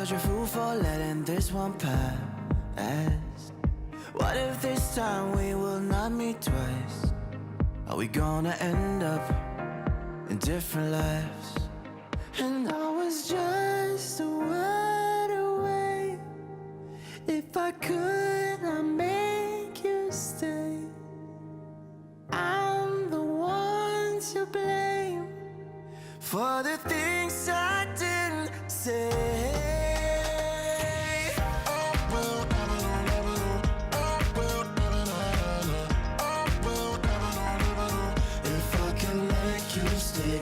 such a fool for letting this one pass. What if this time we will not meet twice? Are we gonna end up in different lives? And I was just a word away. If I could, I'd make you stay. I'm the one to blame for the things I didn't say. If I can make you stay.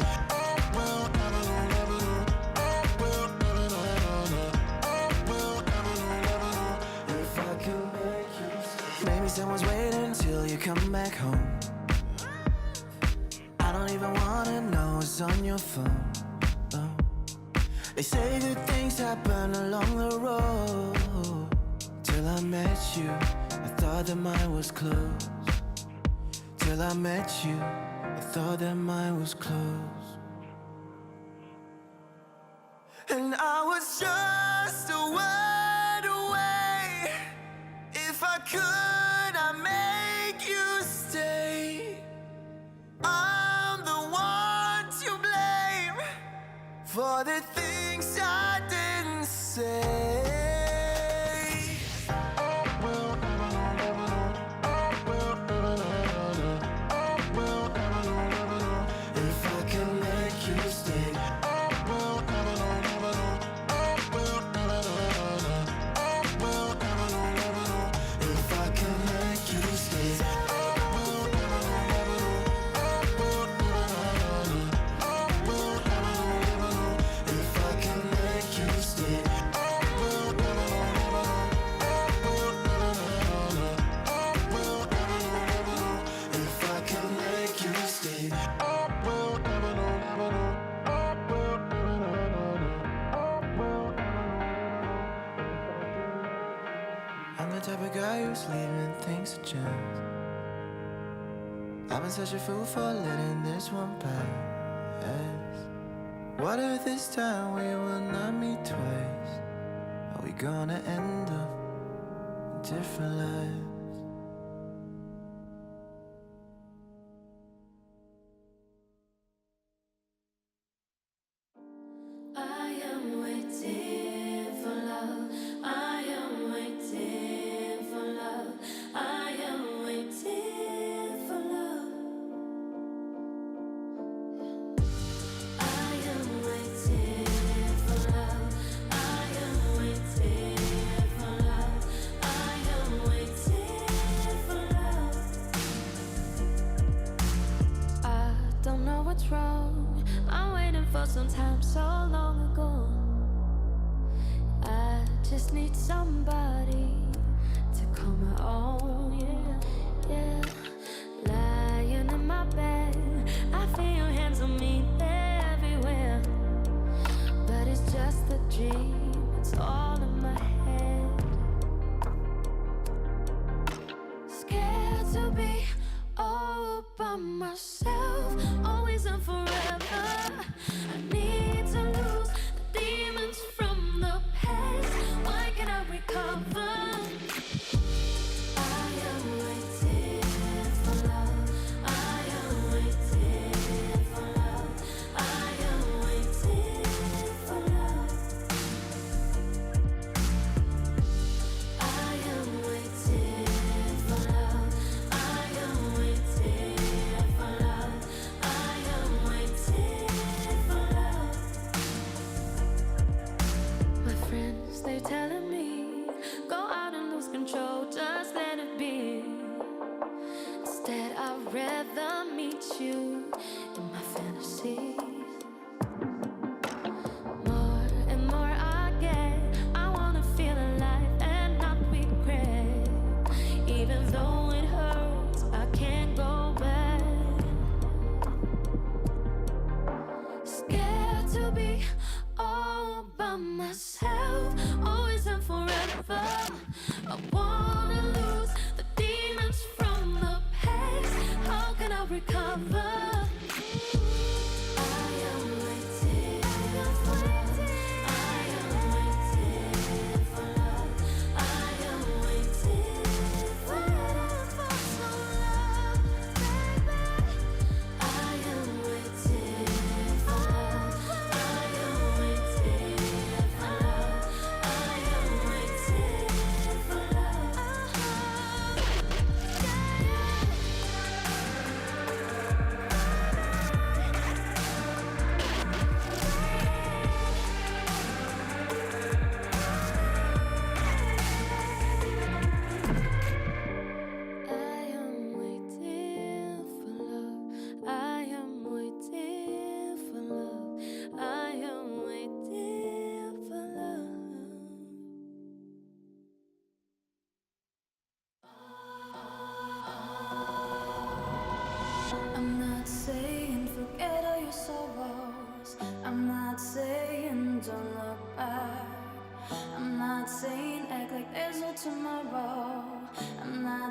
If I can make you stay. Maybe someone's waiting till you come back home. I don't even wanna know what's on your phone. Oh. They say good things happen along the road. Till I met you, I thought that mine was closed. Till I met you, I thought that mine was closed. And I was just a word away. If I could, I'd make you stay. I'm the one to blame for the things I didn't say. If I can make you stay. If I can make you stay. I'm the type of guy who's leaving things to chance. I've been such a fool for letting this one pass. What if this time we will not meet twice? Are we gonna end up in different lives? Some time so long ago. I just need somebody to call my own, yeah, yeah. Lying in my bed, I feel your hands on me, they're everywhere. But it's just a dream, it's all in my head. Scared to be all by myself, always and forever. I need to lose the demons from the past. Why can't I recover? I am waiting for love. I am waiting for love. I am waiting for love. I am waiting for love. I am waiting for love. I am waiting. They're telling me, go out and lose control, just let it be. Instead, I'd rather meet you in my fantasies. More and more I get, I wanna feel alive and not regret. Even though it hurts, I can't go back. Scared to be all by myself, always and forever. I wanna lose the demons from the past. How can I recover? I am waiting. I am waiting.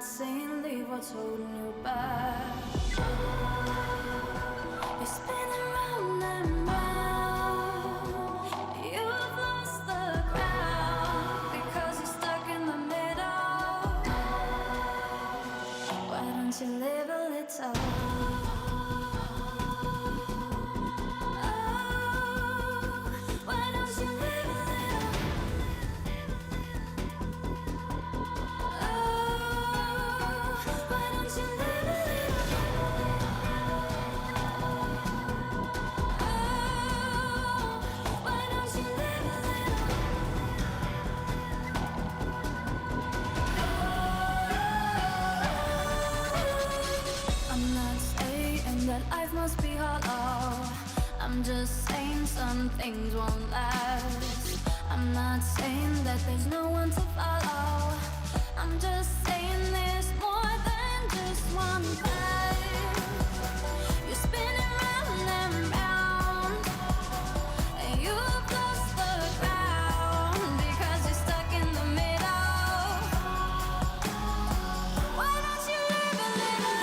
not saying leave what's holding you back. You're spinning round and round. You've lost the ground because you're stuck in the middle. Why don't you live a little? Life must be hollow. I'm just saying some things won't last. I'm not saying that there's no one to follow. I'm just saying there's more than just one path. You're spinning round and round, and you've lost the ground because you're stuck in the middle. Why don't you live a little?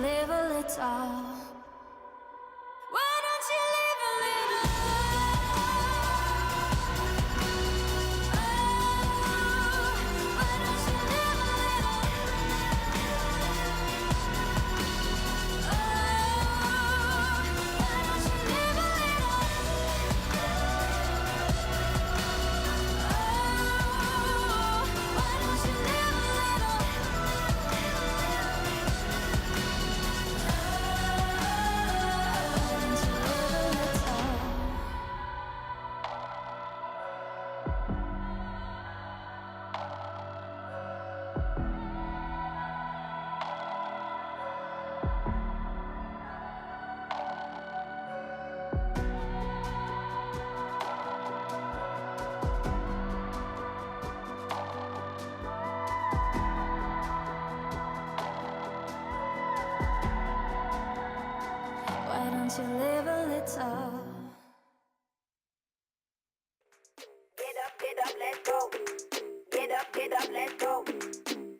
Live a little. Why don't you live a little? Why don't you live a little? Why don't you live a little? Why don't you live a little? Why don't you live a little? Get up, let's go. Get up, let's go.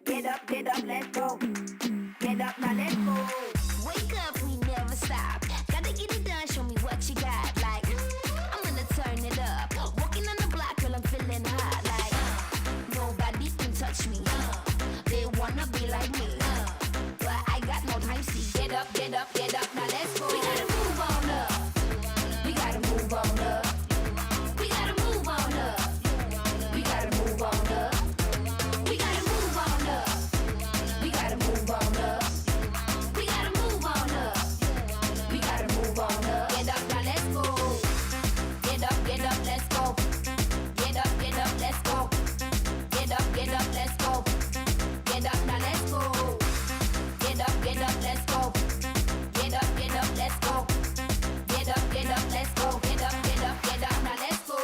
Get up, let's go. Get up, now let's go. Wake up, we never stop. Gotta get it done, show me what you got. Like, I'm gonna turn it up. Walking on the block, girl, I'm feeling hot. Like, nobody can touch me. They wanna be like me. But I got no time, see. Get up, now let's go. We gotta move on up. We gotta move on up. We gotta move on up. We gotta move on up. We gotta move on up. We gotta move on up. We gotta move on up. We gotta move on up. Get up, now let's go. Get up, let's go. Get up, let's go. Get up, let's go. Get up, now let's go. Get up, let's go. Get up, let's go. Get up, let's go. Get up, now let's go.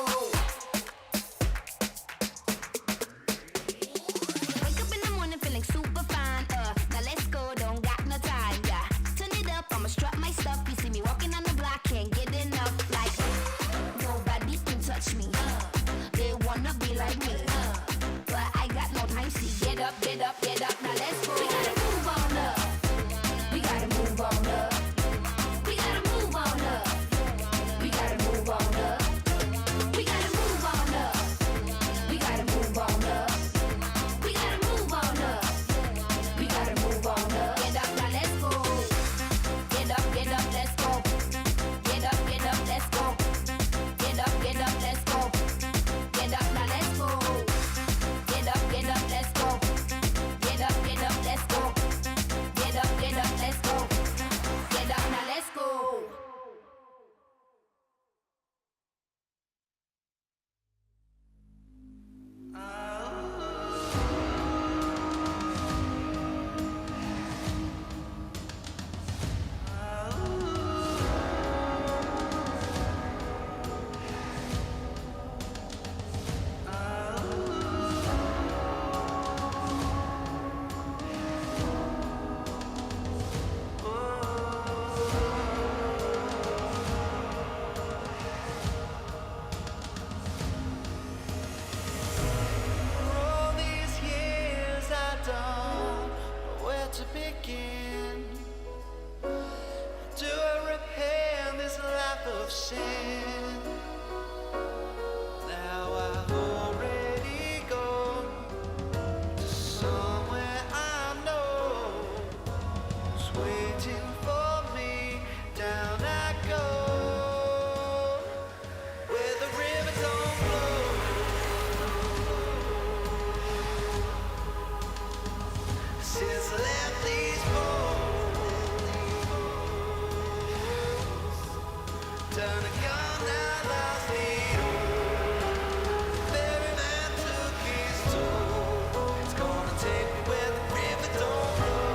Wake up in the morning feeling super fine. Now let's go, don't got no time. Yeah, turn it up, I'ma strut my stuff. You see me walking on the block, can't get enough. Like nobody can touch me. They wanna be like me, but I got no time. See, get up, now let's go. We gotta move on up. We gotta move of sin. Now I've already gone to somewhere I know is waiting for me. Down I go, where the river don't flow. Since I left these bones, done a gun now lost me. Every man took his toll. It's gonna take me where the river don't flow.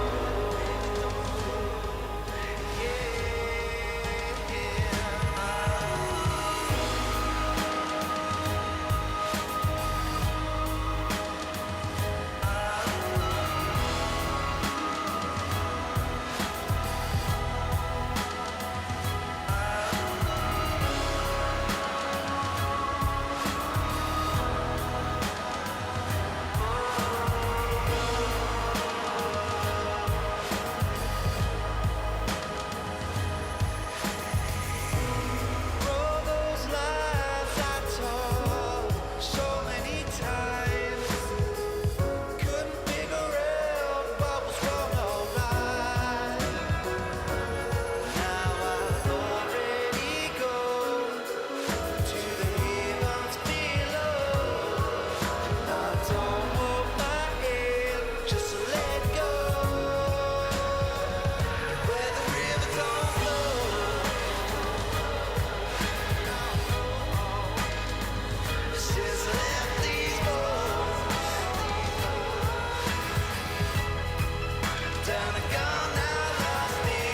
All those lies I told so many times, couldn't figure out what was wrong or right. Now I've already gone to the heavens below. I don't hold my head, just let go. Where the river don't flow. Since I left these bones, down and gone now lost me.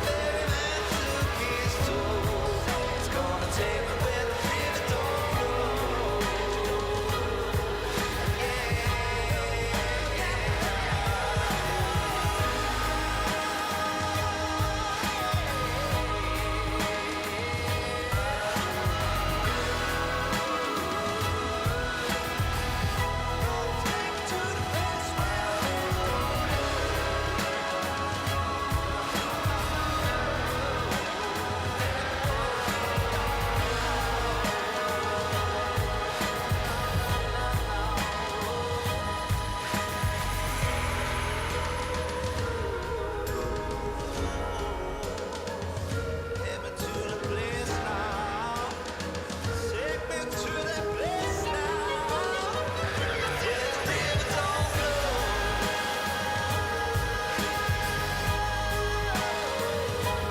Every man took his toll. It's gonna take me where the river don't flow. To the place where take me to the place now. Take me to that place now. Where the river don't flow.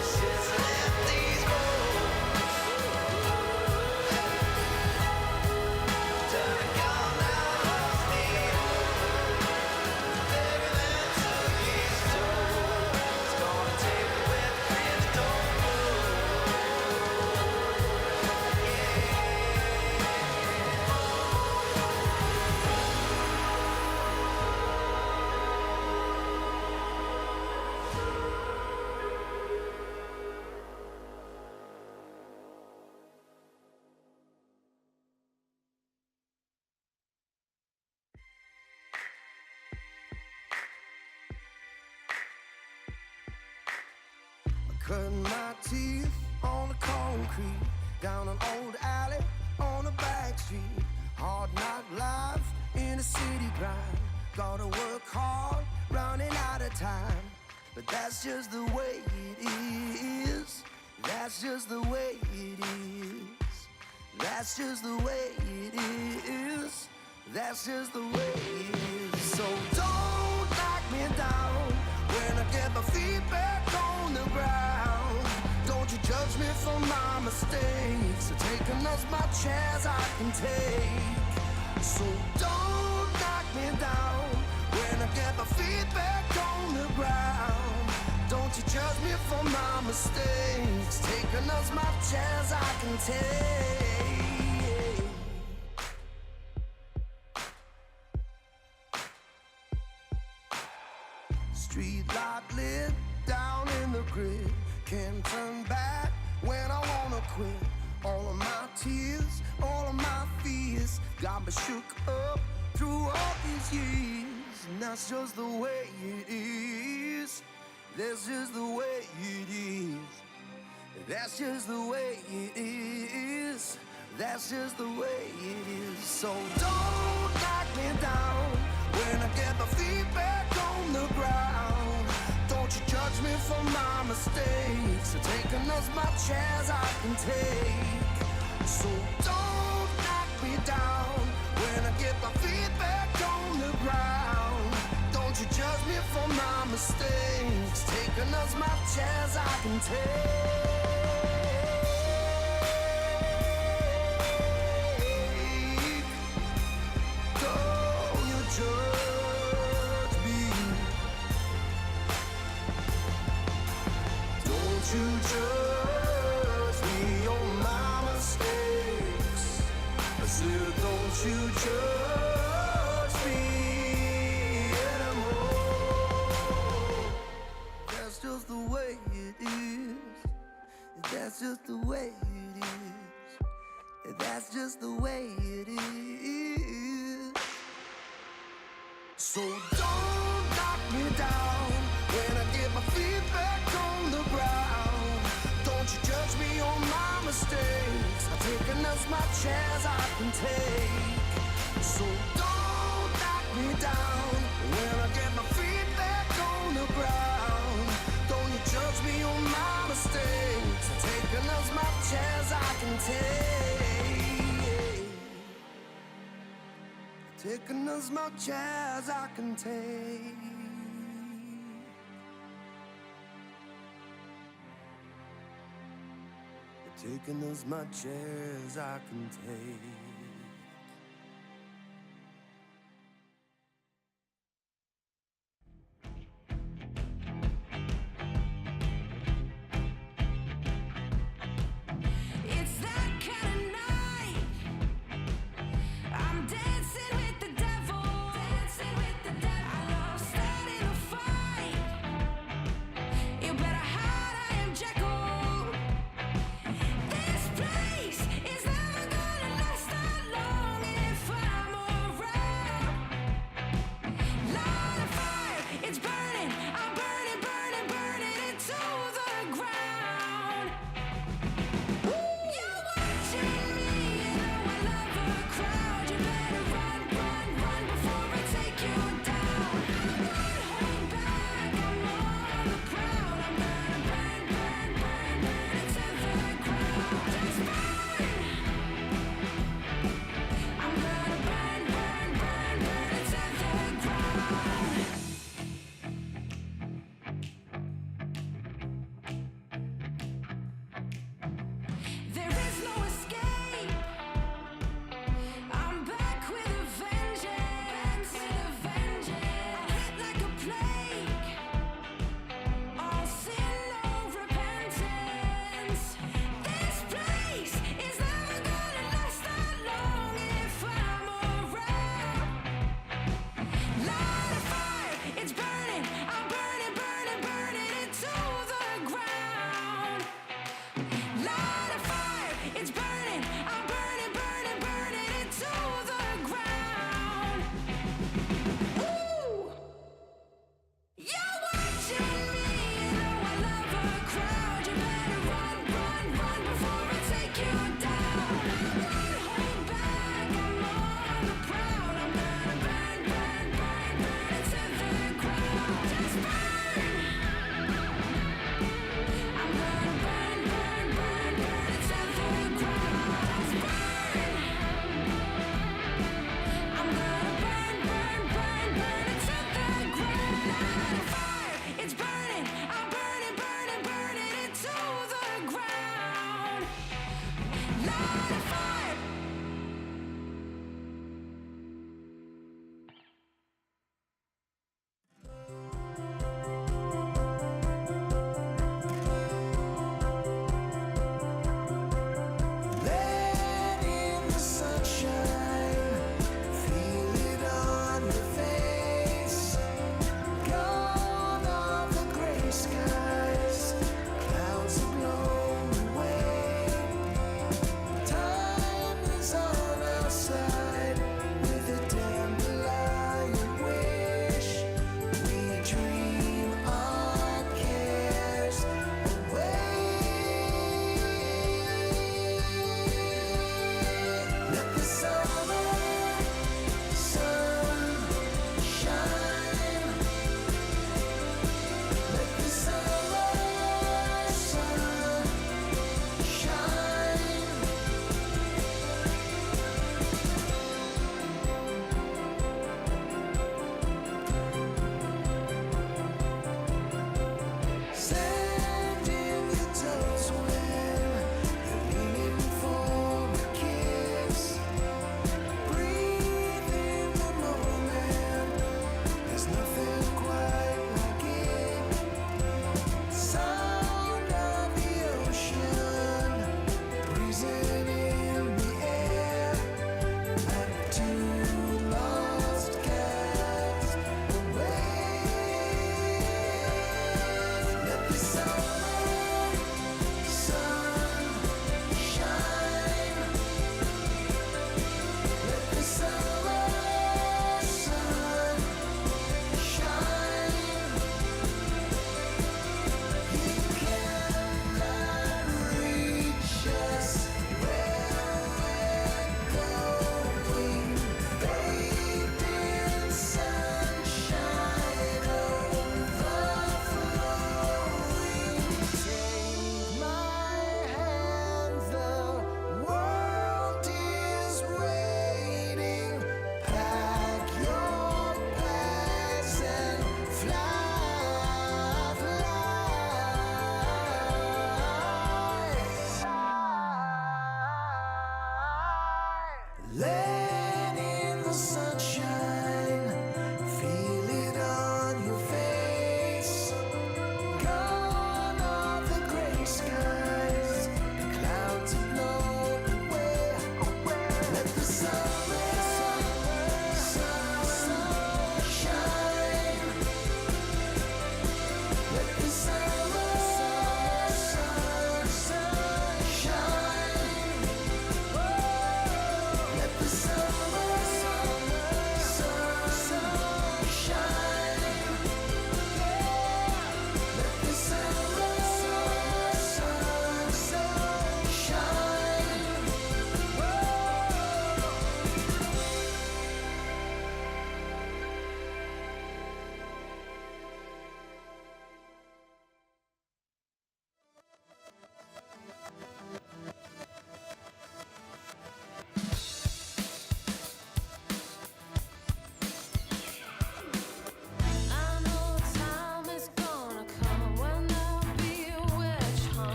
Since I left these bones, done and gone now lost me. Every man took his toll. It's gonna take me where the river don't flow. Cut my teeth on the concrete, down an old alley on a back street. Hard knock life in a city grind. Gotta work hard, running out of time. But that's just the way it is. That's just the way it is. That's just the way it is. That's just the way it is. So don't knock me down when I get my feet back on the ground. Don't you judge me for my mistakes. Taking as much as I can take. So don't knock me down when I get my feet back on the ground. Don't you judge me for my mistakes. Taking as much as I can take. Street light lit down in the grid. Can't turn back when I wanna quit. All of my tears, all of my fears got me shook up through all these years. And that's just the way it is. That's just the way it is. That's just the way it is. That's just the way it is. So don't knock me down when I get my feet back on the ground. Don't you judge me for my mistakes. I've taken as much as I can take. So don't knock me down when I get my feet back on the ground. Don't you judge me for my mistakes. Taking as much as I can take. Don't you judge me. Don't you judge me on my mistakes. I said, don't you judge me anymore. That's just the way it is. That's just the way it is. That's just the way it is. So don't knock me down when I get my feet back on the ground. Don't you judge me on my mistakes. I've taken as much as I can take. So don't knock me down when I get my feet back on the ground. Don't you judge me on my mistakes. I've taken as much as I can take. Taking as much as I can take. Taking as much as I can take. It's that kind of night. I'm dancing with the devil. Dancing with the devil. I love starting a fight. You better hide, I am Jekyll. This place is never gonna last.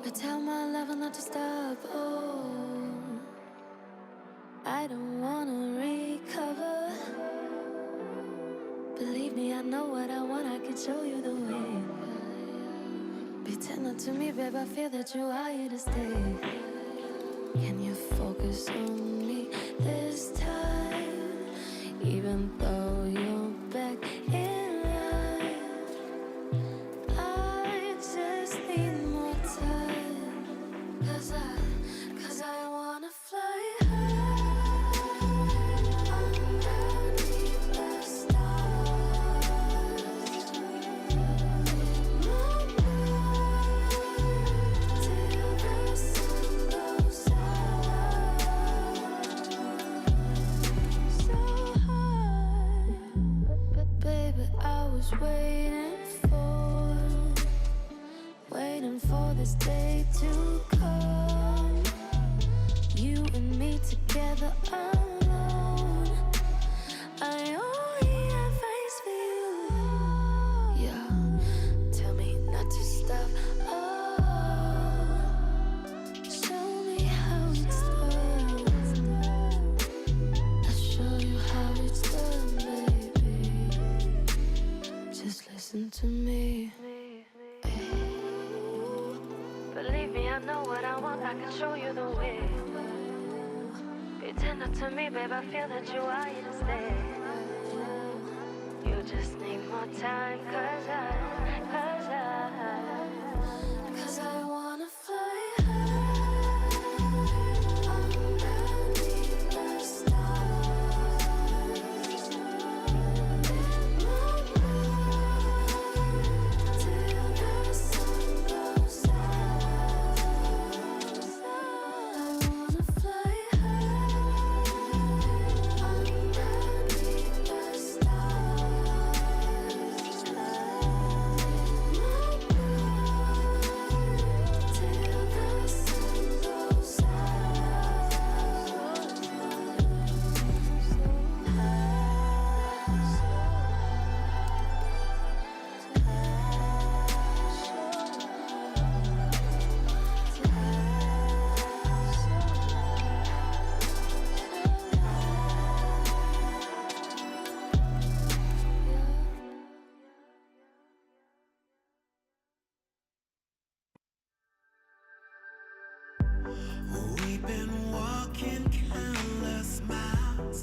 I tell my lover not to stop. Oh, I don't wanna recover. Believe me, I know what I want. I can show you the way. Be tender to me, babe. I feel that you are here to stay. Can you focus on me this time? Even though you're back in line, I just need more time. Cause I wanna fly high underneath the stars. Till the sun goes down. So high, but baby, I was waiting for this day to come. You and me together alone. I only have eyes for you. Yeah, tell me not to stop. Oh, show me how it's done. I'll show you how it's done, baby. Just listen to me. Believe me, I know what I want. I can show you the way. Be tender to me, babe. I feel that you are here to stay. You just need more time, cause I wanna fly high underneath the stars. Till the sun goes down. I wanna fly high underneath the stars. Till the sun goes We've been walking countless miles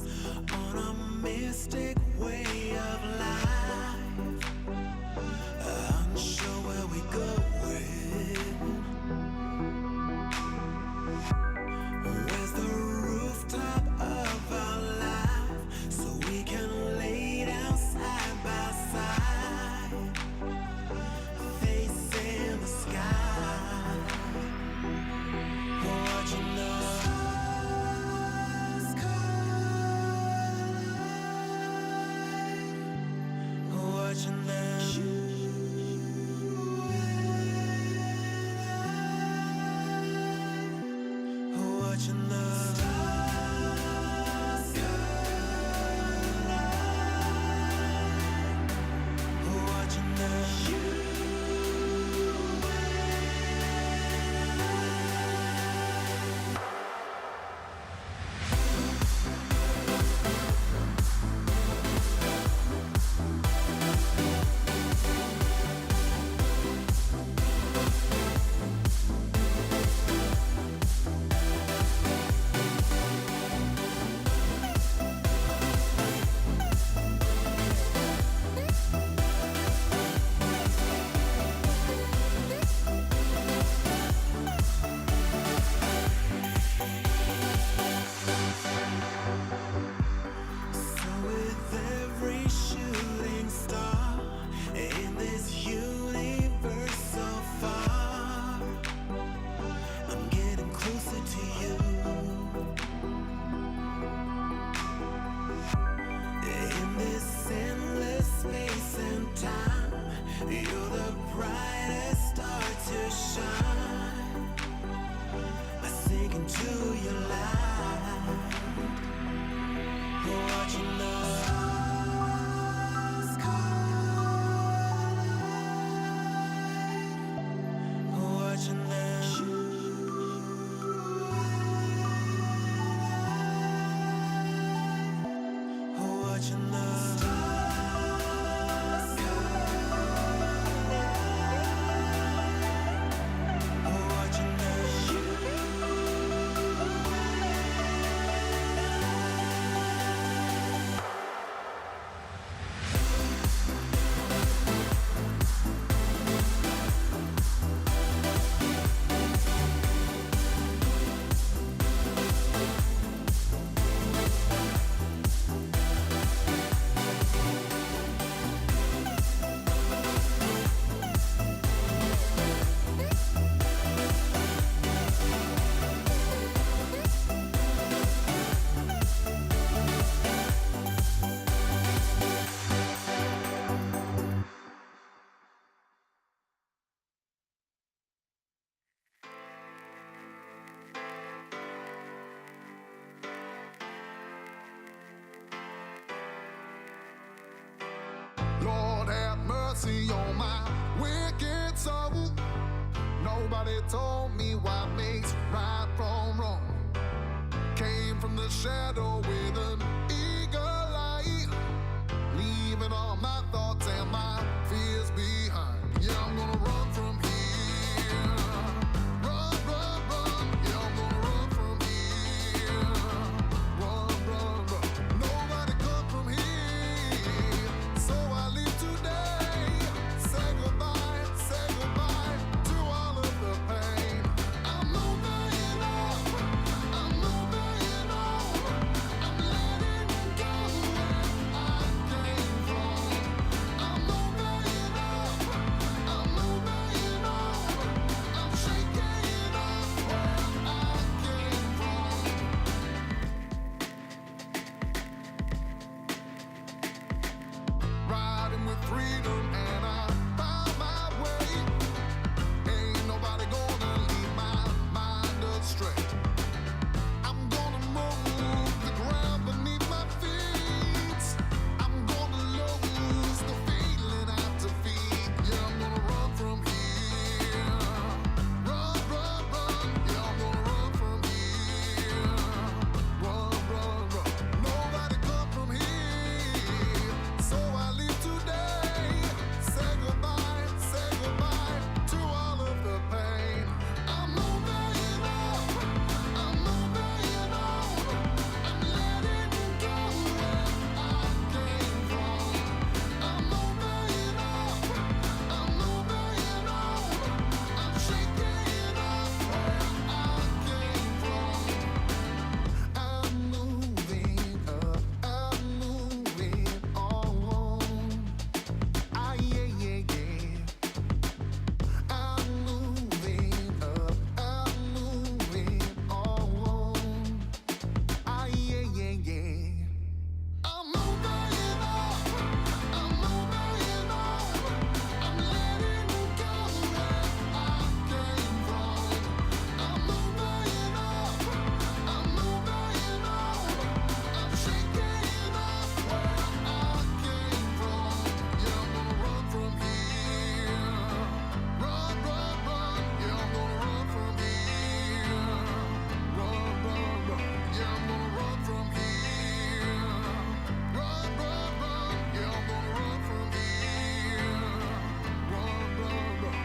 on a mystic way of life, unsure where we going. Where's the rooftop of our life so we can lay down side by side, facing the sky, watching the stars collide, watching them. Watching the stars collide, watching them. So with every shooting star in this universe so far, I'm getting closer to you. In this endless space and time, you're the brightest star to shine. I sink into your light, watching the stars collide, watching them. mercy on my wicked soul. Nobody told me what makes right from wrong. Came from the shadow with an eagle eye, leaving all my thoughts and my fears behind. Yeah, I'm gonna run from here. Run, run, run. Yeah, I'm gonna run from here. Run, run, run. Nobody come from here. So I leave today. Say goodbye to all of the pain. I'm moving up. I'm moving on. I'm letting go where I came from. I'm moving up. I'm moving on. I'm shaking up where I came from. Riding with freedom and I found my way. Ain't nobody gonna lead my mind astray. I'm gonna move the ground beneath my feet. I'm gonna lose the feeling at defeat. Yeah, I'm gonna run from here. Run, run, run. Yeah, I'm gonna run from here. Run, run, run. Nobody come from here. So I leave today. Say goodbye to all of the pain. I'm moving up. I'm moving on. I'm letting go where I came from. I'm moving up. I'm moving on. I'm shaking up where I came from. I'm moving up. I'm moving on. Ah, yeah, yeah, yeah. I'm moving up. I'm moving on. Ah, yeah, yeah, yeah. I'm moving up. I'm moving on. I'm letting go where I came from. I'm moving up. I'm moving on. I'm shaking up where I came from. Yeah, I'm gonna run from here. Run, run, run. Yeah, I'm gonna run from here. Run, run, run. Yeah, I'm gonna run from here. Run, run, run. Yeah, I'm gonna run from here. Run, run, run.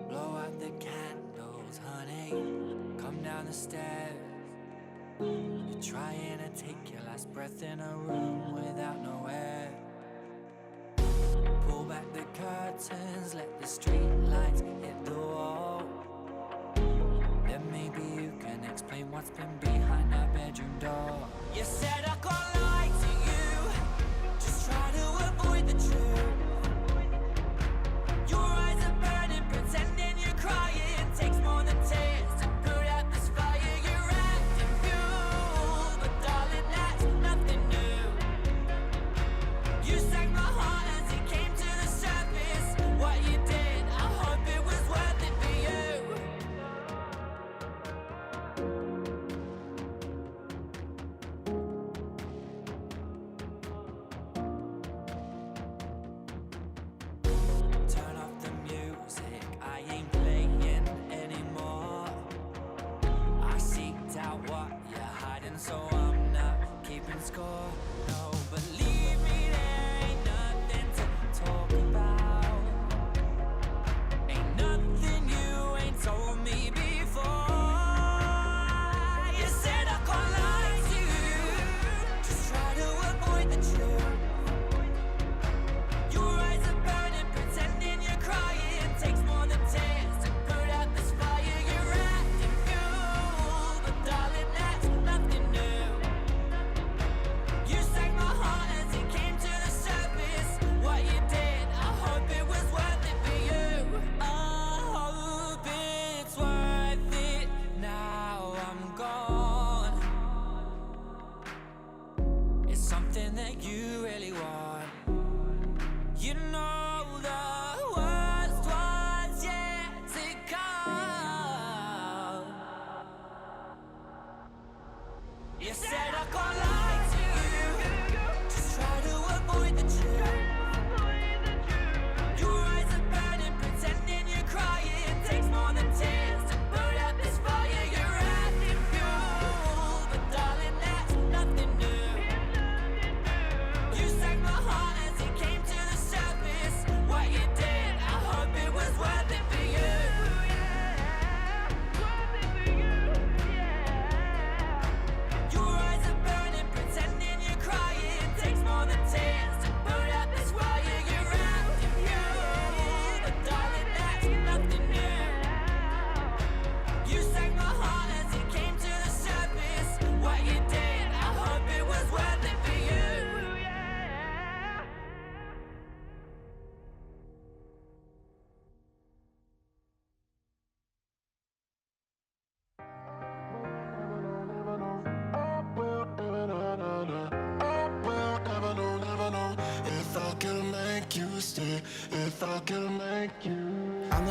Blow out the candles, honey. Come down the stairs. You're trying to take your last breath in a room without no air. Pull back the curtains, let the street lights hit the wall. Then maybe you can explain what's been behind that bedroom door. You said I can't lie to you, just try to avoid the truth. Your eyes are burning, pretending you're crying. Takes more than tears to put out this fire. You're acting fuel, but darling, that's nothing new. You sank my heart as it came to the surface. What you did, I hope it was worth it for you.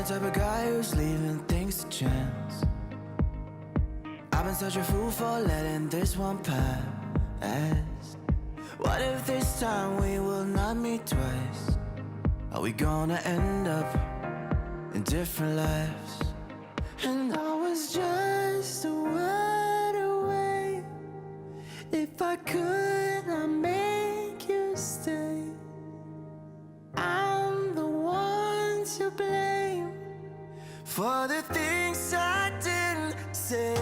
the type of guy who's leaving things to chance. I've been such a fool for letting this one pass. What if this time we will not meet twice? Are we gonna end up in different lives? And I was just a word away. If I could, I'd make you stay. I'm the one to blame for the things I didn't say.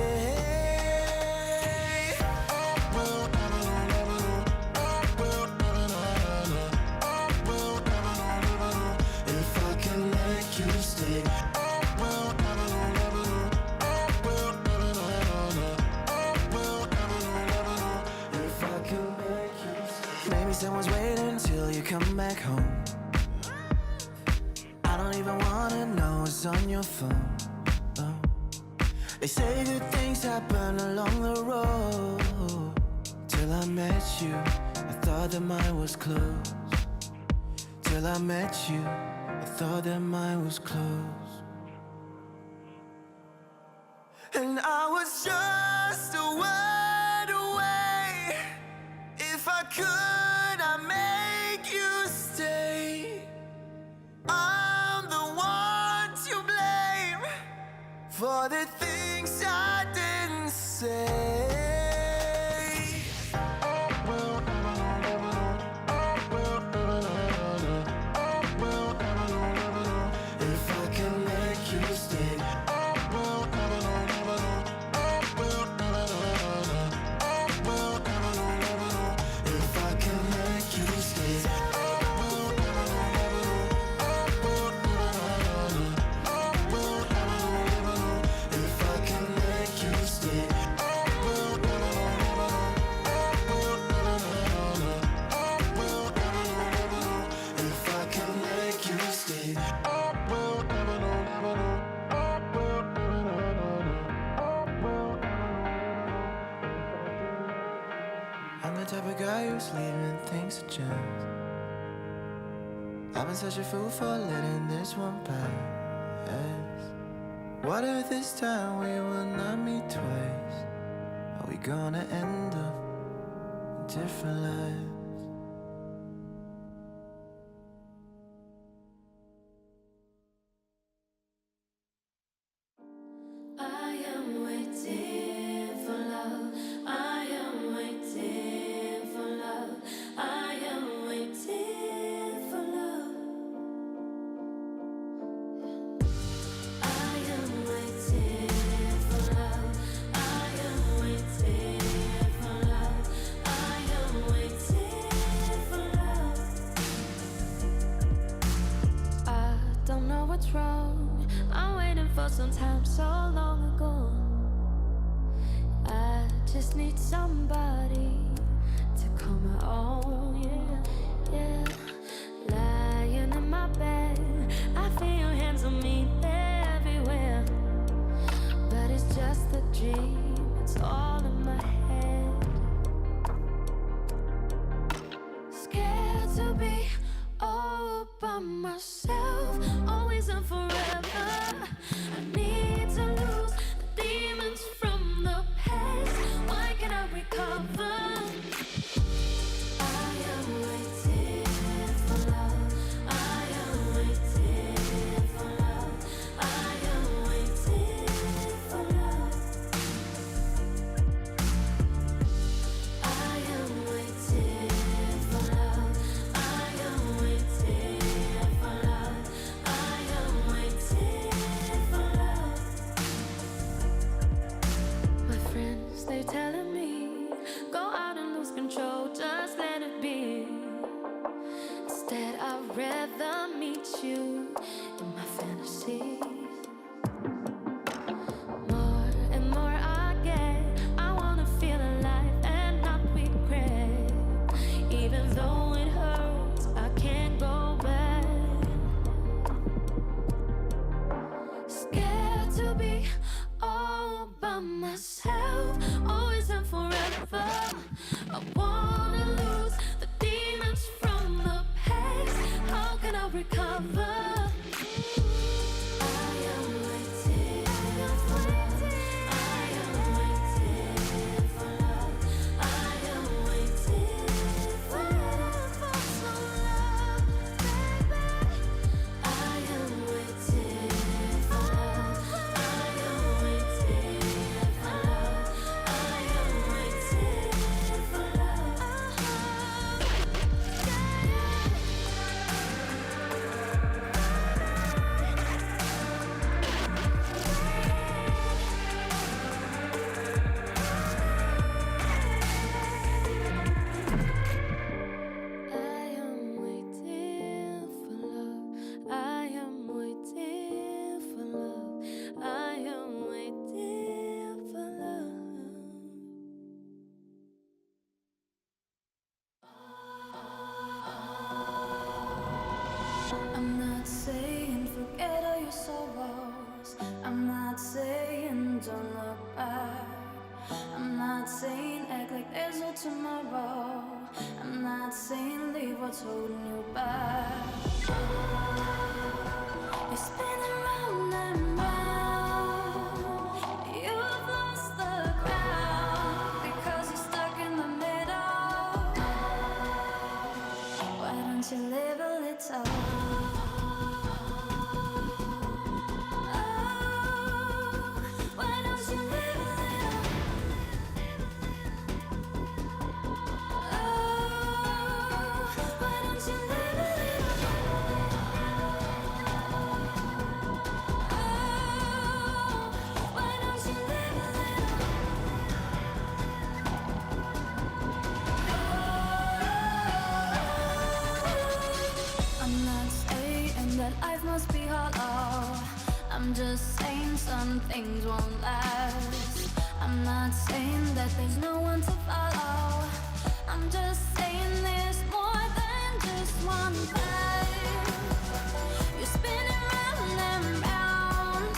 If I can make you stay. If I can make you stay. Maybe someone's waiting till you come back home. I don't even wanna know what's on your phone. Oh. They say good things happen along the road. Till I met you, I thought that mine was closed. Till I met you, I thought that mine was closed. And I was just a word away. If I could, I'd make you stay. I'm the one to blame for the things I didn't say. If I can make you stay. If I can make you stay. If I can make you stay. If I can make you stay. I'm the type of guy who's leaving things to chance. I've been such a fool for letting this one pass. What if this time we will not meet twice? Are we gonna end up in different lives? I am waiting for love. I am waiting for love. I am waiting for love. I am waiting for love. I am waiting for love. I am waiting for love. I don't know what's wrong. I'm waiting for some time so long ago. I just need somebody to call my own, yeah, yeah. Lying in my bed, I feel your hands on me, they're everywhere. But it's just a dream, it's all in my head. Scared to be all by myself, always and forever. I need to lose the demons from the past. Why can't I recover? I am waiting for love. I am waiting for love. I am waiting for love. I am waiting for love. I am waiting for love. I am waiting for love. My friends, they're telling me, go out and lose control, just let it be. Instead, I'd rather meet you in my fantasies. More and more I get, I wanna feel alive and not regret. Even though it hurts, I can't go back. Scared to be all by myself, always and forever. I wanna lose the demons from the past. How can I recover? I what's holding you back. You're spinning round and round. You've lost the ground because you're stuck in the middle. Why don't you live a little? Why don't you live a little? Why don't you live a little? Why don't you live a little? I'm not saying that life must be hollow. I'm just saying some things won't last. I'm not saying that there's no one to follow. I'm just saying there's more than just one path. You're spinning round and round,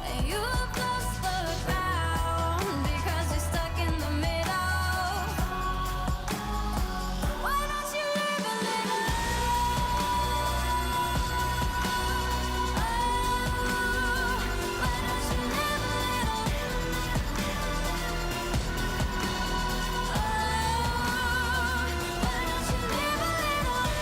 and you've lost the ground because you're stuck in the middle. Why don't you live a little? Why don't you live a little? Why don't you live a little?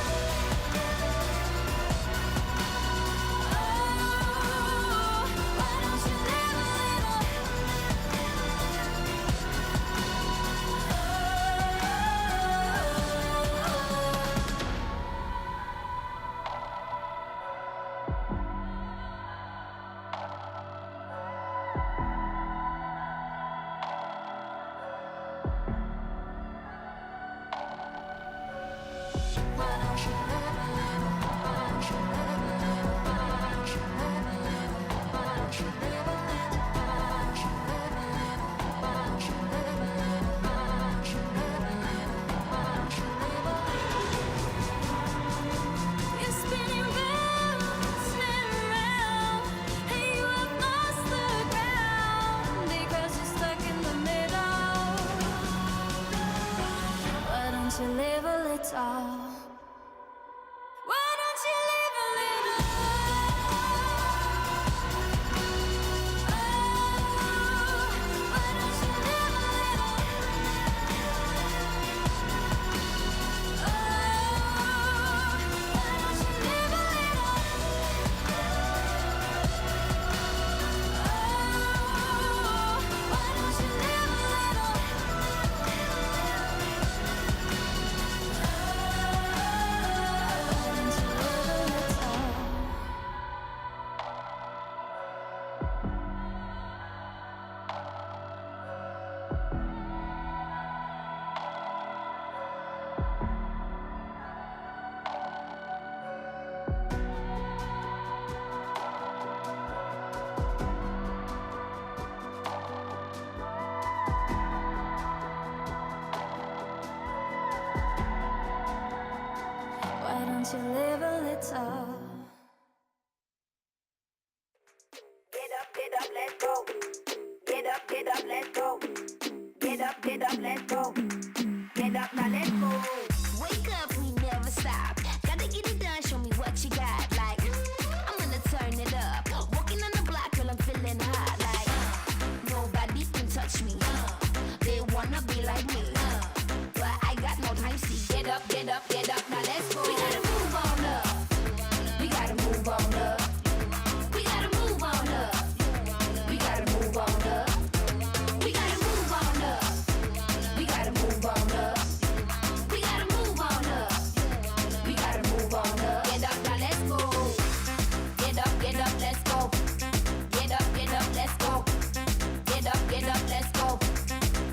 Why don't you live a You're spinning round and round, and you have lost the ground because you're stuck in the middle. Why don't you live a little? Why don't you live a little? Why don't you live a little? Why don't you live a little? Why don't you live a little? Why don't you live a little? Get up, let's go. Get up, let's go. Get up, let's go. Get up, now let's go. Wake up, we never stop. Gotta get it done, show me what you got. Like, I'm gonna turn it up. Walking on the block till I'm feeling hot. Like, nobody can touch me. They wanna be like me. But I got no time, see. Get up, now let's go. We gotta move on up. We gotta move on up. We gotta move on up. We gotta move on up. We gotta move on up. We gotta move on up. We gotta move on up. We gotta move on up. Get up, now let's go. Get up, let's go. Get up, let's go. Get up, let's go.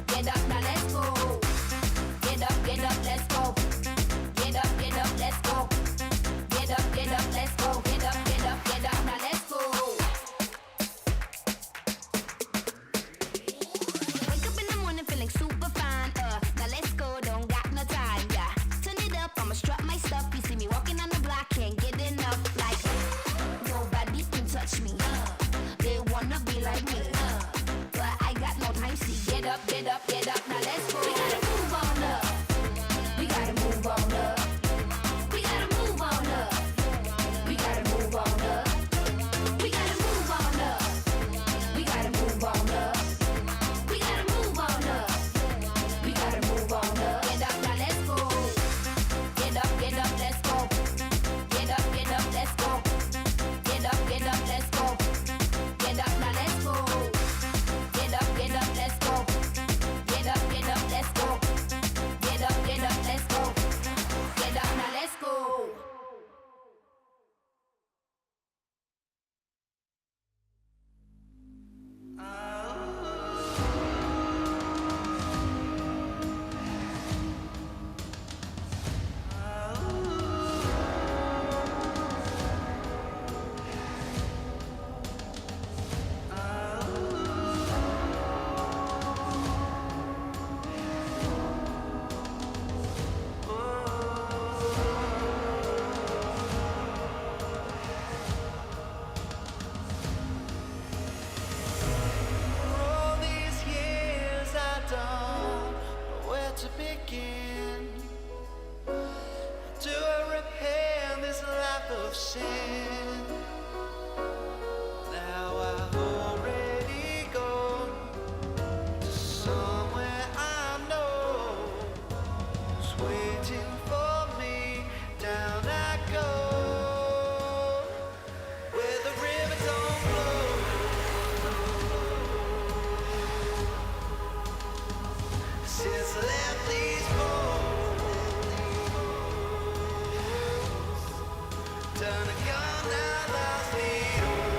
Get up, now let's go. Get up, let's go. begin? Do I repent this life of sin? Now I've already gone to somewhere I know is waiting for me. Down I go, where the river don't flow. Since I left these bones, done a gun, now lost it all.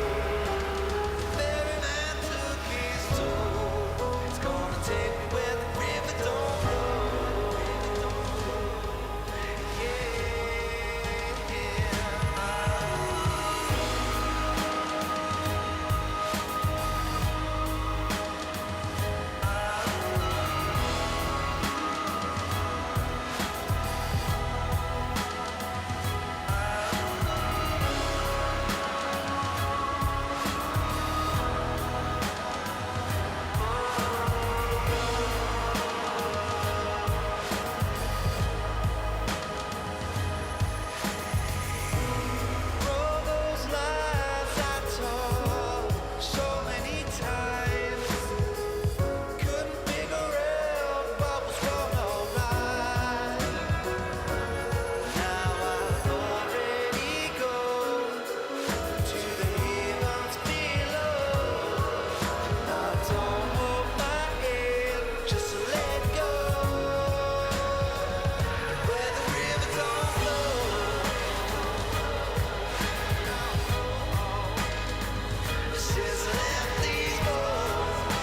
Ferryman took his toll. It's gonna take me where the river don't flow. All those lies I told so many times, couldn't figure out what was wrong or right. Now I've already gone to the heavens below. I don't hold my head, just let go. Where the river don't flow. Since I left these bones,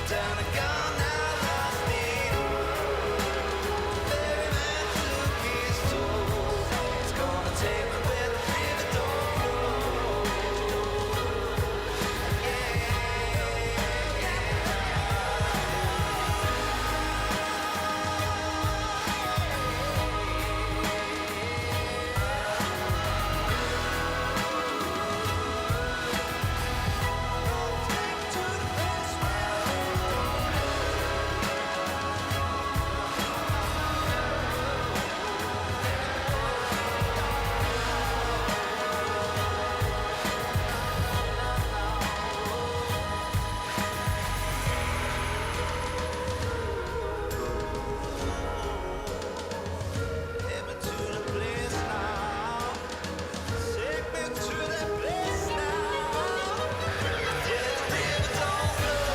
down a gun, now lost it all. Ferryman took his toll. It's gonna take me where the river don't flow. Take me to the place now. Take me to that place now. Yeah, the river don't flow.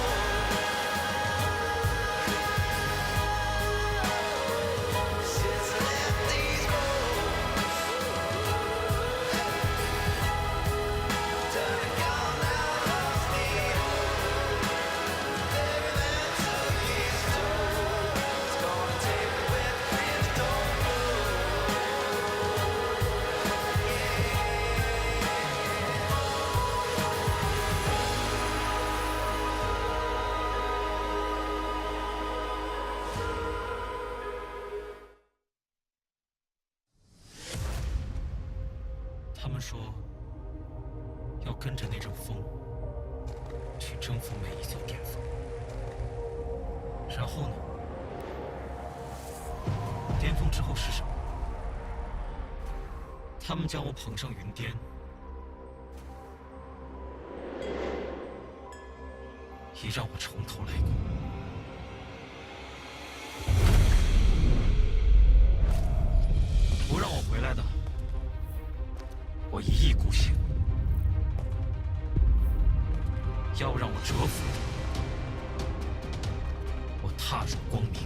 Since I left these bones, done a gun, now lost it all. Ferryman took his toll. It's gonna take me where the river don't flow.他们说要跟着那阵风去征服每一座巅峰，然后呢？巅峰之后是什么？他们将我捧上云巅，也让我从头来过。不让我回来的，我一意孤行；要让我折服的，我踏入光明；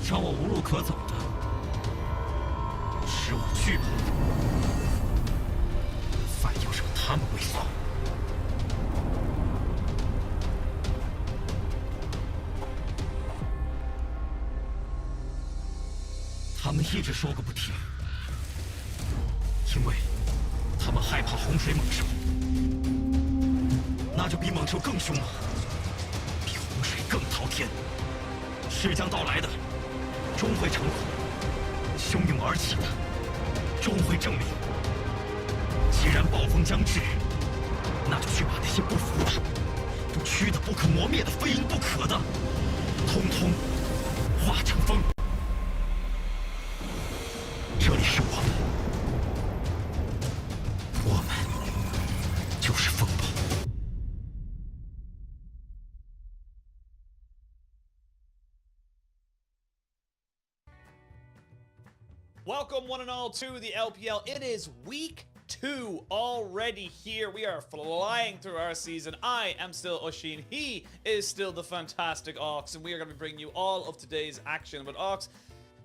让我无路可走的，使我惧怕的，反要让他们畏缩。他们一直说个不停，因为他们害怕洪水猛兽，那就比猛兽更凶了，比洪水更滔天。势将到来的，终会成苦；汹涌而起的，终会证明。既然暴风将至，那就去把那些不服的、不屈的、不可磨灭的、非赢不可的，通通化成风。这里是我们，我们就是风暴。Welcome, one and all, to the LPL. It is week 2 already here. We are flying through our season. I am still Oshin. He is still the fantastic Ox, and we are going to be bringing you all of today's action. But Ox,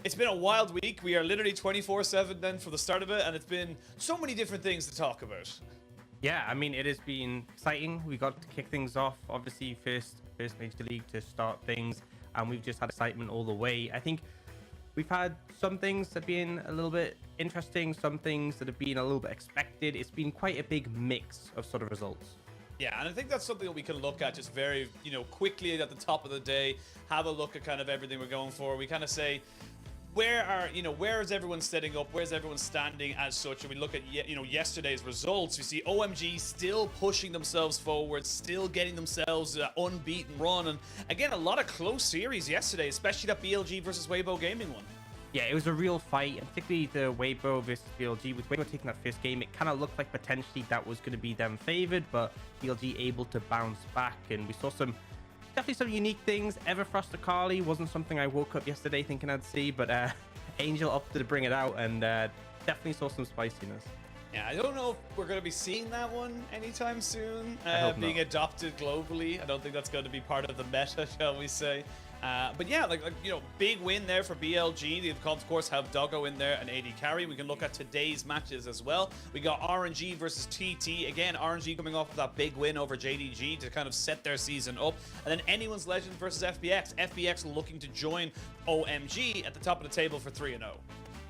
it's been a wild week. We are literally 24/7 then for the start of it, and it's been so many different things to talk about. Yeah, I mean, it has been exciting. We got to kick things off. Obviously, first Major League to start things, and we've just had excitement all the way. I think we've had some things that have been a little bit interesting, some things that have been a little bit expected. It's been quite a big mix of sort of results. Yeah, and I think that's something that we can look at just very, quickly at the top of the day, have a look at kind of everything we're going for. We kind of say, where is everyone setting up? Where's everyone standing as such? And we look at, yesterday's results. We see OMG still pushing themselves forward, still getting themselves an unbeaten run. And again, a lot of close series yesterday, especially that BLG versus Weibo Gaming one. Yeah, it was a real fight, and particularly the Weibo versus BLG. With Weibo taking that first game, it kind of looked like potentially that was going to be them favored, but BLG able to bounce back, and we saw definitely some unique things. Everfrost Akali wasn't something I woke up yesterday thinking I'd see, but Angel opted to bring it out, and definitely saw some spiciness. Yeah, I don't know if we're going to be seeing that one anytime soon, being not. adopted globally. I don't think that's going to be part of the meta, shall we say. But yeah, big win there for BLG. They, of course, have Doggo in there and AD Carry. We can look at today's matches as well. We got RNG versus TT. Again, RNG coming off of that big win over JDG to kind of set their season up. And then Anyone's Legend versus FPX. FPX looking to join OMG at the top of the table for 3-0.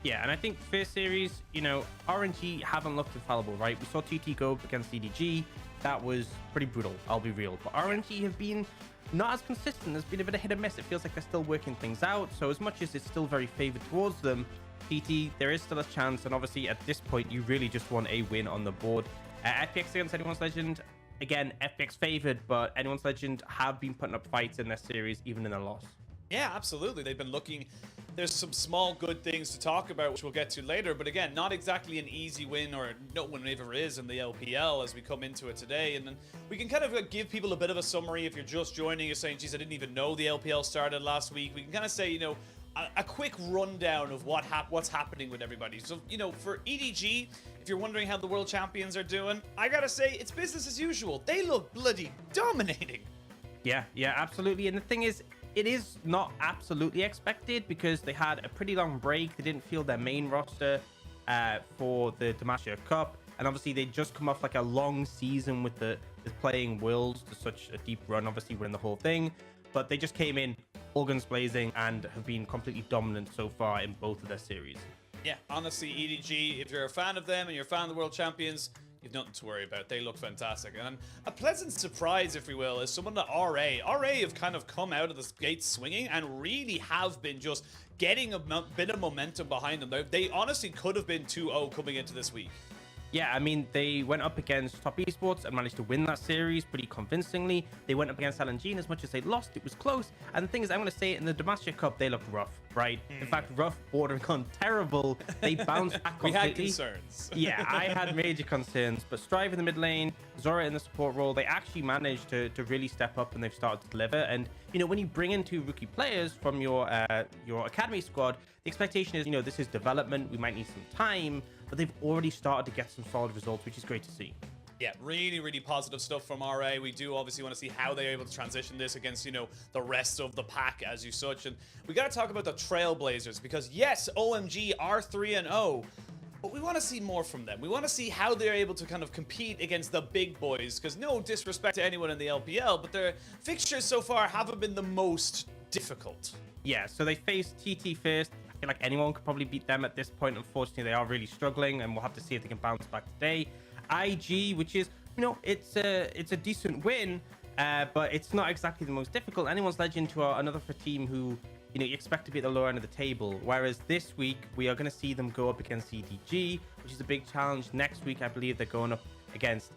Yeah, and I think first series, RNG haven't looked infallible, right? We saw TT go up against CDG. That was pretty brutal, I'll be real. But RNG have been not as consistent. There's been a bit of hit and miss. It feels like they're still working things out. So as much as it's still very favored towards them, TT, there is still a chance. And obviously at this point, you really just want a win on the board. FPX against Anyone's Legend. Again, FPX favored, but Anyone's Legend have been putting up fights in their series, even in a loss. Yeah, absolutely. They've been looking. There's some small good things to talk about, which we'll get to later. But again, not exactly an easy win, or no one ever is in the LPL as we come into it today. And then we can kind of give people a bit of a summary if you're just joining. You're saying, geez, I didn't even know the LPL started last week. We can kind of say, a quick rundown of what's happening with everybody. So, for EDG, if you're wondering how the world champions are doing, I gotta say, it's business as usual. They look bloody dominating. Yeah, absolutely. And the thing is, it is not absolutely expected because they had a pretty long break. They didn't field their main roster for the Demacia Cup. And obviously, they just come off like a long season with playing Worlds to such a deep run, obviously winning the whole thing. But they just came in all guns blazing and have been completely dominant so far in both of their series. Yeah, honestly, EDG, if you're a fan of them and you're a fan of the world champions, you've nothing to worry about. They look fantastic. And a pleasant surprise, if we will, is someone that RA have kind of come out of the gate swinging and really have been just getting a bit of momentum behind them. They honestly could have been 2-0 coming into this week. Yeah, I mean, they went up against Top Esports and managed to win that series pretty convincingly. They went up against LNG, and as much as they lost, it was close. And the thing is, I'm going to say it, in the Demacia Cup, they looked rough, right? In fact, rough bordering on terrible. They bounced back completely. We had concerns. Yeah, I had major concerns. But Strive in the mid lane, Zora in the support role, they actually managed to really step up, and they've started to deliver. And, when you bring in 2 rookie players from your academy squad, the expectation is, this is development. We might need some time. But they've already started to get some solid results, which is great to see. Yeah, really, really positive stuff from RA. We do obviously want to see how they're able to transition this against, the rest of the pack as you such. And we got to talk about the Trailblazers because, yes, OMG are 3-0, but we want to see more from them. We want to see how they're able to kind of compete against the big boys because no disrespect to anyone in the LPL, but their fixtures so far haven't been the most difficult. Yeah, so they faced TT first. I feel like anyone could probably beat them at this point. Unfortunately, they are really struggling, and we'll have to see if they can bounce back today. IG, which is, it's a decent win, but it's not exactly the most difficult. Anyone's Legend to another team who, you expect to be at the lower end of the table. Whereas this week, we are going to see them go up against CDG, which is a big challenge. Next week, I believe they're going up against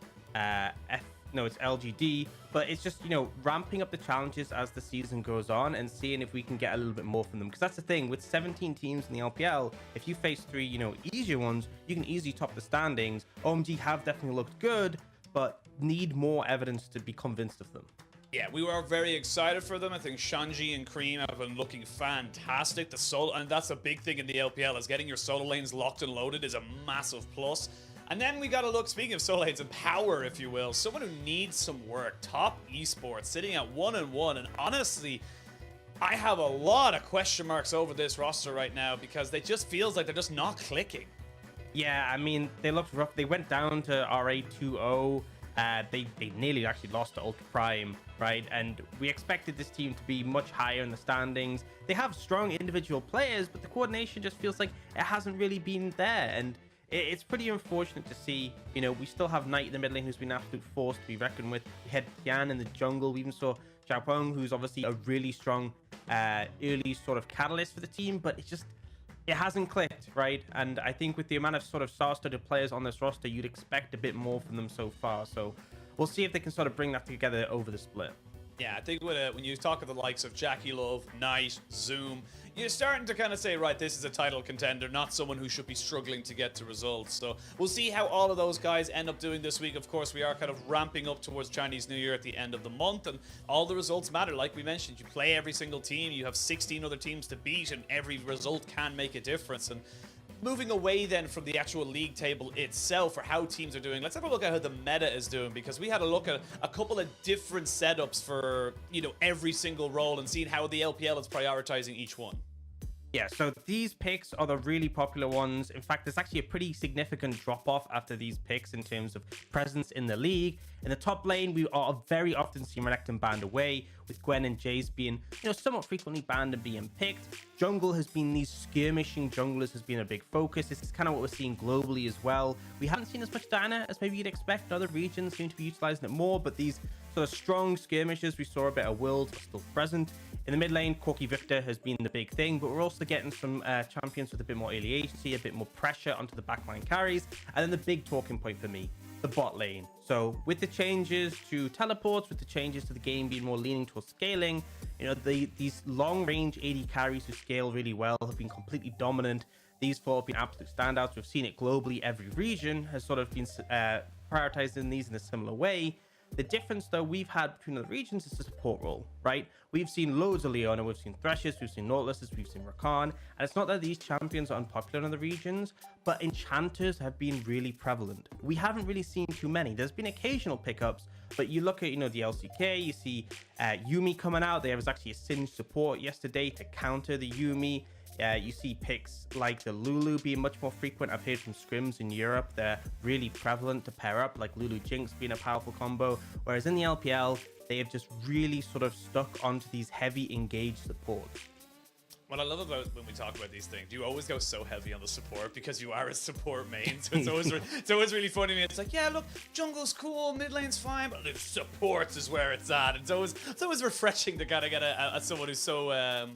no, it's LGD, but it's just, ramping up the challenges as the season goes on and seeing if we can get a little bit more from them. Because that's the thing, with 17 teams in the LPL, if you face 3, easier ones, you can easily top the standings. OMG have definitely looked good, but need more evidence to be convinced of them. Yeah, we were very excited for them. I think Shanji and Cream have been looking fantastic. The solo, and that's a big thing in the LPL, is getting your solo lanes locked and loaded is a massive plus. And then we got to look, speaking of solo lanes and power, if you will, someone who needs some work. Top Esports sitting at 1-1, and honestly, I have a lot of question marks over this roster right now because it just feels like they're just not clicking. Yeah, I mean, they looked rough. They went down to RA 2-0. They nearly actually lost to Ultra Prime, right? And we expected this team to be much higher in the standings. They have strong individual players, but the coordination just feels like it hasn't really been there. And it's pretty unfortunate to see. We still have Knight in the mid lane, who's been an absolute force to be reckoned with. We had Tian in the jungle. We even saw Xiaopeng, who's obviously a really strong early sort of catalyst for the team, but it hasn't clicked, right? And I think with the amount of sort of star-studded players on this roster, you'd expect a bit more from them so far. So we'll see if they can sort of bring that together over the split. Yeah, I think when you talk of the likes of Jackie Love, Knight, Zoom, you're starting to kind of say, right, this is a title contender, not someone who should be struggling to get to results. So we'll see how all of those guys end up doing this week. Of course, we are kind of ramping up towards Chinese New Year at the end of the month, and all the results matter. Like we mentioned, you play every single team, you have 16 other teams to beat, and every result can make a difference. And moving away then from the actual league table itself, or how teams are doing, let's have a look at how the meta is doing, because we had a look at a couple of different setups for, every single role and seeing how the LPL is prioritizing each one. Yeah, so these picks are the really popular ones. In fact, there's actually a pretty significant drop-off after these picks in terms of presence in the league. In the top lane, we are very often seeing Renekton banned away, with Gwen and Jace being, somewhat frequently banned and being picked. Jungle has been, these skirmishing junglers has been a big focus. This is kind of what we're seeing globally as well. We haven't seen as much Diana as maybe you'd expect. Other regions seem to be utilizing it more, but these sort of strong skirmishes, we saw a bit of Worlds are still present. In the mid lane, Corki Victor has been the big thing, but we're also getting some champions with a bit more early agency, a bit more pressure onto the backline carries, and then the big talking point for me, the bot lane. So with the changes to teleports, with the changes to the game being more leaning towards scaling, these long range AD carries who scale really well have been completely dominant. These four have been absolute standouts. We've seen it globally. Every region has sort of been prioritizing these in a similar way. The difference, though, we've had between the regions is the support role, right? We've seen loads of Leona, we've seen Threshers, we've seen Nautiluses, we've seen Rakan, and it's not that these champions are unpopular in the regions, but enchanters have been really prevalent. We haven't really seen too many. There's been occasional pickups, but you look at, the LCK, you see Yuumi coming out. There was actually a Singed support yesterday to counter the Yuumi. You see picks like the Lulu being much more frequent. I've heard from scrims in Europe, they're really prevalent to pair up, like Lulu Jinx being a powerful combo. Whereas in the LPL, they have just really sort of stuck onto these heavy engaged supports. What I love about when we talk about these things, you always go so heavy on the support because you are a support main. So it's always really funny to me. It's like, yeah, look, jungle's cool, mid lane's fine, but the supports is where it's at. It's always refreshing to kind of get someone who's so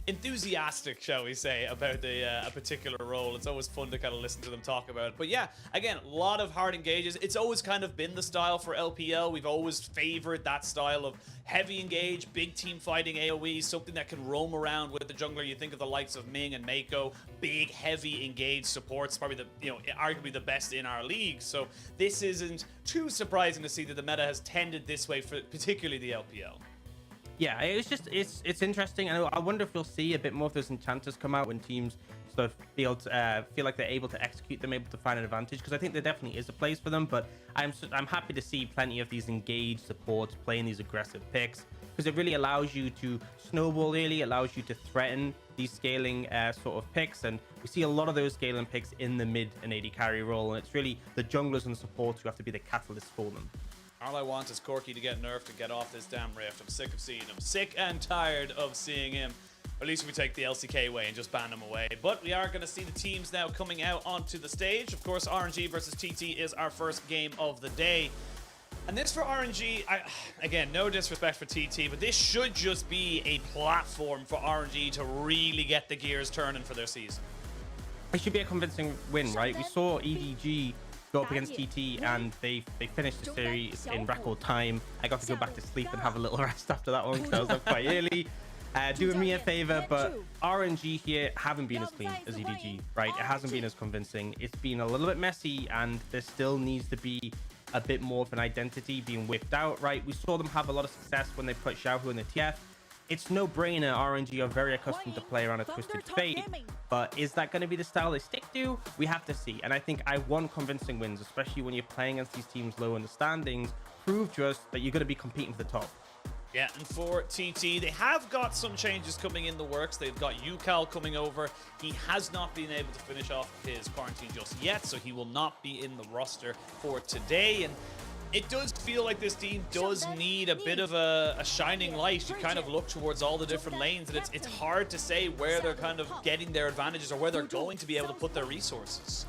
enthusiastic, shall we say, about a particular role. It's always fun to kind of listen to them talk about it. But yeah, again, a lot of hard engages. It's always kind of been the style for LPL. We've always favored that style of heavy engage, big team fighting AoE, something that can roam around with the jungler. You think of the likes of Ming and Mako, big, heavy engaged supports, probably arguably the best in our league. So this isn't too surprising to see that the meta has tended this way for particularly the LPL. Yeah, it's interesting, and I wonder if we'll see a bit more of those enchanters come out when teams sort of feel like they're able to execute them, able to find an advantage, because I think there definitely is a place for them. But I'm happy to see plenty of these engaged supports playing these aggressive picks, because it really allows you to snowball early, allows you to threaten these scaling sort of picks, and we see a lot of those scaling picks in the mid and AD carry role, and it's really the junglers and the supports who have to be the catalyst for them. All I want is Corki to get nerfed and get off this damn rift. I'm sick of seeing him. Sick and tired of seeing him. At least we take the LCK way and just ban him away. But we are going to see the teams now coming out onto the stage. Of course, RNG versus TT is our first game of the day. And this for RNG, again, no disrespect for TT, but this should just be a platform for RNG to really get the gears turning for their season. It should be a convincing win, right? We saw EDG go up against TT, and they finished the series in record time. I got to go back to sleep and have a little rest after that one because I was up quite early. Doing me a favor, but RNG here haven't been as clean as EDG, right? It hasn't been as convincing. It's been a little bit messy, and there still needs to be a bit more of an identity being whipped out, right? We saw them have a lot of success when they put Xiaohu in the TF. It's no brainer. RNG are very accustomed to play around a Twisted Fate, but is that going to be the style they stick to? We have to see. And I think I want convincing wins, especially when you're playing against these teams low in the standings. Prove to us that you're going to be competing for the top. Yeah, and for TT, they have got some changes coming in the works. They've got Yukal coming over. He has not been able to finish off his quarantine just yet, so he will not be in the roster for today. And it does feel like this team does need a bit of a shining light. You kind of look towards all the different lanes, and it's hard to say where they're kind of getting their advantages or where they're going to be able to put their resources.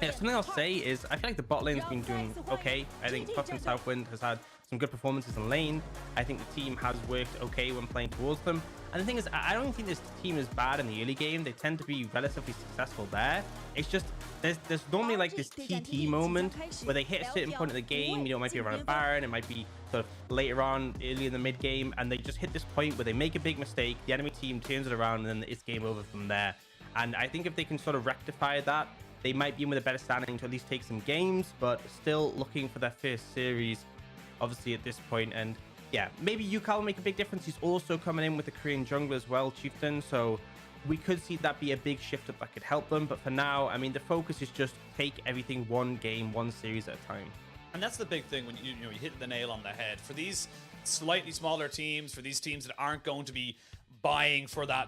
Yeah, something I'll say is I feel like the bot lane's been doing okay. I think Top and Southwind has had some good performances in lane. I think the team has worked okay when playing towards them. And the thing is, I don't think this team is bad in the early game. They tend to be relatively successful there. It's just there's normally like this TT moment where they hit a certain point of the game. You know, it might be around a Baron, it might be sort of later on, early in the mid game, and they just hit this point where they make a big mistake. The enemy team turns it around, and then it's game over from there. And I think if they can sort of rectify that, they might be in with a better standing to at least take some games, but still looking for their first series, obviously, at this point. And yeah, maybe Yukal will make a big difference. He's also coming in with the Korean jungle as well, Chieftain. So we could see that be a big shift up that could help them. But for now, I mean, the focus is just take everything one game, one series at a time. And that's the big thing when you hit the nail on the head. For these slightly smaller teams, for these teams that aren't going to be buying for that,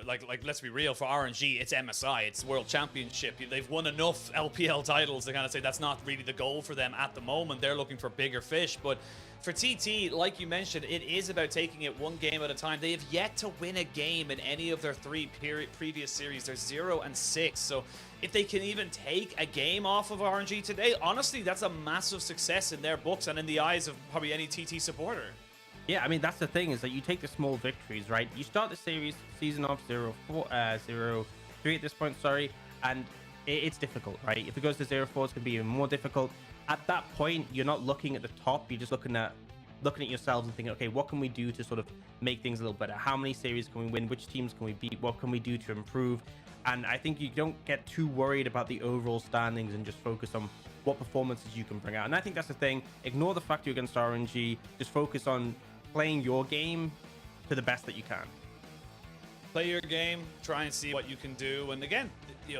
like let's be real, for RNG, it's MSI, it's World Championship. They've won enough LPL titles to kind of say that's not really the goal for them at the moment. They're looking for bigger fish. But for TT, like you mentioned, it is about taking it one game at a time. They have yet to win a game in any of their three previous series. They're 0-6. So if they can even take a game off of RNG today, honestly, that's a massive success in their books and in the eyes of probably any TT supporter. Yeah, I mean, that's the thing, is that you take the small victories, right? You start the season off 0-3 at this point, sorry, and it's difficult, right? If it goes to 0-4, it's going to be even more difficult. At that point, you're not looking at the top, you're just looking at yourselves and thinking, okay, what can we do to sort of make things a little better? How many series can we win? Which teams can we beat? What can we do to improve? And I think you don't get too worried about the overall standings and just focus on what performances you can bring out. And I think that's the thing. Ignore the fact you're against RNG. Just focus on playing your game to the best that you can. Play your game, try and see what you can do. And again,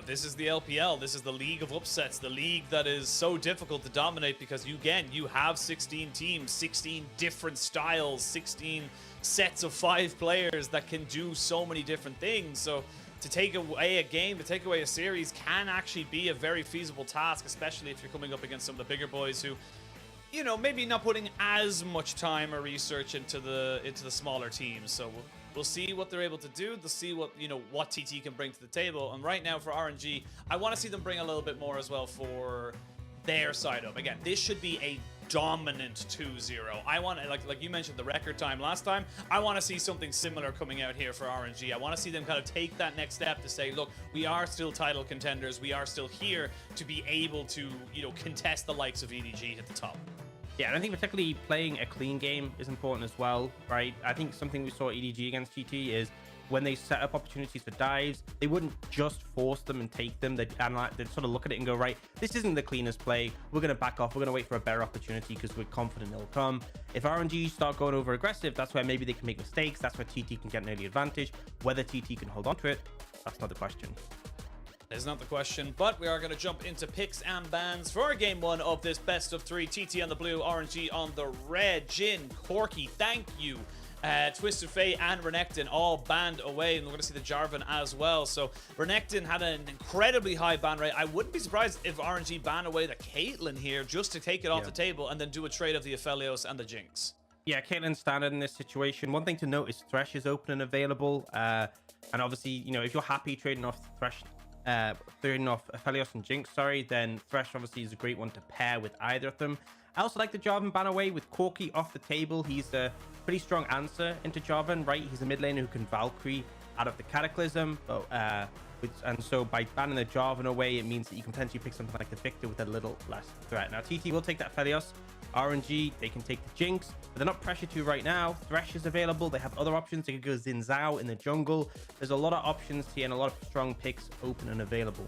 this is the LPL. This is the league of upsets, the league that is so difficult to dominate because you have 16 teams, 16 different styles, 16 sets of 5 players that can do so many different things. So to take away a game, to take away a series can actually be a very feasible task, especially if you're coming up against some of the bigger boys who, maybe not putting as much time or research into the smaller teams. So we'll see what they're able to do. They'll see what TT can bring to the table. And right now for RNG, I want to see them bring a little bit more as well for their side up. Again, this should be a dominant 2-0. I want, like you mentioned, the record time last time. I want to see something similar coming out here for RNG. I want to see them kind of take that next step to say, look, we are still title contenders. We are still here to be able to, contest the likes of EDG at the top. Yeah, and I think particularly playing a clean game is important as well, right? I think something we saw EDG against TT is when they set up opportunities for dives, they wouldn't just force them and take them. They'd sort of look at it and go, right, this isn't the cleanest play. We're going to back off. We're going to wait for a better opportunity because we're confident it'll come. If RNG start going over aggressive, that's where maybe they can make mistakes. That's where TT can get an early advantage. Whether TT can hold on to it, that's not the question. Is not the question, but we are going to jump into picks and bans for game 1 of this best of 3. TT on the blue, RNG on the red. Jin, Corky, thank you. Twisted Fate and Renekton all banned away, and we're going to see the Jarvan as well. So Renekton had an incredibly high ban rate. I wouldn't be surprised if RNG ban away the Caitlyn here just to take it off the table and then do a trade of the Aphelios and the Jinx. Yeah, Caitlyn's standard in this situation. One thing to note is Thresh is open and available, and obviously, if you're happy trading off Thresh, trading off Aphelios and Jinx, then Thresh obviously is a great one to pair with either of them. I also like the Jarvan ban away with Corky off the table. He's a pretty strong answer into Jarvan, right? He's a mid laner who can Valkyrie out of the Cataclysm, but And so by banning the Jarvan away, it means that you can potentially pick something like the Victor with a little less threat. Now, TT will take that Felios. RNG, they can take the Jinx, but they're not pressured to right now. Thresh is available. They have other options. They could go Xin Zhao in the jungle. There's a lot of options here and a lot of strong picks open and available.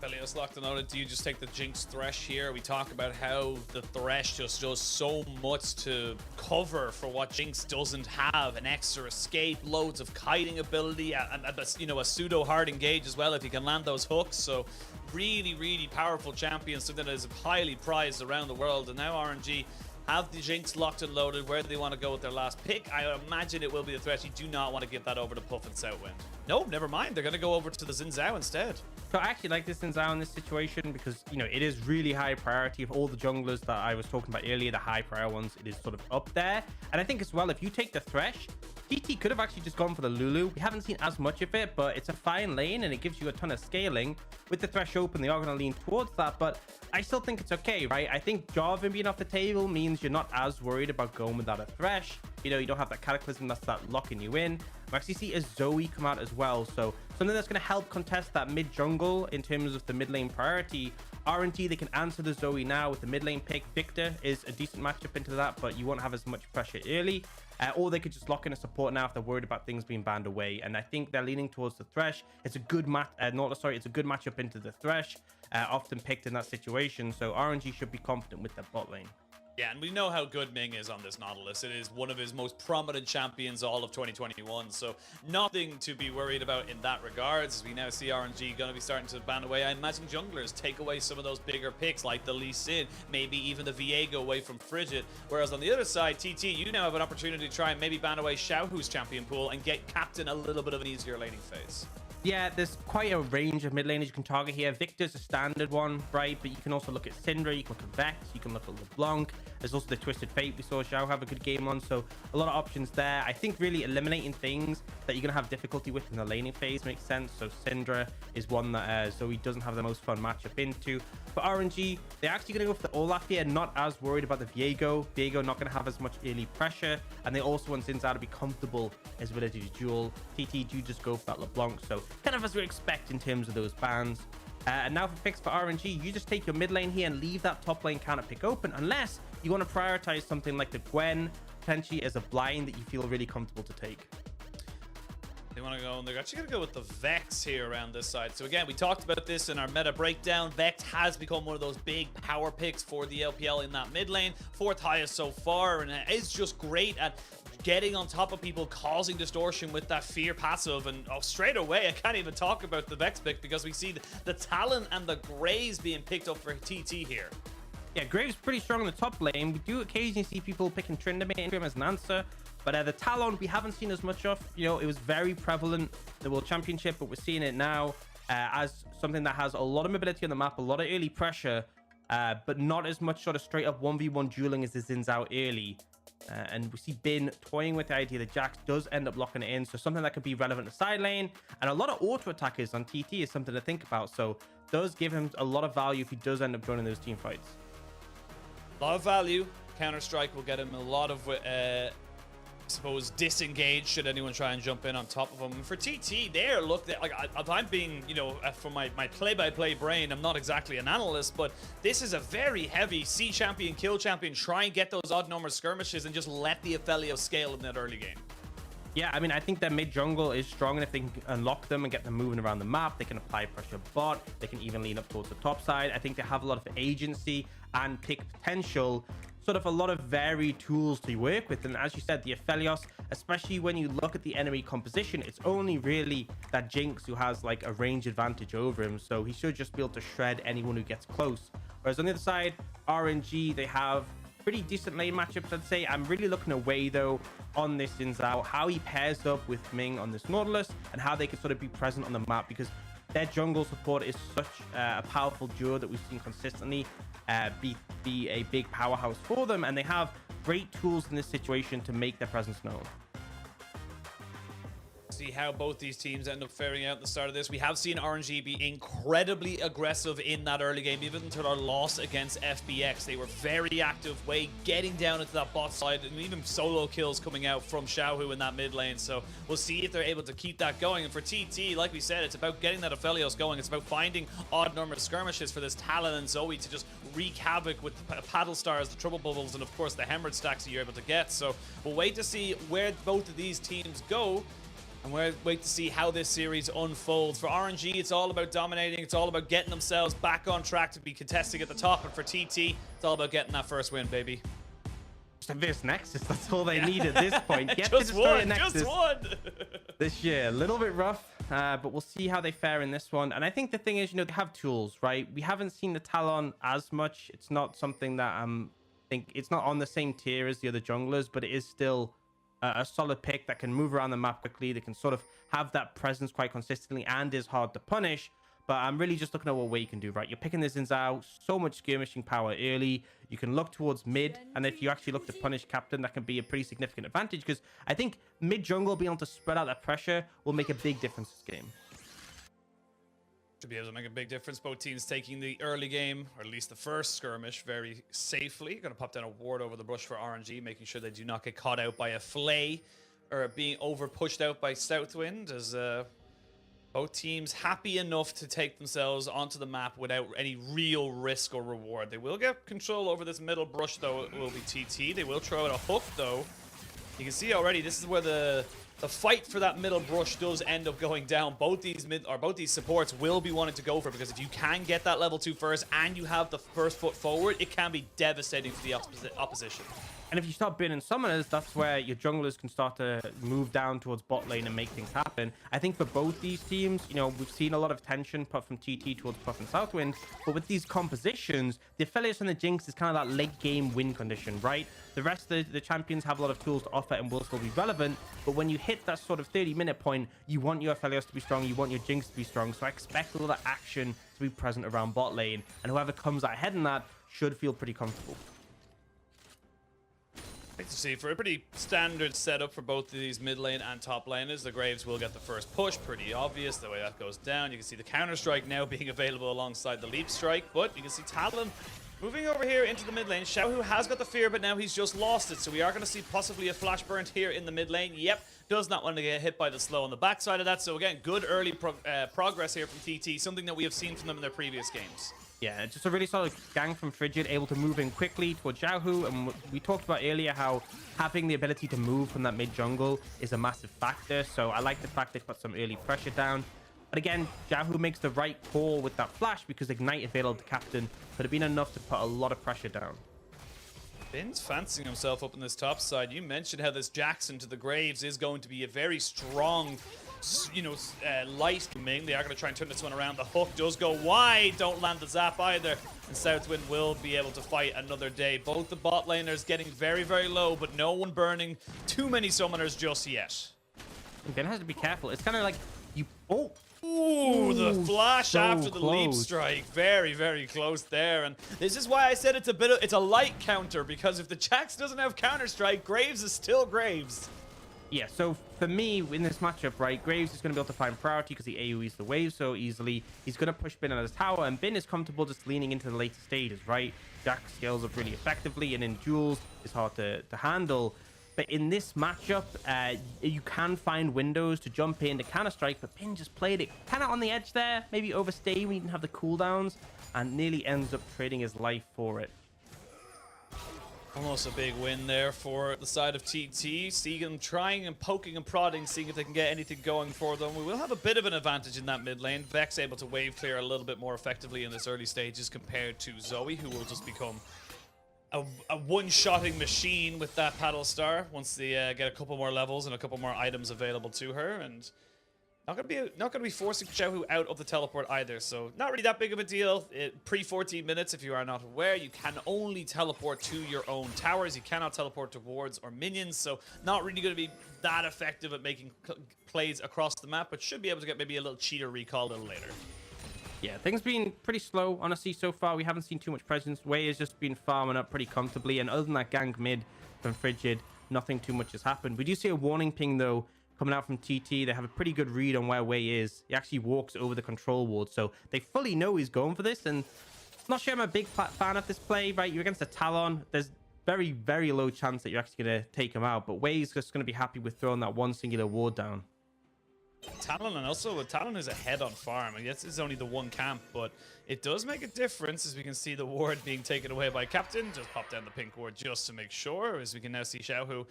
Felios locked and loaded. Do you just take the Jinx Thresh here? We talk about how the Thresh just does so much to cover for what Jinx doesn't have. An extra escape, loads of kiting ability, and a pseudo hard engage as well if you can land those hooks. So really, really powerful champion, something that is highly prized around the world. And now RNG have the Jinx locked and loaded. Where do they want to go with their last pick? I imagine it will be the Thresh. You do not want to give that over to Puff and Southwind. No, never mind. They're going to go over to the Xin Zhao instead. So I actually like this Xin Zhao in this situation because, it is really high priority of all the junglers that I was talking about earlier, the high prior ones. It is sort of up there. And I think as well, if you take the Thresh, TT could have actually just gone for the Lulu. We haven't seen as much of it, but it's a fine lane and it gives you a ton of scaling. With the Thresh open, they are going to lean towards that, but I still think it's okay, right? I think Jarvan being off the table means you're not as worried about going without a Thresh. You don't have that Cataclysm that's locking you in. We actually see a Zoe come out as well, so something that's going to help contest that mid jungle in terms of the mid lane priority. RNG, they can answer the Zoe now with the mid lane pick. Victor is a decent matchup into that, but you won't have as much pressure early. Or they could just lock in a support now if they're worried about things being banned away. And I think they're leaning towards the Thresh. It's a good it's a good matchup into the Thresh, often picked in that situation. So RNG should be confident with their bot lane. Yeah, and we know how good Ming is on this Nautilus. It is one of his most prominent champions all of 2021, so nothing to be worried about in that regards. As we now see RNG going to be starting to ban away. I imagine junglers take away some of those bigger picks like the Lee Sin, maybe even the Viego away from Frigid. Whereas on the other side, TT, you now have an opportunity to try and maybe ban away Xiaohu's champion pool and get Captain a little bit of an easier laning phase. Yeah, there's quite a range of mid laners you can target here. Victor's a standard one, right? But you can also look at Syndra, you can look at Vex, you can look at LeBlanc. There's also the Twisted Fate we saw Xiao have a good game on, so a lot of options there. I think really eliminating things that you're going to have difficulty with in the laning phase makes sense. So Syndra is one that Zoe doesn't have the most fun matchup into. For RNG, they're actually going to go for the Olaf here, not as worried about the Viego. Viego not going to have as much early pressure, and they also want Xin Zhao to be comfortable his ability to duel. TT do just go for that LeBlanc, so kind of as we expect in terms of those bans. And now for picks for RNG, you just take your mid lane here and leave that top lane counter pick open, unless you want to prioritize something like the Gwen, potentially as a blind that you feel really comfortable to take. They want to go, and they're actually going to go with the Vex here around this side. So again, we talked about this in our meta breakdown. Vex has become one of those big power picks for the LPL in that mid lane. 4th highest so far, and it's just great at getting on top of people, causing distortion with that fear passive. And straight away, I can't even talk about the Vex pick because we see the Talon and the Graves being picked up for TT here. Yeah, Graves pretty strong in the top lane. We do occasionally see people picking Tryndamere as an answer, but the Talon we haven't seen as much of. It was very prevalent in the World Championship, but we're seeing it now as something that has a lot of mobility on the map, a lot of early pressure, but not as much sort of straight up 1v1 dueling as the Xin Zhao early. And we see Bin toying with the idea that Jax does end up locking it in, so something that could be relevant to side lane. And a lot of auto attackers on TT is something to think about, so does give him a lot of value if he does end up joining those team fights. A lot of value. Counter-Strike will get him a lot of, I suppose, disengage should anyone try and jump in on top of him. And for TT, there, look, like I'm being, from my play-by-play brain, I'm not exactly an analyst, but this is a very heavy C champion, kill champion. Try and get those odd number skirmishes and just let the Ophelio scale in that early game. Yeah, I mean, I think their mid jungle is strong, and if they can unlock them and get them moving around the map, they can apply pressure bot. They can even lean up towards the top side. I think they have a lot of agency and pick potential, sort of a lot of varied tools to work with. And as you said, the Aphelios, especially when you look at the enemy composition, it's only really that Jinx who has like a range advantage over him, so he should just be able to shred anyone who gets close. Whereas on the other side, RNG, they have pretty decent lane matchups, I'd say. I'm really looking away though on this Xin Zhao, how he pairs up with Ming on this Nautilus and how they can sort of be present on the map, because their jungle support is such a powerful duo that we've seen consistently be a big powerhouse for them, and they have great tools in this situation to make their presence known. see how both these teams end up faring out at the start of this. We have seen RNG be incredibly aggressive in that early game, even until our loss against FPX. They were very active, getting down into that bot side, and even solo kills coming out from Xiaohu in that mid lane. So we'll see if they're able to keep that going. And for TT, like we said, it's about getting that Aphelios going. It's about finding odd number of skirmishes for this Talon and Zoe to just wreak havoc with the paddle stars, the triple bubbles, and of course the hemorrhage stacks that you're able to get. So we'll wait to see where both of these teams go, and we'll wait to see how this series unfolds. For RNG, it's all about dominating. It's all about getting themselves back on track to be contesting at the top. And for TT, it's all about getting that first win, baby. Just this Nexus, that's all they need at this point. Get just to destroy one, Nexus just one. this year. A little bit rough, but we'll see how they fare in this one. And I think the thing is, they have tools, right? We haven't seen the Talon as much. It's not something that think it's not on the same tier as the other junglers, but it is still a solid pick that can move around the map quickly. They can sort of have that presence quite consistently and is hard to punish. But I'm really just looking at what way you can do, right? You're picking this out, so much skirmishing power early. You can look towards mid, and if you actually look to punish Captain, that can be a pretty significant advantage, because I think mid jungle being able to spread out that pressure will make a big difference this game. Should be able to make a big difference. Both teams taking the early game, or at least the first skirmish, very safely. Going to pop down a ward over the bush for RNG, making sure they do not get caught out by a Flay or being over pushed out by Southwind, as both teams happy enough to take themselves onto the map without any real risk or reward. They will get control over this middle brush, though. It will be TT. They will throw out a hook, though. You can see already, this is where the fight for that middle brush does end up going down. Both these supports will be wanting to go for it, because if you can get that level 2 first and you have the first foot forward, it can be devastating for the opposition. And if you start burning summoners, that's where your junglers can start to move down towards bot lane and make things happen. I think for both these teams, we've seen a lot of tension put from TT towards Puff and Southwind, but with these compositions, the Aphelios and the Jinx is kind of that late game win condition, right? The rest of the champions have a lot of tools to offer and will still be relevant, but when you hit that sort of 30-minute point, you want your Aphelios to be strong, you want your Jinx to be strong, so I expect a lot of action to be present around bot lane, and whoever comes out ahead in that should feel pretty comfortable. To see, for a pretty standard setup for both of these mid lane and top laners, the Graves will get the first push. Pretty obvious the way that goes down. You can see the counter strike now being available alongside the leap strike, but you can see Talon moving over here into the mid lane. Xiaohu has got the fear, but now he's just lost it, so we are going to see possibly a flash burnt here in the mid lane. Yep, does not want to get hit by the slow on the backside of that. So again, good early progress here from TT, something that we have seen from them in their previous games. Yeah, just a really solid gang from Frigid, able to move in quickly towards Xiaohu. And we talked about earlier how having the ability to move from that mid jungle is a massive factor. So I like the fact they've put some early pressure down. But again, Xiaohu makes the right call with that flash, because Ignite available to Captain could have been enough to put a lot of pressure down. Bin's fancying himself up on this top side. You mentioned how this Jackson to the Graves is going to be a very strong, light coming. They are going to try and turn this one around. The hook does go wide. Don't land the zap either. And Southwind will be able to fight another day. Both the bot laners getting very, very low, but no one burning too many summoners just yet. Ben has to be careful. It's kind of like you... Ooh, the flash so after the leap close. strike. Very, very close there. And this is why I said it's a light counter, because if the Jax doesn't have counter strike, Graves is still Graves. Yeah, so for me, in this matchup, right, Graves is going to be able to find priority because he AoEs the wave so easily. He's going to push Bin out of his tower, and Bin is comfortable just leaning into the later stages, right? Jax scales up really effectively, and in duels, it's hard to handle. But in this matchup, you can find windows to jump in to counter strike, but Bin just played it kind of on the edge there, maybe overstay when he didn't have the cooldowns, and nearly ends up trading his life for it. Almost a big win there for the side of TT. Seeing them trying and poking and prodding, seeing if they can get anything going for them. We will have a bit of an advantage in that mid lane. Vex able to wave clear a little bit more effectively in this early stages compared to Zoe, who will just become a one-shotting machine with that paddle star once they get a couple more levels and a couple more items available to her. And not gonna be forcing Xiaohu out of the teleport either, so not really that big of a deal. Pre 14 minutes, if you are not aware, you can only teleport to your own towers. You cannot teleport to wards or minions, so not really going to be that effective at making plays across the map, but should be able to get maybe a little cheater recall a little later. Yeah, things been pretty slow, honestly, so far. We haven't seen too much presence. Wei has just been farming up pretty comfortably, and other than that gank mid from Frigid, nothing too much has happened. We do see a warning ping, though, coming out from TT. They have a pretty good read on where Wei is. He actually walks over the control ward, so they fully know he's going for this. And not sure I'm a big fan of this play, right? You're against a Talon. There's very, very low chance that you're actually going to take him out, but Wei's just going to be happy with throwing that one singular ward down. Talon, and also Talon is ahead on farm. I guess it's only the one camp, but it does make a difference, as we can see the ward being taken away by Captain. Just pop down the pink ward just to make sure, as we can now see Xiaohu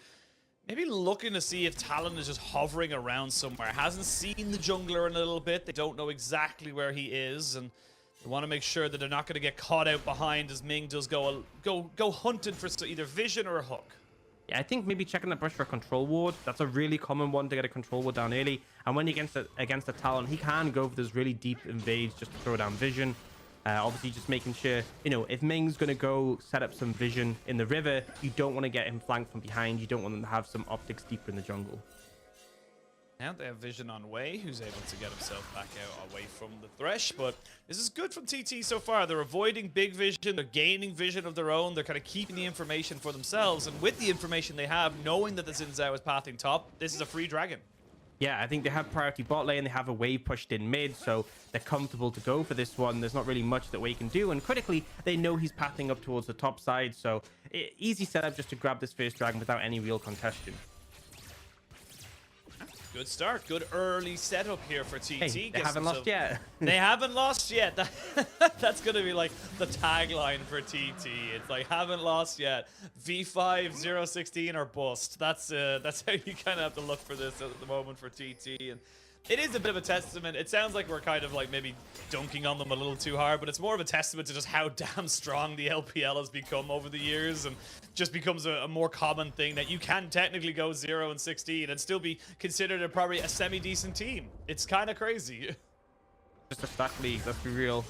maybe looking to see if Talon is just hovering around somewhere. Hasn't seen the jungler in a little bit. They don't know exactly where he is, and they want to make sure that they're not going to get caught out behind as Ming does go hunting for either vision or a hook. Yeah, I think maybe checking the brush for a control ward. That's a really common one to get a control ward down early. And when you're against a Talon, he can go for those really deep invades just to throw down vision. Obviously, just making sure, you know, if Ming's going to go set up some vision in the river, you don't want to get him flanked from behind. You don't want him to have some optics deeper in the jungle. Now they have vision on Wei, who's able to get himself back out away from the Thresh, but this is good from TT so far. They're avoiding big vision, they're gaining vision of their own, they're kind of keeping the information for themselves, and with the information they have, knowing that the Xin Zhao is pathing top, this is a free dragon. Yeah, I think they have priority bot lane, they have a wave pushed in mid, so they're comfortable to go for this one. There's not really much that Wei can do, and critically, they know he's pathing up towards the top side, so easy setup just to grab this first dragon without any real contention. Good start. Good early setup here for TT. Hey, they haven't lost yet. They haven't lost yet. That's going to be like the tagline for TT. It's like, haven't lost yet. V5, 016 or bust. That's how you kind of have to look for this at the moment for TT. And it is a bit of a testament. It sounds like we're kind of like maybe dunking on them a little too hard, but it's more of a testament to just how damn strong the LPL has become over the years, and just becomes a more common thing that you can technically go 0-16 and still be considered probably a semi-decent team. It's kind of crazy. Just a stack league, let's be real.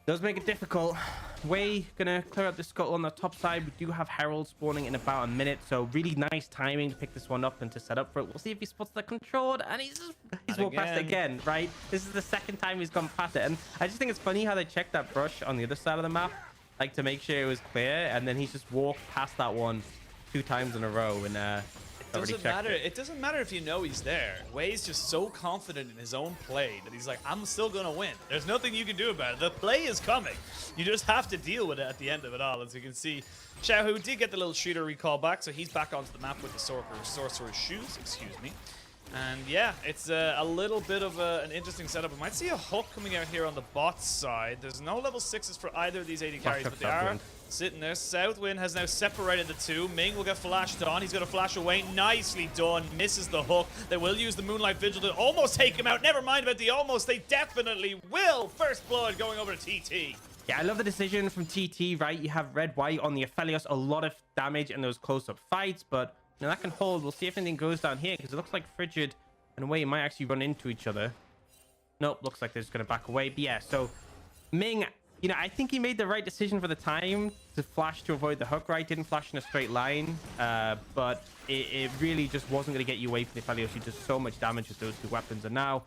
Does make it difficult. Wei gonna clear out the scuttle on the top side. We do have Herald spawning in about a minute, so really nice timing to pick this one up and to set up for it. We'll see if he spots the controlled, and he's walked past it again, right? This is the second time he's gone past it, and I just think it's funny how they checked that brush on the other side of the map, like to make sure it was clear, and then he's just walked past that one 2 times in a row, and It doesn't matter if you know he's there. Wei's just so confident in his own play that he's like, I'm still gonna win. There's nothing you can do about it. The play is coming. You just have to deal with it at the end of it all. As you can see, Xiaohu did get the little shooter recall back, so he's back onto the map with the sorcerer's shoes. Excuse me. And yeah, it's a little bit of an interesting setup. We might see a hook coming out here on the bot side. There's no level 6s for either of these AD carries, but they are sitting there. Southwind has now separated the two. Ming will get flashed on. He's going to flash away. Nicely done. Misses the hook. They will use the Moonlight Vigil to almost take him out. Never mind about the almost. They definitely will. First blood going over to TT. Yeah, I love the decision from TT, right? You have red, white on the Aphelios. A lot of damage in those close-up fights, but you know, that can hold. We'll see if anything goes down here, because it looks like Frigid and Wei might actually run into each other. Nope, looks like they're just going to back away. But yeah, so Ming, you know, I think he made the right decision for the time to flash to avoid the hook, right? Didn't flash in a straight line, but it really just wasn't going to get you away from the Aphelios. He does so much damage with those 2 weapons. And now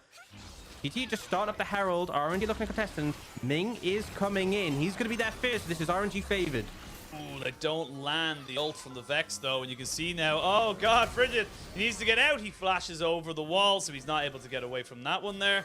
TT just start up the Herald. RNG looking at contestant. Ming is coming in. He's going to be there first. This is RNG favored. Ooh, they don't land the ult from the Vex, though, and you can see now, oh god, Frigid, he needs to get out. He flashes over the wall, so he's not able to get away from that one there.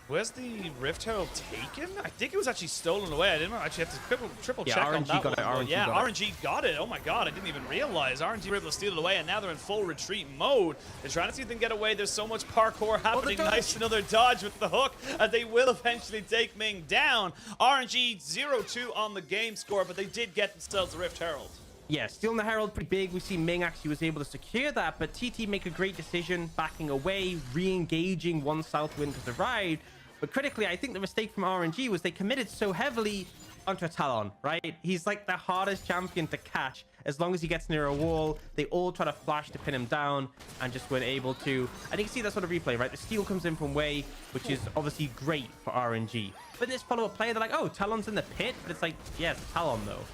Where's the Rift Herald taken? I think it was actually stolen away. I didn't actually have to triple check on that one. RNG got it. Oh my god, I didn't even realize. RNG were able to steal it away, and now they're in full retreat mode. They're trying to see if they can get away. There's so much parkour happening. Nice, another dodge with the hook, as they will eventually take Ming down. RNG 0-2 on the game score, but they did get themselves the Rift Herald. Yeah, stealing the Herald pretty big. We see Ming actually was able to secure that, but TT make a great decision, backing away, re-engaging once Southwind has arrived. But critically, I think the mistake from RNG was they committed so heavily onto a Talon, right? He's like the hardest champion to catch. As long as he gets near a wall, they all try to flash to pin him down and just weren't able to. And you can see that sort of replay, right? The steal comes in from Wei, which is obviously great for RNG. But this follow-up play, they're like, oh, Talon's in the pit? But it's like, yeah, it's a Talon, though.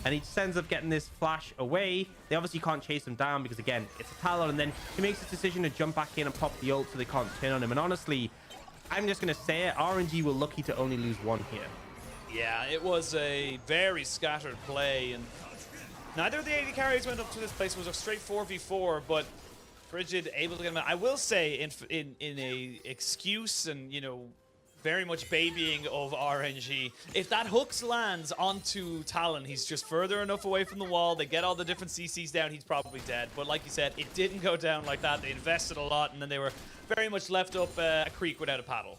And he just ends up getting this flash away. They obviously can't chase him down because, again, it's a Talon. And then he makes this decision to jump back in and pop the ult so they can't turn on him. And honestly, I'm just going to say it, RNG were lucky to only lose 1 here. Yeah, it was a very scattered play, and neither of the AD carries went up to this place. It was a straight 4v4, but Frigid able to get him out. I will say, in a excuse and, you know, very much babying of RNG, if that hooks lands onto Talon, he's just further enough away from the wall, they get all the different CCs down, he's probably dead. But like you said, it didn't go down like that. They invested a lot, and then they were very much left up a creek without a paddle.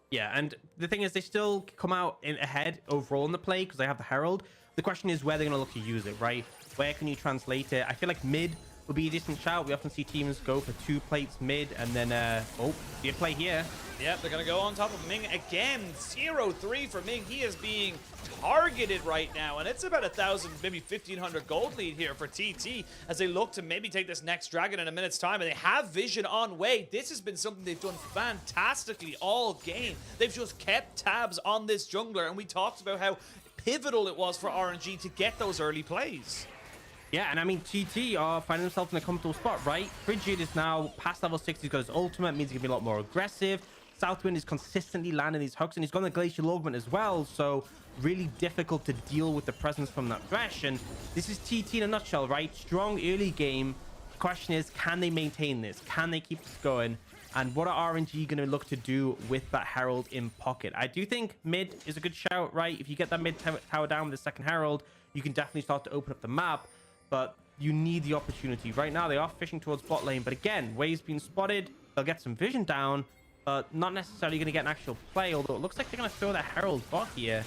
Yeah, and the thing is, they still come out ahead overall in the play because they have the Herald. The question is where they're going to look to use it, right? Where can you translate it? I feel like mid would be a decent shout. We often see teams go for 2 plates mid, and then, oh, see a play here. Yep, they're going to go on top of Ming again. 0-3 for Ming. He is being targeted right now, and it's about 1,000, maybe 1,500 gold lead here for TT as they look to maybe take this next dragon in a minute's time, and they have vision on way. This has been something they've done fantastically all game. They've just kept tabs on this jungler, and we talked about how pivotal it was for RNG to get those early plays. Yeah, and I mean, TT are finding themselves in a comfortable spot, right? Frigid is now past level 6. He's got his ultimate, means he can be a lot more aggressive. Southwind is consistently landing these hooks, and he's got the glacial augment as well, so really difficult to deal with the presence from that Thresh. And this is TT in a nutshell, right? Strong early game. The question is, can they maintain this? Can they keep this going? And what are RNG going to look to do with that Herald in pocket? I do think mid is a good shout, right? If you get that mid tower down with the second Herald, you can definitely start to open up the map, but you need the opportunity. Right now, they are fishing towards bot lane, but again, wave's been spotted. They'll get some vision down, but not necessarily going to get an actual play, although it looks like they're going to throw that Herald bot here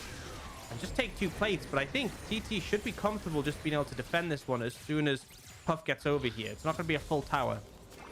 and just take 2 plates. But I think TT should be comfortable just being able to defend this one as soon as Puff gets over here. It's not going to be a full tower.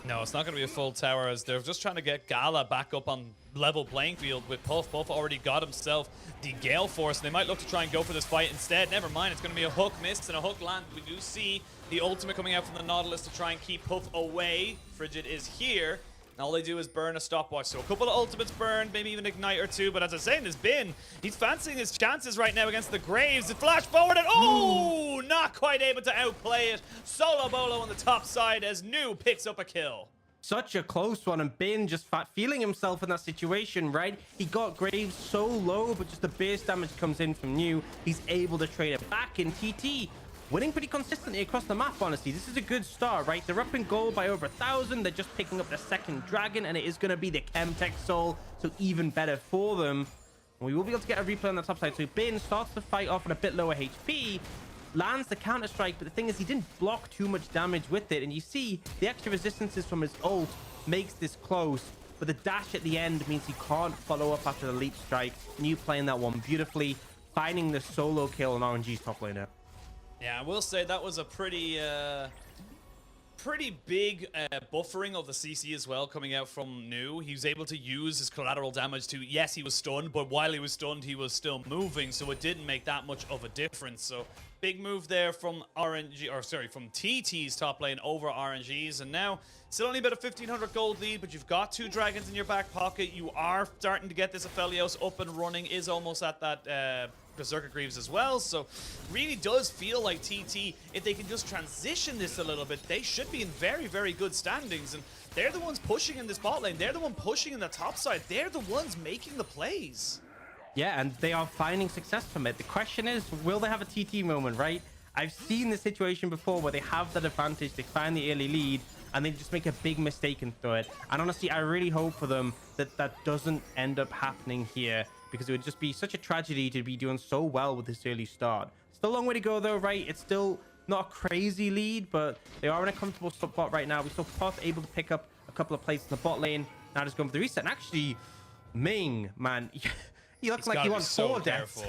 No, it's not going to be a full tower, as they're just trying to get Gala back up on level playing field with Puff. Puff already got himself the Gale Force. They might look to try and go for this fight instead. Never mind, it's going to be a hook missed and a hook land. We do see the ultimate coming out from the Nautilus to try and keep Puff away. Frigid is here. And all they do is burn a stopwatch. So a couple of ultimates burned, maybe even Ignite or 2. But as I was saying, there's been, he's fancying his chances right now against the Graves. It flash forward and oh, not quite able to outplay it. Solo Bolo on the top side as New picks up a kill. Such a close one, and Bin just feeling himself in that situation, right? He got Graves so low, but just the base damage comes in from New. He's able to trade it back in. TT winning pretty consistently across the map, honestly. This is a good start, right? They're up in gold by over 1,000. They're just picking up the second dragon, and it is going to be the Chemtech Soul, so even better for them. We will be able to get a replay on the top side. So Bin starts the fight off on a bit lower HP, lands the counter strike, but the thing is he didn't block too much damage with it, and you see the extra resistances from his ult makes this close, but the dash at the end means he can't follow up after the leap strike. New playing that one beautifully, finding the solo kill on RNG's top laner. Yeah, I will say that was a pretty big buffering of the CC as well coming out from New. He was able to use his collateral damage to, yes, he was stunned, but while he was stunned, he was still moving, so it didn't make that much of a difference. So big move there from RNG, or sorry, from TT's top lane over RNG's, and now still only about a 1,500 gold lead, but you've got 2 dragons in your back pocket. You are starting to get this Aphelios up and running, is almost at that Berserker Greaves as well, so really does feel like TT, if they can just transition this a little bit, they should be in very, very good standings, and they're the ones pushing in this bot lane, they're the one pushing in the top side, they're the ones making the plays. Yeah, and they are finding success from it. The question is, will they have a TT moment, right? I've seen this situation before where they have that advantage, they find the early lead, and they just make a big mistake and throw it. And honestly, I really hope for them that that doesn't end up happening here, because it would just be such a tragedy to be doing so well with this early start. Still a long way to go though, right? It's still not a crazy lead, but they are in a comfortable spot right now. We saw Puff able to pick up a couple of plays in the bot lane. Now just going for the reset. And actually, Ming, man, he looks like he wants 4 deaths.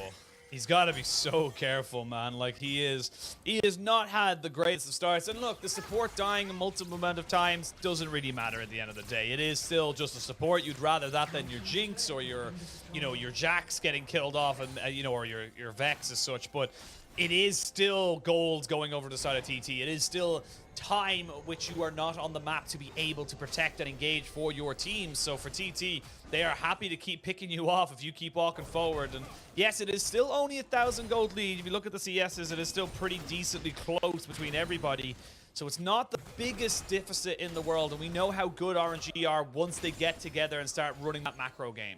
He's got to be so careful, man. Like, he has not had the greatest of starts. And look, the support dying a multiple amount of times doesn't really matter at the end of the day. It is still just a support. You'd rather that than your Jinx or your, you know, your Jax getting killed off, and you know, or your Vex as such. But it is still gold going over the side of TT. It is still time which you are not on the map to be able to protect and engage for your team. So for TT, they are happy to keep picking you off if you keep walking forward. And yes, it is still only 1,000 gold lead. If you look at the CSs, it is still pretty decently close between everybody. So it's not the biggest deficit in the world, and we know how good RNG are once they get together and start running that macro game.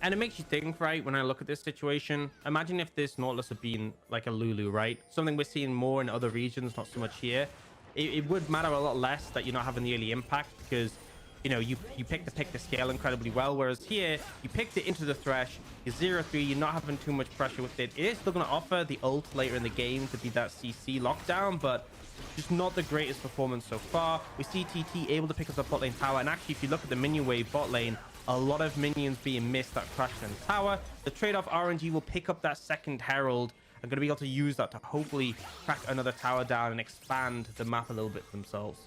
And it makes you think, right, when I look at this situation, imagine if this Nautilus had been like a Lulu, right? Something we're seeing more in other regions, not so much here. it would matter a lot less that you're not having the early impact, because you know, you pick the scale incredibly well, whereas here you picked it into the thresh, you're 0-3, you're not having too much pressure with it. It is still going to offer the ult later in the game to be that CC lockdown, but just not the greatest performance so far. We see TT able to pick up the bot lane tower, and actually if you look at the minion wave bot lane, a lot of minions being missed that crashed in the tower. The trade-off, RNG will pick up that second herald and going to be able to use that to hopefully crack another tower down and expand the map a little bit for themselves.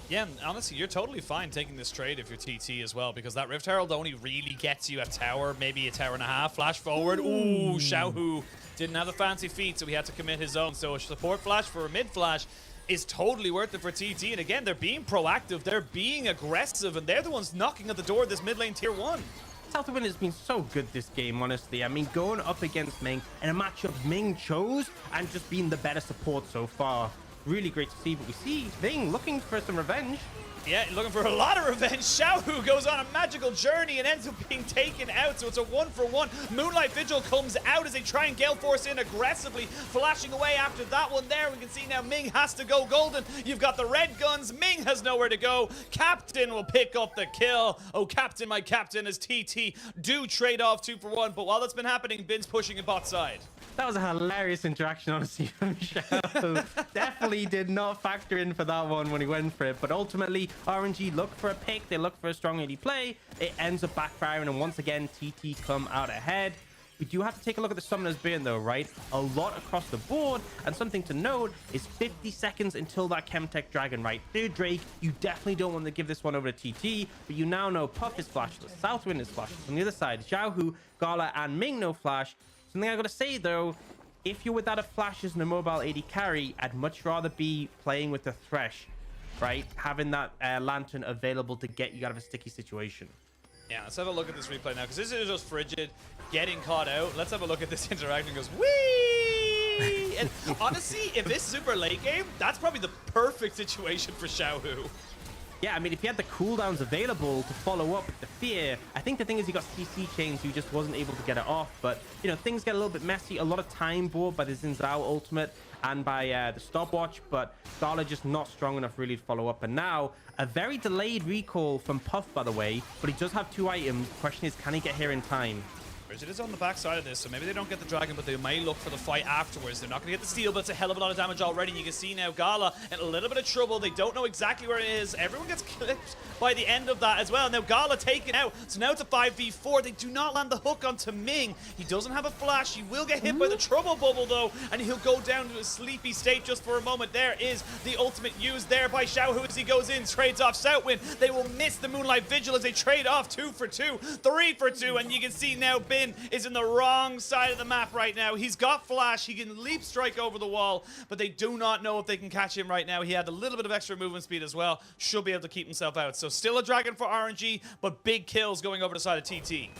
Yeah, and honestly, you're totally fine taking this trade if you're TT as well, because that Rift Herald only really gets you a tower, maybe a tower and a half. Flash forward. Ooh, Xiaohu didn't have the fancy feet, so he had to commit his own. So a support flash for a mid flash is totally worth it for TT. And again, they're being proactive, they're being aggressive, and they're the ones knocking at the door of this mid lane tier 1. Southwind has been so good this game, honestly. I mean, going up against Ming in a matchup Ming chose and just being the better support so far. Really great to see, but we see Ming looking for some revenge. Yeah, looking for a lot of revenge. Xiaohu goes on a magical journey and ends up being taken out, so it's a 1-for-1. Moonlight Vigil comes out as they try and gale force in aggressively, flashing away after that one there. We can see now Ming has to go golden. You've got the red guns. Ming has nowhere to go. Captain will pick up the kill. Oh, Captain, my Captain, as TT do trade off 2-for-1, but while that's been happening, Bin's pushing it bot side. That was a hilarious interaction, honestly, from Xiao. Definitely did not factor in for that one when he went for it. But ultimately, RNG look for a pick. They look for a strong early play. It ends up backfiring. And once again, TT come out ahead. We do have to take a look at the Summoner's Burn, though, right? A lot across the board. And something to note is 50 seconds until that Chemtech Dragon, right? Third Drake, you definitely don't want to give this one over to TT. But you now know Puff is flashless. Southwind is flashless. On the other side, Xiaohu, Gala, and Ming no flash. Something I gotta say though, if you're without a flashes and a mobile AD carry, I'd much rather be playing with the Thresh, right? Having that lantern available to get you out of a sticky situation. Yeah, let's have a look at this replay now, because this is just Frigid getting caught out. Let's have a look at this interaction. Goes, whee! And honestly, if this super late game, that's probably the perfect situation for Xiaohu. Yeah, I mean, if he had the cooldowns available to follow up with the fear, I think the thing is he got CC chains, so he just wasn't able to get it off. But, you know, things get a little bit messy. A lot of time bought by the Xin Zhao ultimate and by the stopwatch, but Gala just not strong enough really to follow up. And now, a very delayed recall from Puff, by the way, but he does have 2 items. The question is, can he get here in time? Frigid is on the backside of this, so maybe they don't get the dragon, but they may look for the fight afterwards. They're not going to get the steal, but it's a hell of a lot of damage already. You can see now Gala in a little bit of trouble. They don't know exactly where it is. Everyone gets clipped by the end of that as well. Now Gala taken out, so now it's a 5v4. They do not land the hook onto Ming. He doesn't have a flash. He will get hit by the trouble bubble, though, and he'll go down to a sleepy state just for a moment. There is the ultimate used there by Xiaohu as he goes in, trades off Southwind. They will miss the Moonlight Vigil as they trade off 2-for-2, 3-for-2, and you can see now Bin is in the wrong side of the map right now. He's got flash. He can leap strike over the wall, but they do not know if they can catch him right now. He had a little bit of extra movement speed as well. Should be able to keep himself out. So still a dragon for RNG, but big kills going over the side of TT.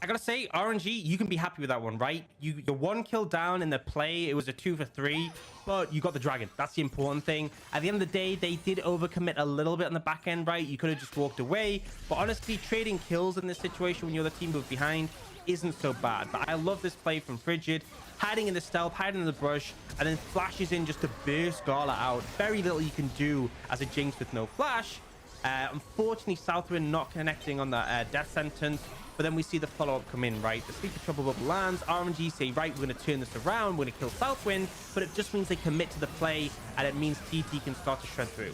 I gotta say, RNG, you can be happy with that one, right? You're 1 kill down in the play. It was a 2-for-3, but you got the dragon. That's the important thing. At the end of the day, they did overcommit a little bit on the back end, right? You could have just walked away. But honestly, trading kills in this situation when you're the team moved behind isn't so bad. But I love this play from Frigid, hiding in the stealth, hiding in the brush, and then flashes in just to burst Gala out. Very little you can do as a Jinx with no flash. Unfortunately, Southwind not connecting on that death sentence, but then we see the follow-up come in, right? The Sleepy Trouble Bubble lands. RNG say, right, we're going to turn this around, we're going to kill Southwind, but it just means they commit to the play, and it means TT can start to shred through.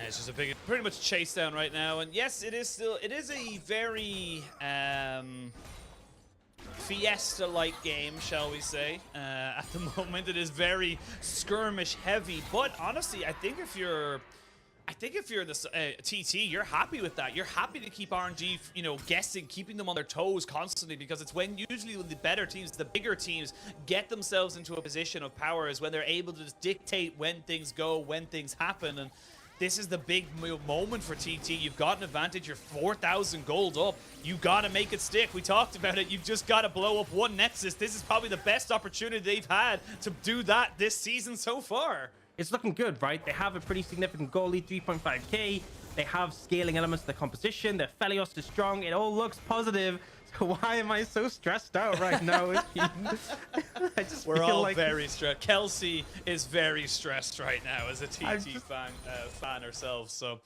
It's just a big, pretty much chase down right now, and yes, it is a very Fiesta-like game, shall we say. At the moment, it is very skirmish heavy, but honestly, I think if you're the TT, you're happy with that. You're happy to keep RNG, you know, guessing, keeping them on their toes constantly, because it's when usually the better teams, the bigger teams, get themselves into a position of power is when they're able to just dictate when things go, when things happen, and this is the big moment for TT. You've got an advantage. You're 4,000 gold up. You got to make it stick. We talked about it. You've just got to blow up one Nexus. This is probably the best opportunity they've had to do that this season so far. It's looking good, right? They have a pretty significant goal lead, 3.5k. They have scaling elements to the composition. Their Felios is strong. It all looks positive. Why am I so stressed out right now? I just We're feel all like very stressed. Kelsey is very stressed right now as a TT just- fan herself. So,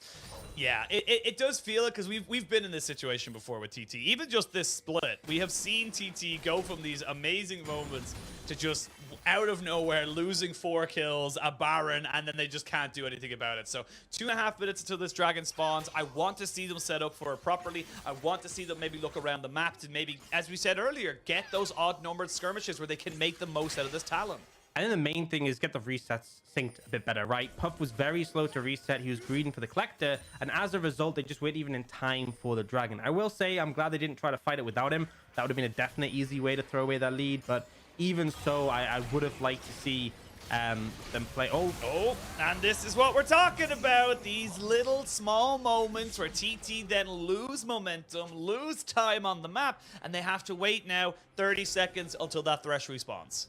yeah, it does feel it because we've been in this situation before with TT. Even just this split, we have seen TT go from these amazing moments to just out of nowhere losing 4 kills, a Baron, and then they just can't do anything about it. So 2.5 minutes until this dragon spawns. I want to see them set up for it properly. I want to see them maybe look around the map to maybe, as we said earlier, get those odd-numbered skirmishes where they can make the most out of this talent. I think the main thing is get the resets synced a bit better, right? Puff was very slow to reset. He was greeding for the collector, and as a result, they just weren't even in time for the dragon. I will say I'm glad they didn't try to fight it without him. That would have been a definite easy way to throw away that lead, but even so, I would have liked to see them play. Oh, and this is what we're talking about. These little small moments where TT then lose momentum, lose time on the map, and they have to wait now 30 seconds until that Thresh respawns.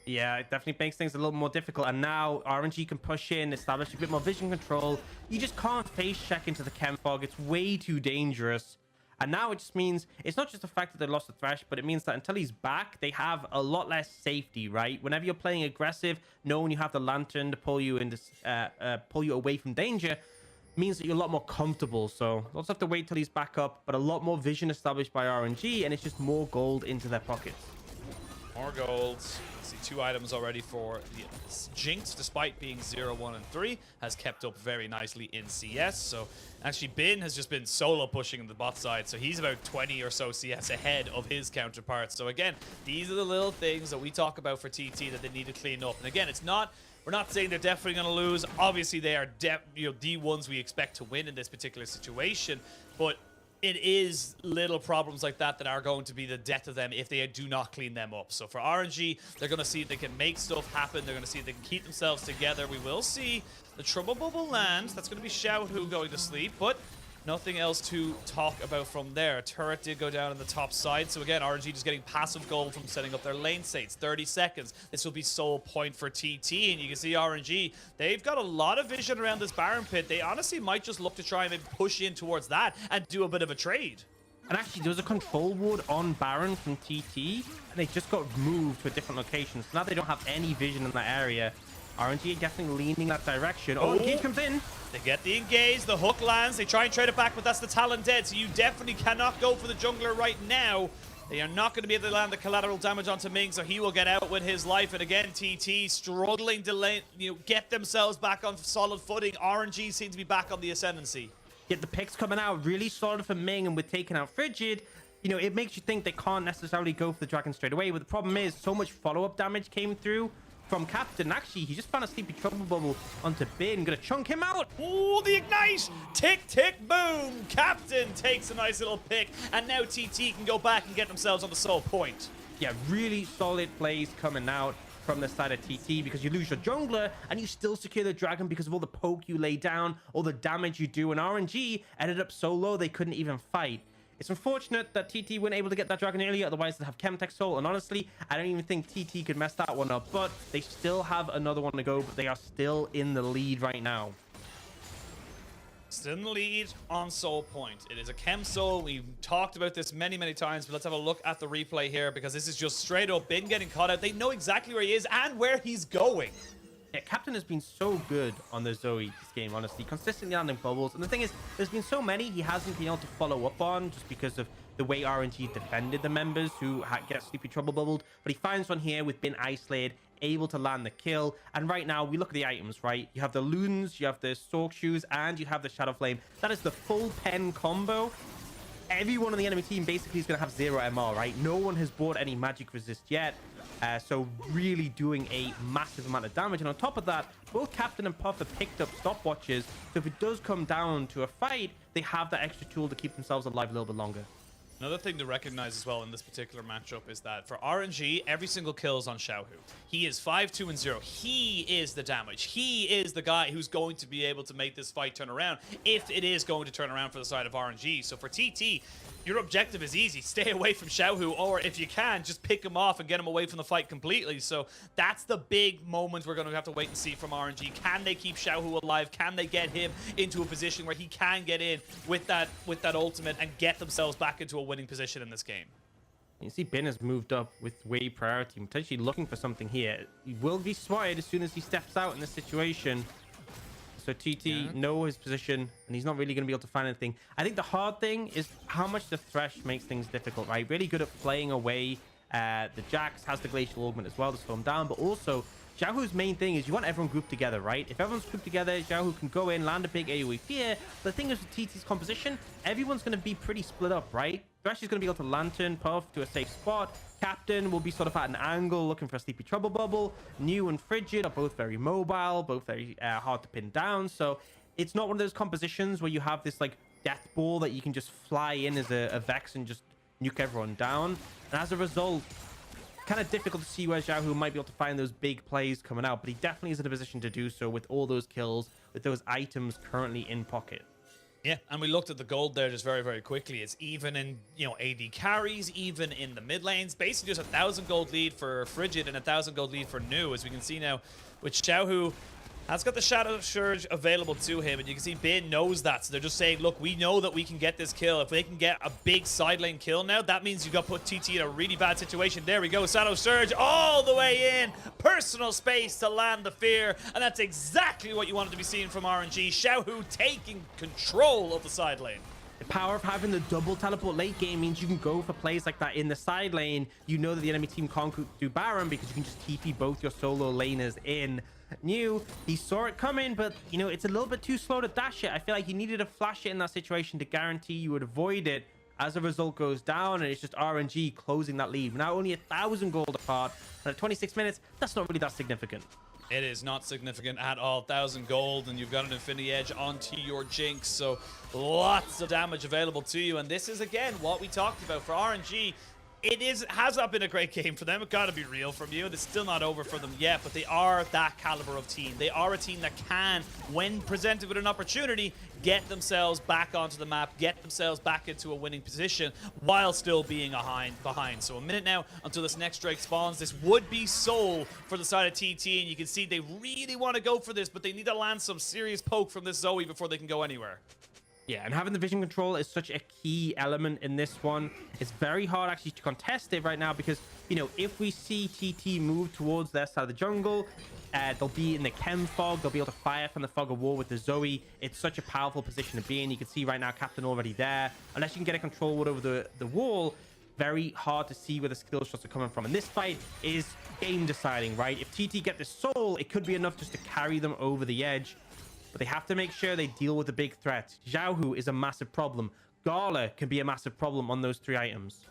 Yeah, it definitely makes things a little more difficult. And now RNG can push in, establish a bit more vision control. You just can't face check into the chem fog. It's way too dangerous. And now it just means it's not just the fact that they lost the Thresh, but it means that until he's back, they have a lot less safety, right? Whenever you're playing aggressive, knowing you have the Lantern to pull you into, pull you away from danger, means that you're a lot more comfortable. So we'll also have to wait till he's back up, but a lot more vision established by RNG, and it's just more gold into their pockets. More golds. See 2 items already for the Jinx, despite being 0, 1, and 3, has kept up very nicely in CS. So actually Bin has just been solo pushing in the bot side, so he's about 20 or so CS ahead of his counterparts. So again, these are the little things that we talk about for TT that they need to clean up. And again, it's not, we're not saying they're definitely going to lose. Obviously they are the ones we expect to win in this particular situation, but it is little problems like that that are going to be the death of them if they do not clean them up. So for RNG, they're going to see if they can make stuff happen. They're going to see if they can keep themselves together. We will see the Trouble Bubble land. That's going to be Xiaohu going to sleep, but nothing else to talk about from there. Turret did go down on the top side. So again, RNG just getting passive gold from setting up their lane states. 30 seconds. This will be sole point for TT. And you can see RNG, they've got a lot of vision around this Baron pit. They honestly might just look to try and maybe push in towards that and do a bit of a trade. And actually, there was a control ward on Baron from TT, and they just got moved to a different location. So now they don't have any vision in that area. RNG definitely leaning that direction. Oh, engage comes in. They get the engage, the hook lands, they try and trade it back, but that's the talent dead, so you definitely cannot go for the jungler right now. They are not going to be able to land the collateral damage onto Ming, so he will get out with his life. And again, TT struggling to get themselves back on solid footing. RNG seems to be back on the ascendancy. Yet the picks coming out really solid for Ming, and with taking out Frigid, you know, it makes you think they can't necessarily go for the dragon straight away. But the problem is, so much follow-up damage came through from Captain. Actually, he just found a sleepy trouble bubble onto Bin. Gonna chunk him out. Oh, the ignite! Tick, tick, boom! Captain takes a nice little pick, and now TT can go back and get themselves on the sole point. Yeah, really solid plays coming out from the side of TT, because you lose your jungler and you still secure the dragon because of all the poke you lay down, all the damage you do, and RNG ended up so low they couldn't even fight. It's unfortunate that TT weren't able to get that dragon earlier, otherwise they'd have Chemtech Soul, and honestly, I don't even think TT could mess that one up, but they still have another one to go, but they are still in the lead right now. Still in the lead on Soul Point. It is a Chem Soul. We've talked about this many, many times, but let's have a look at the replay here, because this is just straight up Bin getting caught out. They know exactly where he is and where he's going. Yeah, Captain has been so good on the Zoe this game, honestly, consistently landing bubbles. And the thing is, there's been so many he hasn't been able to follow up on just because of the way RNG defended the members who get sleepy trouble bubbled. But he finds one here with Bin isolated, able to land the kill. And right now, we look at the items, right? You have the Loons, you have the Stork Shoes, and you have the Shadow Flame. That is the full pen combo. Everyone on the enemy team basically is going to have 0 MR, right? No one has bought any magic resist yet. So really doing a massive amount of damage. And on top of that, both Captain and Puff have picked up stopwatches. So if it does come down to a fight, they have that extra tool to keep themselves alive a little bit longer. Another thing to recognize as well in this particular matchup is that for RNG, every single kill is on Xiaohu. He is 5-2-0. He is the damage. He is the guy who's going to be able to make this fight turn around, if it is going to turn around for the side of RNG. So for TT, your objective is easy. Stay away from Xiaohu, or if you can, just pick him off and get him away from the fight completely. So that's the big moment we're going to have to wait and see from RNG. Can they keep Xiaohu alive? Can they get him into a position where he can get in with that ultimate and get themselves back into a winning position in this game? You see Bin has moved up with Wei priority, potentially looking for something here. He will be spotted as soon as he steps out in this situation. So TT know his position, and he's not really going to be able to find anything. I think the hard thing is how much the Thresh makes things difficult, right? Really good at playing away. The Jax has the Glacial Augment as well to slow him down, but also Xiaohu's main thing is you want everyone grouped together, right? If everyone's grouped together, Xiaohu can go in, land a big AoE fear. The thing is with TT's composition, everyone's going to be pretty split up, right? Thresh is going to be able to Lantern Puff to a safe spot. Captain will be sort of at an angle looking for a Sleepy Trouble Bubble. New and Frigid are both very mobile, both very hard to pin down. So it's not one of those compositions where you have this like death ball that you can just fly in as a Vex and just nuke everyone down. And as a result, kind of difficult to see where Xiaohu might be able to find those big plays coming out, but he definitely is in a position to do so with all those kills, with those items currently in pocket. Yeah, and we looked at the gold there just very, very quickly. It's even in, you know, AD carries, even in the mid lanes. Basically just 1,000 gold lead for Frigid and 1,000 gold lead for New, as we can see now with Xiaohu. Has got the Shadow Surge available to him, and you can see Bin knows that. So they're just saying, look, we know that we can get this kill. If they can get a big side lane kill now, that means you've got to put TT in a really bad situation. There we go, Shadow Surge all the way in. Personal space to land the fear, and that's exactly what you wanted to be seeing from RNG. Xiaohu taking control of the side lane. The power of having the double teleport late game means you can go for plays like that in the side lane. You know that the enemy team can't do Baron because you can just TP both your solo laners in. New, he saw it coming, but you know, it's a little bit too slow to dash it. I feel like you needed to flash it in that situation to guarantee you would avoid it. As a result, goes down, and it's just RNG closing that lead. Now only 1,000 gold apart, and at 26 minutes, that's not really that significant. It is not significant at all. 1,000 gold, and you've got an Infinity Edge onto your Jinx, so lots of damage available to you. And this is, again, what we talked about for RNG. Has not been a great game for them. It got to be real from you. It's still not over for them yet, but they are that caliber of team. They are a team that can, when presented with an opportunity, get themselves back onto the map, get themselves back into a winning position while still being behind. So a minute now until this next Drake spawns. This would be Soul for the side of TT, and you can see they really want to go for this, but they need to land some serious poke from this Zoe before they can go anywhere. Yeah, and having the vision control is such a key element in this one. It's very hard actually to contest it right now because, you know, if we see TT move towards their side of the jungle, they'll be in the chem fog. They'll be able to fire from the fog of war with the Zoe. It's such a powerful position to be in. You can see right now Captain already there. Unless you can get a control ward over the wall, very hard to see where the skill shots are coming from. And this fight is game deciding, right? If TT get the soul, it could be enough just to carry them over the edge. But they have to make sure they deal with the big threat. Xiaohu is a massive problem. Gala can be a massive problem on those 3 items.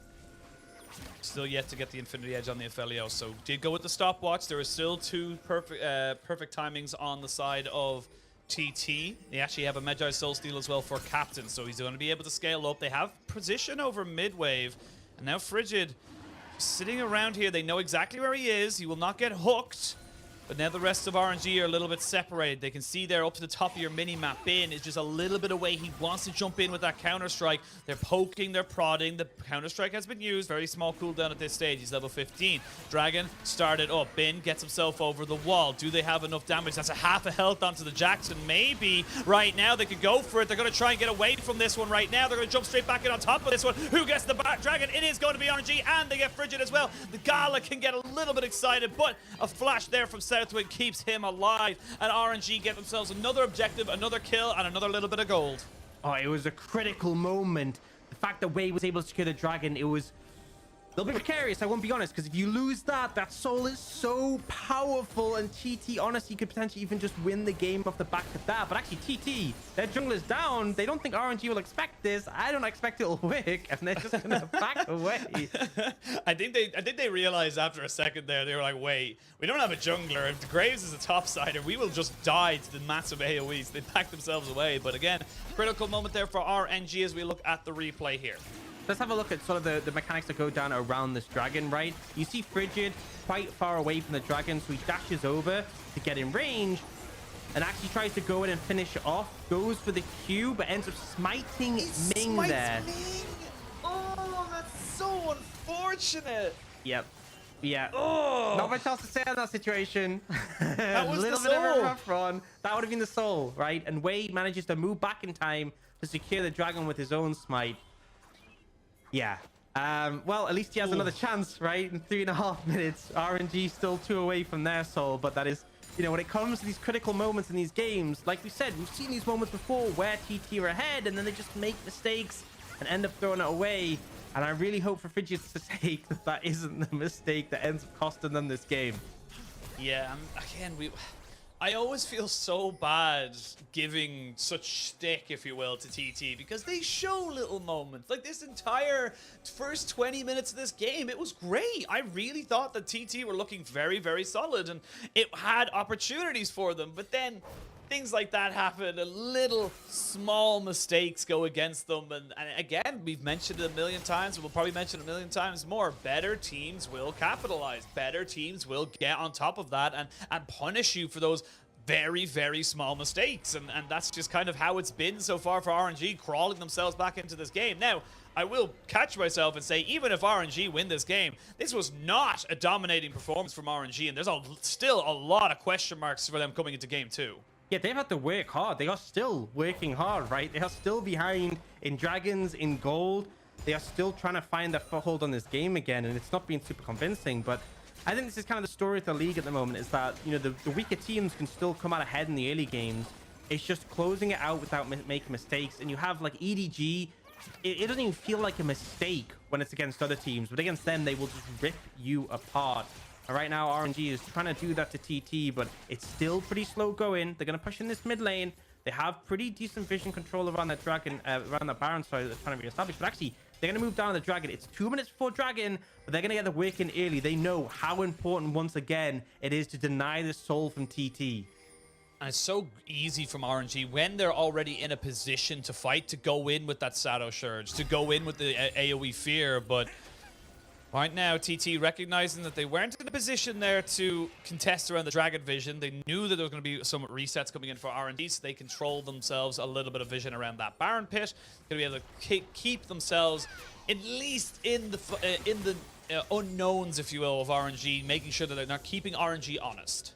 Still yet to get the Infinity Edge on the Aphelios, so did go with the stopwatch. There are still 2 perfect timings on the side of TT. They actually have a Magi Soul Steal as well for Captain, so he's going to be able to scale up. They have position over mid-wave, and now Frigid sitting around here. They know exactly where he is. He will not get hooked. But now the rest of RNG are a little bit separated. They can see there up to the top of your mini-map. Bin is just a little bit away. He wants to jump in with that counter-strike. They're poking, they're prodding. The counter-strike has been used. Very small cooldown at this stage. He's level 15. Dragon started up. Bin gets himself over the wall. Do they have enough damage? That's a half a health onto the Jackson. Maybe right now they could go for it. They're going to try and get away from this one right now. They're going to jump straight back in on top of this one. Who gets the Dragon? It is going to be RNG, and they get Frigid as well. The Gala can get a little bit excited, but a flash there from Southwind keeps him alive, and RNG get themselves another objective, another kill, and another little bit of gold. Oh, it was a critical moment. The fact that Wei was able to secure the Dragon, it was a little bit precarious, I won't be honest, because if you lose that soul is so powerful, and TT honestly could potentially even just win the game off the back of that. But actually, TT, their jungle is down. They don't think RNG will expect this. I don't expect it'll wick, and they're just gonna back away. I think they realized after a second there, they were like, wait, we don't have a jungler. If the Graves is a topsider, we will just die to the massive AoEs. They backed themselves away. But again, critical moment there for RNG as we look at the replay here. Let's have a look at sort of the mechanics that go down around this Dragon, right? You see Frigid quite far away from the Dragon, so he dashes over to get in range and actually tries to go in and finish it off. Goes for the Q, but ends up smiting Ming there. Ming. Oh, that's so unfortunate. Yep. Yeah. Oh. Not much else to say on that situation. That was a little the bit of a soul. rough run. That would have been the soul, right? And Wei manages to move back in time to secure the Dragon with his own smite. Yeah, Well, at least he has another chance, right? In 3.5 minutes, RNG still 2 away from their soul, but that is, you know, when it comes to these critical moments in these games, like we said, we've seen these moments before where TT are ahead and then they just make mistakes and end up throwing it away. And I really hope for Frigid's sake that that isn't the mistake that ends up costing them this game. Yeah, again, I always feel so bad giving such shtick, if you will, to TT because they show little moments. Like this entire first 20 minutes of this game, it was great. I really thought that TT were looking very, very solid and it had opportunities for them. But then things like that happen, and little small mistakes go against them. And again, we've mentioned it a million times, we'll probably mention it a million times more. Better teams will capitalize. Better teams will get on top of that and punish you for those very, very small mistakes. And that's just kind of how it's been so far for RNG, crawling themselves back into this game. Now, I will catch myself and say, even if RNG win this game, this was not a dominating performance from RNG, and there's still a lot of question marks for them coming into game 2. Yeah, they've had to work hard. They are still working hard, right? They are still behind in Dragons, in Gold. They are still trying to find their foothold on this game again, and it's not been super convincing. But I think this is kind of the story of the league at the moment, is that, you know, the weaker teams can still come out ahead in the early games. It's just closing it out without making mistakes. And you have, like, EDG. It doesn't even feel like a mistake when it's against other teams, but against them, they will just rip you apart. And right now, RNG is trying to do that to TT, but it's still pretty slow going. They're going to push in this mid lane. They have pretty decent vision control around that dragon, around that Baron, sorry, that's trying to be established. But actually, they're going to move down the dragon. It's 2 minutes before dragon, but they're going to get the work in early. They know how important, once again, it is to deny the soul from TT. And it's so easy from RNG when they're already in a position to fight, to go in with that Shadow Surge, to go in with the AoE Fear, but right now, TT recognizing that they weren't in a position there to contest around the Dragon Vision. They knew that there was going to be some resets coming in for RNG, so they controlled themselves a little bit of vision around that Baron Pit. Going to be able to keep themselves at least in the unknowns, if you will, of RNG, making sure that they're not keeping RNG honest.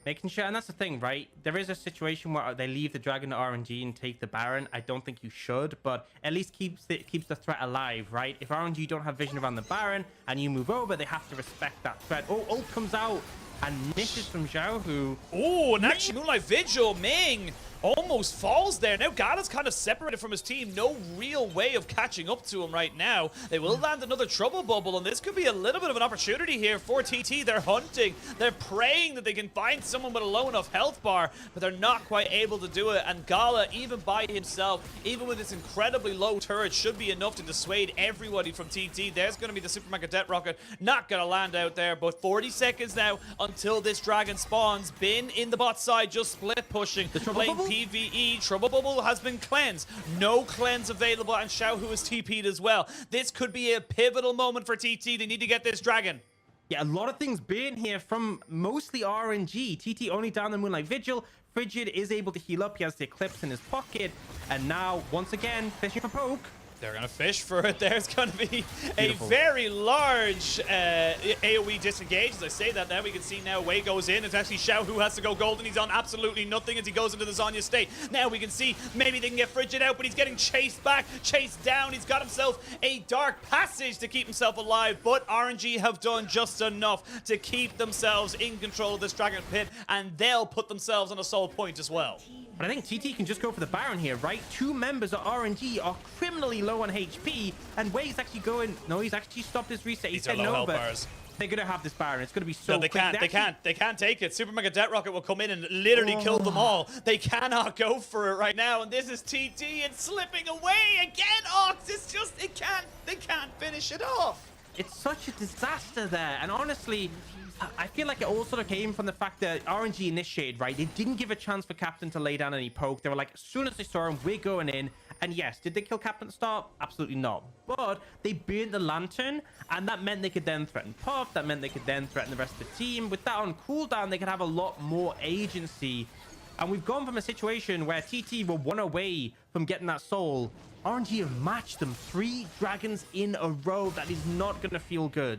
Making sure, and that's the thing, right? There is a situation where they leave the dragon to RNG and take the Baron. I don't think you should, but at least keeps the threat alive, right? If RNG don't have vision around the Baron and you move over, they have to respect that threat. Oh, ult comes out and misses from Zhao, who... Oh, and actually Moonlight Vigil, Ming almost falls there. Now Gala's kind of separated from his team. No real way of catching up to him right now. They will land another trouble bubble, and this could be a little bit of an opportunity here for TT. They're hunting. They're praying that they can find someone with a low enough health bar, but they're not quite able to do it. And Gala, even by himself, even with his incredibly low turret, should be enough to dissuade everybody from TT. There's going to be the Super Mega Death Rocket. Not going to land out there, but 40 seconds now until this dragon spawns. Bin in the bot side, just split pushing. The trouble bubble? PvE. Trouble bubble has been cleansed. No cleanse available, and Xiao Hu is TP'd as well. This could be a pivotal moment for TT. They need to get this dragon. Yeah, a lot of things being here from mostly RNG. TT only down the Moonlight Vigil. Frigid is able to heal up. He has the Eclipse in his pocket. And now, once again, fishing for poke. They're going to fish for it. There's going to be Beautiful. a very large AoE disengage. As I say that now, we can see now Wei goes in. It's actually Xiao who has to go golden. He's on absolutely nothing as he goes into the Zanya state. Now we can see maybe they can get Frigid out, but he's getting chased back, chased down. He's got himself a dark passage to keep himself alive, but RNG have done just enough to keep themselves in control of this Dragon Pit, and they'll put themselves on a soul point as well. But I think TT can just go for the Baron here, right? 2 members of RNG are criminally low on HP, and Wei's actually going... No, he's actually stopped his reset. He's heading over. They're going to have this Baron. It's going to be so they quick. They can't take it. Super Mega Death Rocket will come in and literally kill them all. They cannot go for it right now, and this is TT. It's slipping away again. Ox, it's just... they can't finish it off. It's such a disaster there, and honestly... I feel like it all sort of came from the fact that RNG initiated, right? They didn't give a chance for Captain to lay down any poke. They were like, as soon as they saw him, we're going in. And yes, did they kill Captain at the start? Absolutely not. But they burned the lantern, and that meant they could then threaten Puff. That meant they could then threaten the rest of the team. With that on cooldown, they could have a lot more agency. And we've gone from a situation where TT were 1 away from getting that soul. RNG have matched them 3 dragons in a row. That is not going to feel good.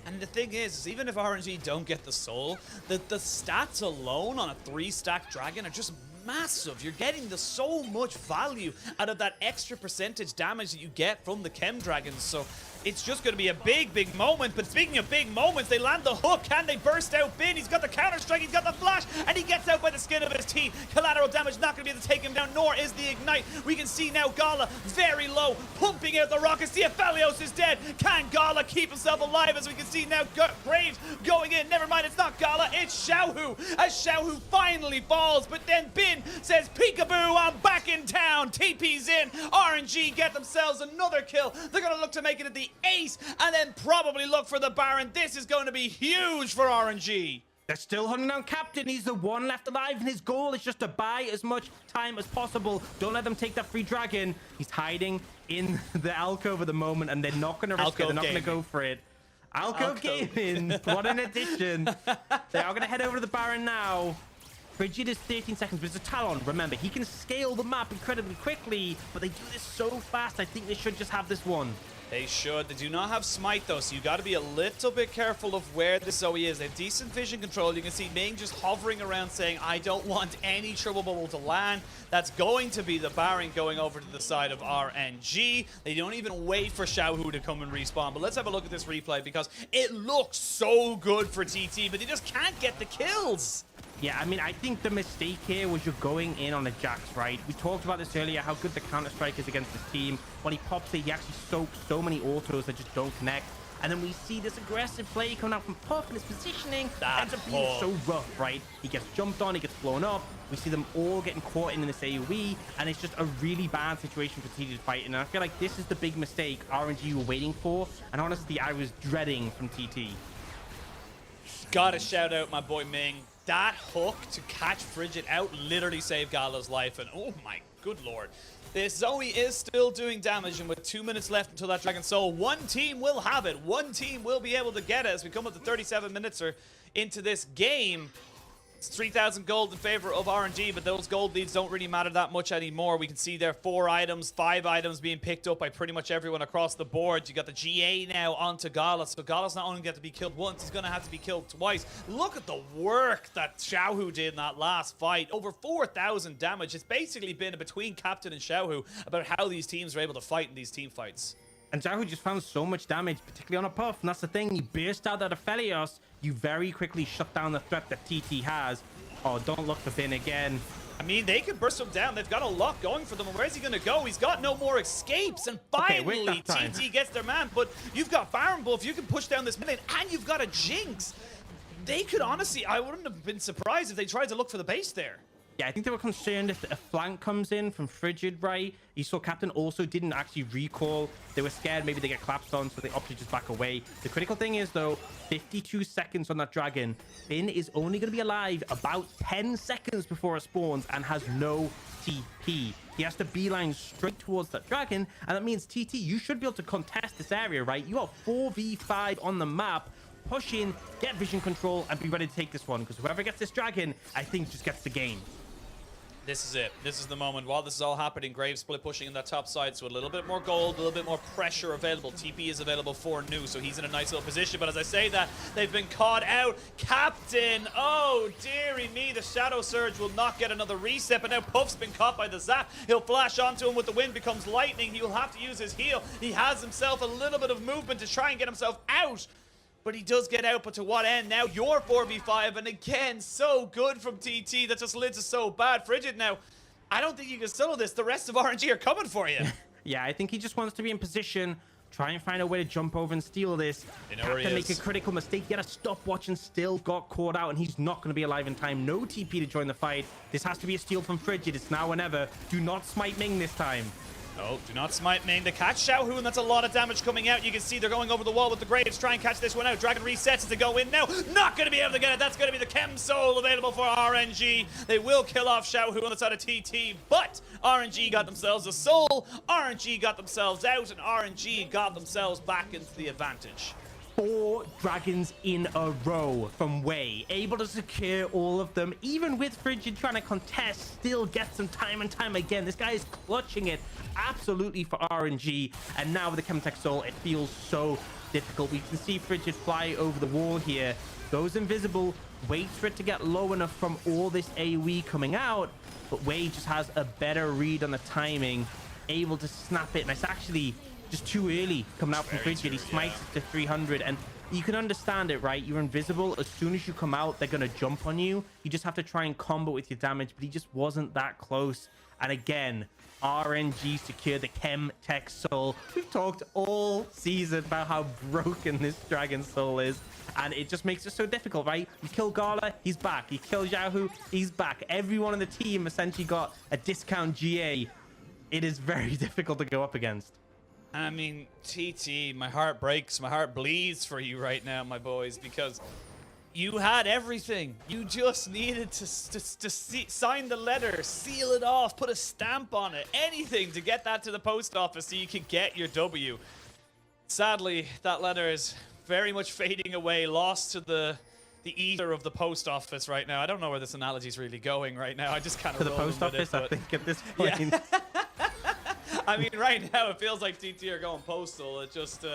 And the thing is even if RNG don't get the soul, the stats alone on a 3-stack dragon are just massive. You're getting so much value out of that extra percentage damage that you get from the Chem Dragons. So it's just going to be a big moment. But speaking of big moments, they land the hook. Can they burst out Bin? He's got the counter strike, he's got the flash, and he gets out by the skin of his teeth. Collateral damage not going to be able to take him down, nor is the ignite. We can see now Gala very low, pumping out the rockets. The Aphelios is dead. Can Gala keep himself alive? As we can see now, Graves going in. Never mind, it's not Gala, it's Xiaohu. As Xiaohu finally falls, but then Bin says, peekaboo, I'm back in town. TP's in. RNG get themselves another kill. They're going to look to make it at the ace, and then probably look for the Baron. This is going to be huge for RNG. They're still hunting down Captain. He's the one left alive, and his goal is just to buy as much time as possible. Don't let them take that free dragon. He's hiding in the alcove at the moment, and they're not going to risk it. They're not going to go for it. Alcove Gaming, what an addition. They are going to head over to the Baron now. Frigid is 13 seconds, but it's a Talon. Remember, he can scale the map incredibly quickly, but they do this so fast. I think they should just have this one. They should. They do not have smite though, so you got to be a little bit careful of where the Zoe is. They have decent vision control. You can see Ming just hovering around saying, I don't want any triple bubble to land. That's going to be the Baron going over to the side of RNG. They don't even wait for Xiaohu to come and respawn. But let's have a look at this replay because it looks so good for TT, but they just can't get the kills. Yeah, I mean, I think the mistake here was you're going in on a Jax, right? We talked about this earlier, how good the Counter-Strike is against this team. When he pops it, he actually soaks so many autos that just don't connect. And then we see this aggressive play coming out from Puff, and his positioning ends up being so rough, right? He gets jumped on, he gets blown up. We see them all getting caught in this AoE, and it's just a really bad situation for TT to fight. And I feel like this is the big mistake RNG were waiting for, and honestly, I was dreading from TT. Gotta shout out my boy Ming. That hook to catch Frigid out literally saved Gala's life, and oh my good lord. This Zoe is still doing damage, and with 2 minutes left until that Dragon Soul, one team will have it. One team will be able to get it as we come up to 37 minutes or into this game. It's 3,000 gold in favor of RNG, but those gold leads don't really matter that much anymore. We can see there 4 items, 5 items being picked up by pretty much everyone across the board. You got the GA now onto Gala, so Gala's not only going to be killed once, he's going to have to be killed twice. Look at the work that Xiaohu did in that last fight. Over 4,000 damage. It's basically been between Captain and Xiaohu about how these teams are able to fight in these team fights. And Xiaohu just found so much damage, particularly on a Puff. And that's the thing, you burst out that Aphelios, you very quickly shut down the threat that TT has. Oh, don't look for Bin again. I mean, they could burst him down. They've got a lot going for them. And where's he going to go? He's got no more escapes. And finally, TT gets their man. But you've got Baron Buff. You can push down this mid, and you've got a Jinx. They could honestly, I wouldn't have been surprised if they tried to look for the base there. Yeah, I think they were concerned if a flank comes in from Frigid, right? You saw Captain also didn't actually recall. They were scared maybe they get collapsed on, so they opted just back away. The critical thing is, though, 52 seconds on that Dragon. Bin is only going to be alive about 10 seconds before it spawns and has no TP. He has to beeline straight towards that Dragon, and that means, TT, you should be able to contest this area, right? You got 4v5 on the map. Push in, get vision control, and be ready to take this one, because whoever gets this Dragon, I think, just gets the game. This is it. This is the moment. While this is all happening, Graves split pushing in that top side, so a little bit more gold, a little bit more pressure available. TP is available for Nu, so he's in a nice little position. But as I say that, they've been caught out. Captain, oh dearie me, the Shadow Surge will not get another reset, but now Puff's been caught by the zap. He'll flash onto him with the wind, becomes lightning. He will have to use his heal. He has himself a little bit of movement to try and get himself out. But he does get out, but to what end? Now you're 4v5, and again, so good from TT. That just lids is so bad. Frigid now, I don't think you can settle this. The rest of RNG are coming for you. Yeah, I think he just wants to be in position, try and find a way to jump over and steal this. They know where he is. Make a critical mistake, get a stopwatch, and still got caught out, and he's not going to be alive in time. No TP to join the fight. This has to be a steal from Frigid. It's now or never. Do not smite Ming this time. No, do not smite Ming. They catch Xiaohu, and that's a lot of damage coming out. You can see they're going over the wall with the Graves. Try and catch this one out. Dragon resets as they go in now. Not going to be able to get it. That's going to be the Chem Soul available for RNG. They will kill off Xiaohu on the side of TT, but RNG got themselves a soul. RNG got themselves out, and RNG got themselves back into the advantage. 4 Dragons in a row from Wei, able to secure all of them, even with Frigid trying to contest, still gets them time and time again. This guy is clutching it absolutely for RNG, and now with the Chemtech Soul, it feels so difficult. We can see Frigid fly over the wall here, goes invisible, waits for it to get low enough from all this AoE coming out, but Wade just has a better read on the timing, able to snap it, and it's actually just too early coming out from Frigid. He smites it to 300, and you can understand it, right? You're invisible. As soon as you come out, they're going to jump on you. You just have to try and combo with your damage, but he just wasn't that close. And again, RNG secured the Chem Tech Soul. We've talked all season about how broken this Dragon Soul is, and it just makes it so difficult, right? You kill Gala, he's back. You kill Xiaohu, he's back. Everyone on the team essentially got a discount GA. It is very difficult to go up against. I mean, TT, my heart breaks, my heart bleeds for you right now, my boys, because you had everything. You just needed to sign the letter, seal it off, put a stamp on it, anything to get that to the post office so you could get your W. Sadly, that letter is very much fading away, lost to the ether of the post office right now. I don't know where this analogy is really going right now. I just kind of to the post office, I think, at this point. Yeah. I mean, right now it feels like TT are going postal. It just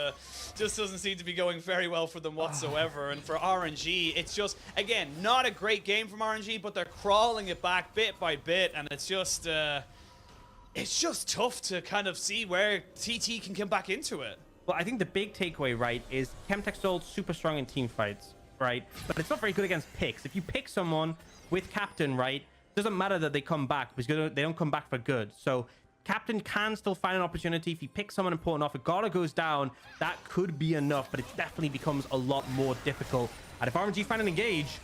doesn't seem to be going very well for them whatsoever. And for RNG, it's just, again, not a great game from RNG, but they're crawling it back bit by bit, and it's just tough to kind of see where TT can come back into it. Well, I think the big takeaway, right, is Chemtech Soul's super strong in team fights, right? But it's not very good against picks. If you pick someone with Captain, right, it doesn't matter that they come back because they don't come back for good. So Captain can still find an opportunity. If you pick someone important off, if Gala goes down, that could be enough, but it definitely becomes a lot more difficult. And if RNG find an engage,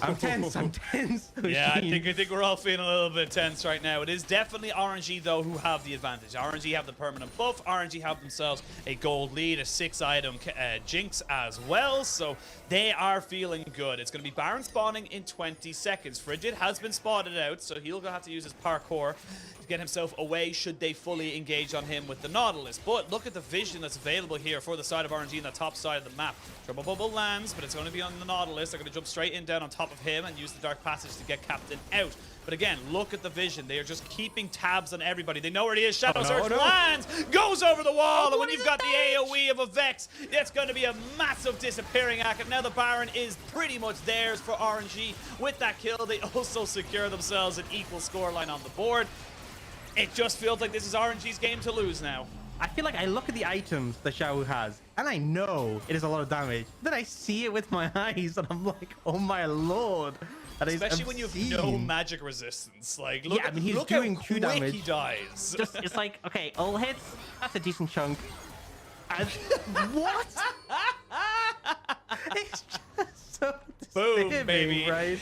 I'm tense. Yeah, I think we're all feeling a little bit tense right now. It is definitely RNG, though, who have the advantage. RNG have the permanent buff. RNG have themselves a gold lead, a 6-item Jinx as well. So they are feeling good. It's going to be Baron spawning in 20 seconds. Frigid has been spotted out, so he'll have to use his parkour to get himself away should they fully engage on him with the Nautilus. But look at the vision that's available here for the side of RNG on the top side of the map. Triple Bubble lands, but it's going to be on the Nautilus. They're going to jump straight in down on top of him and use the Dark Passage to get Captain out. But again, look at the vision. They are just keeping tabs on everybody. They know where he is. Shadow Surge lands, goes over the wall, and when you've got the AoE of a Vex, it's going to be a massive disappearing act. And now the Baron is pretty much theirs for RNG. With that kill, they also secure themselves an equal scoreline on the board. It just feels like this is RNG's game to lose now. I feel like I look at the items that Xiao has, and I know it is a lot of damage. Then I see it with my eyes, and I'm like, oh my lord. That Especially when you have no magic resistance. Like, look, yeah, I mean, he's look doing how 2 quick damage. he dies. Just, it's like, okay, all hits, that's a decent chunk. And what? It's just so Boom, disturbing, baby. right?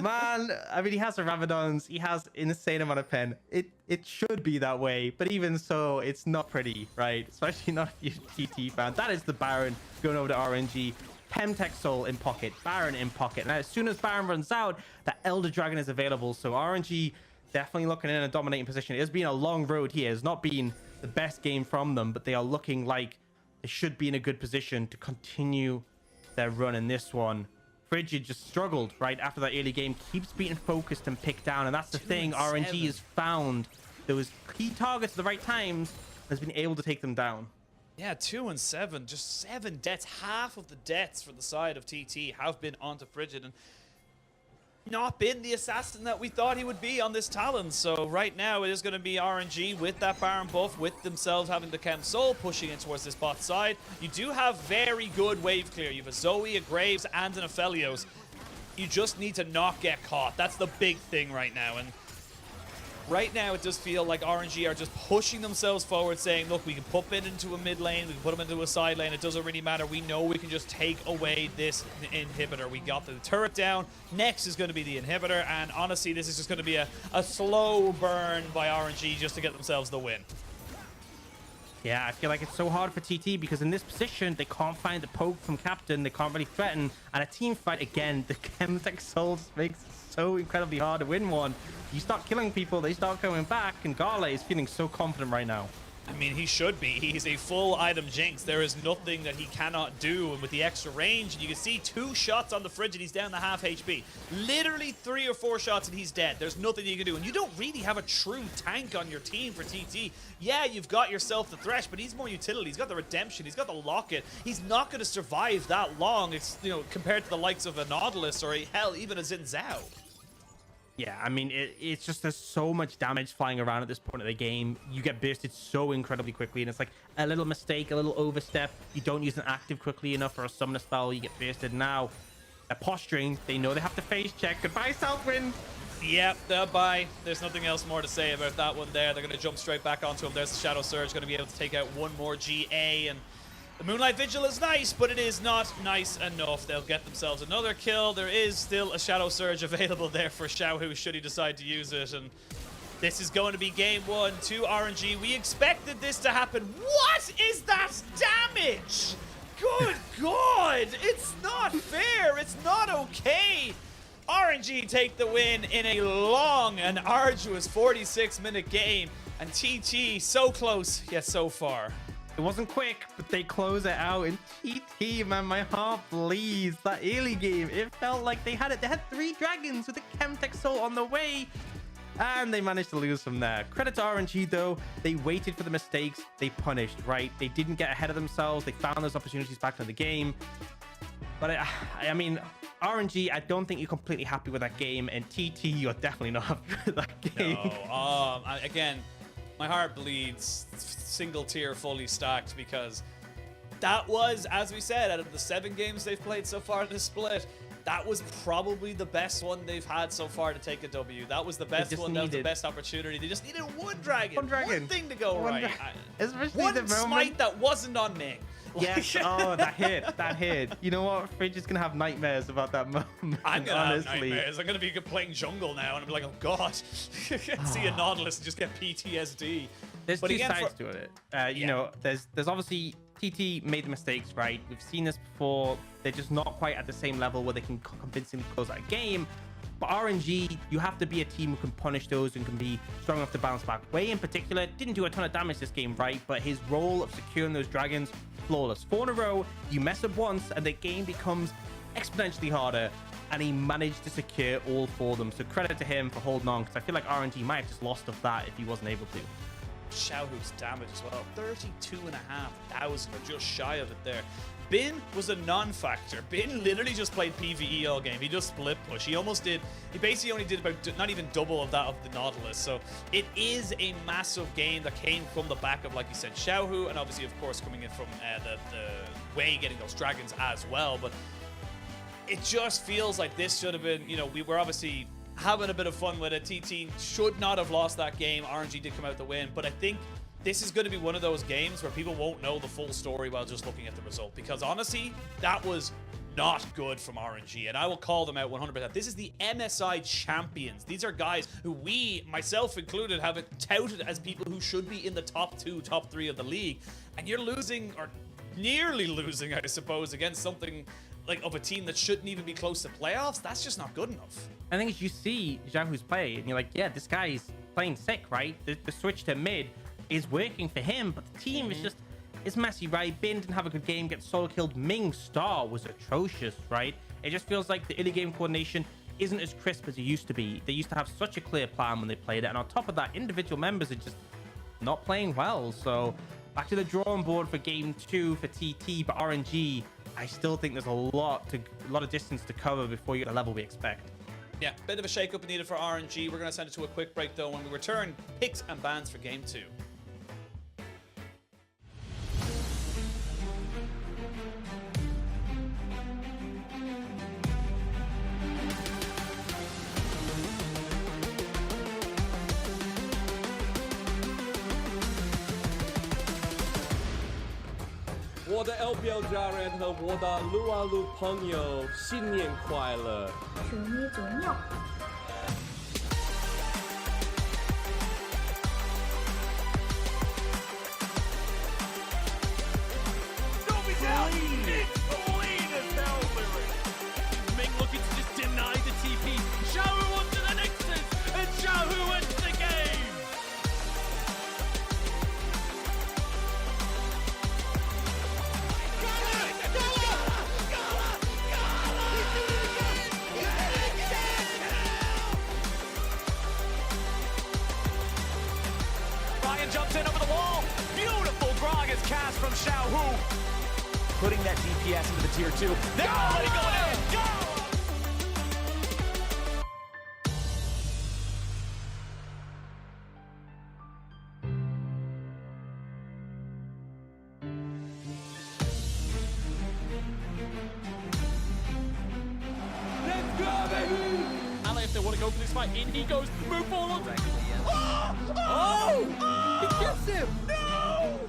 Man, I mean, he has the Rabadons. He has an insane amount of pen. It should be that way, but even so, it's not pretty, right? Especially not if you're a TT fan. That is the Baron going over to RNG. Chemtech Soul in pocket, Baron in pocket. And as soon as Baron runs out, that Elder Dragon is available. So RNG definitely looking in a dominating position. It has been a long road here. It's not been the best game from them, but they are looking like they should be in a good position to continue their run in this one. Frigid just struggled right after that early game, keeps being focused and picked down, and that's the thing. RNG has found those key targets at the right times and has been able to take them down. Yeah, 2 and 7, just 7 deaths. Half of the deaths for the side of TT have been onto Frigid, and not been the assassin that we thought he would be on this Talon. So right now it is going to be RNG with that Baron buff, with themselves having the Chem Soul pushing in towards this bot side. You do have very good wave clear. You have a Zoe, a Graves, and an Aphelios. You just need to not get caught. That's the big thing right now. And right now it does feel like RNG are just pushing themselves forward, saying, look, we can put it into a mid lane, we can put them into a side lane, it doesn't really matter. We know we can just take away this inhibitor. We got the turret down. Next is going to be the inhibitor, and honestly, this is just going to be a slow burn by RNG just to get themselves the win. Yeah, I feel like it's so hard for TT because in this position, they can't find the poke from Captain. They can't really threaten. And a team fight, again, the Chemtech Soul just makes it so incredibly hard to win one. You start killing people, they start coming back, and Gala is feeling so confident right now. I mean, he should be. He's a full item Jinx. There is nothing that he cannot do. And with the extra range, and you can see 2 shots on the fridge and he's down to half HP. Literally 3 or 4 shots and he's dead. There's nothing you can do. And you don't really have a true tank on your team for TT. Yeah, you've got yourself the Thresh, but he's more utility. He's got the Redemption. He's got the Locket. He's not going to survive that long. It's, you know, compared to the likes of a Nautilus or hell, even a Xin Zhao. Yeah, I mean, it's just there's so much damage flying around at this point of the game. You get bursted so incredibly quickly, and it's like a little mistake, a little overstep. You don't use an active quickly enough or a summoner spell, you get bursted. Now, they're posturing. They know they have to phase check. Goodbye, Southwind. Yep, they'll buy. There's nothing else more to say about that one there. They're going to jump straight back onto him. There's the Shadow Surge, going to be able to take out one more GA, and the Moonlight Vigil is nice, but it is not nice enough. They'll get themselves another kill. There is still a Shadow Surge available there for Xiaohu should he decide to use it. And this is going to be game 1 to RNG. We expected this to happen. What is that damage? Good God. It's not fair. It's not okay. RNG take the win in a long and arduous 46-minute game. And TT so close, yet so far. It wasn't quick, but they close it out. And TT, man, my heart bleeds. That early game, it felt like they had it. They had 3 dragons with a Chemtech Soul on the way, and they managed to lose from there. Credit to RNG, though. They waited for the mistakes. They punished, right? They didn't get ahead of themselves. They found those opportunities back in the game. But I mean, RNG, I don't think you're completely happy with that game. And TT, you're definitely not happy with that game. No, again, my heart bleeds. Single tier, fully stacked, because that was, as we said, out of the 7 games they've played so far in this split, that was probably the best one they've had so far to take a W. That was the best one. That was the best opportunity. They just needed one dragon. One thing to go right. One smite that wasn't on Ming. Yes. Oh, that hit. That hit. You know what? Fridge is gonna have nightmares about that moment. I'm gonna have nightmares. I'm gonna be playing jungle now, and I'm like, oh god, see a Nautilus and just get PTSD. There's 2 sides to it. You know, there's obviously TT made the mistakes, right? We've seen this before. They're just not quite at the same level where they can convincingly close out a game. But RNG, you have to be a team who can punish those and can be strong enough to bounce back. Wei in particular didn't do a ton of damage this game, right? But his role of securing those dragons, flawless. 4 in a row, you mess up once and the game becomes exponentially harder. And he managed to secure all 4 of them. So credit to him for holding on, because I feel like RNG might have just lost of that if he wasn't able to. Xiaohu's damage as well. 32,500, or just shy of it there. Bin was a non-factor. Bin literally just played PvE all game. He just split push. He basically only did about not even double of that of the Nautilus. So it is a massive game that came from the back of, like you said, Xiaohu, and obviously, of course, coming in from the Wei getting those dragons as well. But it just feels like this should have been, you know, we were obviously having a bit of fun with it. TT should not have lost that game. RNG did come out the win, but I think this is going to be one of those games where people won't know the full story while just looking at the result, because honestly, that was not good from RNG, and I will call them out 100%. This is the MSI champions. These are guys who we, myself included, have touted as people who should be in the top 2, top 3 of the league, and you're losing, or nearly losing, I suppose, against something like of a team that shouldn't even be close to playoffs. That's just not good enough. I think as you see Xiaohu's play, and you're like, yeah, this guy's playing sick, right? The switch to mid is working for him, but the team is just, it's messy, right? Bin didn't have a good game, gets solo killed. Ming Star was atrocious, right? It just feels like the early game coordination isn't as crisp as it used to be. They used to have such a clear plan when they played it, and on top of that, individual members are just not playing well. So back to the drawing board for game 2 for TT, but RNG, I still think there's a lot of distance to cover before you get the level we expect. Yeah, bit of a shake-up needed for RNG. We're going to send it to a quick break, though. When we return, picks and bans for game 2.我的 LPL 家人和我的撸啊撸朋友，新年快乐！祝你祝牛！Ming looking to just deny the TP. Xiaohu onto the Nexus, and Xiaohu wins the game. cast from Xiaohu. Putting that DPS into the tier 2. They're already going in. Go! Let's go, baby! Ally, if they want to go for this fight, in he goes. Move forward. Oh! He gets him! No!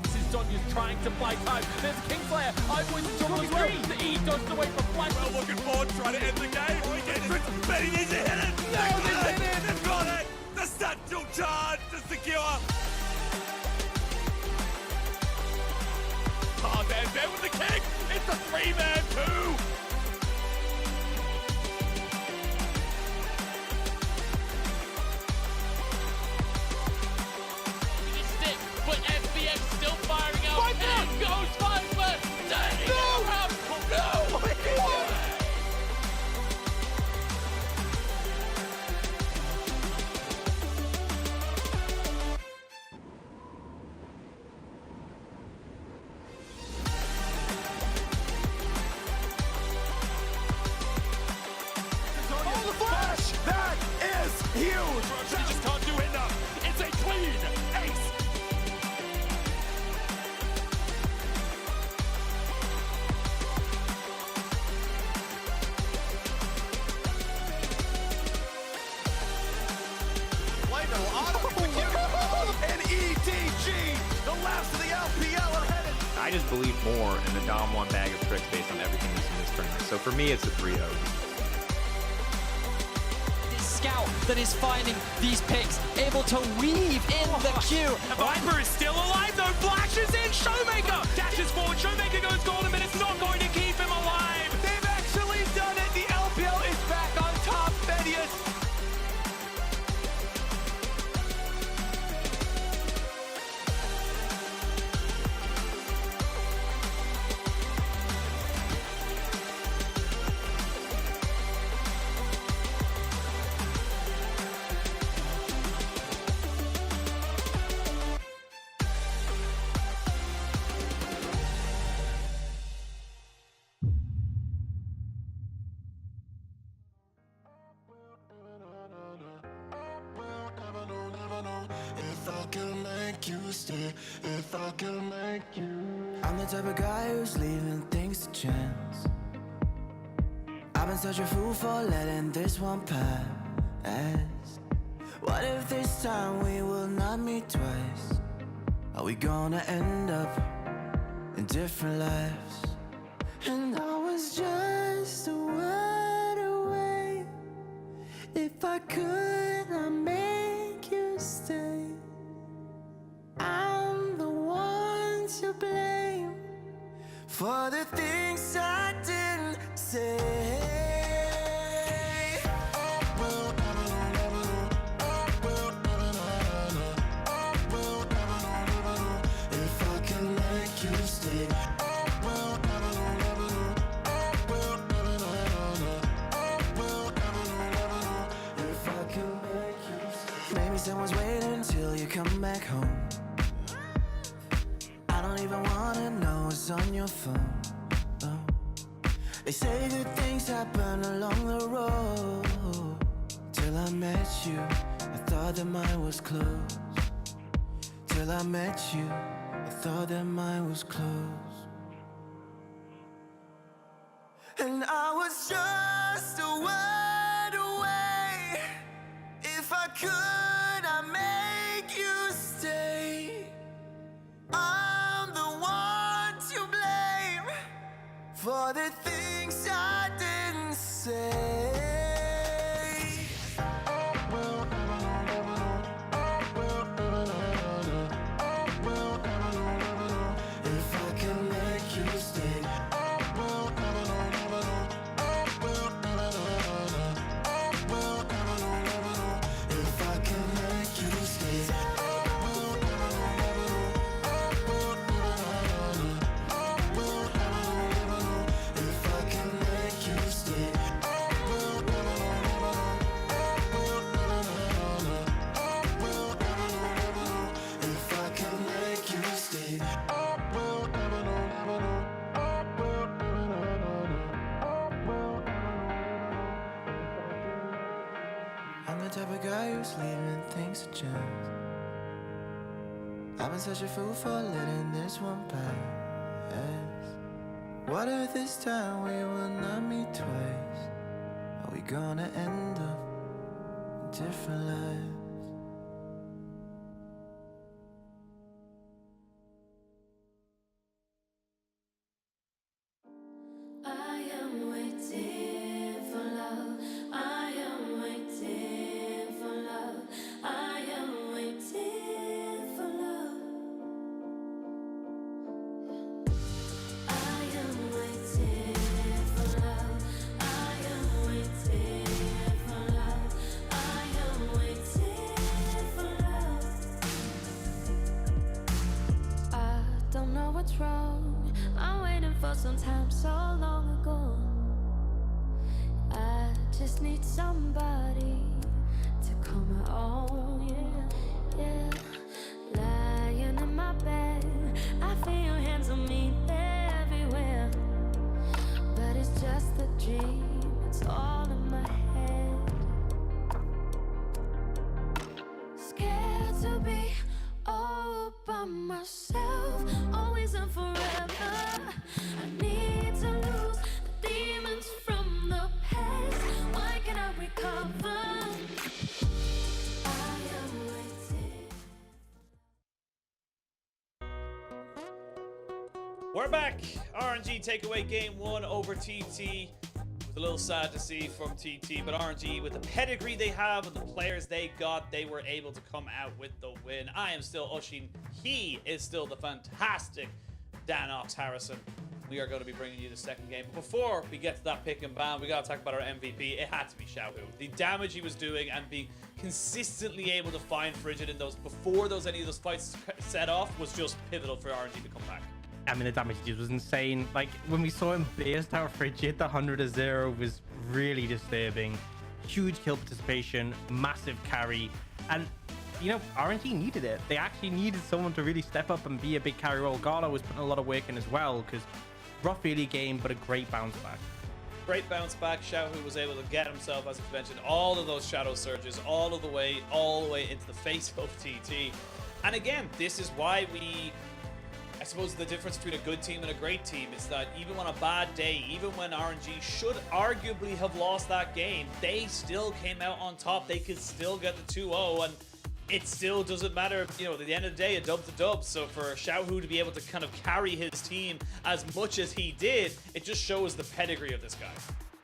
This is Donya's trying to buy time. There's Kingslayer. I win the trouble as well. The E dodged away from Flash. Well, looking forward, trying to end the game. But he needs to hit it. No, they did it. They've got it. The satchel charge to secure. Oh, there with the kick. It's a 3-man 2. Stick, but FPX still firing out. And goes Viper. No! Oh, the flash! That is huge. He just can't do enough. It's a clean ace. And EDG, the last of the LPL are headed. I just believe more in the Dom 1 bag of tricks based on everything we've seen this tournament. So for me, it's a 3-0. This scout that is finding these picks, able to weave in the queue. Viper is still alive though. Flashes in. Showmaker dashes forward. Showmaker goes golden, but it's not going to keep him alive. They've actually done it. The LPL is back on top. Medius. If I can make you stay, if I can make you. I'm the type of guy who's leaving things to chance. I've been such a fool for letting this one pass. What if this time we will not meet twice? Are we gonna end up in different lives? And I was just a word away. If I could, I'd make you stay. I'm the one to blame for the things I didn't say. If I can make you stay. If I can make you stay. Maybe someone's waiting till you come back home. I don't even wanna know what's on your phone. Oh. They say good things happen along the road. Till I met you, I thought that mine was closed. Till I met you, I thought that mine was closed. And I was just a word away. If I could, I'd make you stay. I'm the one to blame for the things I didn't say. If I can make you stay. If I can make you stay. If I can make you stay. type of guy who's leaving things to chance. I've been such a fool for letting this one pass. What if this time we will not meet twice? Are we gonna end up in different lives? I am waiting for love. I am waiting for love. I am waiting for love. I am waiting for love. I am waiting for love. I am waiting for love. I don't know what's wrong. I'm waiting for some time so long ago. I just need somebody to come my own, yeah, yeah. Lying in my bed, I feel your hands on me, they're everywhere. But it's just a dream, it's all in my head. Scared to be all by myself, always and forever. I need to lose the demons from the past. Why can't I recover? I am waiting. We're back. RNG take away game 1 over TT. It's a little sad to see from TT, but RNG, with the pedigree they have and the players they got, they were able to come out with the win. I am still Ushin. He is still the fantastic Danox Harrison. We are going to be bringing you the second game. But before we get to that pick and ban, we got to talk about our MVP. It had to be Xiaohu. The damage he was doing and being consistently able to find Frigid in those before any of those fights set off was just pivotal for RNG to come back. I mean, the damage he did was insane. Like, when we saw him burst out Frigid, the 100-0 was really disturbing. Huge kill participation, massive carry, and, you know, RNG needed it. They actually needed someone to really step up and be a big carry role. Gala was putting a lot of work in as well, because rough early game, but a great bounce back. Great bounce back. Xiaohu was able to get himself, as I mentioned, all of those shadow surges all the way into the face of TT. And again, this is why I suppose the difference between a good team and a great team is that even on a bad day, even when RNG should arguably have lost that game, they still came out on top. They could still get the 2-0, and it still doesn't matter. You know, at the end of the day, a dub's a dub. So for Xiaohu to be able to kind of carry his team as much as he did, it just shows the pedigree of this guy.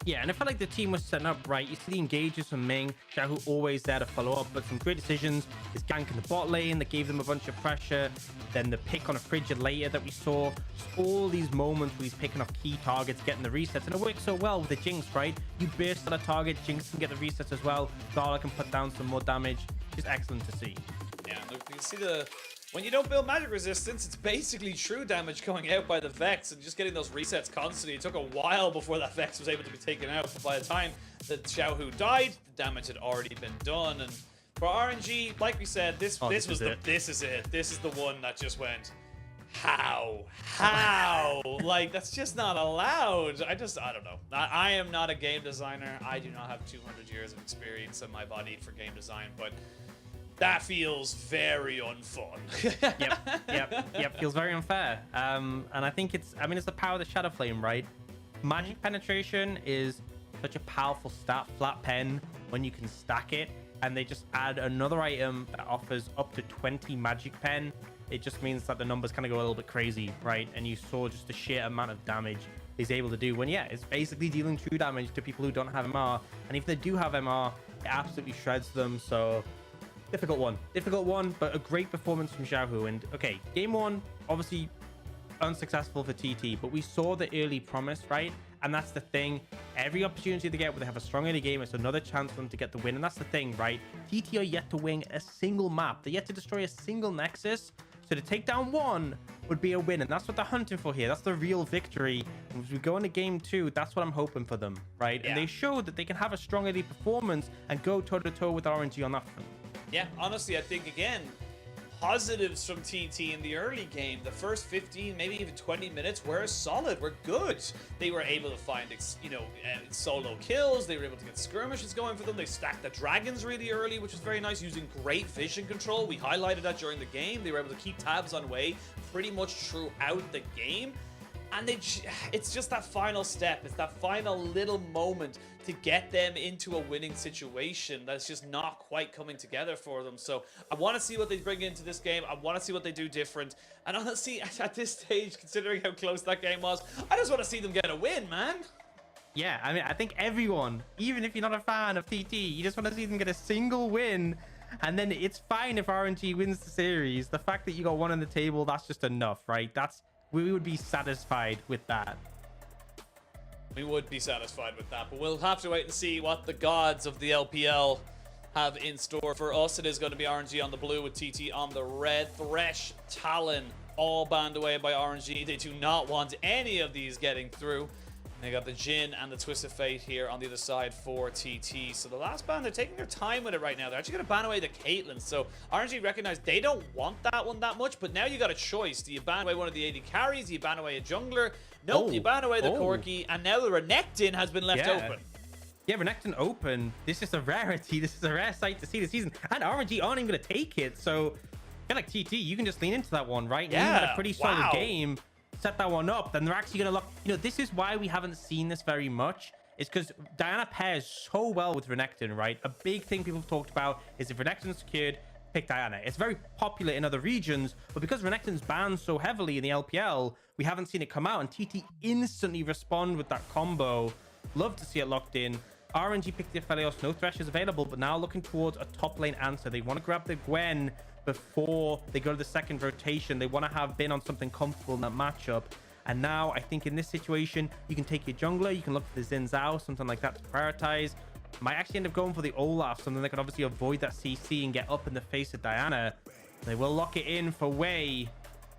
Yeah, and I felt like the team was setting up right. You see the engages from Ming, Xiaohu always there to follow up, but some great decisions. His gank in the bot lane that gave them a bunch of pressure. Then the pick on a Frigid later that we saw. Just all these moments where he's picking off key targets, getting the resets, and it works so well with the Jinx, right? You burst on a target, Jinx can get the resets as well. Gala can put down some more damage. Just excellent to see. Yeah, look, you can see when you don't build magic resistance, it's basically true damage going out by the Vex and just getting those resets constantly. It took a while before that Vex was able to be taken out, but by the time that Xiaohu died, the damage had already been done. And for RNG, like we said, this is it. This is the one that just went, how? Like, that's just not allowed. I don't know. I am not a game designer. I do not have 200 years of experience in my body for game design, but that feels very unfun. Yep. Feels very unfair. And I think it's the power of the Shadow Flame, right? Magic penetration is such a powerful stat, flat pen, when you can stack it. And they just add another item that offers up to 20 magic pen. It just means that the numbers kind of go a little bit crazy, right? And you saw just the sheer amount of damage he's able to do when, it's basically dealing true damage to people who don't have MR. And if they do have MR, it absolutely shreds them. So difficult one, but a great performance from Xiaohu. And okay, game 1, obviously unsuccessful for TT, but we saw the early promise, right? And that's the thing. Every opportunity they get where they have a strong early game, it's another chance for them to get the win. And that's the thing, right? TT are yet to win a single map. They're yet to destroy a single Nexus. So to take down one would be a win. And that's what they're hunting for here. That's the real victory. And as we go into game 2, that's what I'm hoping for them, right? Yeah. And they showed that they can have a strong early performance and go toe-to-toe with RNG on that front. Yeah, honestly, I think, again, positives from TT in the early game. The first 15, maybe even 20 minutes were solid, were good. They were able to find, solo kills. They were able to get skirmishes going for them. They stacked the dragons really early, which was very nice, using great vision control. We highlighted that during the game. They were able to keep tabs on Wei pretty much throughout the game. And it's just that final step. It's that final little moment to get them into a winning situation that's just not quite coming together for them. So I want to see what they bring into this game. I want to see what they do different. And honestly, at this stage, considering how close that game was, I just want to see them get a win, man. Yeah, I mean, I think everyone, even if you're not a fan of TT, you just want to see them get a single win. And then it's fine if RNG wins the series. The fact that you got one on the table, that's just enough, right? We would be satisfied with that. We would be satisfied with that, but we'll have to wait and see what the gods of the LPL have in store for us. It is going to be RNG on the blue with TT on the red. Thresh, Talon, all banned away by RNG. They do not want any of these getting through. They got the Jhin and the Twist of Fate here on the other side for TT. So the last ban, they're taking their time with it right now. They're actually going to ban away the Caitlyn. So RNG recognize they don't want that one that much, but now you got a choice. Do you ban away one of the AD carries? Do you ban away a jungler? Nope, you ban away the Corki, and now the Renekton has been left open. Yeah, Renekton open. This is a rarity. This is a rare sight to see this season. And RNG aren't even going to take it. So, I feel like TT, you can just lean into that one, right? Yeah, you had a pretty solid game. Set that one up, then they're actually going to look. This is why we haven't seen this very much. It's because Diana pairs so well with Renekton, right? A big thing people have talked about is if Renekton's secured, pick Diana. It's very popular in other regions, but because Renekton's banned so heavily in the LPL, we haven't seen it come out, and TT instantly respond with that combo. Love to see it locked in. RNG picked the Aphelios, no Thresh is available, but now looking towards a top lane answer. They want to grab the Gwen before they go to the second rotation. They want to have been on something comfortable in that matchup. And now I think in this situation, you can take your jungler, you can look for the Xin Zhao, something like that to prioritize. Might actually end up going for the Olaf, something that could obviously avoid that CC and get up in the face of Diana. They will lock it in for Wei.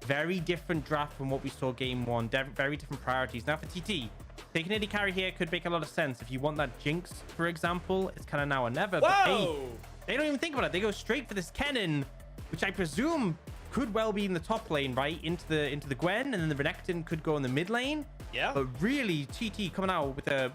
Very different draft from what we saw game one. Very different priorities. Now for TT, taking AD carry here could make a lot of sense. If you want that Jinx, for example, it's kind of now or never. But hey, they don't even think about it. They go straight for this Kennen, which I presume could well be in the top lane, right? Into the Gwen, and then the Renekton could go in the mid lane. Yeah. But really, TT coming out with a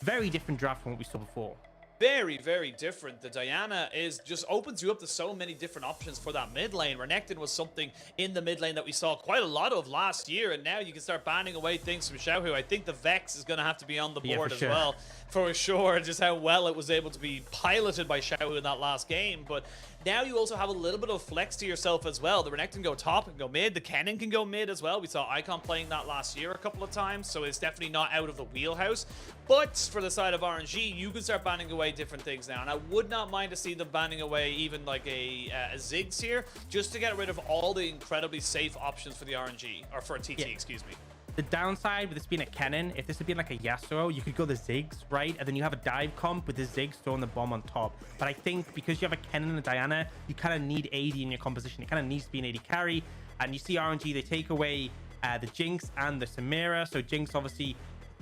very different draft from what we saw before. Very, very different. The Diana just opens you up to so many different options for that mid lane. Renekton was something in the mid lane that we saw quite a lot of last year, and now you can start banning away things from Xiaohu. I think the Vex is going to have to be on the board as well, for sure, just how well it was able to be piloted by Xiaohu in that last game. But now you also have a little bit of flex to yourself as well. The Renekton can go top and go mid. The Kennen can go mid as well. We saw Icon playing that last year a couple of times, so it's definitely not out of the wheelhouse. But for the side of RNG, you can start banning away different things now, and I would not mind to see them banning away even like a Ziggs here, just to get rid of all the incredibly safe options for the RNG, or for TT, excuse me. The downside with this being a Kennen, if this had been like a Yasuo, you could go the Ziggs, right? And then you have a dive comp with the Ziggs throwing the bomb on top. But I think because you have a Kennen and a Diana, you kind of need AD in your composition. It kind of needs to be an AD carry. And you see RNG, they take away the Jinx and the Samira. So Jinx, obviously,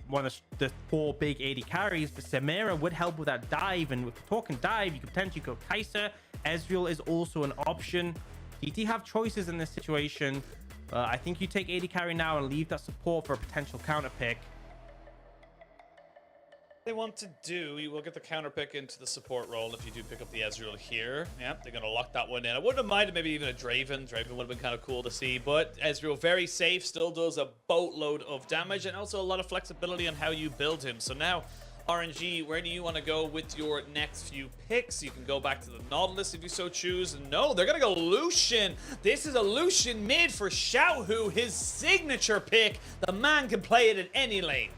one of the 4 big AD carries, but Samira would help with that dive. And with talking dive, you could potentially go Kai'Sa. Ezreal is also an option. TT have choices in this situation. I think you take AD carry now and leave that support for a potential counter pick. They want to do, you will get the counter pick into the support role if you do pick up the Ezreal here. Yep, they're going to lock that one in. I wouldn't have minded maybe even a Draven. Draven would have been kind of cool to see, but Ezreal very safe, still does a boatload of damage, and also a lot of flexibility on how you build him. So now, RNG, where do you want to go with your next few picks? You can go back to the Nautilus if you so choose. No, they're going to go Lucian. This is a Lucian mid for Xiaohu, his signature pick. The man can play it in any lane.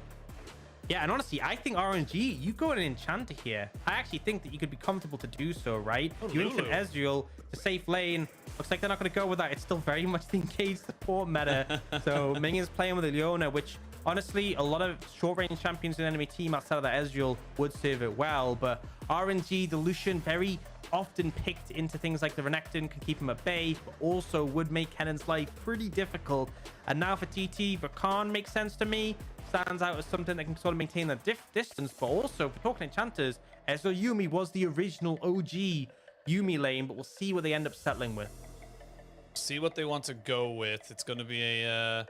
Yeah, and honestly, I think RNG, you go an Enchanter here. I actually think that you could be comfortable to do so, right? You instant Ezreal, the safe lane. Looks like they're not going to go with that. It's still very much the engaged support meta. So Minions playing with Leona, which honestly, a lot of short-range champions in enemy team outside of that Ezreal would serve it well. But RNG, the Lucian, very often picked into things like the Renekton, can keep him at bay, but also would make Kennen's life pretty difficult. And now for TT, Rakan makes sense to me. Stands out as something that can sort of maintain that distance, but also for talking enchanters, Ezreal Yuumi was the original OG Yuumi lane, but we'll see what they end up settling with. See what they want to go with. It's going to be a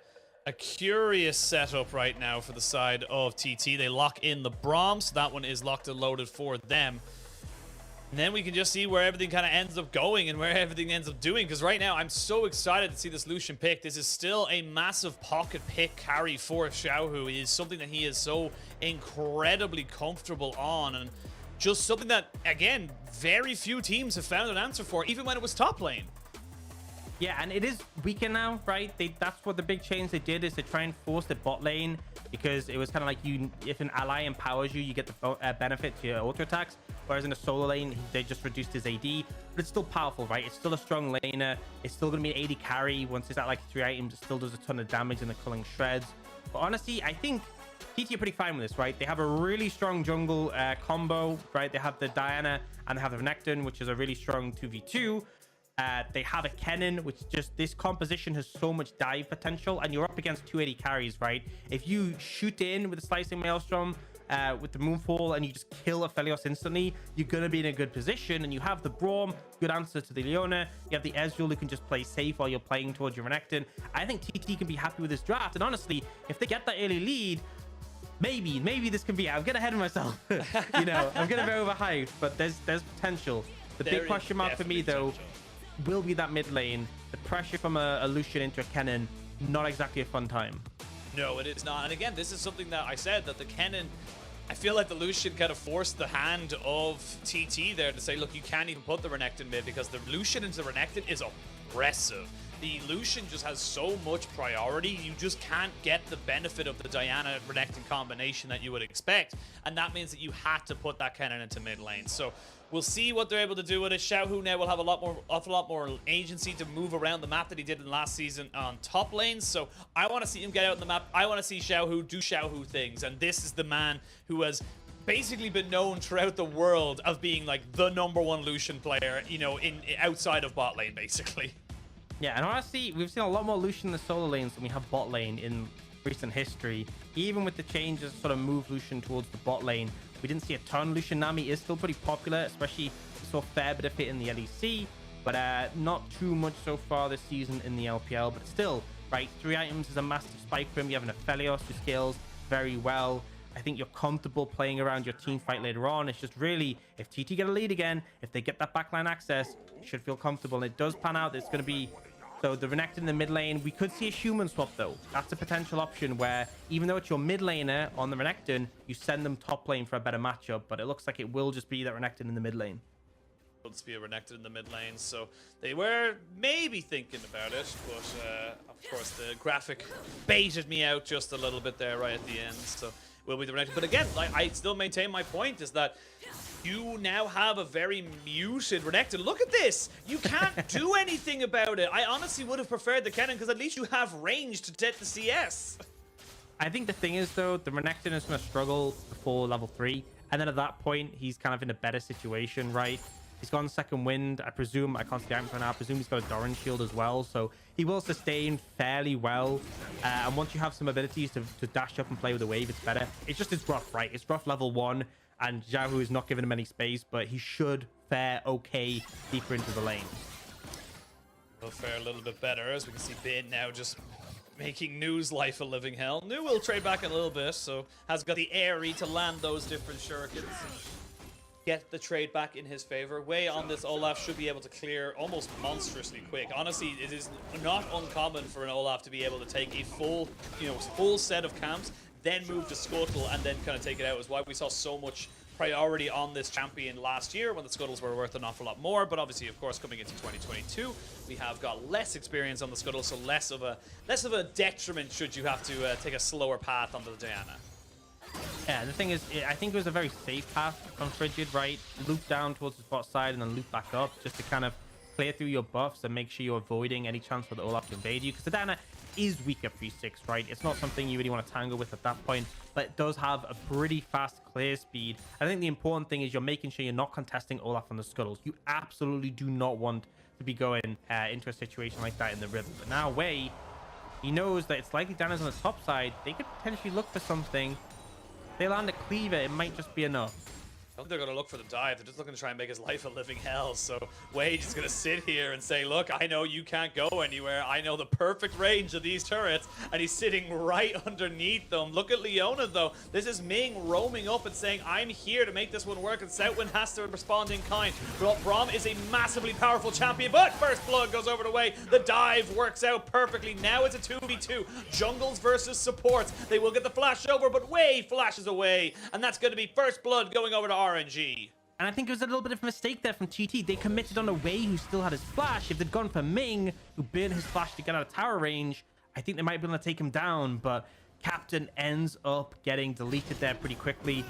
curious setup right now for the side of TT. They lock in the Braum, so that one is locked and loaded for them. And then we can just see where everything kind of ends up going and where everything ends up doing. Because right now, I'm so excited to see this Lucian pick. This is still a massive pocket pick carry for Xiaohu. It is something that he is so incredibly comfortable on. And just something that, again, very few teams have found an answer for, even when it was top lane. Yeah, and it is weaker now, right? That's what the big change they did, is to try and force the bot lane, because it was kind of like, if an ally empowers you, you get the benefit to your auto attacks. Whereas in a solo lane, they just reduced his AD, but it's still powerful, right? It's still a strong laner. It's still going to be an AD carry. Once it's at like 3 items, it still does a ton of damage and the culling shreds. But honestly, I think TT are pretty fine with this, right? They have a really strong jungle combo, right? They have the Diana and they have the Renekton, which is a really strong 2v2. They have a Kennen, which just, this composition has so much dive potential, and you're up against 280 carries, right? If you shoot in with a Slicing Maelstrom, with the Moonfall, and you just kill Aphelios instantly, you're going to be in a good position. And you have the Braum, good answer to the Leona. You have the Ezreal, who can just play safe while you're playing towards your Renekton. I think TT can be happy with this draft. And honestly, if they get that early lead, maybe this can be, I'm getting ahead of myself. You know, I'm getting very overhyped, but there's potential. The big question mark for me, though, will be that mid lane. The pressure from a Lucian into a Kennen, not exactly a fun time. No, it is not. And again, this is something that I said, that the Kennen, I feel like the Lucian kind of forced the hand of TT there to say, look, you can't even put the Renekton mid, because the Lucian into the Renekton is oppressive. The Lucian just has so much priority, you just can't get the benefit of the Diana Renekton combination that you would expect, and that means that you had to put that Kennen into mid lane. So we'll see what they're able to do with it. Xiaohu now will have awful lot more agency to move around the map that he did in last season on top lanes. So I want to see him get out on the map. I want to see Xiaohu do Xiaohu things, and this is the man who has basically been known throughout the world of being like the #1 Lucian player, you know, outside of bot lane, basically. Yeah, and honestly, we've seen a lot more Lucian in the solo lanes than we have bot lane in recent history. Even with the changes sort of move Lucian towards the bot lane, we didn't see a ton. Lucian Nami is still pretty popular, especially we saw a fair bit of it in the LEC, but not too much so far this season in the LPL. But still, right, 3 items is a massive spike for him. You have an Aphelios who scales very well. I think you're comfortable playing around your team fight later on. It's just really, if TT get a lead again, if they get that backline access, you should feel comfortable. And it does pan out. It's going to be, so the Renekton in the mid lane. We could see a human swap, though. That's a potential option where, even though it's your mid laner on the Renekton, you send them top lane for a better matchup. But it looks like it will just be that Renekton in the mid lane. It'll just be a Renekton in the mid lane. So they were maybe thinking about it. But, of course, the graphic baited me out just a little bit there right at the end. So will be the Renekton. But again, like, I still maintain my point is that you now have a very muted Renekton. Look at this. You can't do anything about it. I honestly would have preferred the Kennen, because at least you have range to get the CS. I think the thing is, though, the Renekton is going to struggle before level 3. And then at that point, he's kind of in a better situation, right? He's got second wind. I presume, I can't see the items right now. I presume he's got a Doran shield as well. So he will sustain fairly well. And once you have some abilities to dash up and play with the wave, it's better. It's just, it's rough, right? It's rough level 1. And Xiaohu is not giving him any space, but he should fare okay deeper into the lane. He'll fare a little bit better, as we can see Bin now just making Nu's life a living hell. Nu will trade back a little bit, so has got the Airy to land those different shurikens and get the trade back in his favor. Way on this Olaf should be able to clear almost monstrously quick. Honestly, it is not uncommon for an Olaf to be able to take a full set of camps, then move to Scuttle, and then kind of take it out. Is why we saw so much priority on this champion last year, when the Scuttles were worth an awful lot more. But obviously, of course, coming into 2022, we have got less experience on the Scuttle, so less of a detriment should you have to take a slower path onto the Diana. Yeah, the thing is, I think it was a very safe path on Frigid, right? Loop down towards the bot side and then loop back up, just to kind of clear through your buffs and make sure you're avoiding any chance for the Olaf to invade you, because the Diana is weak at 3-6, right? It's not something you really want to tangle with at that point, but it does have a pretty fast clear speed. I think the important thing is you're making sure you're not contesting Olaf on the Scuttles. You absolutely do not want to be going into a situation like that in the river. But now Wei, he knows that it's likely Diana's on the top side. They could potentially look for something. They land a cleaver, it might just be enough. I don't think they're going to look for the dive. They're just looking to try and make his life a living hell. So Wade is going to sit here and say, look, I know you can't go anywhere. I know the perfect range of these turrets. And he's sitting right underneath them. Look at Leona, though. This is Ming roaming up and saying, I'm here to make this one work. And Southwind has to respond in kind. Braum is a massively powerful champion, but first blood goes over to Wade. The dive works out perfectly. Now it's a 2v2. Jungles versus supports. They will get the flash over, but Wade flashes away. And that's going to be first blood going over to RNG. And I think it was a little bit of a mistake there from TT. They committed on a Wei who still had his flash. If they'd gone for Ming, who burned his flash to get out of tower range, I think they might be able to take him down. But Captain ends up getting deleted there pretty quickly.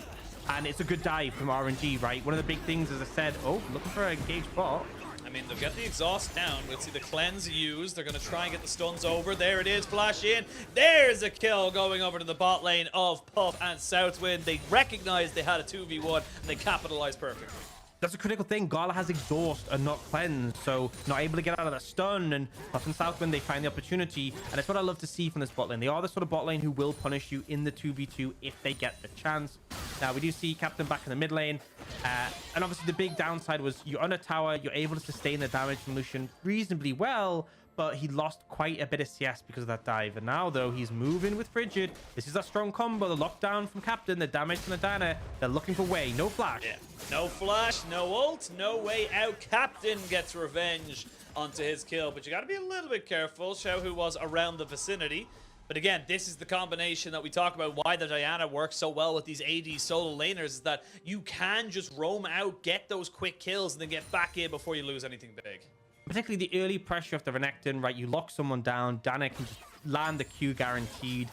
And it's a good dive from RNG, right? One of the big things, as I said, oh, looking for a engaged bot. I mean, they'll get the exhaust down. We'll see the cleanse used. They're going to try and get the stuns over. There it is. Flash in. There's a kill going over to the bot lane of Puff and Southwind. They recognized they had a 2v1 and they capitalized perfectly. That's a critical thing. Gala has exhaust and not cleanse, so not able to get out of the stun. And Puff and Southwind, they find the opportunity, and it's what I love to see from this bot lane. They are the sort of bot lane who will punish you in the 2v2 if they get the chance. Now we do see Captain back in the mid lane, and obviously the big downside was you're on a tower, you're able to sustain the damage from Lucian reasonably well, but he lost quite a bit of CS because of that dive. And now, though, he's moving with Frigid. This is a strong combo. The lockdown from Captain, the damage from the Diana. They're looking for Wei. No flash. Yeah. No flash, no ult, no way out. Captain gets revenge onto his kill, but you got to be a little bit careful. Xiaohu was around the vicinity. But again, this is the combination that we talk about why the Diana works so well with these AD solo laners, is that you can just roam out, get those quick kills, and then get back in before you lose anything big. Particularly the early pressure of the Renekton, right? You lock someone down, Dana can just land the Q guaranteed,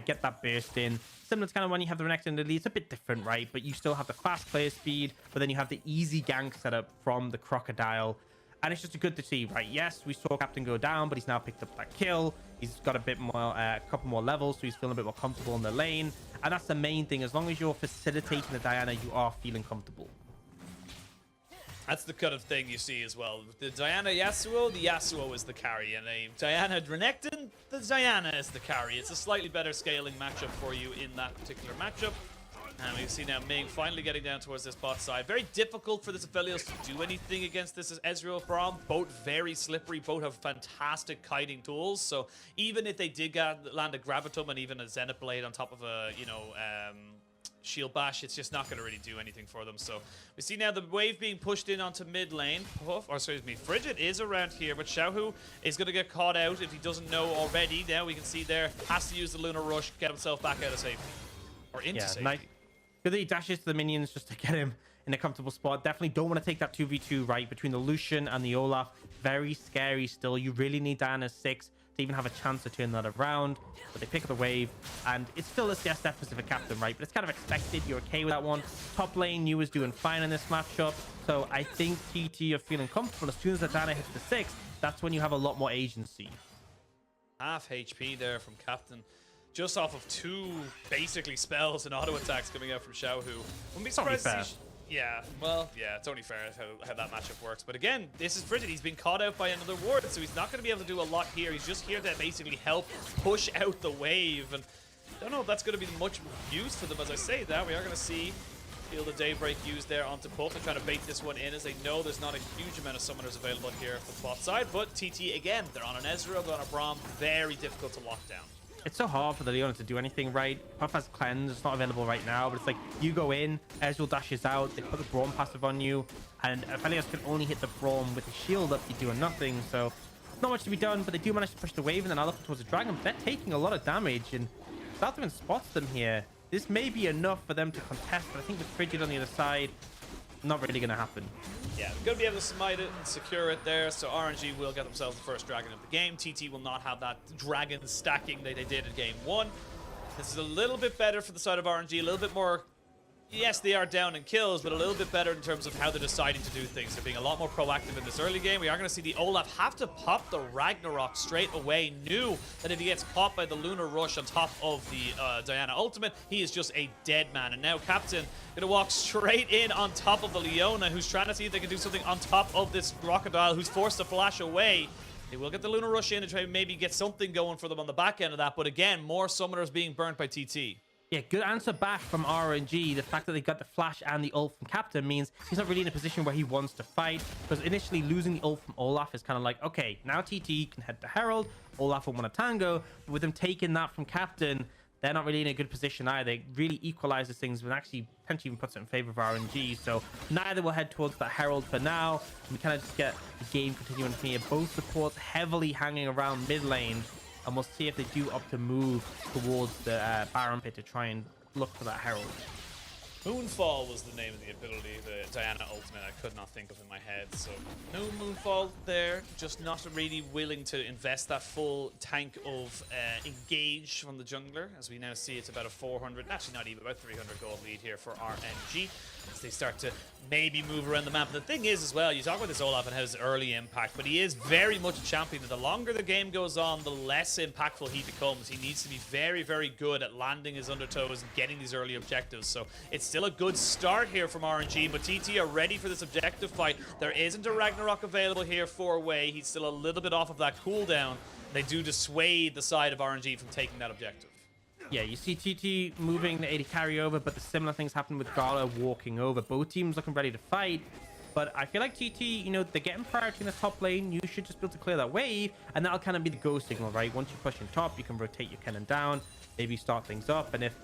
get that burst in. Similar to kind of when you have the Renekton in the lead, it's a bit different, right? But you still have the fast player speed, but then you have the easy gank setup from the Crocodile. And it's just good to see, right? Yes, we saw Captain go down, but he's now picked up that kill. He's got a bit more, a couple more levels, so he's feeling a bit more comfortable in the lane. And that's the main thing. As long as you're facilitating the Diana, you are feeling comfortable. That's the kind of thing you see as well. With the Diana Yasuo, the Yasuo is the carry. And a Diana Renekton, the Diana is the carry. It's a slightly better scaling matchup for you in that particular matchup. And we see now Ming finally getting down towards this bot side. Very difficult for this Aphelios to do anything against this as Ezreal Braum. Both very slippery. Both have fantastic kiting tools. So even if they did land a Gravitum and even a Zenith Blade on top of a, Shield Bash, it's just not going to really do anything for them. So we see now the wave being pushed in onto mid lane. Frigid is around here, but Xiaohu is going to get caught out if he doesn't know already. Now we can see there, has to use the Lunar Rush, get himself back out of safety. Or into safety. Nice. Good that he dashes to the minions just to get him in a comfortable spot. Definitely don't want to take that 2v2, right, between the Lucian and the Olaf. Very scary still. You really need Diana's 6 to even have a chance to turn that around. But they pick up the wave, and it's still a CS deficit for Captain, right? But it's kind of expected. You're okay with that one. Top lane, you was doing fine in this matchup. So I think TT are feeling comfortable. As soon as the Diana hits the 6, that's when you have a lot more agency. Half HP there from Captain. Just off of 2 basically spells and auto attacks coming out from Xiaohu. Wouldn't be surprised to see. Yeah, well, yeah, it's only fair how that matchup works. But again, this is Frigid. He's been caught out by another ward, so he's not going to be able to do a lot here. He's just here to basically help push out the wave. And I don't know if that's going to be much use for them. As I say that, we are going to see Field of Daybreak used there onto Puff. They're trying to bait this one in as they know there's not a huge amount of summoners available here for the bot side. But TT, again, they're on an Ezreal, they're on a Braum. Very difficult to lock down. It's so hard for the Leona to do anything, right? Puff has cleanse, it's not available right now, but it's like you go in, Ezreal dashes out, they put the Braum passive on you, and Aphelios can only hit the Braum with the shield up, you're doing nothing, so not much to be done, but they do manage to push the wave and then are looking towards the dragon. But they're taking a lot of damage, and Southwind spots them here. This may be enough for them to contest, but I think with Frigid on the other side, not really going to happen. Yeah, they're going to be able to smite it and secure it there, so RNG will get themselves the first dragon of the game. TT will not have that dragon stacking that they did in game 1. This is a little bit better for the side of RNG, a little bit more. Yes, they are down in kills, but a little bit better in terms of how they're deciding to do things. They're being a lot more proactive in this early game. We are going to see the Olaf have to pop the Ragnarok straight away. Knew that if he gets caught by the Lunar Rush on top of the Diana ultimate, he is just a dead man. And now Captain going to walk straight in on top of the Leona, who's trying to see if they can do something on top of this Crocodile, who's forced to flash away. They will get the Lunar Rush in and try to maybe get something going for them on the back end of that. But again, more summoners being burnt by TT. Yeah, good answer back from RNG. The fact that they got the flash and the ult from Captain means he's not really in a position where he wants to fight, because initially losing the ult from Olaf is kind of like, okay, now TT can head to Herald, Olaf will want a tango, but with them taking that from Captain, they're not really in a good position either. They really equalizes things, but actually potentially even puts it in favor of RNG. So neither will head towards that Herald for now. We kind of just get the game continuing from here. Both supports heavily hanging around mid lane, and we'll see if they do opt to move towards the Baron pit to try and look for that Herald. Moonfall was the name of the ability, the Diana ultimate I could not think of in my head. So no Moonfall there, just not really willing to invest that full tank of engage from the jungler. As we now see, it's about a 400, actually not even, about 300 gold lead here for RNG as they start to maybe move around the map. The thing is as well, you talk about this Olaf and his early impact, but he is very much a champion. The longer the game goes on, the less impactful he becomes. He needs to be very, very good at landing his undertows and getting these early objectives. So it's still a good start here from RNG, but TT are ready for this objective fight. There isn't a Ragnarok available here for Wei. He's still a little bit off of that cooldown. They do dissuade the side of RNG from taking that objective. Yeah, you see TT moving the AD carry over, but the similar things happen with Gala walking over. Both teams looking ready to fight, but I feel like TT, you know, they're getting priority in the top lane. You should just be able to clear that wave, and that'll kind of be the go signal, right? Once you push in top, you can rotate your cannon down, maybe start things up, and if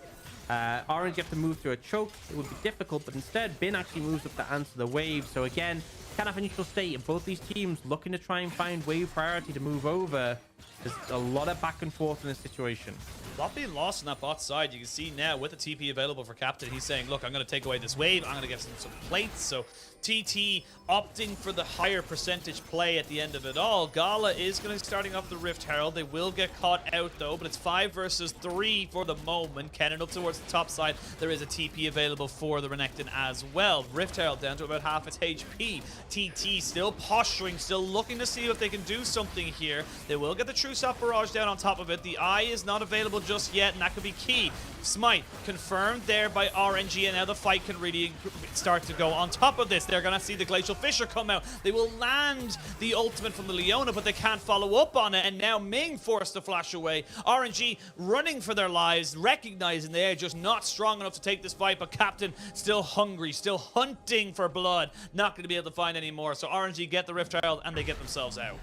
RNG have to move through a choke, it would be difficult, but instead Bin actually moves up to answer the wave. So again, kind of a neutral state, and both these teams looking to try and find wave priority to move over. There's a lot of back and forth in this situation. A lot being lost on that bot side. You can see now with the TP available for Captain, he's saying, look, I'm going to take away this wave. I'm going to get some plates. So TT opting for the higher percentage play at the end of it all. Gala is going to be starting off the Rift Herald. They will get caught out though, but it's 5 versus 3 for the moment. Cannon up towards the top side. There is a TP available for the Renekton as well. Rift Herald down to about half its HP. TT still posturing, still looking to see if they can do something here. They will get the True Soft Barrage down on top of it. The Eye is not available just yet, and that could be key. Smite confirmed there by RNG, and now the fight can really start to go. On top of this, they're going to see the Glacial Fissure come out. They will land the ultimate from the Leona, but they can't follow up on it, and now Ming forced to flash away. RNG running for their lives, recognizing they're just not strong enough to take this fight, but Captain still hungry, still hunting for blood, not going to be able to find any more. So RNG get the Rift Child, and they get themselves out.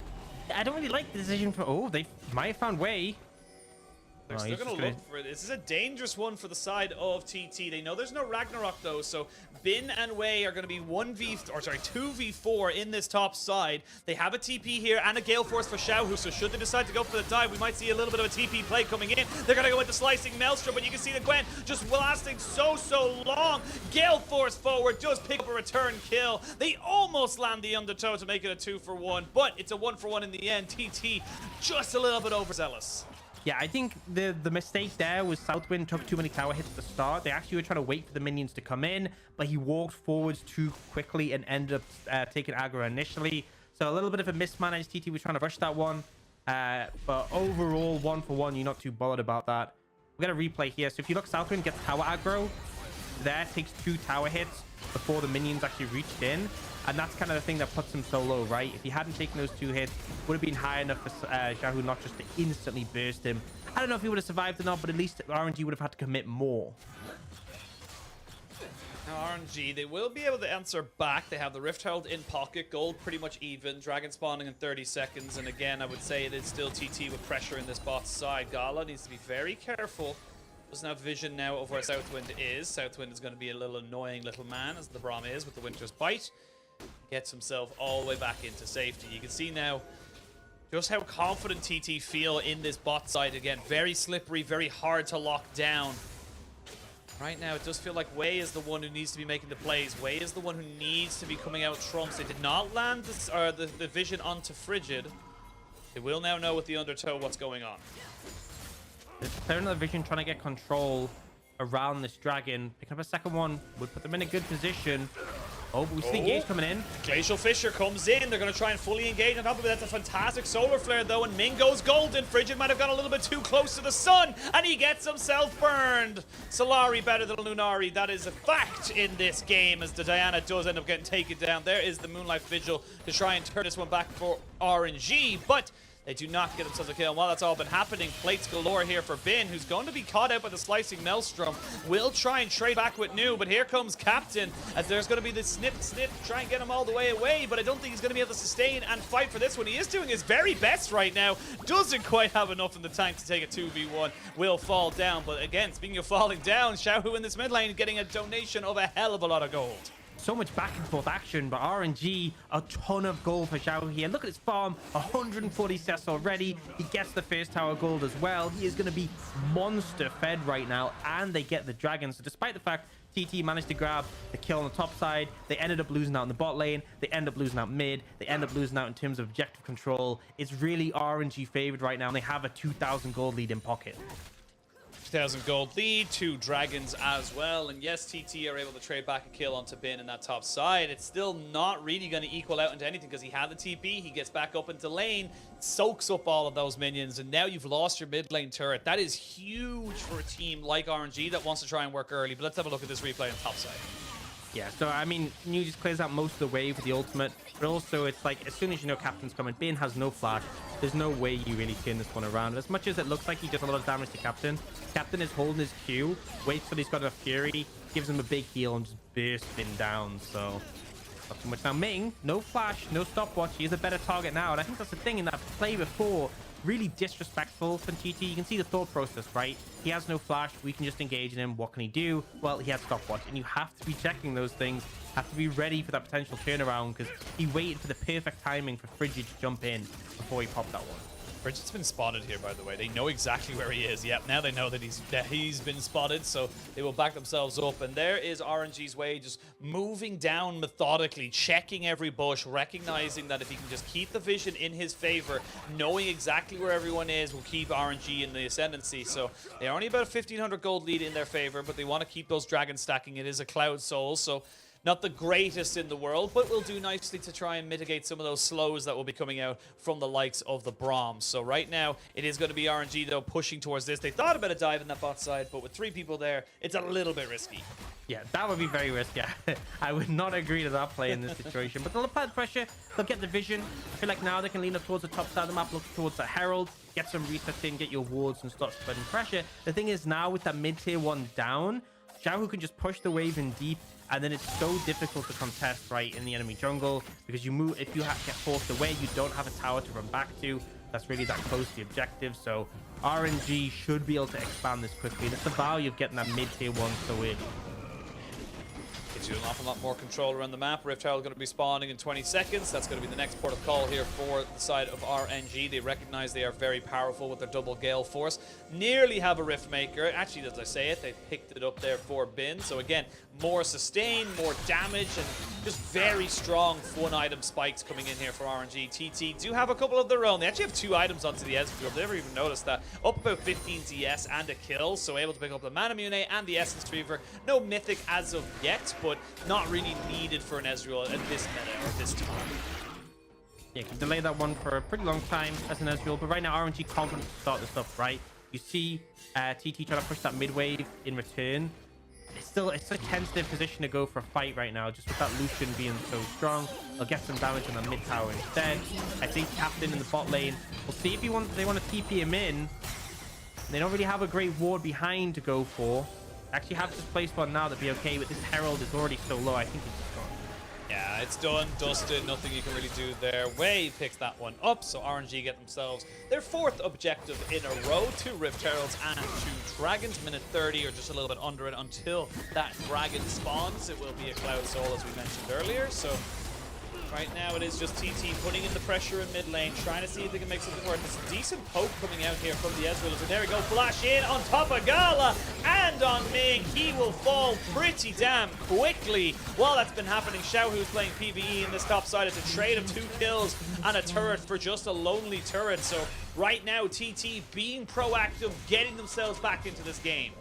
I don't really like the decision for... Oh, they might have found Wei. They're still going to look for it. This is a dangerous one for the side of TT. They know there's no Ragnarok though, so Bin and Wei are going to be 2v4 in this top side. They have a TP here and a Gale Force for Xiaohu, so should they decide to go for the dive, we might see a little bit of a TP play coming in. They're going to go into Slicing Maelstrom, but you can see the Gwen just lasting so long. Gale Force forward, just pick up a return kill. They almost land the undertow to make it a 2-for-1, but it's a 1-for-1 in the end. TT just a little bit overzealous. Yeah, I think the mistake there was Southwind took too many tower hits at the start. They actually were trying to wait for the minions to come in, but he walked forwards too quickly and ended up taking aggro initially. So a little bit of a mismanaged. TT was trying to rush that one. But overall, 1-for-1, you're not too bothered about that. We're going to replay here. So if you look, Southwind gets tower aggro. There takes 2 tower hits before the minions actually reached in. And that's kind of the thing that puts him so low, right? If he hadn't taken those 2 hits, would have been high enough for Xiaohu not just to instantly burst him. I don't know if he would have survived or not, but at least RNG would have had to commit more. Now RNG, they will be able to answer back. They have the Rift Herald in pocket, gold pretty much even, dragon spawning in 30 seconds. And again, I would say it is still TT with pressure in this bot side. Gala needs to be very careful. Doesn't have vision now of where Southwind is. Southwind is going to be a little annoying little man, as the Braum is with the Winter's Bite. Gets himself all the way back into safety. You can see now just how confident TT feel in this bot side. Again, very slippery, very hard to lock down. Right now, it does feel like Wei is the one who needs to be making the plays. Wei is the one who needs to be coming out trumps. They did not land this, the vision onto Frigid. They will now know with the undertow what's going on. They're clearing the vision, trying to get control around this dragon. Picking up a second one would put them in a good position. Oh, but we see the engage coming in. Glacial Fissure comes in. They're going to try and fully engage on top of it. That's a fantastic solar flare, though, and Ming goes golden. Frigid might have got a little bit too close to the sun, and he gets himself burned. Solari better than Lunari. That is a fact in this game, as the Diana does end up getting taken down. There is the Moonlight Vigil to try and turn this one back for RNG, but They do not get themselves a kill. And while that's all been happening, plates galore here for Bin, who's going to be caught out by the slicing Maelstrom. Will try and trade back with New, but here comes Captain, as there's going to be this snip, try and get him all the way away, but I don't think he's going to be able to sustain and fight for this one. He is doing his very best right now. Doesn't quite have enough in the tank to take a 2v1. Will fall down, but again, speaking of falling down, Xiaohu in this mid lane getting a donation of a hell of a lot of gold. So much back and forth action, but RNG, a ton of gold for Xiao here. Look at his farm, 140 cess already. He gets the first tower gold as well. He is going to be monster fed right now, and they get the dragon. So despite the fact TT managed to grab the kill on the top side, they ended up losing out in the bot lane. They end up losing out mid. They end up losing out in terms of objective control. It's really RNG favored right now, and they have a 2,000 gold lead in pocket. 2,000 gold lead, 2 dragons as well, and yes, TT are able to trade back a kill onto Bin in that top side. It's still not really going to equal out into anything because he had the TP, he gets back up into lane, soaks up all of those minions, and now you've lost your mid lane turret. That is huge for a team like RNG that wants to try and work early, but let's have a look at this replay on top side. Yeah, so I mean, New just clears out most of the wave with the ultimate, but also it's like as soon as you know Captain's coming, Bin has no flash. There's no way you really turn this one around. As much as it looks like he does a lot of damage to Captain, Captain is holding his Q, waits till he's got enough fury, gives him a big heal, and just bursts Bin down. So not too much. Now Ming, no flash, no stopwatch. He is a better target now, and I think that's the thing in that play before. Really disrespectful from TT. You can see the thought process, right? He has no flash. We can just engage in him. What can he do? Well, he has stopwatch, and you have to be checking those things. Have to be ready for that potential turnaround because he waited for the perfect timing for Frigid to jump in before he popped that one. Frigid's been spotted here, by the way. They know exactly where he is. Yep, now they know that he's been spotted, so they will back themselves up. And there is RNG's way, just moving down methodically, checking every bush, recognizing that if he can just keep the vision in his favor, knowing exactly where everyone is, will keep RNG in the ascendancy. So they're only about a 1,500 gold lead in their favor, but they want to keep those dragons stacking. It is a Cloud Soul, so not the greatest in the world, but will do nicely to try and mitigate some of those slows that will be coming out from the likes of the Brahms. So right now, it is going to be RNG, though, pushing towards this. They thought about a dive in that bot side, but with 3 people there, it's a little bit risky. Yeah, that would be very risky. I would not agree to that play in this situation. But they'll apply the pressure. They'll get the vision. I feel like now they can lean up towards the top side of the map, look towards the Herald, get some resets in, get your wards, and start spreading pressure. The thing is now, with that mid-tier 1 down, Xiaohu can just push the wave in deep, and then it's so difficult to contest right in the enemy jungle because you move. If you get forced away, you don't have a tower to run back to. That's really that close to the objective. So RNG should be able to expand this quickly. That's the value of getting that mid-tier 1 so early. Gives you an awful lot more control around the map. Rift Herald going to be spawning in 20 seconds. That's going to be the next port of call here for the side of RNG. They recognize they are very powerful with their double Gale Force. Nearly have a Rift Maker. Actually, as I say it, they picked it up there for Bin. So again, more sustain, more damage, and just very strong fun item spikes coming in here for RNG. TT do have a couple of their own. They actually have 2 items onto the Ezreal. I've never even noticed that. Up about 15 CS and a kill, so able to pick up the Manamune and the Essence Reaver. No Mythic as of yet, but not really needed for an Ezreal at this meta or this time. Yeah, can delay that one for a pretty long time as an Ezreal, but right now RNG confident to start this up, right? You see TT trying to push that mid wave in return. It's a tentative position to go for a fight right now, just with that Lucian being so strong. They'll get some damage on the mid tower instead. I think Captain in the bot lane. We'll see if they want to TP him in. They don't really have a great ward behind to go for. Actually have this place one now that'd be okay, but this Herald is already so low. I think it's just gone. Yeah, it's done, dusted, nothing you can really do there. Way picks that one up, so RNG get themselves their 4th objective in a row. 2 Rift Heralds and 2 Dragons. Minute 30 or just a little bit under it until that dragon spawns. It will be a Cloud Soul, as we mentioned earlier, so right now it is just TT putting in the pressure in mid lane, trying to see if they can make something work. There's a decent poke coming out here from the Ezreal. So there we go, flash in on top of Gala and on Ming. He will fall pretty damn quickly. While that's been happening, Xiaohu's playing PvE in this top side. It's a trade of 2 kills and a turret for just a lonely turret. So right now, TT being proactive, getting themselves back into this game.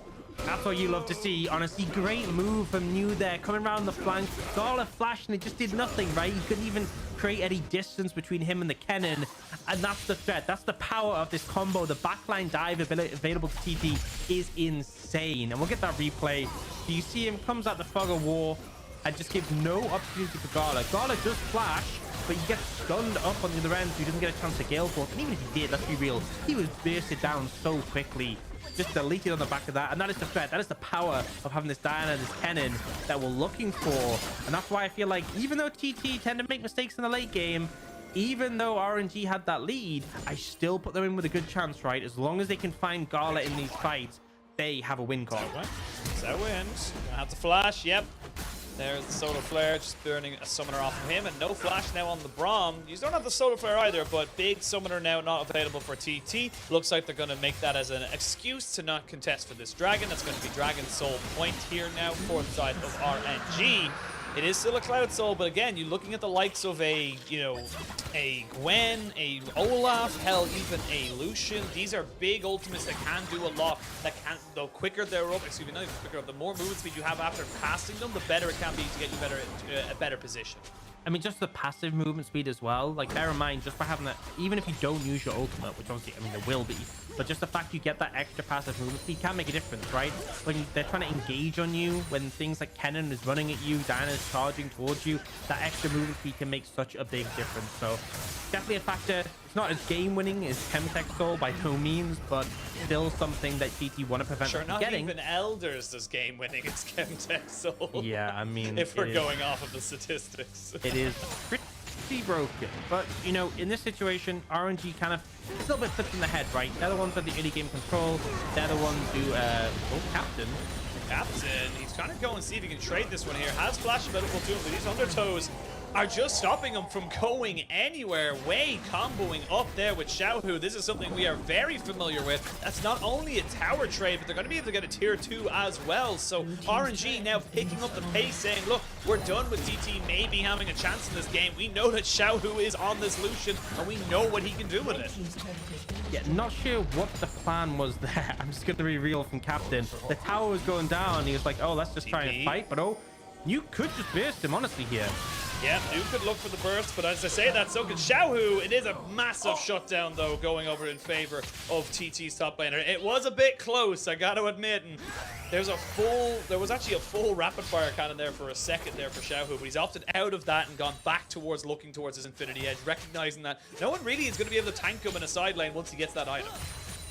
That's what you love to see. Honestly, great move from New there, coming around the flank. Gala flash and it just did nothing, right? He couldn't even create any distance between him and the Kennen. And that's the threat. That's the power of this combo. The backline dive available to TT is insane. And we'll get that replay. So you see him comes out the fog of war and just gives no opportunity for Gala. Gala does flash, but he gets stunned up on the other end, so he doesn't get a chance to Gale Force. And even if he did, let's be real, he was bursted down so quickly, just deleted on the back of that. And that is the threat. That is the power of having this Diana and this Kennen that we're looking for. And that's why I feel like even though TT tend to make mistakes in the late game, even though RNG had that lead, I still put them in with a good chance, right? As long as they can find Gala in these fights, they have a win call. That wins. Gonna have to flash. Yep. There's the solar flare, just burning a summoner off of him, and no flash now on the Braum. You don't have the solar flare either, but big summoner now not available for TT. Looks like they're going to make that as an excuse to not contest for this dragon. That's going to be Dragon Soul point here now for the side of RNG. It is still a Cloud Soul, but again, you're looking at the likes of a, a Gwen, a Olaf, hell, even a Lucian. These are big ultimates that can do a lot. That can, the quicker they're up, excuse me, not even quicker, the more movement speed you have after casting them, the better it can be to get you a better position. I mean, just the passive movement speed as well. Like, bear in mind, just by having that, even if you don't use your ultimate, which obviously, I mean, there will be, but just the fact you get that extra passive movement speed can make a difference, right? When they're trying to engage on you, when things like Kennen is running at you, Diana is charging towards you, that extra movement speed can make such a big difference. So, definitely a factor. It's not as game-winning as Chemtech Soul by no means, but still something that GT want to prevent sure, from not getting. Even Elders does game-winning as Chemtech Soul. Yeah, I mean, if we're going off of the statistics. It is pretty broken, but in this situation, RNG kind of it's a little bit flipped in the head, right? They're the ones with the early game control. They're the ones who Captain. He's trying to go and see if he can trade this one here. Has flash available to him, but these undertows are just stopping him from going anywhere. Way comboing up there with Xiaohu. This is something we are very familiar with. That's not only a tower trade, but they're going to be able to get a tier 2 as well. So RNG now picking up the pace, saying, look, we're done with TT maybe having a chance in this game. We know that Xiaohu is on this Lucian, and we know what he can do with it. Yeah, not sure what the plan was there. I'm just going to be real from Captain. The tower was going down. He was like, oh, let's just try and fight. But oh, you could just burst him, honestly, here. Yeah, you could look for the burst, but as I say that, so could Xiaohu. It is a massive shutdown, though, going over in favor of TT's top laner. It was a bit close, I got to admit. And there was actually a full rapid fire cannon there for a second there for Xiaohu, but he's opted out of that and gone back towards looking towards his Infinity Edge, recognizing that no one really is going to be able to tank him in a side lane once he gets that item.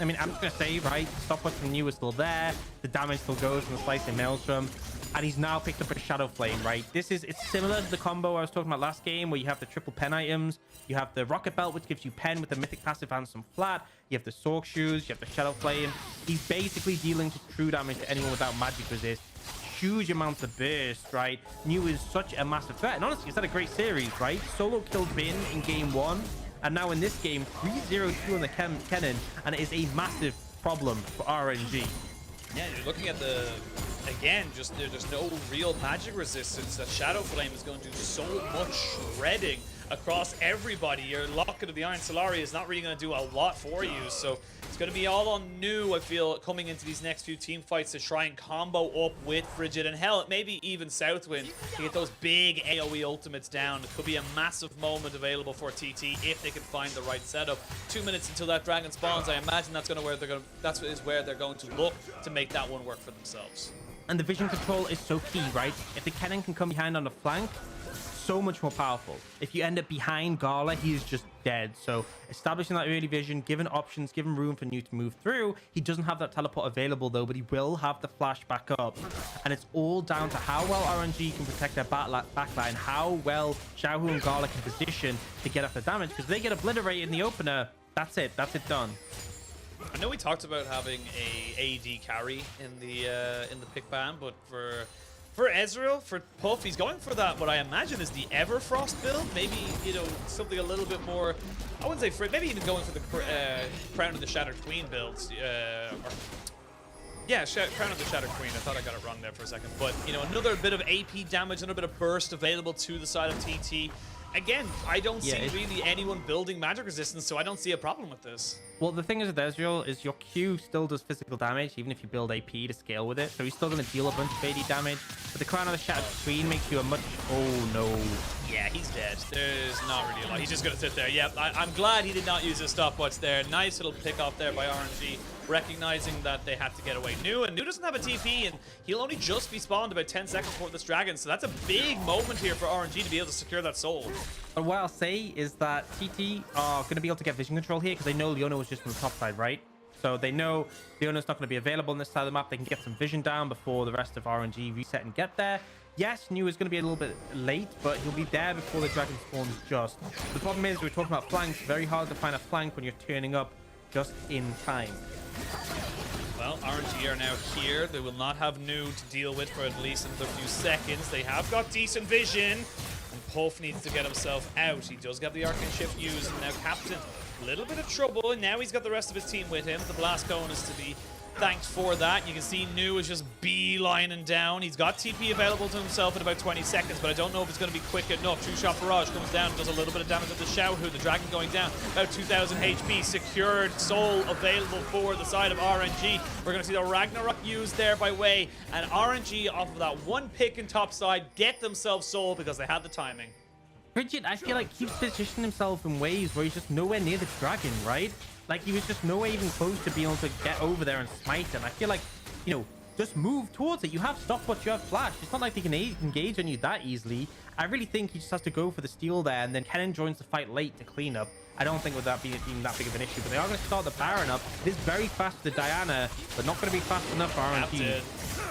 I mean, I'm going to say, right, Stopwatch from you is still there. The damage still goes from the Slicing Maelstrom. And he's now picked up a Shadow Flame, right? It's similar to the combo I was talking about last game, where you have the triple pen items. You have the Rocket Belt, which gives you pen with the Mythic passive and some flat. You have the Sork Shoes. You have the Shadow Flame. He's basically dealing true damage to anyone without magic resist. Huge amounts of burst, right? New is such a massive threat. And honestly, it's had a great series, right? Solo killed Bin in game 1. And now in this game, 3-0-2 on the Kennen. And it is a massive problem for RNG. Yeah, you're looking at again, just there's no real magic resistance. That Shadow Flame is going to do so much shredding across everybody. Your Locket of the Iron Solari is not really going to do a lot for you, so it's going to be all on New, I feel, coming into these next few team fights to try and combo up with Frigid, and hell, maybe even Southwind to get those big AoE ultimates down. It could be a massive moment available for TT if they can find the right setup. 2 minutes until that dragon spawns. I imagine that's where they're going to look to make that one work for themselves. And the vision control is so key, right? If the Kennen can come behind on the flank, so much more powerful. If you end up behind Gala, he is just dead. So establishing that early vision, giving options, giving room for New to move through. He doesn't have that teleport available though, but he will have the flash back up. And it's all down to how well RNG can protect their backline, how well Xiaohu and Gala can position to get off the damage. Because they get obliterated in the opener, that's it done. I know we talked about having a AD carry in the pick ban, but for Ezreal, for Puff, he's going for that, what I imagine is the Everfrost build. Maybe, something a little bit more, I wouldn't say maybe even going for the Crown of the Shattered Queen builds. Crown of the Shattered Queen. I thought I got it wrong there for a second. But, another bit of AP damage, another bit of burst available to the side of TT. Again, I don't see really anyone building magic resistance, so I don't see a problem with this. Well, the thing is with Ezreal is your Q still does physical damage, even if you build AP to scale with it. So he's still going to deal a bunch of AD damage. But the Crown of the Shattered Queen makes you a much... Oh, no. Yeah, he's dead. There's not really a lot. He's just going to sit there. Yep, I'm glad he did not use his stopwatch there. Nice little pick off there by RNG, recognizing that they had to get away. New doesn't have a TP, and he'll only just be spawned about 10 seconds before this dragon. So that's a big moment here for RNG to be able to secure that soul. But what I'll say is that TT are going to be able to get vision control here because they know Leona was just from the top side, right? So they know Leona's not going to be available on this side of the map. They can get some vision down before the rest of RNG reset and get there. Yes, New is going to be a little bit late, but he'll be there before the dragon spawns just. The problem is, we're talking about flanks. Very hard to find a flank when you're turning up just in time. Well, RNG are now here. They will not have New to deal with for at least another few seconds. They have got decent vision. And Puff needs to get himself out. He does get the arcane shift used. And now Captain, a little bit of trouble. And now he's got the rest of his team with him. The blast cone is to be thanked for that. You can see New is just beelining down. He's got TP available to himself in about 20 seconds, but I don't know if it's going to be quick enough. True Shot Barrage comes down, does a little bit of damage to the Xiaohu. The dragon going down, about 2,000 HP. Secured soul available for the side of RNG. We're going to see the Ragnarok used there by Way, and RNG off of that one pick in top side get themselves soul because they had the timing. Frigid, I feel like, keeps positioning himself in ways where he's just nowhere near the dragon, right? Like, he was just nowhere even close to being able to get over there and smite him. I feel like, you know, just move towards it. You have stopwatch, you have flash. It's not like they can engage on you that easily. I really think he just has to go for the steal there, and then Kennen joins the fight late to clean up. I don't think with that being that big of an issue, but they are going to start the Baron up. It is very fast with the Diana, but not going to be fast enough for RNG.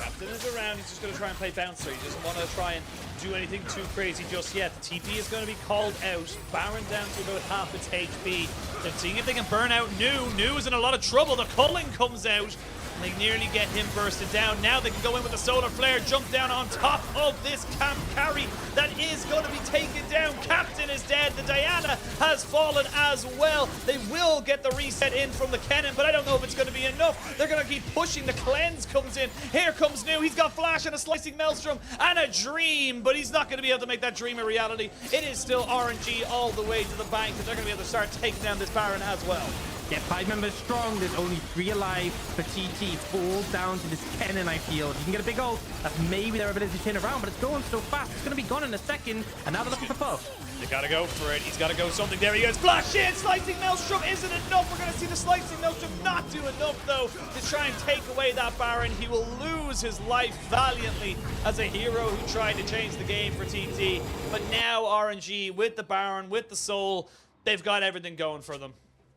Captain is around. He's just going to try and play bouncer. He doesn't want to try and do anything too crazy just yet. The TP is going to be called out. Baron down to about half its HP. They're seeing if they can burn out New. New is in a lot of trouble. The culling comes out. They nearly get him bursted down. Now they can go in with the solar flare, jump down on top of this camp carry that is going to be taken down. Captain is dead. The Diana has fallen as well. They will get the reset in from the Kennen, but I don't know if it's going to be enough. They're going to keep pushing. The cleanse comes in. Here comes New. He's got flash and a slicing maelstrom and a dream, but he's not going to be able to make that dream a reality. It is still RNG all the way to the bank, and they're going to be able to start taking down this Baron as well. Yeah, 5 members strong. There's only 3 alive for TT. It's all down to this Kennen, I feel. You can get a big ult. That's maybe their ability to turn around, but it's going so fast. It's going to be gone in a second, and now they're looking for Puff. They got to go for it. He's got to go something. There he is. Flash in. Slicing Maelstrom isn't enough. We're going to see the Slicing Maelstrom not do enough, though, to try and take away that Baron. He will lose his life valiantly as a hero who tried to change the game for TT. But now RNG with the Baron, with the Soul, they've got everything going for them.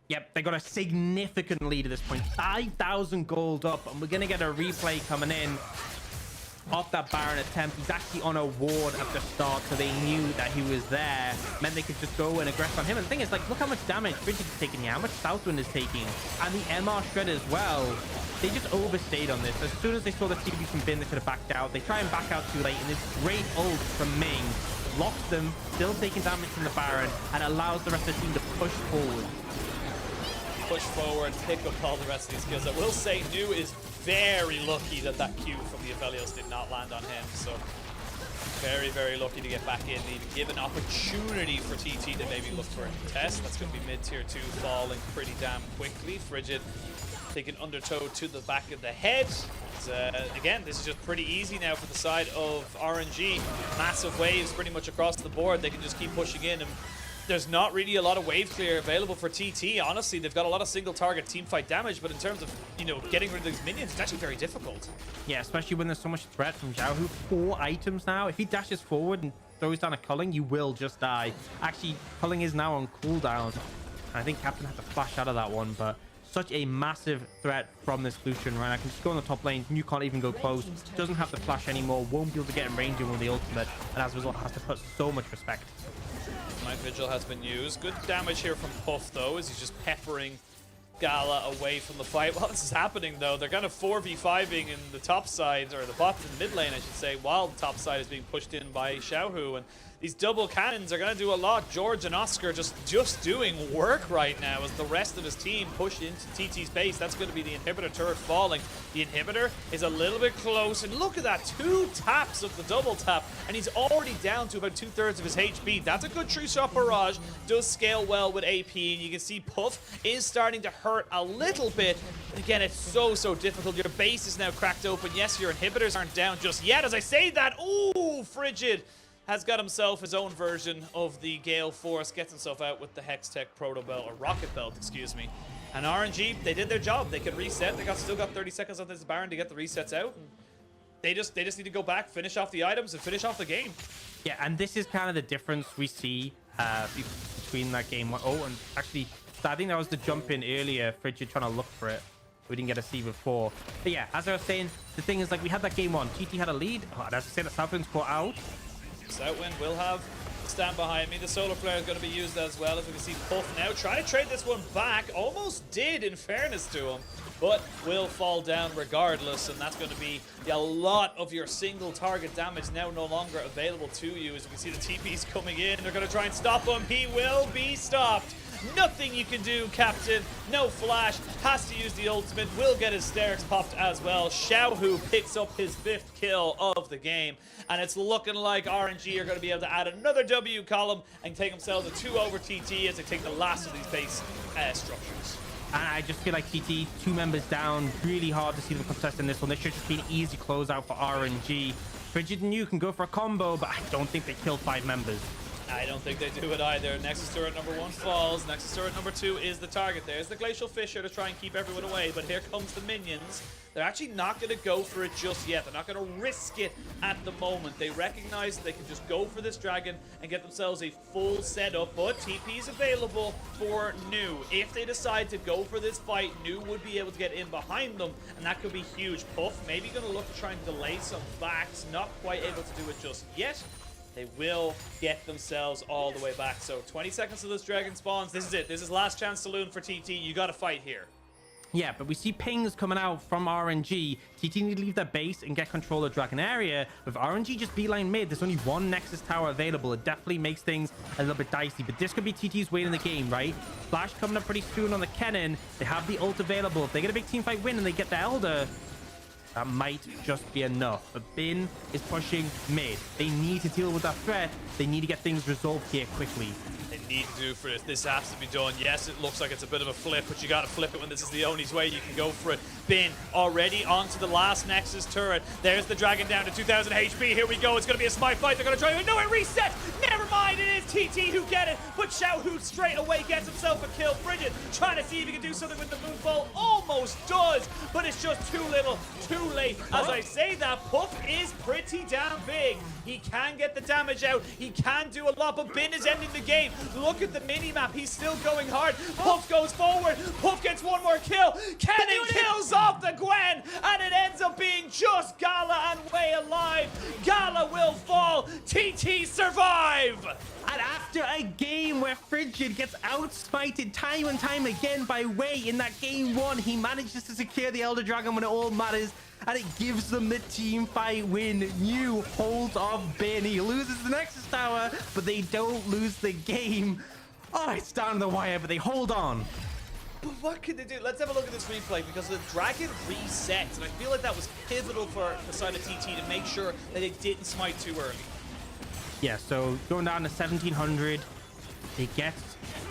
Yep, they got a significant lead at this point. 5,000 gold up, and we're going to get a replay coming in off that Baron attempt. He's actually on a ward at the start, so they knew that he was there. Meant they could just go and aggress on him. And the thing is, like, look how much damage Frigid is taking here, how much Southwind is taking, and the MR shred as well. They just overstayed on this. As soon as they saw the TP from Bin, they could have backed out. They try and back out too late, and this great ult from Ming locks them, still taking damage from the Baron, and allows the rest of the team to push forward. Push forward, pick up all the rest of these kills. I will say New is very lucky that that Q from the Aphelios did not land on him. So very, very lucky to get back in, need to give an opportunity for TT to maybe look for a contest. That's going to be mid-tier 2 falling pretty damn quickly. Frigid taking undertow to the back of the head. Again, this is just pretty easy now for the side of RNG. Massive waves pretty much across the board. They can just keep pushing in, and there's not really a lot of wave clear available for TT. Honestly, they've got a lot of single target team fight damage, but in terms of, you know, getting rid of these minions, it's actually very difficult. Yeah, especially when there's so much threat from Xiaohu. 4 items now. If he dashes forward and throws down a culling, you will just die. Actually, culling is now on cooldown. I think Captain had to flash out of that one, but such a massive threat from this Lucian, right? I can just go on the top lane. You can't even go close. Doesn't have the flash anymore. Won't be able to get in range with the ultimate, and as a result, has to put so much respect. Night Vigil has been used. Good damage here from Puff, though, as he's just peppering Gala away from the fight. While this is happening, though, they're kind of 4v5ing in the top side, or the bot in the mid lane, I should say, while the top side is being pushed in by Xiaohu. And these double cannons are going to do a lot. George and Oscar just doing work right now as the rest of his team push into TT's base. That's going to be the inhibitor turret falling. The inhibitor is a little bit close, and look at that, 2 taps of the double tap, and he's already down to about 2/3 of his HP. That's a good true shot barrage. Does scale well with AP, and you can see Puff is starting to hurt a little bit. Again, it's so difficult. Your base is now cracked open. Yes, your inhibitors aren't down just yet. As I say that, ooh, Frigid has got himself his own version of the Gale Force, gets himself out with the Hextech Proto Belt, or Rocket Belt, excuse me. And RNG, they did their job. They can reset. They still got 30 seconds on this Baron to get the resets out. And they just need to go back, finish off the items, and finish off the game. Yeah, and this is kind of the difference we see between that game. Oh, and actually, I think that was the jump in earlier. Frigid trying to look for it. We didn't get to see before. But yeah, as I was saying, the thing is, like, we had that game one. TT had a lead. Oh, and as I said, the Southwind's caught out. Southwind will have the stand behind me. The Solar Flare is going to be used as well, as we can see Puff now trying to trade this one back. Almost did, in fairness to him, but will fall down regardless, and that's going to be a lot of your single target damage now no longer available to you. As you can see, the TP's coming in. They're going to try and stop him. He will be stopped. Nothing you can do, Captain. No flash. Has to use the ultimate. Will get his Sterix popped as well. Xiaohu picks up his 5th kill of the game. And it's looking like RNG are going to be able to add another W column and take themselves a 2 over TT as they take the last of these base structures. And I just feel like TT, 2 members down. Really hard to see them contest in this one. This should just be an easy closeout for RNG. Frigid and you can go for a combo, but I don't think they kill 5 members. I don't think they do it either. Nexus turret number 1 falls. Nexus turret number 2 is the target. There's the Glacial Fissure to try and keep everyone away, but here comes the minions. They're actually not going to go for it just yet. They're not going to risk it at the moment. They recognize they can just go for this dragon and get themselves a full setup, but TP is available for Nu. If they decide to go for this fight, Nu would be able to get in behind them, and that could be huge. Puff maybe going to look to try and delay some backs. Not quite able to do it just yet. They will get themselves all the way back. So 20 seconds till this dragon spawns. This is it. This is last chance saloon for TT. You got to fight here. Yeah, but we see pings coming out from RNG. TT need to leave their base and get control of Dragon area. With RNG just beeline mid, there's only 1 Nexus tower available. It definitely makes things a little bit dicey, but this could be TT's way in the game, right? Flash coming up pretty soon on the Kennen. They have the ult available. If they get a big team fight win and they get the Elder, that might just be enough. But Bin is pushing mid. They need to deal with that threat. They need to get things resolved here quickly. They need to do for it. This has to be done. Yes, it looks like it's a bit of a flip, but you got to flip it when this is the only way you can go for it. Bin already onto the last Nexus turret. There's the dragon down to 2000 HP. Here we go. It's going to be a smite fight. They're going to try to... No, it resets. Never mind. It is TT who get it, but Xiaohu straight away gets himself a kill. Frigid trying to see if he can do something with the moonfall. Almost does, but it's just too little, too late. As I say that, Puff is pretty damn big. He can get the damage out. He can do a lot, but Bin is ending the game. Look at the mini-map. He's still going hard. Puff goes forward. Puff gets 1 more kill. Cannon kills off the Gwen, and it ends up being just Gala and Way alive. Gala will fall. TT survive. And after a game where Frigid gets outsmited time and time again by Way in that game 1, he manages to secure the Elder Dragon when it all matters, and it gives them the team fight win. Nu holds off Bin. He loses the Nexus Tower, but they don't lose the game. Oh, it's down to the wire, but they hold on. But what can they do? Let's have a look at this replay, because the dragon resets, and I feel like that was pivotal for the side of TT to make sure that they didn't smite too early. Yeah, so going down to 1700, they get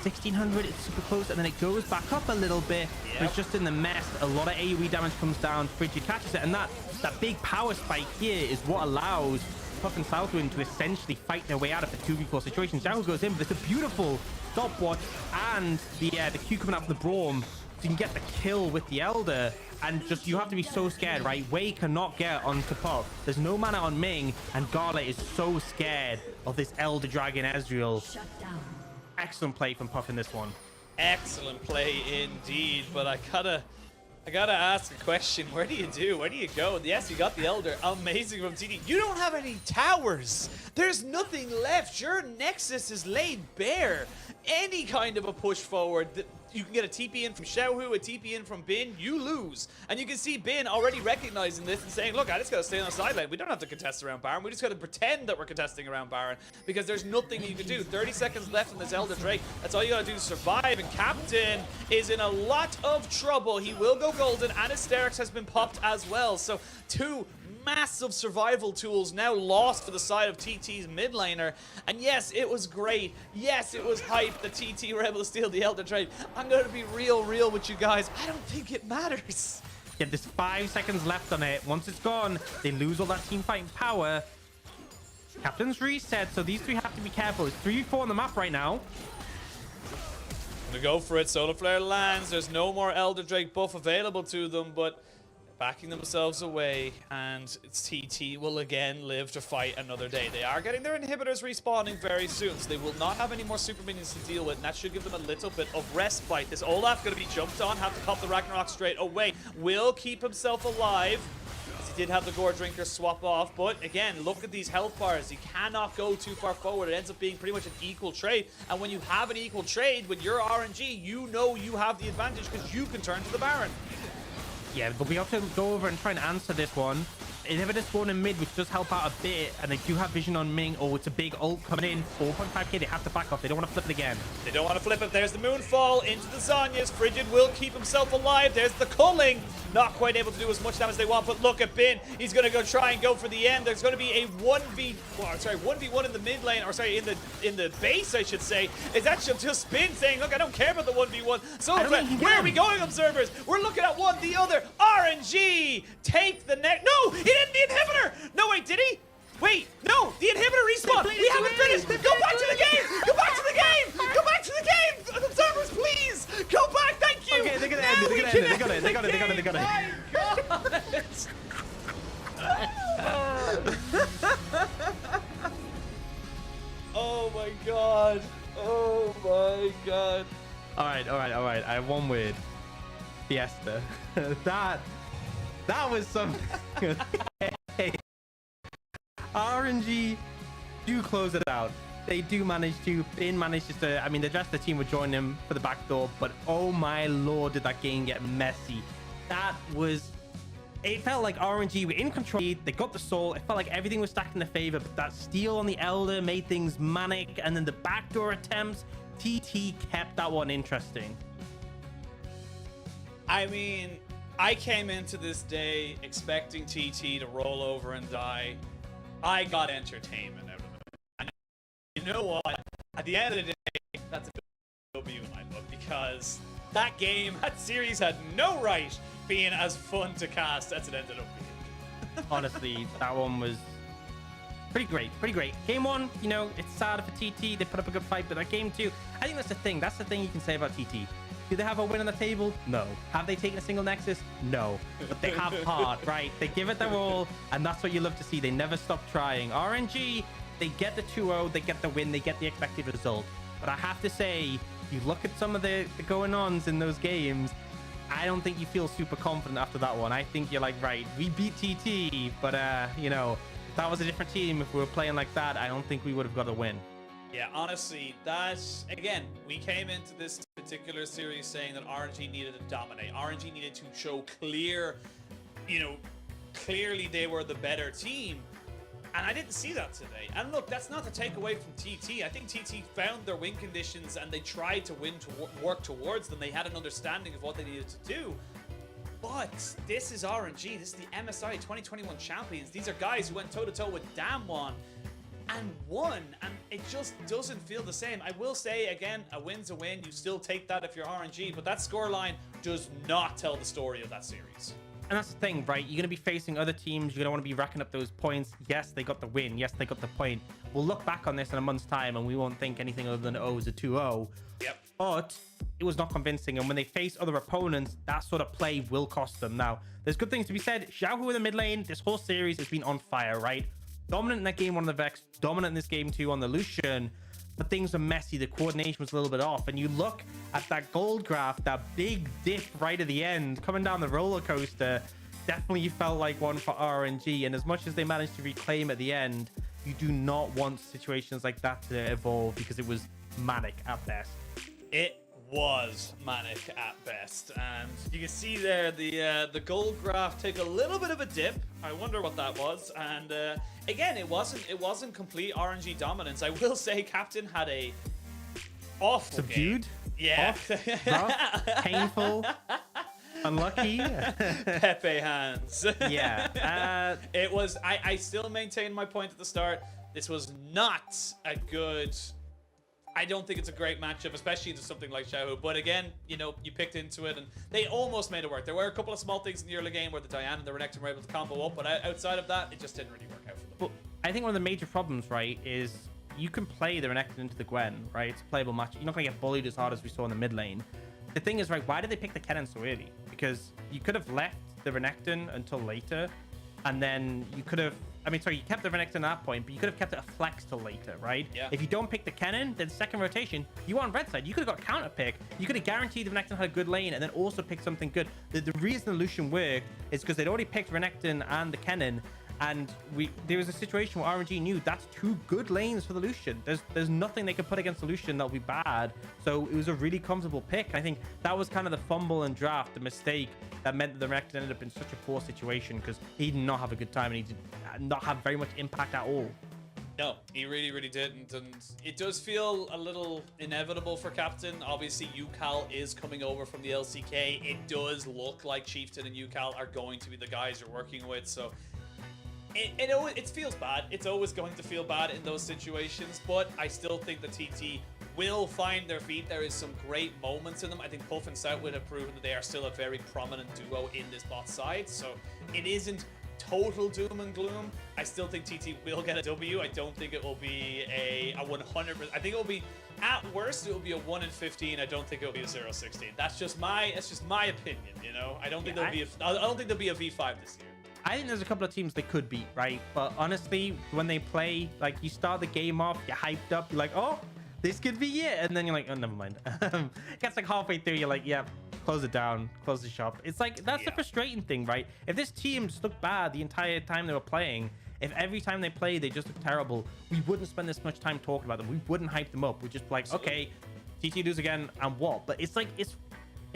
1600, it's super close, and then it goes back up a little bit. Yep. But it's just in the mess. A lot of AoE damage comes down. Frigid catches it, and that big power spike here is what allows Puff and Southwind to essentially fight their way out of the 2v4 situation. Xiao goes in, but it's a beautiful stopwatch, and the Q coming out of the Braum, so you can get the kill with the Elder. And just, you have to be so scared, right? Wei cannot get onto Puff. There's no mana on Ming, and Gala is so scared of this Elder Dragon Ezreal. Excellent play from Puff in this one. Excellent play indeed, but I gotta ask a question. Where do you go? Yes, you got the Elder. Amazing from TD. You don't have any towers. There's nothing left. Your Nexus is laid bare. Any kind of a push forward, you can get a TP in from Xiaohu, a TP in from Bin, you lose. And you can see Bin already recognizing this and saying, look, I just gotta stay on the sideline. We don't have to contest around Baron. We just gotta pretend that we're contesting around Baron, because there's nothing you can do. 30 seconds left in this Elder Drake. That's all you gotta do to survive. And Captain is in a lot of trouble. He will go golden, and his Sterix has been popped as well. So 2 massive survival tools now lost for the side of TT's mid laner. And yes, it was great. Yes, it was hype that TT were able to steal the Elder Trade. I'm going to be real with you guys. I don't think it matters. Yeah, there's 5 seconds left on it. Once it's gone, they lose all that team fighting power. Captain's reset, so these three have to be careful. It's 3v4 on the map right now. Gonna go for it. Solar Flare lands. There's no more Elder Drake buff available to them, but backing themselves away, and it's TT will again live to fight another day. They are getting their inhibitors respawning very soon, so they will not have any more super minions to deal with, and that should give them a little bit of respite. This Olaf gonna be jumped on, have to pop the Ragnarok straight away. Will keep himself alive. He did have the Gore Drinker swap off, but again, look at these health bars. You cannot go too far forward. It ends up being pretty much an equal trade, and when you have an equal trade, when you're RNG, you know you have the advantage because you can turn to the Baron. Yeah, they'll be able to go over and try and answer this one. Inhibitor spawn in mid, which does help out a bit, and they do have vision on Ming. Oh, it's a big ult coming in. 4.5k, they have to back off. They don't want to flip it again. They don't want to flip it. There's the Moonfall into the Zhonya's. Frigid will keep himself alive. There's the Culling. Not quite able to do as much damage as they want, but look at Bin. He's going to go try and go for the end. There's going to be a 1v1 in the mid lane, or sorry, in the base, I should say. Is that just Bin saying, look, I don't care about the 1v1. So where are we going, observers? We're looking at one, the other. RNG take the next. No, he didn't the inhibitor. No, wait, did he? Wait, no, the inhibitor respawn. We haven't finished. Go back to the game. Go back to the game. Go back to the game. Observers, please. Go back. Thank you. Okay, they're going to end it. They're going to end it. They got it. They got it. They got it. They got it. Oh my god. Oh my god. All right. I have one word. Fiesta. that was something. RNG do close it out. They do manage to. Bin manages to. I mean, the rest of the team would join them for the back door, but oh my lord, did that game get messy. That was. It felt like RNG were in control. They got the soul. It felt like everything was stacked in their favor, but that steal on the Elder made things manic, and then the backdoor attempts. TT kept that one interesting. I mean, I came into this day expecting TT to roll over and die. I got entertainment out of it. And you know what? At the end of the day, that's a W in my book, because that game, that series had no right being as fun to cast as it ended up being. Honestly, that one was pretty great. Game one, you know, it's sad for TT. They put up a good fight, but that game two, I think that's the thing. That's the thing you can say about TT. Do they have a win on the table? No. Have they taken a single Nexus? No. But they have heart, right? They give it their all, and that's what you love to see. They never stop trying. RNG, they get the 2-0, they get the win, they get the expected result. But I have to say, you look at some of the going-ons in those games, I don't think you feel super confident after that one. I think you're like, right, we beat TT, but, you know, if that was a different team, if we were playing like that, I don't think we would have got a win. Yeah, honestly, that's, again, we came into this particular series saying that RNG needed to dominate. RNG needed to show clear, you know, clearly they were the better team. And I didn't see that today. And look, that's not to take away from TT. I think TT found their win conditions and they tried to win, to work towards them. They had an understanding of what they needed to do. But this is RNG. This is the MSI 2021 champions. These are guys who went toe-to-toe with Damwon and won, and it just doesn't feel the same. I will say, again, a win's a win. You still take that if you're RNG, but that scoreline does not tell the story of that series. And that's the thing, right? You're going to be facing other teams. You're going to want to be racking up those points. Yes, they got the win. Yes, they got the point. We'll look back on this in a month's time, and we won't think anything other than, oh, it was a 2-0. Yep. But it was not convincing, and when they face other opponents, that sort of play will cost them. Now, there's good things to be said. Xiaohu in the mid lane, this whole series has been on fire, right? Dominant in that game on the Vex, dominant in this game too on the Lucian, but things are messy. The coordination was a little bit off, and you look at that gold graph, that big dip right at the end, coming down the roller coaster, definitely felt like one for RNG, and as much as they managed to reclaim at the end, you do not want situations like that to evolve, because it was manic at best. It was manic at best, and you can see there the gold graph take a little bit of a dip. I wonder what that was. And again, it wasn't complete RNG dominance. I will say Captain had a awful subdued game. Yeah. Off, rough, painful, unlucky. Pepe hands. Yeah. It was. I still maintain my point at the start. This was not a good. I don't think it's a great matchup, especially into something like Xiaohu. But again, you know, you picked into it, and they almost made it work. There were a couple of small things in the early game where the Diana and the Renekton were able to combo up, but outside of that, it just didn't really work out for them. Well, I I think one of the major problems, right, is you can play the Renekton into the Gwen, right? It's a playable match. You're not going to get bullied as hard as we saw in the mid lane. The thing is, right, why did they pick the Kennen so early? Because you could have left the Renekton until later, and then you could have... I mean, sorry, you kept the Renekton at that point, but you could have kept it a flex till later, right? Yeah. If you don't pick the Kennen, then second rotation, you on red side. You could have got counter pick. You could have guaranteed the Renekton had a good lane and then also picked something good. The reason the Lucian worked is because they'd already picked Renekton and the Kennen, and there was a situation where RNG knew that's two good lanes for the Lucian. There's nothing they could put against the Lucian that'll be bad. So it was a really comfortable pick. I think that was kind of the fumble and draft, the mistake that meant that the Renekton ended up in such a poor situation because he did not have a good time and he did not have very much impact at all. No, he really didn't, and it does feel a little inevitable for Captain. Obviously, UCal is coming over from the LCK. It does look like Chieftain and UCal are going to be the guys you're working with, so it feels bad. It's always going to feel bad in those situations, but I still think the TT will find their feet. There is some great moments in them. I think Puff and Southwood have proven that they are still a very prominent duo in this bot side, so it isn't total doom and gloom. I still think TT will get a W. I don't think it will be a 100%. I think it will be, at worst, it will be a 1 in 15. I don't think it will be a 0-16. That's just my opinion, you know. I don't think I don't think there'll be a V5 this year. I think there's a couple of teams they could beat, right? But honestly, when they play, like, you start the game off, you're hyped up, you're like, oh, this could be it. And then you're like, oh, never mind. It gets like halfway through, you're like, yeah, close it down, close the shop. It's like, that's the frustrating thing, right? If this team just looked bad the entire time they were playing, if every time they play, they just look terrible, we wouldn't spend this much time talking about them. We wouldn't hype them up. We'd just be like, okay, TT lose again, and what? But it's like, it's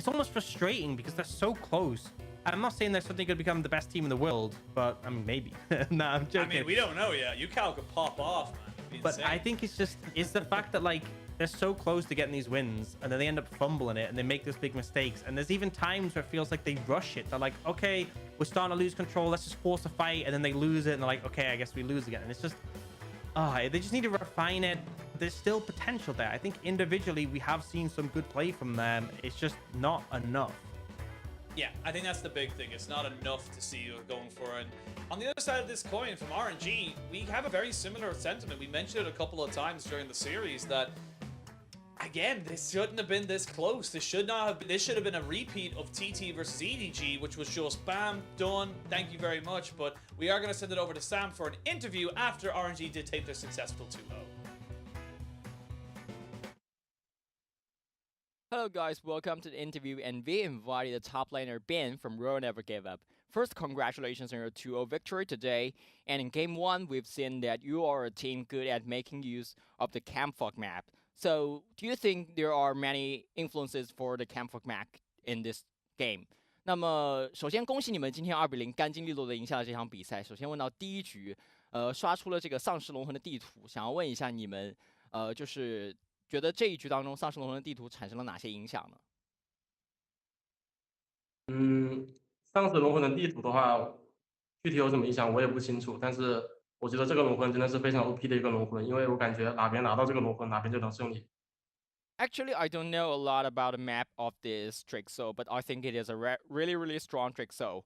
almost frustrating because they're so close. I'm not saying they're suddenly going to become the best team in the world, but I mean, maybe. Nah, I'm joking. I mean, we don't know yet. UCal could pop off, man. It'd be But insane. I think it's the fact that, like, they're so close to getting these wins, and then they end up fumbling it, and they make those big mistakes. And there's even times where it feels like they rush it. They're like, okay, we're starting to lose control. Let's just force a fight, and then they lose it, and they're like, okay, I guess we lose again. And it's just, they just need to refine it. There's still potential there. I think individually we have seen some good play from them. It's just not enough. Yeah, I think that's the big thing. It's not enough to see you going for it. On the other side of this coin, from RNG, we have a very similar sentiment. We mentioned it a couple of times during the series that, again, this shouldn't have been this close. This should not have. This should have been a repeat of TT versus EDG, which was just bam, done. Thank you very much. But we are going to send it over to Sam for an interview after RNG did take their successful 2-0. Hello guys, welcome to the interview, and we invited the top laner Ben from Royal Never Give Up. First, congratulations on your 2-0 victory today, and in Game 1 we've seen that you are a team good at making use of the Campfog map. So, do you think there are many influences for the Campfog map in this game? 那么，首先恭喜你们今天2-0干净利落的赢下了这场比赛。首先问到第一局，刷出了这个丧尸龙魂的地图，想要问一下你们，就是觉得这一局当中丧尸龙魂的地图产生了哪些影响呢？丧尸龙魂的地图的话，具体有什么影响我也不清楚，但是我觉得这个龙魂真的是非常 OP 的一个龙魂，因为我感觉哪边拿到这个龙魂，哪边就能胜利。Actually, I don't know a lot about the map of this Trixo, but I think it is a really strong Trixo.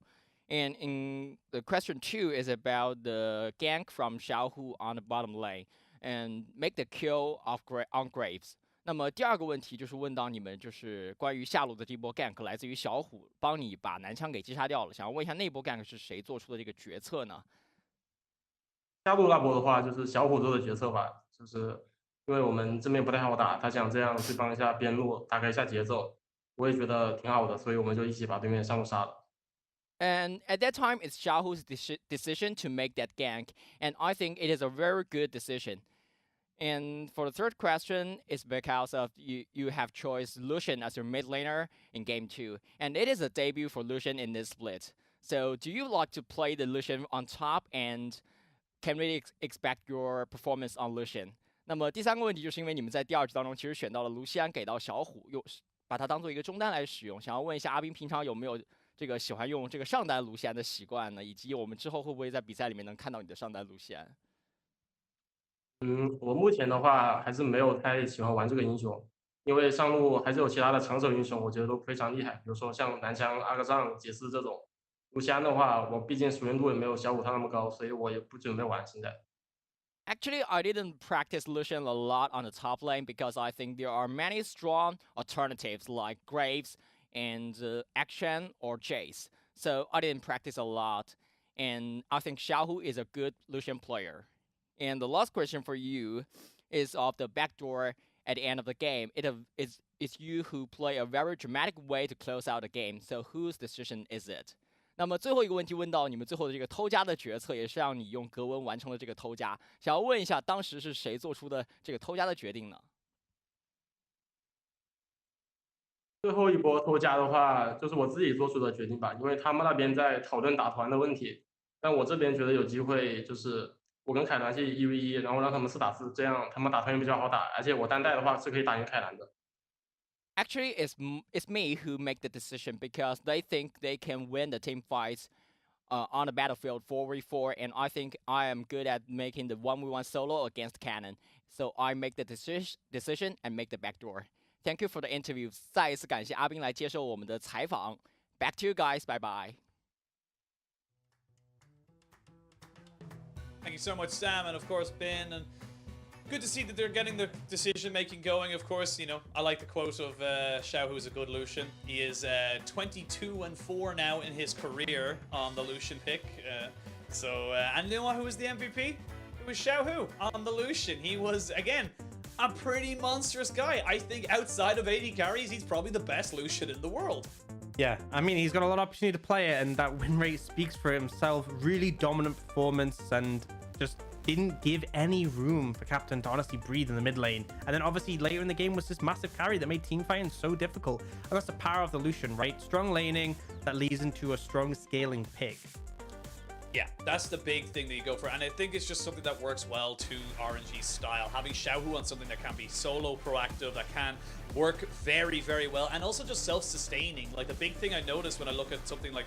And in the question 2 is about the gank from Xiaohu on the bottom lane and make the kill of on Graves. 那么第二个问题就是问到你们，就是关于下路的这波 gank 来自于小虎帮你把男枪给击杀掉了，想要问一下那波 gank 是谁做出的这个决策呢？下路那波的话就是小虎做的决策吧，就是因为我们正面不太好打，他想这样去帮一下边路打开一下节奏，我也觉得挺好的，所以我们就一起把对面上路杀了。And at that time, it's Xiaohu's decision to make that gank, and I think it is a very good decision. And for the third question, it's because of you have choice Lucian as your mid laner in Game 2, and it is a debut for Lucian in this split. So do you like to play the Lucian on top, and can we expect your performance on Lucian? 那么第三个问题就是因为你们在第二局当中其实选到了卢锡安给到小虎，又把它当做一个中单来使用，想要问一下阿斌平常有没有这个喜欢用这个上单卢锡安的习惯呢？以及我们之后会不会在比赛里面能看到你的上单卢锡安？我目前的话还是没有太喜欢玩这个英雄，因为上路还是有其他的长手英雄，我觉得都非常厉害，比如说像南枪、阿克藏、杰斯这种。卢锡安的话，我毕竟熟练度也没有小虎他那么高，所以我也不准备玩现在。Actually, I didn't practice Lucian a lot on the top lane because I think there are many strong alternatives like Graves and Action or Jace. So I didn't practice a lot. And I think Xiaohu is a good Lucian player. And the last question for you is of the backdoor at the end of the game. It's you who play a very dramatic way to close out the game. So whose decision is it? 那么最后一个问题问到你们最后的这个偷家的决策，也是让你用格温完成了这个偷家。想要问一下，当时是谁做出的这个偷家的决定呢？最后一波偷家的话，就是我自己做出的决定吧，因为他们那边在讨论打团的问题，但我这边觉得有机会，就是我跟凯团是1v1，然后让他们4打4，这样他们打团也比较好打，而且我单带的话是可以打赢凯兰的。Actually, it's me who make the decision because they think they can win the team fights on the battlefield 4v4, and I think I am good at making the 1v1 solo against Cannon. So I make the decision and make the backdoor. Thank you for the interview. 再一次感谢阿斌来接受我们的采访。Back to you guys. Bye bye. Thank you so much, Sam, and of course, Ben. And good to see that they're getting the decision-making going. Of course, you know, I like the quote of Xiaohu is a good Lucian. He is 22-4 now in his career on the Lucian pick. And you know what? Who was the MVP? It was Xiaohu on the Lucian. He was, again, a pretty monstrous guy. I think outside of 80 carries, he's probably the best Lucian in the world. Yeah, I mean, he's got a lot of opportunity to play it, and that win rate speaks for himself. Really dominant performance, and just didn't give any room for Captain to honestly breathe in the mid lane. And then obviously later in the game was this massive carry that made team fighting so difficult. And that's the power of the Lucian, right? Strong laning that leads into a strong scaling pick. Yeah, that's the big thing that you go for. And I think it's just something that works well to RNG's style. Having Xiaohu on something that can be solo proactive, that can work very, very well, and also just self-sustaining. Like, the big thing I noticed when I look at something like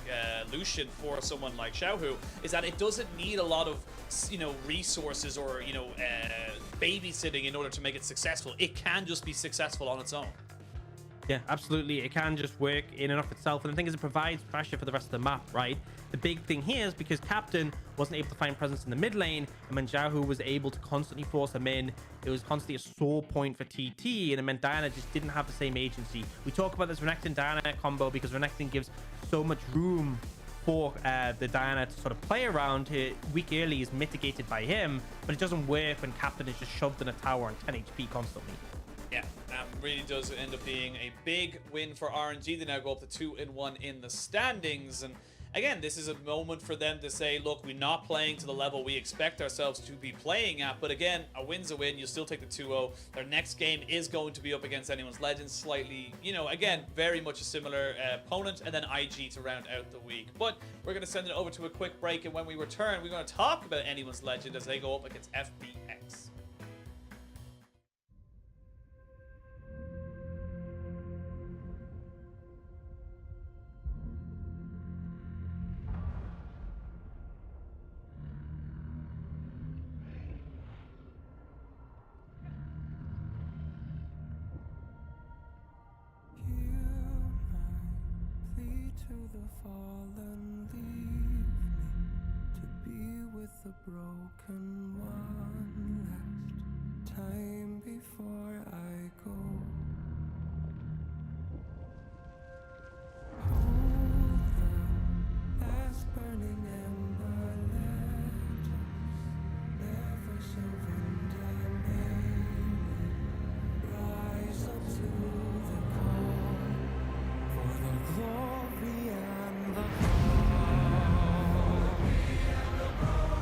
Lucian for someone like Xiaohu is that it doesn't need a lot of, you know, resources or, you know, babysitting in order to make it successful. It can just be successful on its own. Yeah, absolutely. It can just work in and of itself. And the thing is, it provides pressure for the rest of the map, right? The big thing here is because Captain wasn't able to find presence in the mid lane, and when Xiaohu was able to constantly force them in, it was constantly a sore point for TT, and it meant Diana just didn't have the same agency. We talk about this Renekton-Diana combo because Renekton gives so much room for the Diana to sort of play around. Her weak early is mitigated by him, but it doesn't work when Captain is just shoved in a tower on 10 HP constantly. Yeah, that really does end up being a big win for RNG. They now go up to 2-1 in the standings. And again, this is a moment for them to say, look, we're not playing to the level we expect ourselves to be playing at. But again, a win's a win. You'll still take the 2-0. Their next game is going to be up against Anyone's Legends. Slightly, you know, again, very much a similar opponent. And then IG to round out the week. But we're going to send it over to a quick break. And when we return, we're going to talk about Anyone's Legend as they go up against FPX. Fallen, leave me to be with the broken one last time before I go. Hold the last burning ember, let us never surrender. May we rise up to the call for the glory and the glory and the broken.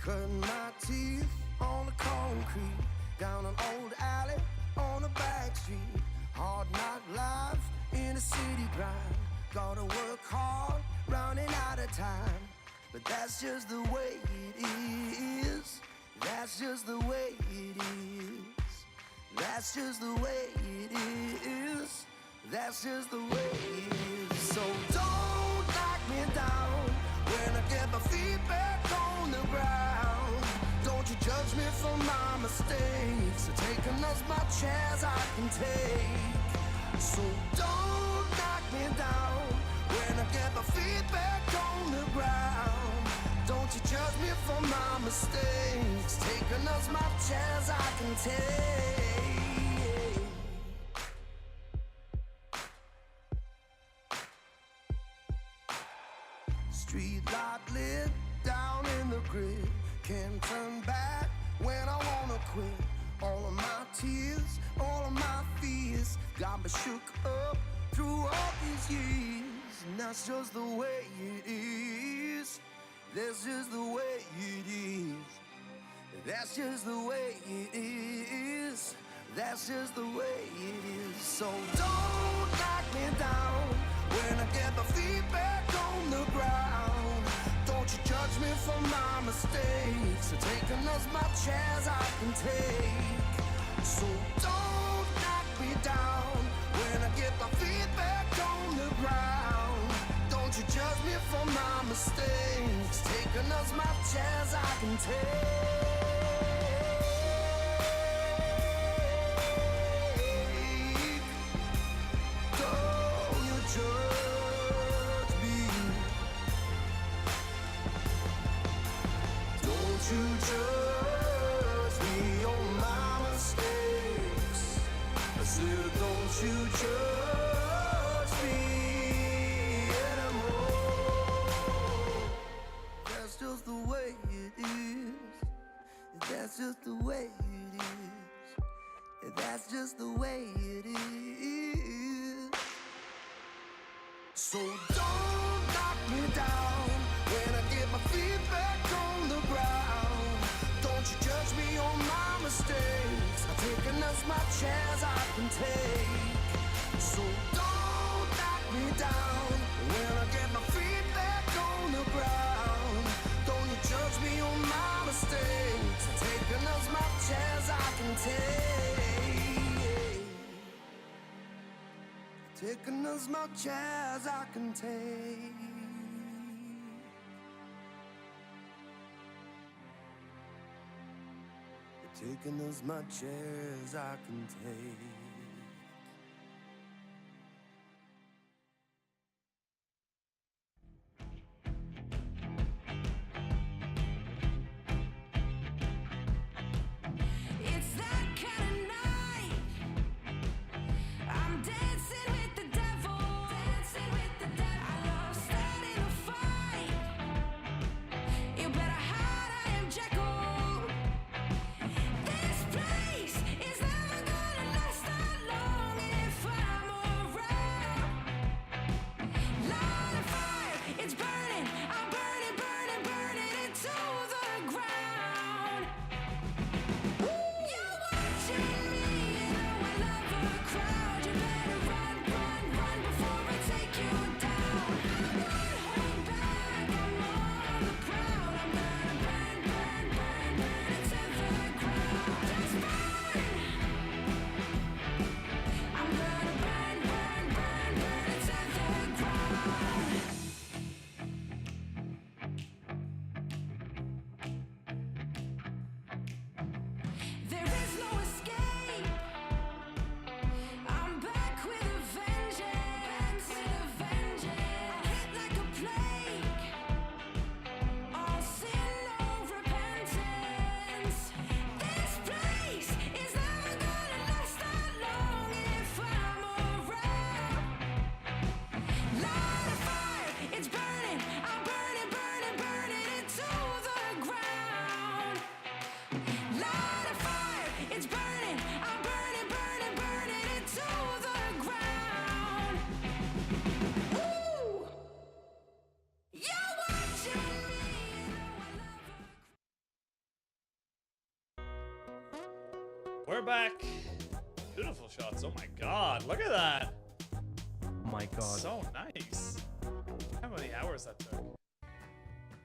Cutting my teeth on the concrete, down an old alley on a back street. Hard knock life in a city grind. Gotta work hard, running out of time. But that's just the way it is. That's just the way it is. That's just the way it is. That's just the way it is. So don't knock me down when I get my feet back on the ground. Don't you judge me for my mistakes. Taking as much as I can take. So don't knock me down when I get my feet back on the ground. Don't you judge me for my mistakes. Taking as much as I can take. Street light lit down in the grid. Can't turn back when I wanna quit. All of my tears, all of my fears got me shook up through all these years. And that's just the way it is. That's just the way it is. That's just the way it is. That's just the way it is. So don't knock me down when I get my feet back on the ground. Don't you judge me for my mistakes. Taking as much as I can take. So don't knock me down when I get my feet back on the ground. Don't you judge me for my mistakes. Taking as much as I can take. Don't you judge me. Don't you judge me on my mistakes. I said, don't you judge me anymore. That's just the way it is. That's just the way it is. That's just the way it is. So don't knock me down when I get my feet back on the ground. Don't you judge me on my mistakes. I've taken as much as I can take. So don't knock me down when I get my feet back on the ground. Don't you judge me on my mistakes. I've taken as much as I can take. Taking as much as I can take. Taking as much as I can take. It's that kind of night. I'm dancing with the devil. Dancing with the devil. I love starting a fight. You better hide, I am Jekyll. This place is never gonna last. we're back. Beautiful shots. Oh my god, look at that. Oh my god. So nice. How many hours that took?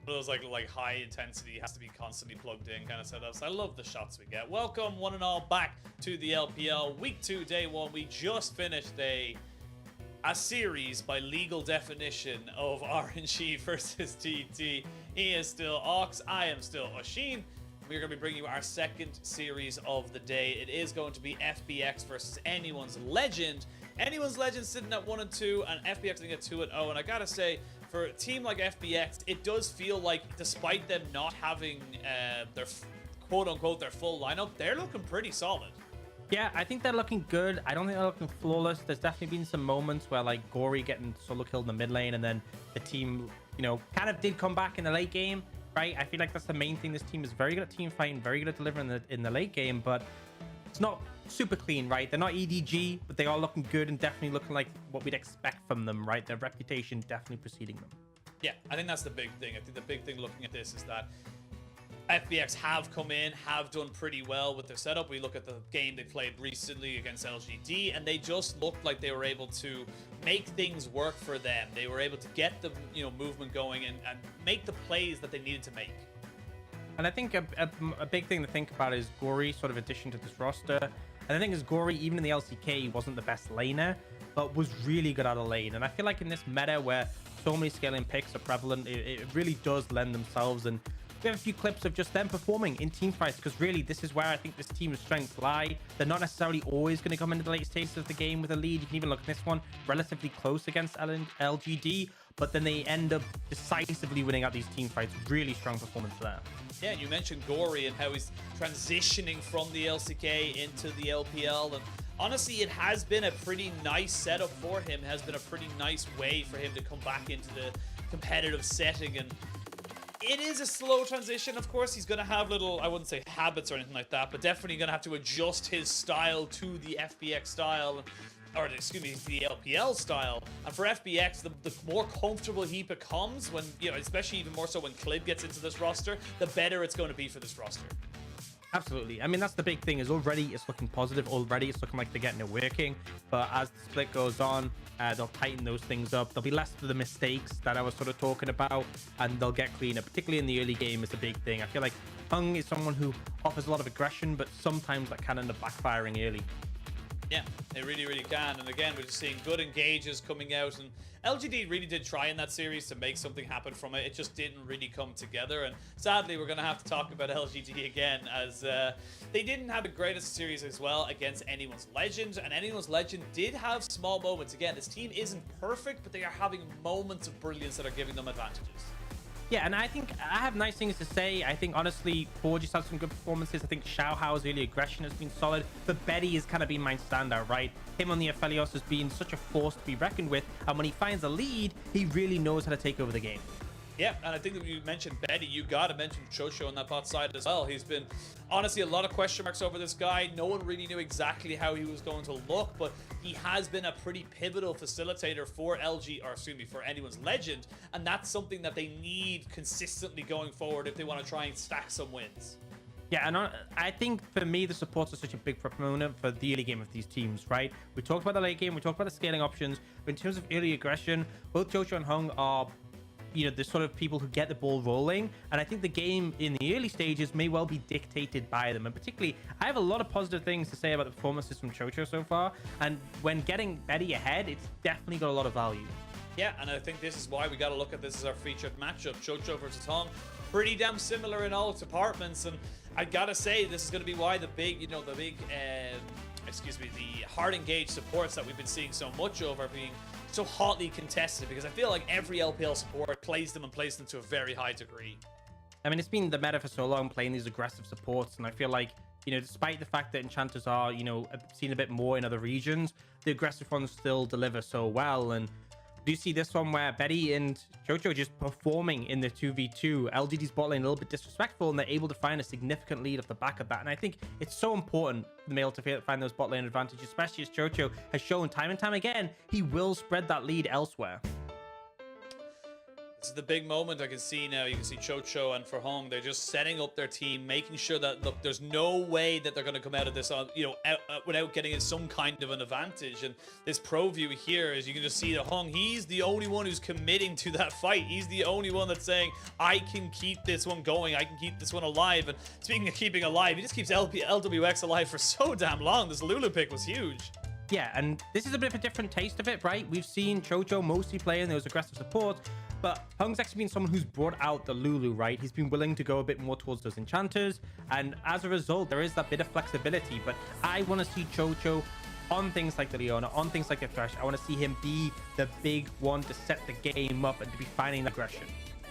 Those like high intensity, has to be constantly plugged in kind of setups. I love the shots we get. Welcome one and all back to the LPL week 2 day 1. We just finished a series by legal definition of RNG versus TT. He is still Ox, I am still Oshin. We're going to be bringing you our second series of the day. It is going to be FPX versus Anyone's Legend. Anyone's Legend sitting at 1 and 2, and FPX sitting at 2 and 0. And I gotta say, for a team like FPX, it does feel like, despite them not having their quote unquote their full lineup, they're looking pretty solid. Yeah, I think they're looking good. I don't think they're looking flawless. There's definitely been some moments where like Gory getting solo killed in the mid lane, and then the team, you know, kind of did come back in the late game, right? I feel like that's the main thing. This team is very good at team fighting, very good at delivering in the late game, but it's not super clean, right? They're not EDG, but they are looking good and definitely looking like what we'd expect from them, right? Their reputation definitely preceding them. Yeah, I think that's the big thing. I think the big thing looking at this is that FPX have come in, have done pretty well with their setup. We look at the game they played recently against LGD, and they just looked like they were able to make things work for them. They were able to get the movement going and make the plays that they needed to make. And I think a big thing to think about is Gory sort of addition to this roster. And the thing is, Gory, even in the LCK, wasn't the best laner, but was really good out of lane. And I feel like in this meta where so many scaling picks are prevalent, it really does lend themselves. And we have a few clips of just them performing in team fights, because really this is where I think this team's strengths lie. They're not necessarily always going to come into the late stages of the game with a lead. You can even look at this one, relatively close against LGD, but then they end up decisively winning out these team fights. Really strong performance there. Yeah, you mentioned Gory and how he's transitioning from the LCK into the LPL, and honestly, it has been a pretty nice setup for him. It has been a pretty nice way for him to come back into the competitive setting, and it is a slow transition. Of course, he's going to have little, I wouldn't say habits or anything like that, but definitely going to have to adjust his style to the FPX style, or excuse me, the LPL style. And for FPX, the more comfortable he becomes, when, especially even more so when Clib gets into this roster, the better it's going to be for this roster. Absolutely. I mean, that's the big thing, is already it's looking positive. Already it's looking like they're getting it working. But as the split goes on, they'll tighten those things up. There'll be less of the mistakes that I was sort of talking about, and they'll get cleaner, particularly in the early game is the big thing. I feel like Hung is someone who offers a lot of aggression, but sometimes that can end up backfiring early. Yeah, they really, really can. And again, we're just seeing good engages coming out. And LGD really did try in that series to make something happen from it. It just didn't really come together. And sadly, we're going to have to talk about LGD again, as they didn't have the greatest series as well against Anyone's Legend. And Anyone's Legend did have small moments. Again, this team isn't perfect, but they are having moments of brilliance that are giving them advantages. Yeah, and I think I have nice things to say. I think, honestly, Forge had some good performances. I think Xiaohao's early aggression has been solid, but Betty has kind of been my standout, right? Him on the Aphelios has been such a force to be reckoned with, and when he finds a lead, he really knows how to take over the game. Yeah, and I think that you mentioned Betty, you got to mention Chocho on that bot side as well. He's been, honestly, a lot of question marks over this guy. No one really knew exactly how he was going to look, but he has been a pretty pivotal facilitator for for Anyone's Legend, and that's something that they need consistently going forward if they want to try and stack some wins. Yeah, and I think for me, the supports are such a big proponent for the early game of these teams, right? We talked about the late game, we talked about the scaling options, but in terms of early aggression, both Chocho and Hung are the sort of people who get the ball rolling, and I think the game in the early stages may well be dictated by them. And particularly, I have a lot of positive things to say about the performances from Chocho so far, and when getting Betty ahead, it's definitely got a lot of value. Yeah, and I think this is why we got to look at this as our featured matchup. Chocho versus Hung, pretty damn similar in all departments, and I gotta say, this is going to be why the hard engaged supports that we've been seeing so much of are being so hotly contested, because I feel like every LPL support plays them to a very high degree. I mean, it's been the meta for so long, playing these aggressive supports, and I feel like, despite the fact that enchanters are, seen a bit more in other regions, the aggressive ones still deliver so well. And do you see this one where Betty and Chocho just performing in the 2v2? LGD's bot lane a little bit disrespectful, and they're able to find a significant lead off the back of that. And I think it's so important for them able to find those bot lane advantages, especially as Chocho has shown time and time again, he will spread that lead elsewhere. This is the big moment I can see now. You can see Chocho and Forhung, they're just setting up their team, making sure that, look, there's no way that they're going to come out of this on, without getting some kind of an advantage. And this pro view here is you can just see that Hung, he's the only one who's committing to that fight. He's the only one that's saying, I can keep this one going. I can keep this one alive. And speaking of keeping alive, he just keeps LWX alive for so damn long. This Lulu pick was huge. Yeah, and this is a bit of a different taste of it, right? We've seen Chocho mostly playing those aggressive supports, but Hung's actually been someone who's brought out the Lulu, right? He's been willing to go a bit more towards those enchanters, and as a result, there is that bit of flexibility. But I want to see Chocho on things like the Leona, on things like the Thresh. I want to see him be the big one to set the game up and to be finding aggression.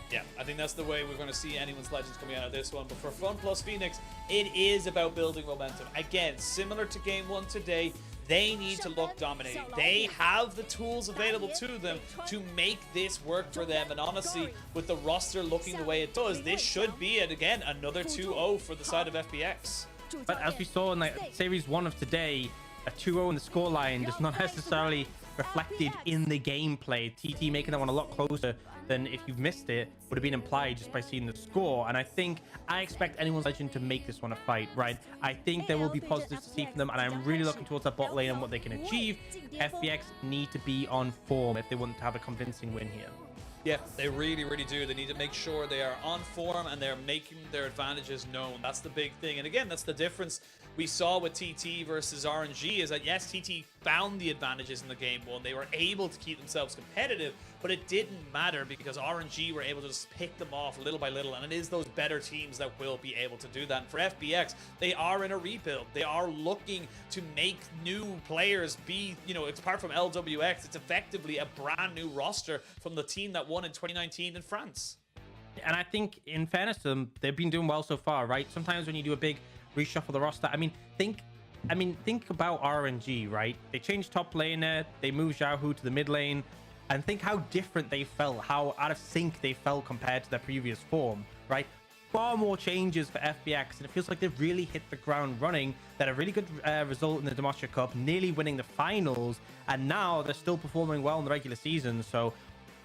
Yeah, I think that's the way we're going to see anyone's legends coming out of this one. But for Fun Plus Phoenix, it is about building momentum. Again, similar to Game 1 today, they need to look dominating. They have the tools available to them to make this work for them. And honestly, with the roster looking the way it does, this should be, again, another 2-0 for the side of FPX. But as we saw in like Series 1 of today, a 2-0 in the scoreline does not necessarily reflected in the gameplay. TT making that one a lot closer than if you've missed it would have been implied just by seeing the score. And I expect anyone's legend to make this one a fight, right? I think there will be positives to see from them, and I'm really looking towards that bot lane and what they can achieve. FPX need to be on form if they want to have a convincing win here. Yeah, they really, really do. They need to make sure they are on form and they're making their advantages known. That's the big thing. And again, that's the difference we saw with TT versus RNG, is that yes, TT found the advantages in the game one. They were able to keep themselves competitive, but it didn't matter because RNG were able to just pick them off little by little. And it is those better teams that will be able to do that. And for FPX, they are in a rebuild. They are looking to make new players be, apart from LWX, it's effectively a brand new roster from the team that won in 2019 in France. And I think, in fairness to them, they've been doing well so far, right? Sometimes when you do a big reshuffle the roster, think about RNG, right? They changed top laner, they moved Xiaohu to the mid lane, and think how different they felt, how out of sync they felt compared to their previous form, right? Far more changes for FPX, and it feels like they've really hit the ground running. They had a really good result in the Demacia Cup, nearly winning the finals, and now they're still performing well in the regular season. So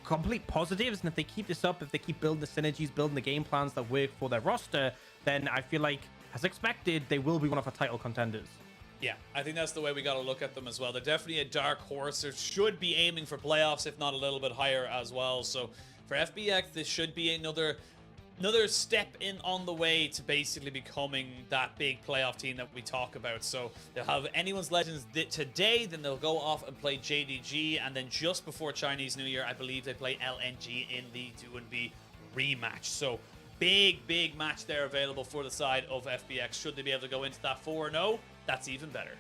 complete positives, and if they keep this up, if they keep building the synergies, building the game plans that work for their roster, then I feel like, as expected, they will be one of our title contenders. Yeah, I think that's the way we got to look at them as well. They're definitely a dark horse. They should be aiming for playoffs, if not a little bit higher as well. So for FPX, this should be another step in on the way to basically becoming that big playoff team that we talk about. So they'll have anyone's legends today, then they'll go off and play JDG, and then just before Chinese New Year, I believe they play LNG in the 2-1B rematch. So big match there available for the side of FPX. Should they be able to go into that 4-0, that's even better.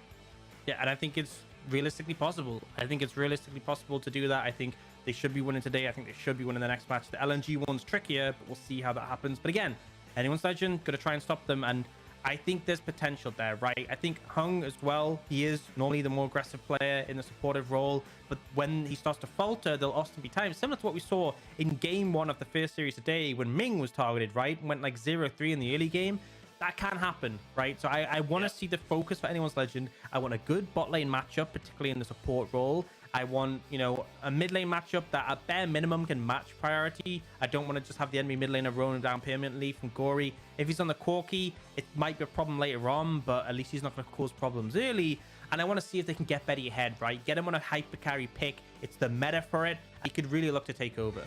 Yeah, and I think it's realistically possible. I think it's realistically possible to do that. I think they should be winning today. I think they should be winning the next match. The LNG one's trickier, but we'll see how that happens. But again, anyone's legend, got to try and stop them. And I think there's potential there, right? I think Hung as well, he is normally the more aggressive player in the supportive role. But when he starts to falter, there'll often be times, similar to what we saw in game 1 of the first series today when Ming was targeted, right? Went like 0-3 in the early game. That can happen, right? So I want to see the focus for anyone's legend. I want a good bot lane matchup, particularly in the support role. I want, a mid lane matchup that at bare minimum can match priority. I don't want to just have the enemy mid laner rolling down permanently from Gory. If he's on the Corki, it might be a problem later on, but at least he's not going to cause problems early. And I want to see if they can get Betty ahead, right? Get him on a hyper carry pick. It's the meta for it. He could really look to take over.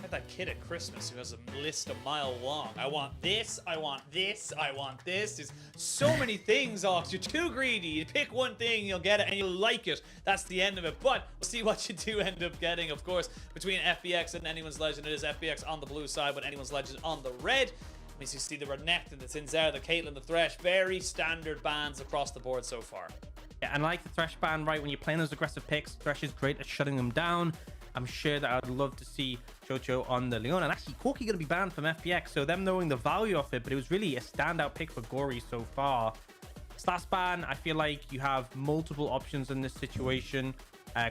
Like that kid at Christmas who has a list a mile long. I want this, I want this, I want this. There's so many things, Ox. You're too greedy. You pick one thing, you'll get it, and you'll like it. That's the end of it. But we'll see what you do end up getting. Of course, between FPX and Anyone's Legend, it is FPX on the blue side, but Anyone's Legend on the red. As you see the Renekton, the Tinzera, the Caitlyn, the Thresh. Very standard bans across the board so far. Yeah, and like the Thresh ban, right? When you're playing those aggressive picks, Thresh is great at shutting them down. I'm sure that I'd love to see Chocho on the Leona. And actually, Corki going to be banned from FPX, so them knowing the value of it, but it was really a standout pick for Gory so far. Stas ban, I feel like you have multiple options in this situation.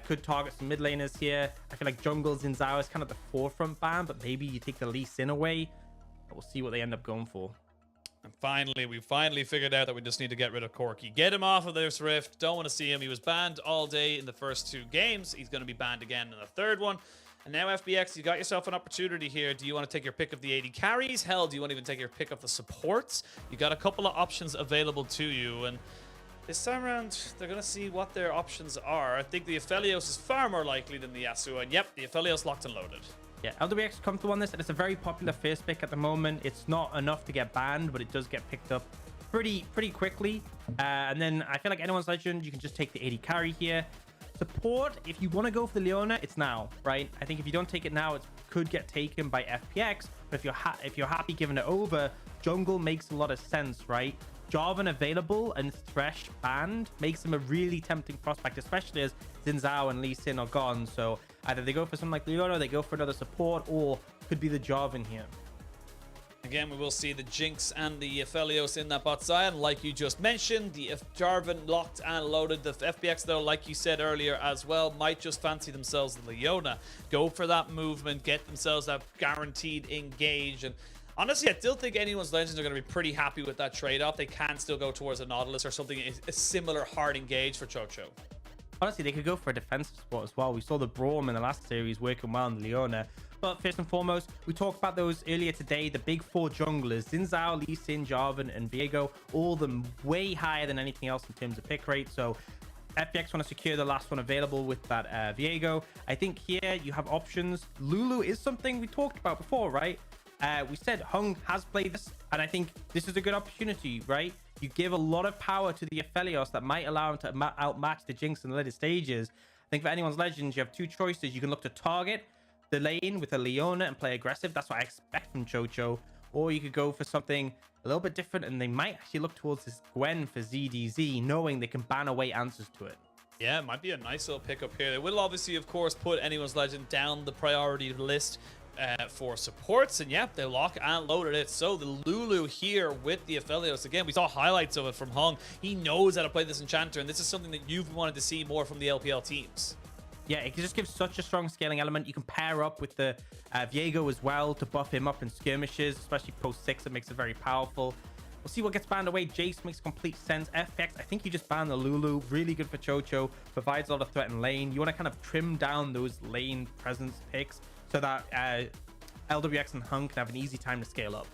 Could target some mid laners here. I feel like Jungle Zinzao is kind of the forefront ban, but maybe you take the Lee Sin away. We'll see what they end up going for. And we finally figured out that we just need to get rid of Corki. Get him off of this rift. Don't want to see him. He was banned all day in the first 2 games. He's going to be banned again in the third one. And now FPX, you got yourself an opportunity here. Do you want to take your pick of the AD carries? Hell, do you want to even take your pick of the supports? You got a couple of options available to you, and this time around, they're going to see what their options are. I think the Aphelios is far more likely than the Yasuo, and yep, the Aphelios locked and loaded. Yeah, LWX comfortable on this, and it's a very popular first pick at the moment. It's not enough to get banned, but it does get picked up pretty quickly. And then I feel like anyone's legend, you can just take the AD carry here. Support, if you want to go for the Leona, it's now, right? I think if you don't take it now, it could get taken by FPX. But if you're happy giving it over, jungle makes a lot of sense, right? Jarvan available and Thresh banned makes him a really tempting prospect, especially as Xin Zhao and Lee Sin are gone. So either they go for something like Leona, they go for another support, or could be the Jarvan here. Again, we will see the Jinx and the Aphelios in that bot side. And like you just mentioned, the Jarvan locked and loaded. The FPX, though, like you said earlier as well, might just fancy themselves the Leona. Go for that movement, get themselves that guaranteed engage. And honestly, I still think anyone's legends are going to be pretty happy with that trade-off. They can still go towards a Nautilus or something, a similar hard engage for Chocho. Honestly, they could go for a defensive spot as well. We saw the Braum in the last series working well on the Leona. But first and foremost, we talked about those earlier today, the big four junglers, Xin Zhao, Lee Sin, Jarvan, and Viego, all of them way higher than anything else in terms of pick rate. So FPX want to secure the last one available with that Viego. I think here you have options. Lulu is something we talked about before, right? We said Hung has played this, and I think this is a good opportunity, right? You give a lot of power to the Aphelios that might allow him to outmatch the Jinx in the later stages. I think for anyone's legends, you have two choices. You can look to target the lane with a Leona and play aggressive. That's what I expect from Chocho. Or you could go for something a little bit different, and they might actually look towards this Gwen for ZDZ, knowing they can ban away answers to it. Yeah, it might be a nice little pickup here. They will obviously, of course, put anyone's legend down the priority list for supports, and yep, they lock and loaded it. So the Lulu here with the Aphelios, again, we saw highlights of it from Hung. He knows how to play this enchanter, and this is something that you've wanted to see more from the LPL teams. Yeah, it just gives such a strong scaling element. You can pair up with the Viego as well to buff him up in skirmishes, especially post 6. It makes it very powerful. We'll see what gets banned away. Jace makes complete sense. FPX, I think you just ban the Lulu. Really good for Chocho. Provides a lot of threat in lane. You want to kind of trim down those lane presence picks so that LWX and Hung can have an easy time to scale up.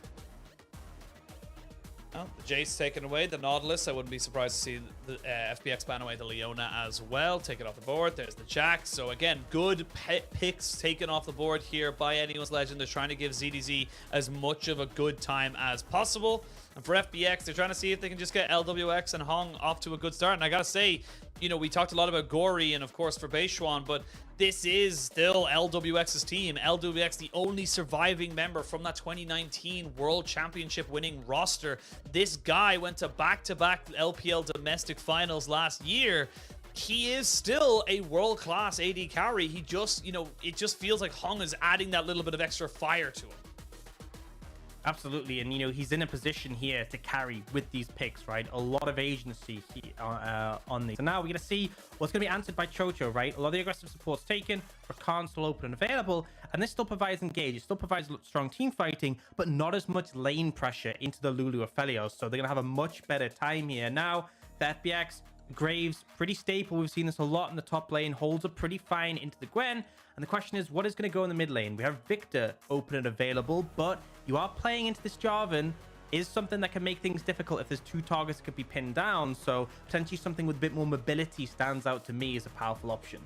Oh, the Jace taken away, the Nautilus. I wouldn't be surprised to see the FPX ban away the Leona as well. Take it off the board. There's the Jack. So again, good picks taken off the board here by anyone's legend. They're trying to give ZDZ as much of a good time as possible. And for FPX, they're trying to see if they can just get LWX and Hong off to a good start. And I gotta say, you know, we talked a lot about Gory and of course for Beishuan, but this is still LWX's team. LWX, the only surviving member from that 2019 World Championship winning roster. This guy went to back-to-back LPL domestic finals last year. He is still a world-class AD carry. He just, you know, it just feels like Hong is adding that little bit of extra fire to him. Absolutely, and you know, he's in a position here to carry with these picks, right? A lot of agency on these. So now we're going to see what's going to be answered by Chocho, right? A lot of the aggressive support's taken, Rakan's still open and available, and this still provides engage. It still provides strong team fighting, but not as much lane pressure into the Lulu Aphelios. So they're going to have a much better time here. Now, the FPX, Graves, pretty stable. We've seen this a lot in the top lane, holds up pretty fine into the Gwen. And the question is, what is going to go in the mid lane? We have Victor open and available, but you are playing into this Jarvan is something that can make things difficult if there's two targets that could be pinned down. So potentially something with a bit more mobility stands out to me as a powerful option.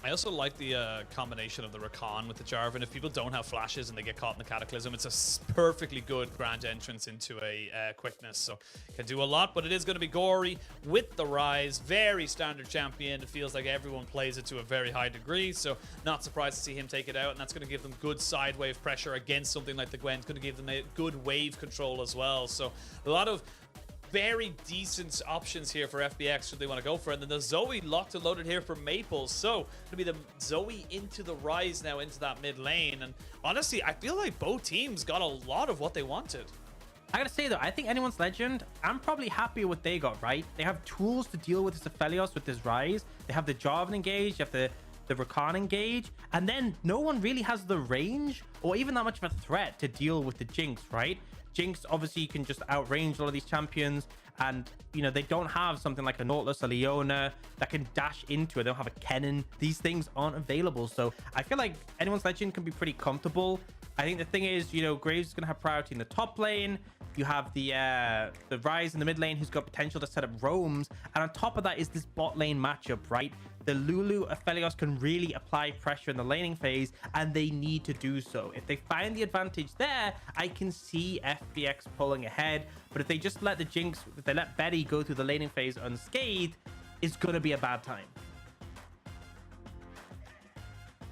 I also like the combination of the Rakan with the Jarvan. If people don't have flashes and they get caught in the Cataclysm, it's a perfectly good grand entrance into a quickness. So can do a lot, but it is going to be Gory with the Rise. Very standard champion. It feels like everyone plays it to a very high degree. So not surprised to see him take it out. And that's going to give them good side wave pressure against something like the Gwen. It's going to give them a good wave control as well. So a lot of very decent options here for FPX should they want to go for it. And then the Zoe locked and loaded here for Maple. So it'll be the Zoe into the Rise now into that mid lane. And honestly, I feel like both teams got a lot of what they wanted. I gotta say though, I think anyone's legend, I'm probably happy with what they got, right? They have tools to deal with this Aphelios, with this Rise. They have the Jarvan engage, you have the Rakan engage, and then no one really has the range or even that much of a threat to deal with the Jinx, right? Jinx, obviously, you can just outrange a lot of these champions. And, you know, they don't have something like a Nautilus, a Leona that can dash into it. They don't have a Kennen. These things aren't available. So I feel like anyone's Legend can be pretty comfortable. I think the thing is, you know, Graves is going to have priority in the top lane. You have the Ryze in the mid lane who's got potential to set up roams. And on top of that is this bot lane matchup, right? The Lulu Aphelios can really apply pressure in the laning phase, and they need to do so. If they find the advantage there, I can see FPX pulling ahead. But if they just let the Jinx, if they let Betty go through the laning phase unscathed, it's going to be a bad time.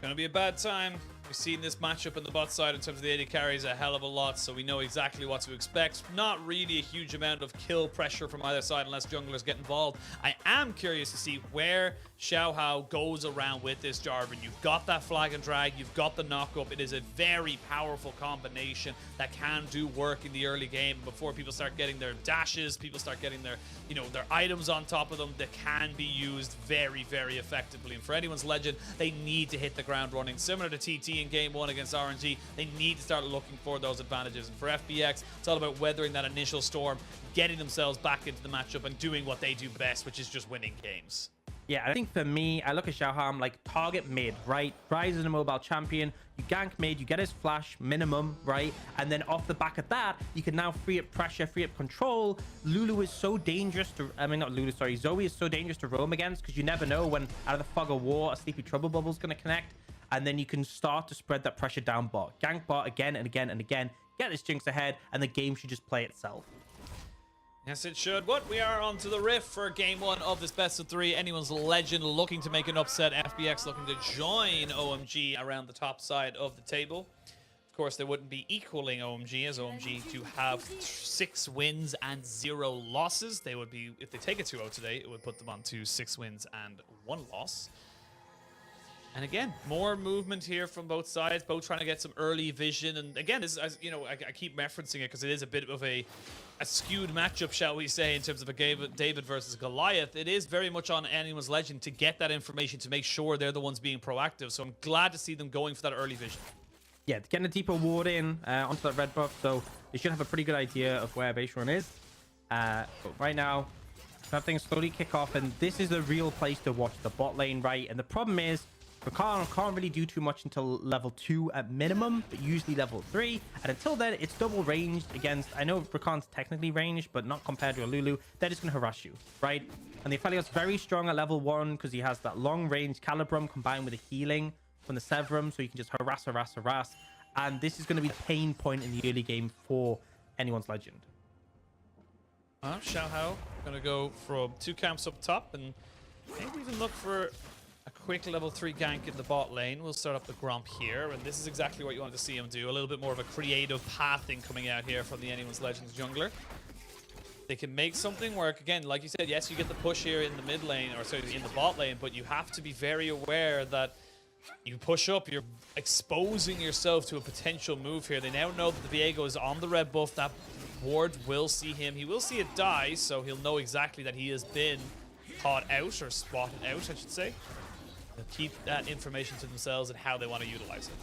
Gonna be a bad time. We've seen this matchup in the bot side in terms of the AD carries a hell of a lot, so we know exactly what to expect. Not really a huge amount of kill pressure from either side unless junglers get involved. I am curious to see where Xiaohao goes around with this Jarvan. You've got that flag and drag, you've got the knock-up. It is a very powerful combination that can do work in the early game before people start getting their dashes, people start getting their, you know, their items on top of them that can be used very, very effectively. And for anyone's Legend, they need to hit the ground running. Similar to TT in game 1 against RNG, they need to start looking for those advantages. And for FPX, it's all about weathering that initial storm, getting themselves back into the matchup and doing what they do best, which is just winning games. Yeah, I think for me, I look at Xiaohao, I'm like, target mid, right? Ryze is a mobile champion. You gank mid, you get his flash minimum, right? And then off the back of that, you can now free up pressure, free up control. Lulu is so dangerous to, I mean, not Lulu, sorry. Zoe is so dangerous to roam against because you never know when out of the fog of war, a Sleepy Trouble bubble is going to connect. And then you can start to spread that pressure down bot. Gank bot again and again and again. Get this Jinx ahead, and the game should just play itself. Yes, it should. But we are on to the Rift for game 1 of this best of 3. Anyone's Legend looking to make an upset. FPX looking to join OMG around the top side of the table. Of course, they wouldn't be equaling OMG, as OMG do have 6 wins and 0 losses. They would be, if they take a 2-0 today, it would put them on to 6 wins and 1 loss. And again, more movement here from both sides, both trying to get some early vision. And again, this, as you know, I keep referencing it because it is a bit of a skewed matchup, shall we say, in terms of a David versus Goliath. It is very much on anyone's Legend to get that information to make sure they're the ones being proactive. So I'm glad to see them going for that early vision. Yeah, getting a deeper ward in onto that red buff, so they should have a pretty good idea of where base run is. But right now, have things slowly kick off, and this is the real place to watch the bot lane, right? And the problem is, Rakan can't really do too much until level 2 at minimum, but usually level 3. And until then, it's double ranged against... I know Rakan's technically ranged, but not compared to a Lulu. They're just going to harass you, right? And the Aphelios very strong at level 1 because he has that long range Calibrum combined with the healing from the Severum, so you can just harass. And this is going to be a pain point in the early game for anyone's Legend. Xiaohao going to go from 2 camps up top and maybe even look for a quick level 3 gank in the bot lane. We'll start up the Gromp here, and this is exactly what you wanted to see him do. A little bit more of a creative pathing coming out here from the Anyone's Legends jungler. They can make something work. Again, like you said, yes, you get the push here in the mid lane, or sorry, in the bot lane, but you have to be very aware that you push up, you're exposing yourself to a potential move here. They now know that the Viego is on the red buff. That ward will see him. He will see it die, so he'll know exactly that he has been caught out, or spotted out, I should say. They'll keep that information to themselves and how they want to utilize it.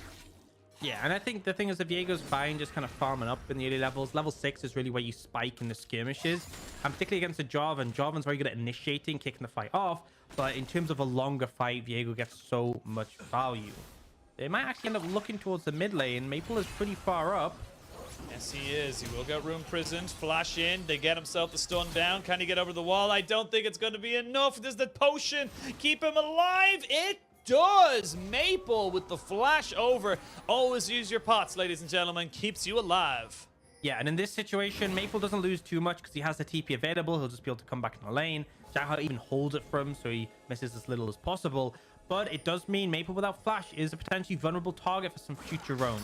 Yeah, and I think the thing is that Viego's fine just kind of farming up in the early levels. Level 6 is really where you spike in the skirmishes. And particularly against the Jarvan. Jarvan's very good at initiating, kicking the fight off. But in terms of a longer fight, Viego gets so much value. They might actually end up looking towards the mid lane. Maple is pretty far up. Yes, he is. He will get room prisoned. Flash in. They get himself the stun down. Can he get over the wall? I don't think it's going to be enough. Does the potion keep him alive? It does. Maple with the flash over. Always use your pots, ladies and gentlemen. Keeps you alive. Yeah, and in this situation, Maple doesn't lose too much because he has the TP available. He'll just be able to come back in the lane. Xiaohao even holds it for him, so he misses as little as possible. But it does mean Maple without flash is a potentially vulnerable target for some future roams.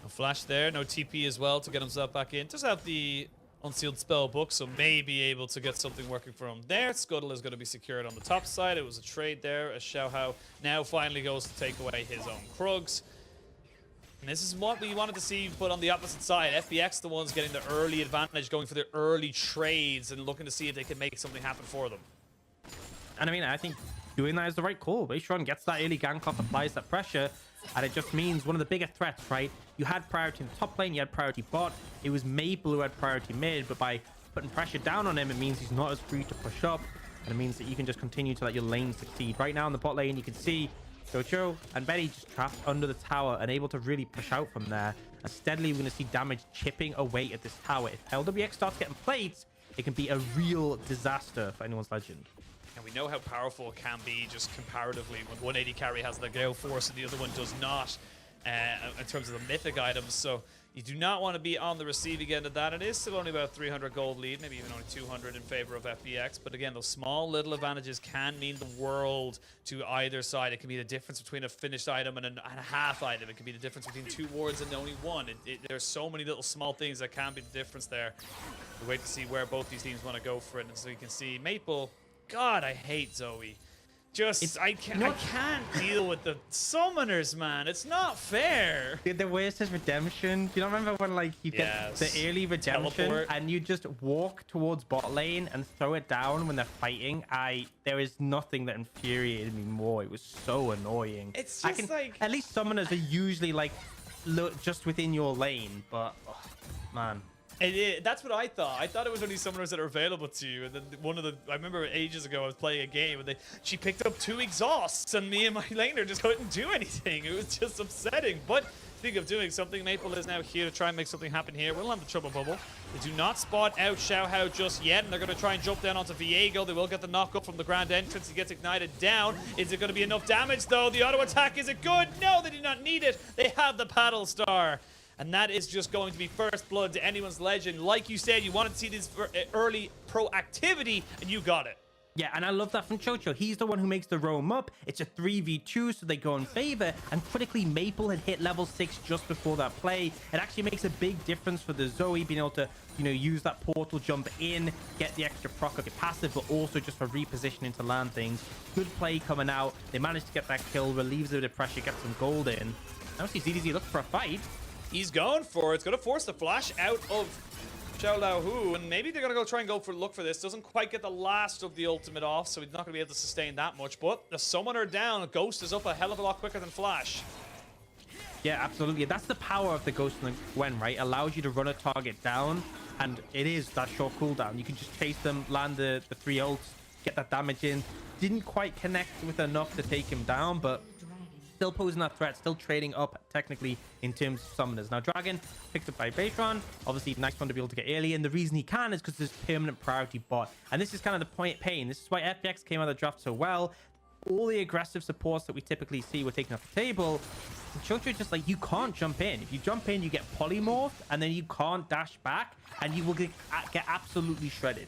No flash there. No TP as well to get himself back in. Does have the Unsealed Spell book, so may be able to get something working for him there. Scuttle is going to be secured on the top side. It was a trade there as Xiaohao now finally goes to take away his own Krugs. And this is what we wanted to see put on the opposite side. FPX the ones getting the early advantage, going for their early trades and looking to see if they can make something happen for them. And I mean, I think doing that is the right call. Baishron gets that early gank off, applies that pressure, and it just means one of the bigger threats, right? You had priority in the top lane, you had priority bot. It was Maple who had priority mid, but by putting pressure down on him, it means he's not as free to push up, and it means that you can just continue to let your lane succeed. Right now in the bot lane, you can see Jojo and Betty just trapped under the tower and able to really push out from there. And steadily, we're going to see damage chipping away at this tower. If LWX starts getting plates, it can be a real disaster for anyone's Legend. And we know how powerful it can be just comparatively when 180 carry has the Gale Force and the other one does not in terms of the mythic items. So you do not want to be on the receiving end of that. It is still only about 300 gold lead, maybe even only 200 in favor of FPX. But again, those small little advantages can mean the world to either side. It can be the difference between a finished item and a half item. It can be the difference between 2 wards and only 1. There's so many little small things that can be the difference there. We wait to see where both these teams want to go for it. And so you can see Maple, God, I hate Zoe. I can't deal with the summoners, man. It's not fair. Dude, the worst is redemption. Do you not remember when like you get the early redemption Teleport. and you just walk towards bot lane and throw it down when they're fighting? There is nothing that infuriated me more. It was so annoying. It's just like, at least summoners are usually like just within your lane, but oh, man. That's what I thought. I thought it was only summoners that are available to you. And then I remember ages ago I was playing a game and she picked up 2 exhausts and me and my laner just couldn't do anything. It was just upsetting. But speaking of doing something, Maple is now here to try and make something happen here. We'll have the trouble bubble. They do not spot out Xiaohao just yet, and they're going to try and jump down onto Viego. They will get the knock up from the grand entrance. He gets ignited down. Is it going to be enough damage though? The auto attack, is it good? No, they do not need it. They have the paddle star. And that is just going to be first blood to anyone's Legend. Like you said, you wanted to see this early proactivity, and you got it. Yeah, and I love that from Chocho. He's the one who makes the roam up. It's a 3v2, so they go in favor. And critically, Maple had hit level 6 just before that play. It actually makes a big difference for the Zoe being able to, use that portal jump in, get the extra proc of your passive, but also just for repositioning to land things. Good play coming out. They managed to get that kill, relieves a bit of pressure, get some gold in. Now see ZDZ looking for a fight. He's going for it. It's going to force the flash out of Xiao Lao Hu, and maybe they're going to go try and look for this. Doesn't quite get the last of the ultimate off, so he's not going to be able to sustain that much. But the summoner down, Ghost is up a hell of a lot quicker than Flash. Yeah, absolutely. That's the power of the Ghost and the Gwen, right? Allows you to run a target down, and it is that short cooldown. You can just chase them, land the 3 ults, get that damage in. Didn't quite connect with enough to take him down, but still posing that threat, still trading up technically in terms of summoners. Now, Dragon picked up by Baytron. Obviously, nice one to be able to get early, and the reason he can is because there's permanent priority bot. And this is kind of the point pain. This is why FPX came out of the draft so well. All the aggressive supports that we typically see were taken off the table. Chocho just like, you can't jump in. If you jump in, you get polymorphed, and then you can't dash back, and you will get absolutely shredded.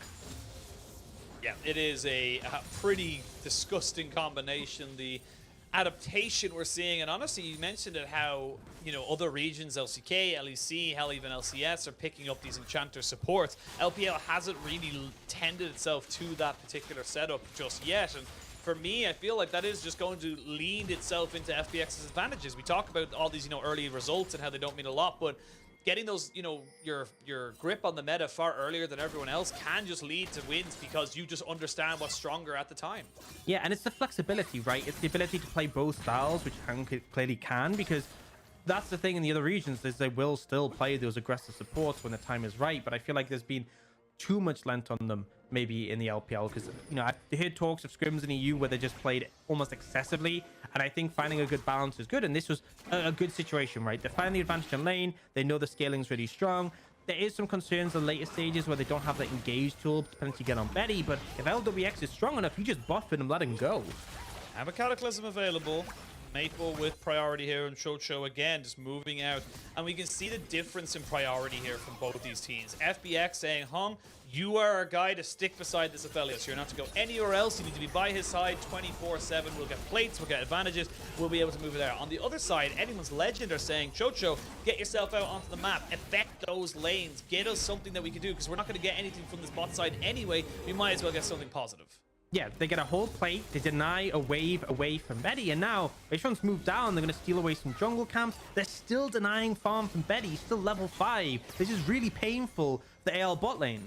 Yeah, it is a pretty disgusting combination. The adaptation we're seeing, and honestly, you mentioned it, how other regions, LCK, LEC, hell, even LCS, are picking up these enchanter supports. LPL hasn't really tended itself to that particular setup just yet, and for me, I feel like that is just going to lead itself into FPX's advantages. We talk about all these early results and how they don't mean a lot, but getting those, your grip on the meta far earlier than everyone else can just lead to wins because you just understand what's stronger at the time. Yeah, and it's the flexibility, right? It's the ability to play both styles, which Hank clearly can, because that's the thing in the other regions, is they will still play those aggressive supports when the time is right, but I feel like there's been too much lent on them maybe in the LPL, because I heard talks of scrims in EU where they just played almost excessively, and I think finding a good balance is good, and this was a good situation, right? They find the advantage in lane, they know the scaling's really strong. There is some concerns in later stages where they don't have that engage tool to potentially get on Betty, but if LWX is strong enough, you just buff it and let him go. Have a Cataclysm available. Maple with priority here, and Chocho again just moving out, and we can see the difference in priority here from both these teams. FPX saying, Hung, you are our guy to stick beside this Aphelios. You're not to go anywhere else. You need to be by his side 24/7. We'll get plates, we'll get advantages, we'll be able to move it out. On the other side, anyone's Legend are saying, Chocho, get yourself out onto the map, affect those lanes, get us something that we can do, because we're not going to get anything from this bot side anyway. We might as well get something positive. Yeah, they get a whole plate, they deny a wave away from Betty, and now Baytron's moved down, they're going to steal away some jungle camps. They're still denying farm from Betty, still level 5. This is really painful for the AL bot lane.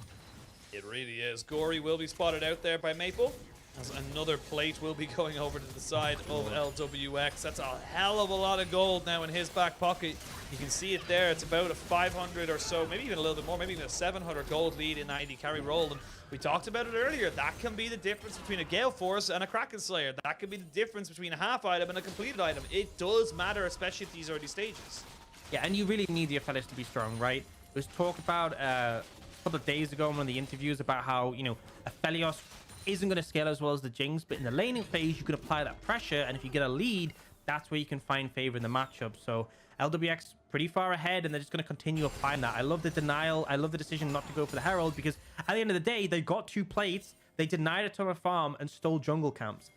It really is. Gory will be spotted out there by Maple. As another plate will be going over to the side of LWX. That's a hell of a lot of gold now in his back pocket. You can see it there. It's about a 500 or so, maybe even a little bit more, maybe even a 700 gold lead in that AD carry role. And we talked about it earlier. That can be the difference between a Gale Force and a Kraken Slayer. That can be the difference between a half item and a completed item. It does matter, especially at these early stages. Yeah, and you really need the Aphelios to be strong, right? There was talk about a couple of days ago in one of the interviews about how, you know, Aphelios isn't going to scale as well as the Jinx, but in the laning phase, you could apply that pressure, and if you get a lead, that's where you can find favor in the matchup. So LWX pretty far ahead, and they're just going to continue applying that. I love the denial. I love the decision not to go for the Herald, because at the end of the day, they got 2 plates, they denied a ton of farm and stole jungle camps.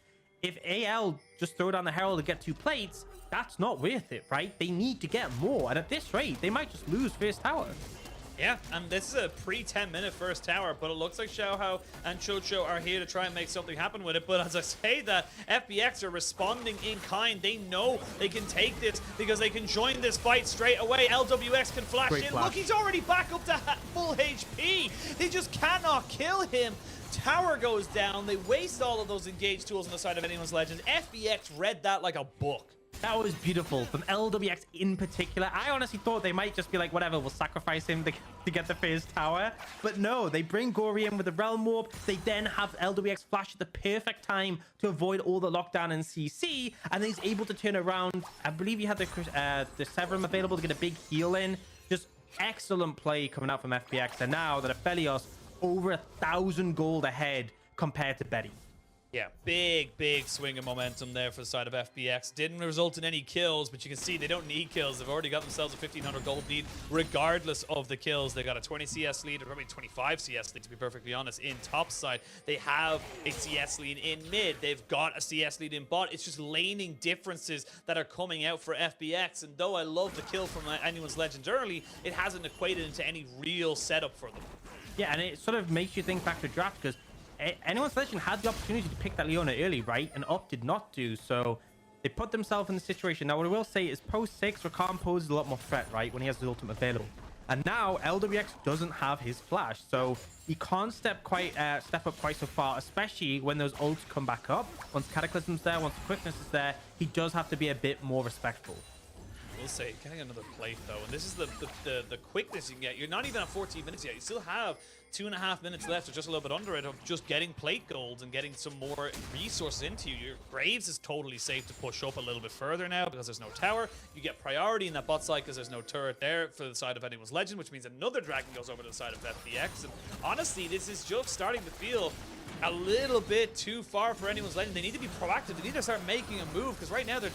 If AL just throw down the Herald and get 2 plates, that's not worth it, right? They need to get more, and at this rate, they might just lose first tower. Yeah, and this is a pre-10-minute first tower, but it looks like Xiaohao and Chocho are here to try and make something happen with it. But as I say that, FPX are responding in kind. They know they can take this because they can join this fight straight away. LWX can flash in. Look, he's already back up to full HP. They just cannot kill him. Tower goes down. They waste all of those engage tools on the side of anyone's legend. FPX read that like a book. That was beautiful from LWX in particular. I honestly thought they might just be like, whatever, we'll sacrifice him to get the first tower. But no, they bring Gory in with the Realm Warp. They then have LWX flash at the perfect time to avoid all the lockdown and CC. And he's able to turn around. I believe he had the Severum available to get a big heal in. Just excellent play coming out from FPX. And now that Aphelios over 1,000 gold ahead compared to Betty. Yeah, big swing of momentum there for the side of FPX. Didn't result in any kills, but you can see they don't need kills. They've already got themselves a 1,500 gold lead, regardless of the kills. They got a 20 CS lead, or probably 25 CS lead, to be perfectly honest, in top side. They have a CS lead in mid. They've got a CS lead in bot. It's just laning differences that are coming out for FPX. And though I love the kill from anyone's legend early, it hasn't equated into any real setup for them. Yeah, and it sort of makes you think back to draft, because anyone's legend had the opportunity to pick that Leona early, right? And opted not to, so they put themselves in the situation. Now, what I will say is post 6, Rakan poses a lot more threat, right? When he has his ultimate available. And now, LWX doesn't have his flash, so he can't step up quite so far, especially when those ults come back up. Once Cataclysm's there, once the quickness is there, he does have to be a bit more respectful. We'll say, getting another plate though, and this is the quickness you can get. You're not even at 14 minutes yet. You still have 2.5 minutes left, or just a little bit under it, of just getting plate golds and getting some more resources into you. Your Graves is totally safe to push up a little bit further now because there's no tower. You get priority in that bot side because there's no turret there for the side of anyone's legend, which means another dragon goes over to the side of FPX. And honestly, this is just starting to feel a little bit too far for anyone's legend. They need to be proactive. They need to start making a move, because right now they're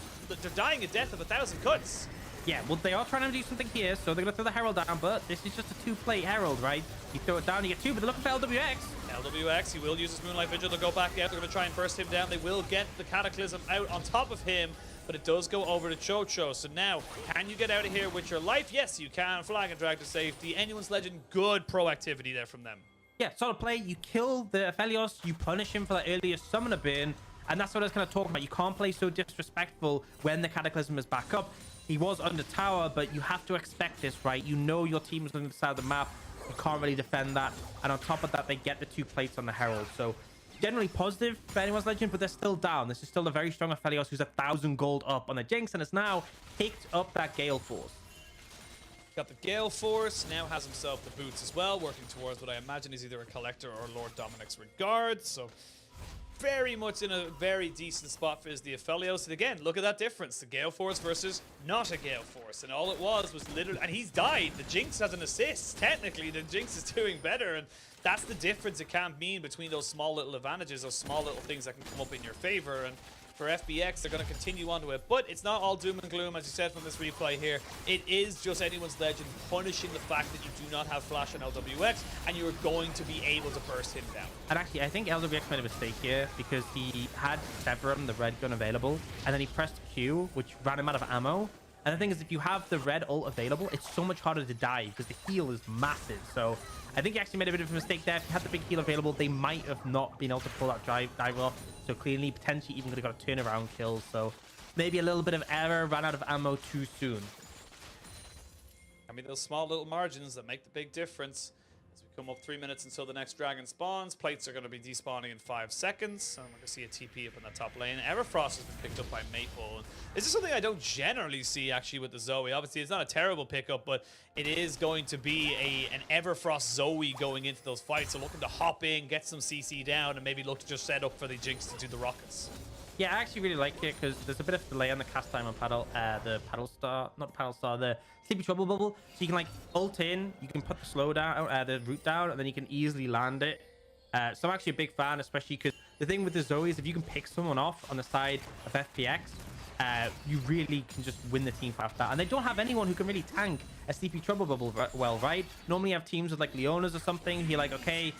dying a death of 1,000 cuts. Yeah, well, they are trying to do something here, so they're going to throw the Herald down, but this is just a 2-plate Herald, right? You throw it down, you get 2, but they're looking for LWX. LWX, he will use his Moonlight Vigil to go back out. They're going to try and burst him down. They will get the Cataclysm out on top of him, but it does go over to Chocho. So now, can you get out of here with your life? Yes, you can. Flag and drag to safety. Anyone's legend, good proactivity there from them. Yeah, solid play. You kill the Aphelios, you punish him for that earlier summoner burn, and that's what I was kind of talking about. You can't play so disrespectful when the Cataclysm is back up. He was under tower, but you have to expect this, right? You know your team is on the side of the map. You can't really defend that. And on top of that, they get the 2 plates on the Herald. So generally positive for anyone's legend, but they're still down. This is still a very strong Aphelios who's 1,000 gold up on the Jinx and has now picked up that Gale Force. Got the Gale Force, now has himself the boots as well, working towards what I imagine is either a Collector or Lord Dominic's Regard. So very much in a very decent spot for the Aphelios. And again, look at that difference. The Gale Force versus not a Gale Force. And all it was literally... And he's died. The Jinx has an assist. Technically, the Jinx is doing better. And that's the difference it can mean between those small little advantages, those small little things that can come up in your favor. And for FPX, they're going to continue onto it. But it's not all doom and gloom, as you said from this replay here. It is just anyone's legend punishing the fact that you do not have flash on LWX, and you're going to be able to burst him down. And actually, I think LWX made a mistake here, because he had Severum, the red gun, available, and then he pressed Q, which ran him out of ammo. And the thing is, if you have the red ult available, it's so much harder to die, because the heal is massive. So I think he actually made a bit of a mistake there. If he had the big heal available, they might have not been able to pull that dive off. So clearly, potentially even could have got a turnaround kill. So maybe a little bit of error, ran out of ammo too soon. I mean, those small little margins that make the big difference. As we Come up 3 minutes until the next dragon spawns. Plates are going to be despawning in 5 seconds. And we're going to see a TP up in that top lane. Everfrost has been picked up by Maple. And this is something I don't generally see actually with the Zoe. Obviously, it's not a terrible pickup, but it is going to be an Everfrost Zoe going into those fights. So looking to hop in, get some CC down, and maybe look to just set up for the Jinx to do the rockets. Yeah, I actually really like it because there's a bit of delay on the cast time on the paddle star, not paddle star, the Sleepy Trouble bubble. So you can like ult in, you can put the slow down, the root down, and then you can easily land it. So I'm actually a big fan, especially because the thing with the Zoe is if you can pick someone off on the side of FPX, you really can just win the team fight that. And they don't have anyone who can really tank a Sleepy Trouble bubble well, right? Normally you have teams with like Leonas or something. You're like, okay,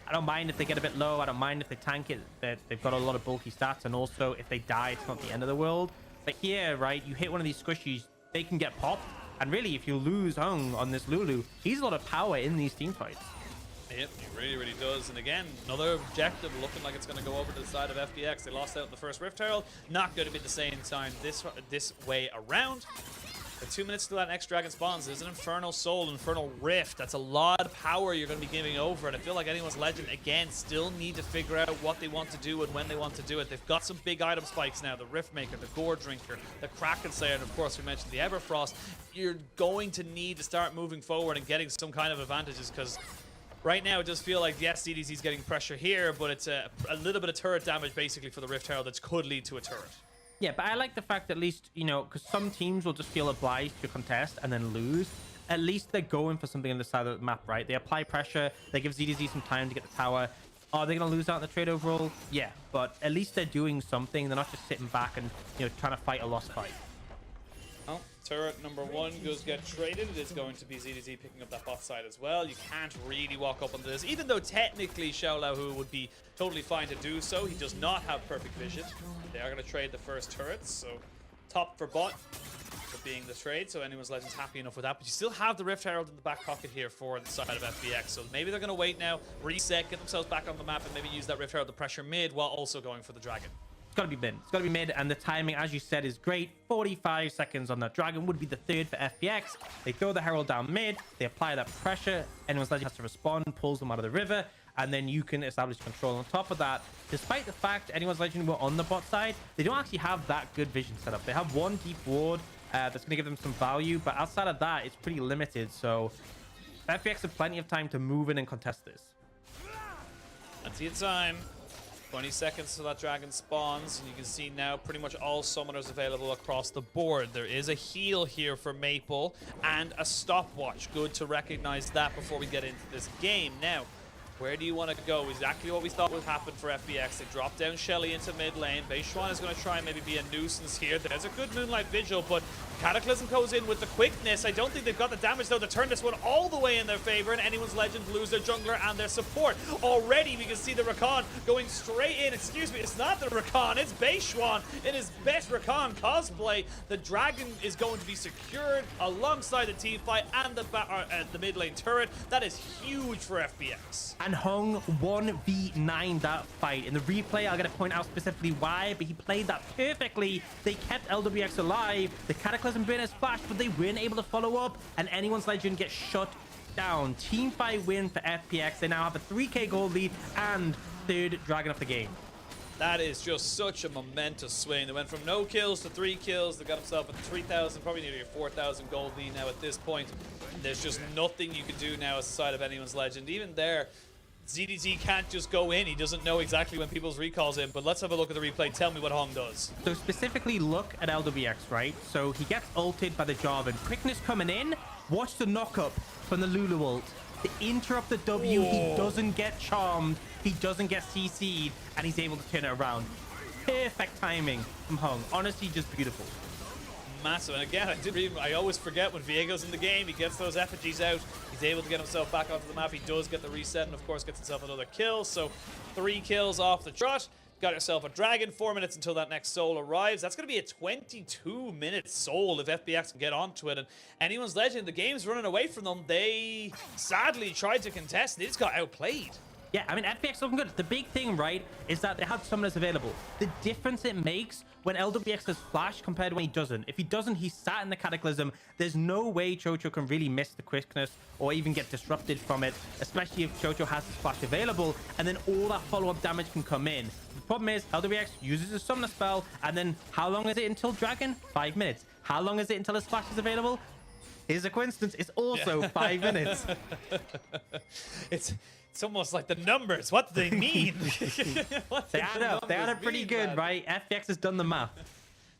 I don't mind if they get a bit low. I don't mind if they tank it. They've got a lot of bulky stats. And also, if they die, it's not the end of the world. But here, right, you hit one of these squishies, they can get popped. And really, if you lose Hung on this Lulu, he's a lot of power in these team fights. Yep, he really, really does. And again, another objective looking like it's going to go over to the side of FPX. They lost out in the first Rift Herald. Not going to be the same time this way around. But 2 minutes till that next dragon spawns. There's an Infernal Soul, Infernal Rift. That's a lot of power you're going to be giving over. And I feel like Anyone's Legend, again, still need to figure out what they want to do and when they want to do it. They've got some big item spikes now. The Rift Maker, the Gore Drinker, the Kraken Slayer, and of course we mentioned the Everfrost. You're going to need to start moving forward and getting some kind of advantages because right now it does feel like, yes, CDZ's getting pressure here, but it's a little bit of turret damage basically for the Rift Herald that could lead to a turret. Yeah, but I like the fact that at least, you know, because some teams will just feel obliged to contest and then lose. At least they're going for something on the side of the map, right? They apply pressure. They give ZDZ some time to get the tower. Are they going to lose out in the trade overall? Yeah, but at least they're doing something. They're not just sitting back and, you know, trying to fight a lost fight. Well, turret number 1 goes get traded. It is going to be ZDZ picking up that bot side as well. You can't really walk up onto this, even though technically Xiaolahu would be totally fine to do so. He does not have perfect vision. They are going to trade the first turrets, so top for bot for being the trade. So Anyone's Legend's happy enough with that, but you still have the Rift Herald in the back pocket here for the side of FPX. So maybe they're going to wait now, reset, get themselves back on the map, and maybe use that Rift Herald to pressure mid while also going for the dragon. It's got to be mid. It's got to be mid, and the timing, as you said, is great. 45 seconds on that dragon would be the third for FPX. They throw the Herald down mid. They apply that pressure. Anyone's Legend has to respond, pulls them out of the river, and then you can establish control. On top of that, despite the fact Anyone's Legend were on the bot side, they don't actually have that good vision set up. They have one deep ward that's going to give them some value, but outside of that, it's pretty limited. So FPX have plenty of time to move in and contest this. Plenty of time. 20 seconds till that dragon spawns, and you can see now pretty much all summoners available across the board. There is a heal here for Maple and a stopwatch. Good to recognize that before we get into this game. Now, where do you want to go? Exactly what we thought would happen for FPX. They drop down Shelly into mid lane. Beishuan is going to try and maybe be a nuisance here. There's a good Moonlight Vigil, but Cataclysm goes in with the quickness. I don't think they've got the damage, though, to turn this one all the way in their favor, and Anyone's Legend lose their jungler and their support. Already, we can see the Rakan going straight in. Excuse me, it's not the Rakan, it's Beishuan in his best Rakan cosplay. The dragon is going to be secured alongside the team fight and the mid lane turret. That is huge for FPX. And Hung 1v9 that fight. In the replay, I'm going to point out specifically why, but he played that perfectly. They kept LWX alive. The Cataclysm burn is flashed, but they weren't able to follow up, and Anyone's Legend gets shut down. Team fight win for FPX. They now have a 3k gold lead and third dragon of the game. That is just such a momentous swing. They went from no kills to 3 kills. They got themselves a 3,000, probably nearly a 4,000 gold lead now at this point. There's just nothing you can do now as the side of Anyone's Legend. Even there, ZDZ can't just go in. He doesn't know exactly when people's recalls in, but let's have a look at the replay. Tell me what Hong does. So specifically look at LWX, right? So he gets ulted by the Jarvan. Quickness coming in. Watch the knock up from the Lulu ult. To interrupt the W, he doesn't get charmed. He doesn't get CC'd, and he's able to turn it around. Perfect timing from Hong. Honestly, just beautiful. Massive. And again, I always forget when Viego's in the game. He gets those effigies out. He's able to get himself back onto the map. He does get the reset, and of course gets himself another kill. So 3 kills off the trot. Got yourself a dragon. 4 minutes until that next soul arrives. That's going to be a 22-minute soul if FPX can get onto it. And Anyone's Legend, the game's running away from them. They sadly tried to contest. They just got outplayed. Yeah, I mean, FPX looking good. The big thing, right, is that they have summoners available. The difference it makes when LWX has flash compared to when he doesn't. If he doesn't, he's sat in the Cataclysm. There's no way Chocho can really miss the quickness or even get disrupted from it, especially if Chocho has his flash available, and then all that follow-up damage can come in. The problem is LWX uses his summoner spell, and then how long is it until Dragon? 5 minutes. How long is it until his flash is available? Here's a coincidence. It's also 5 minutes. It's almost like the numbers. What do they mean? They add up. They add up pretty good, right? FPX has done the math.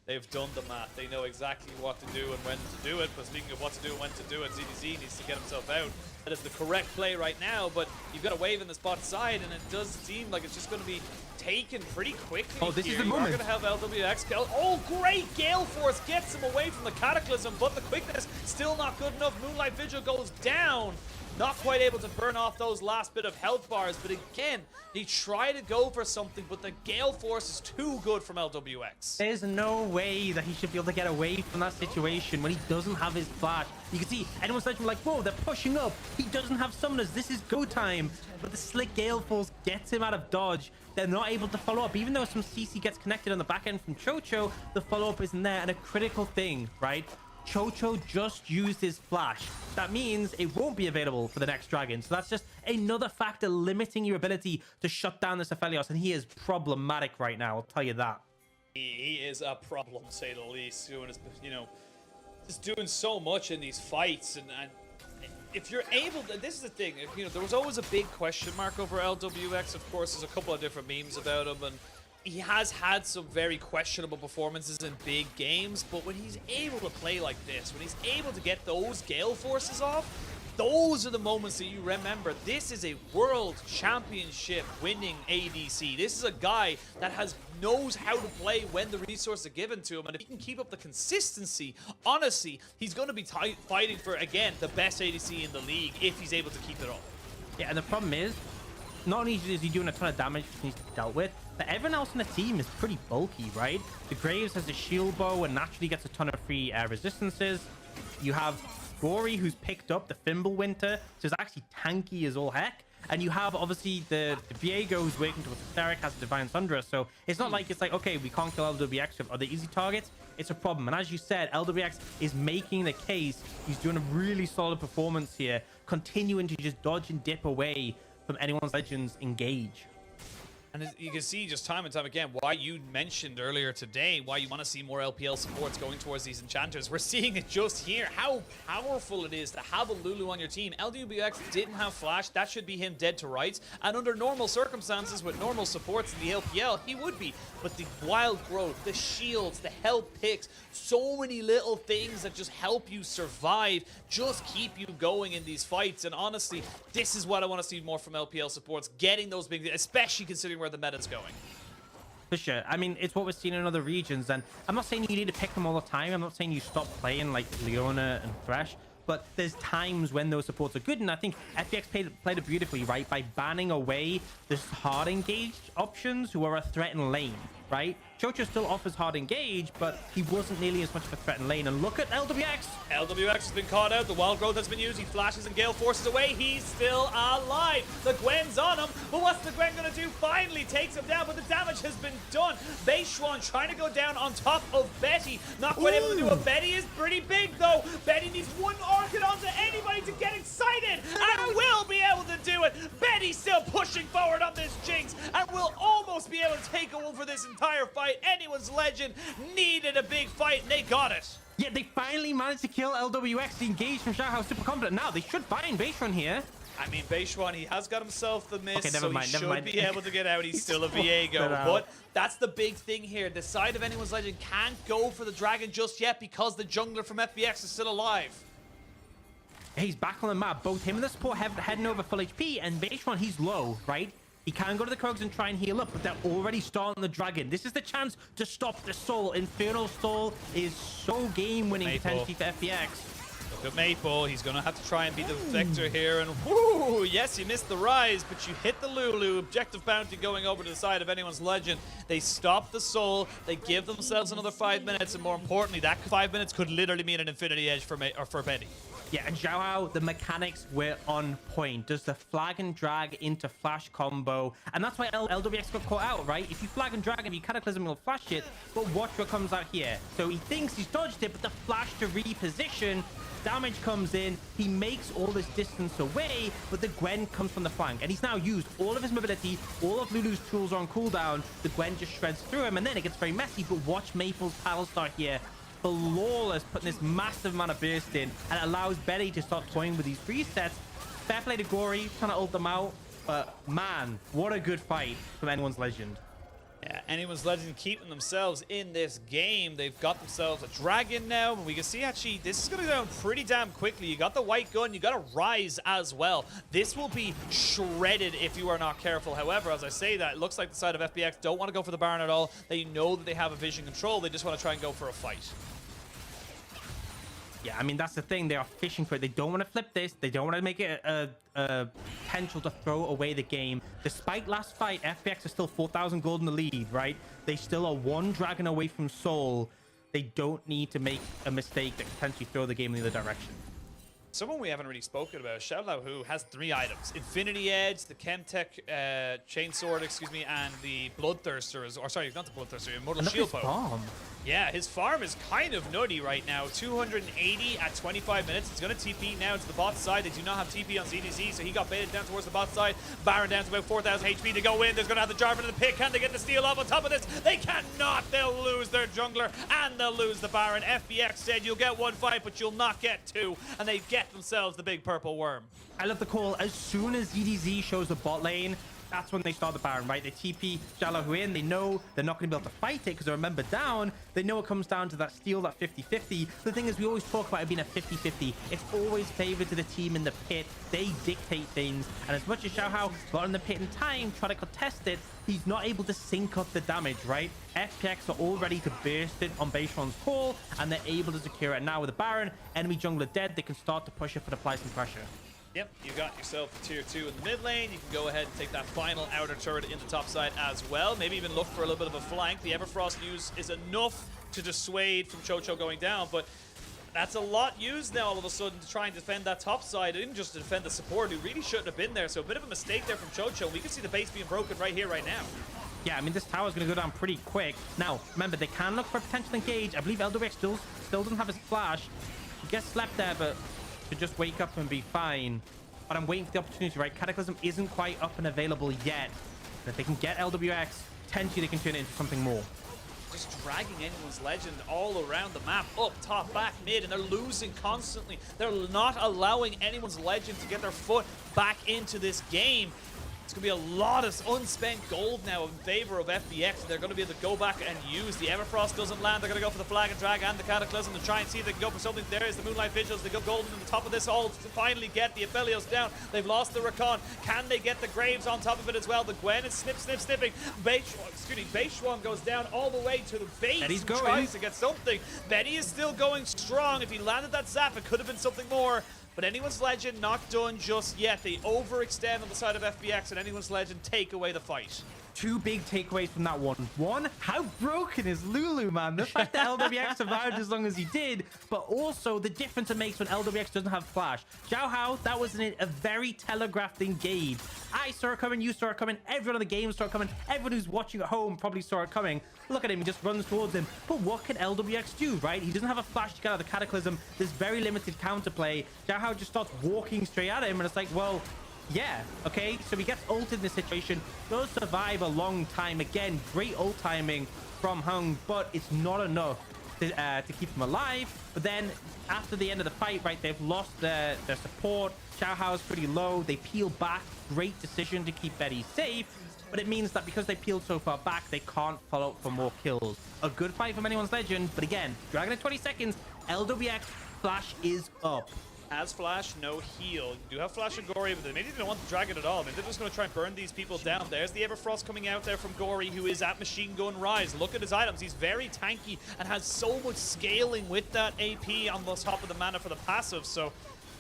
They've done the math. They know exactly what to do and when to do it. But speaking of what to do and when to do it, ZDZ needs to get himself out. That is the correct play right now, but you've got a wave in the spot side, and it does seem like it's just going to be taken pretty quickly. Oh, this here. is the You moment. are going to have LWX go. Oh, great! Gale Force gets him away from the Cataclysm, but the quickness still not good enough. Moonlight Vigil goes down. Not quite able to burn off those last bit of health bars, but again, he tried to go for something, but the Gale Force is too good from LWX. There's no way that he should be able to get away from that situation when he doesn't have his flash. You can see anyone's like, whoa, they're pushing up. He doesn't have summoners. This is go time. But the slick Gale Force gets him out of dodge. They're not able to follow up. Even though some CC gets connected on the back end from Chocho, the follow-up isn't there. And a critical thing, right? Chocho just used his flash. That means it won't be available for the next dragon. So that's just another factor limiting your ability to shut down this Aphelios. And he is problematic right now, I'll tell you that. He is a problem, to say the least. You know, just doing so much in these fights. And if you're able to, this is the thing. You know, there was always a big question mark over LWX. Of course, there's a couple of different memes about him. And he has had some very questionable performances in big games, but when he's able to play like this, when he's able to get those Gale Forces off, those are the moments that you remember. This is a world championship winning ADC. This is a guy that knows how to play when the resources are given to him, and if he can keep up the consistency, honestly, he's going to be fighting for, again, the best ADC in the league if he's able to keep it up. Yeah, and the problem is, not only is he doing a ton of damage which needs to be dealt with, but everyone else on the team is pretty bulky, right? The Graves has a shield bow and naturally gets a ton of free resistances. You have Gory, who's picked up the Thimble Winter, so it's actually tanky as all heck. And you have, obviously, the Viego, who's working towards Hysteric, has a Divine Thunderer, so it's not like it's like, okay, we can't kill LWX with other easy targets. It's a problem. And as you said, LWX is making the case. He's doing a really solid performance here, continuing to just dodge and dip away from anyone's Legends engage. And you can see just time and time again why you mentioned earlier today why you want to see more LPL supports going towards these enchanters. We're seeing it just here, how powerful it is to have a Lulu on your team. LWX didn't have flash. That should be him dead to rights. And under normal circumstances with normal supports in the LPL, he would be. But the wild growth, the shields, the help picks, so many little things that just help you survive, just keep you going in these fights. And honestly, this is what I want to see more from LPL supports, getting those big, especially considering where the meta's going. For sure. I mean, it's what we're seeing in other regions, and I'm not saying you need to pick them all the time. I'm not saying you stop playing like Leona and Thresh, but there's times when those supports are good, and I think FPX played it beautifully, right? By banning away the hard engaged options who are a threat in lane, right? Chocho still offers hard engage, but he wasn't nearly as much of a threat in lane. And look at LWX. LWX has been caught out. The wild growth has been used. He flashes and Gale Forces away. He's still alive. The Gwen's on him. But what's the Gwen going to do? Finally takes him down, but the damage has been done. Beishuan trying to go down on top of Betty. Not quite able to do it. Betty is pretty big, though. Betty needs one Orchid onto anybody to get excited, and will be able to do it. Betty still pushing forward on this Jinx, and will almost be able to take over this entire fight. Anyone's Legend needed a big fight, and they got it. Yeah, they finally managed to kill LWX. The engage from Xiaohao super confident. Now they should find Beishuan here. I mean, Beishuan, he has got himself the miss, okay, so he should be able to get out. He's still a Viego. But that's the big thing here. The side of Anyone's Legend can't go for the dragon just yet because the jungler from FPX is still alive. He's back on the map. Both him and the support heading over full HP, and Beishuan, he's low, right? He can go to the Krogs and try and heal up, but they're already starting the dragon. This is the chance to stop the Soul. Infernal Soul is so game-winning potentially for FPX. Look at Maple. He's going to have to try and be the vector here. And whoo, yes, you missed the rise, but you hit the Lulu. Objective bounty going over to the side of Anyone's Legend. They stop the Soul. They give themselves another 5 minutes, and more importantly, that 5 minutes could literally mean an Infinity Edge for Betty. Yeah, and Xiaohao, the mechanics were on point. Does the flag and drag into flash combo, and that's why LWX got caught out, right? If you flag and drag, if you Cataclysm, you'll flash it, but watch what comes out here. So he thinks he's dodged it, but the flash to reposition, damage comes in, he makes all this distance away, but the Gwen comes from the flank, and he's now used all of his mobility, all of Lulu's tools are on cooldown, the Gwen just shreds through him, and then it gets very messy, but watch Maple's paddle start here. Flawless, putting this massive amount of burst in, and it allows Betty to start toying with these resets. Fair play to Gory, trying to ult them out, but man, what a good fight from Anyone's Legend. Yeah, Anyone's Legend keeping themselves in this game. They've got themselves a dragon now, and we can see actually this is going to go down pretty damn quickly. You got the white gun, you got a Rise as well. This will be shredded if you are not careful. However, as I say that, it looks like the side of FPX don't want to go for the Baron at all. They know that they have a vision control. They just want to try and go for a fight. Yeah, I mean, that's the thing. They are fishing for it. They don't want to flip this. They don't want to make it a potential to throw away the game. Despite last fight, FPX is still 4,000 gold in the lead, right? They still are one dragon away from Soul. They don't need to make a mistake that could potentially throw the game in the other direction. Someone we haven't really spoken about, Xiaolao Hu, has 3 items. Infinity Edge, the Chemtech Chainsword, excuse me, and the Bloodthirster, or sorry, not the Bloodthirster, Immortal Shield Bow. Yeah, his farm is kind of nutty right now. 280 at 25 minutes. It's going to TP now to the bot side. They do not have TP on ZDZ, so he got baited down towards the bot side. Baron down to about 4,000 HP to go in. There's going to have the Jarvan in the pit. Can they get the steal off on top of this? They cannot. They'll lose their jungler, and they'll lose the Baron. FPX said you'll get 1 fight, but you'll not get 2, and they get themselves the big purple worm. I love the call. As soon as ZDZ shows the bot lane, that's when they start the Baron, right? They TP Xiaolao Hu in. They know they're not going to be able to fight it because they're a member down. They know it comes down to that steal, that 50-50. The thing is, we always talk about it being a 50-50. It's always favored to the team in the pit. They dictate things. And as much as Xiaohao got in the pit in time, try to contest it, he's not able to sync up the damage, right? FPX are all ready to burst it on Beishuan's call, and they're able to secure it. Now with the Baron, enemy jungler dead, they can start to push it for the apply some pressure. Yep, you got yourself a tier 2 in the mid lane. You can go ahead and take that final outer turret in the top side as well. Maybe even look for a little bit of a flank. The Everfrost use is enough to dissuade from Chocho going down, but that's a lot used now all of a sudden to try and defend that top side. It didn't just defend the support, who really shouldn't have been there. So a bit of a mistake there from Chocho. We can see the base being broken right here, right now. Yeah, I mean, this tower is going to go down pretty quick. Now, remember, they can look for a potential engage. I believe LWX still doesn't have his flash. He gets slept there, but should just wake up and be fine. But I'm waiting for the opportunity, right? Cataclysm isn't quite up and available yet. But if they can get LWX, potentially they can turn it into something more. Just dragging Anyone's Legend all around the map, up, top, back, mid, and they're losing constantly. They're not allowing Anyone's Legend to get their foot back into this game. It's going to be a lot of unspent gold now in favor of FPX. They're going to be able to go back and use. The Everfrost doesn't land. They're going to go for the Flag and Drag and the Cataclysm to try and see if they can go for something. There is the Moonlight Vigils. They go golden on the top of this all to finally get the Aphelios down. They've lost the Rakan. Can they get the Graves on top of it as well? The Gwen is snipping. Beishuan goes down all the way to the base. Betty's going. Tries to get something. Betty is still going strong. If he landed that zap, it could have been something more. But Anyone's Legend not done just yet. They overextend on the side of FPX, and Anyone's Legend take away the fight. 2 big takeaways from that one. One, how broken is Lulu, man? The fact that LWX survived as long as he did, but also the difference it makes when LWX doesn't have flash. Xiaohao, that was a very telegraphed engage. I saw it coming, you saw it coming, everyone in the game saw it coming, everyone who's watching at home probably saw it coming. Look at him, he just runs towards him. But what can LWX do, right? He doesn't have a flash to get out of the Cataclysm. There's very limited counterplay. Xiaohao just starts walking straight at him, and it's like, well, yeah, okay, so he gets ulted in this situation, does survive a long time. Again, great ult timing from Hung, but it's not enough to keep him alive. But then after the end of the fight, right, they've lost their support. Xiaohao's pretty low. They peel back. Great decision to keep Betty safe, but it means that because they peeled so far back, they can't follow up for more kills. A good fight from Anyone's Legend, but again, Dragon in 20 seconds, LWX flash is up. Has flash, no heal. You do have flash and Gory, but maybe they don't want the dragon at all. I mean, they're just going to try and burn these people down. There's the Everfrost coming out there from Gory, who is at Machine Gun Rise. Look at his items. He's very tanky and has so much scaling with that AP on the top of the mana for the passive. So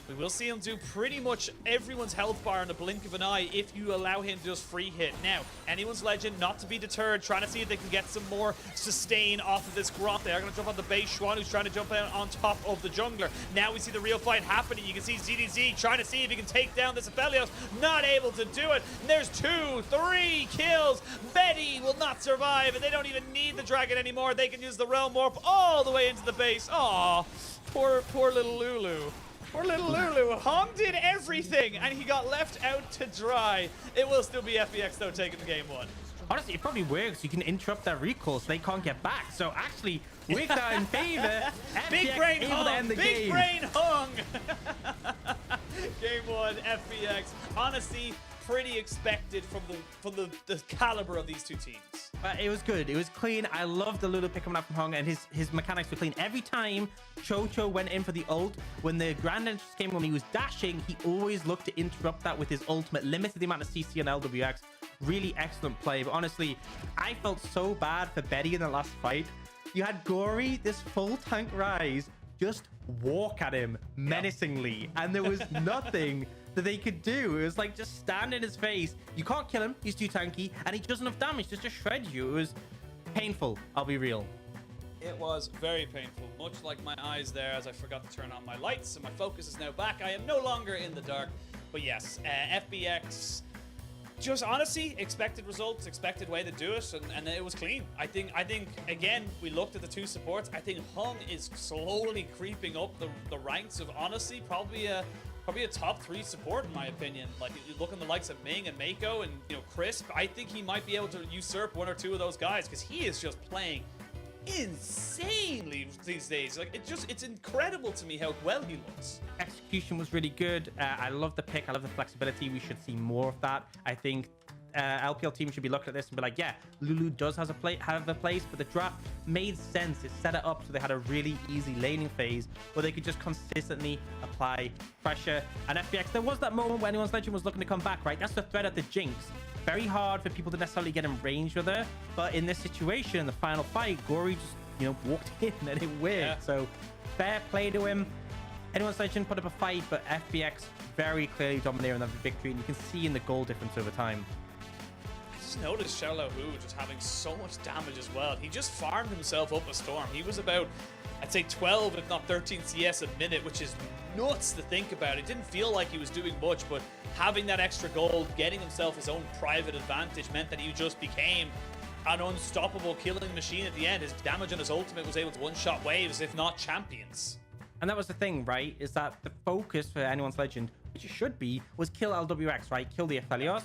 We will see him do pretty much everyone's health bar in the blink of an eye if you allow him to just free hit. Now, anyone's legend, not to be deterred, trying to see if they can get some more sustain off of this Grot. They are going to jump on the base. Schwan, who's trying to jump out on top of the jungler. Now we see the real fight happening. You can see ZDZ trying to see if he can take down this Aphelios. Not able to do it. And there's 2, 3 kills. Betty will not survive, and they don't even need the dragon anymore. They can use the Realm Warp all the way into the base. Aw, poor little Lulu. Poor little Lulu. Hong did everything, and he got left out to dry. It will still be FPX, though, taking the game 1. Honestly, it probably works. You can interrupt their recall so they can't get back. So actually, worked out in favor. Big brain able to end the Big game. brain Hung. Game 1, FPX. Honestly, pretty expected from the caliber of these two teams. But it was good. It was clean. I love the Lulu pick coming up from Hong, and his mechanics were clean. Every time Cho went in for the ult, when the Grand Entrance came, when he was dashing, he always looked to interrupt that with his ultimate, limited the amount of CC and LWX. Really excellent play. But honestly, I felt so bad for Betty in the last fight. You had Gory, this full tank Rise, just walk at him menacingly, and there was nothing that they could do. It was like just stand in his face. You can't kill him, he's too tanky, and he does enough damage just to shred you. It was painful, I'll be real. It was very painful, much like my eyes there as I forgot to turn on my lights, and my focus is now back. I am no longer in the dark. But yes, FPX, just honestly, expected results, expected way to do it, and it was clean. I think again, we looked at the two supports. I think Hung is slowly creeping up the ranks of, honestly, probably a top 3 support in my opinion. Like, you look on the likes of Ming and Mako and, you know, Crisp, I think he might be able to usurp 1 or 2 of those guys, because he is just playing insanely these days. Like, it's incredible to me how well he looks. Execution was really good. I love the pick. I love the flexibility. We should see more of that. I think LPL team should be looking at this and be like, yeah, Lulu does have a place, but the draft made sense. It set it up so they had a really easy laning phase where they could just consistently apply pressure. And FPX, there was that moment where anyone's legend was looking to come back, right? That's the threat of the Jinx. Very hard for people to necessarily get in range with her, but in this situation, in the final fight, Gory just, you know, walked in and it worked. Yeah. So fair play to him. Anyone's legend put up a fight, but FPX very clearly dominating the victory, and you can see in the goal difference over time. I just noticed Xiaolou Hu just having so much damage as well. He just farmed himself up a storm. He was about, I'd say, 12 if not 13 CS a minute, which is nuts to think about. It didn't feel like he was doing much, but having that extra gold, getting himself his own private advantage, meant that he just became an unstoppable killing machine at the end. His damage on his ultimate was able to one-shot waves, if not champions. And that was the thing, right? Is that the focus for anyone's legend, which it should be, was kill LWX, right? Kill the Aphelios.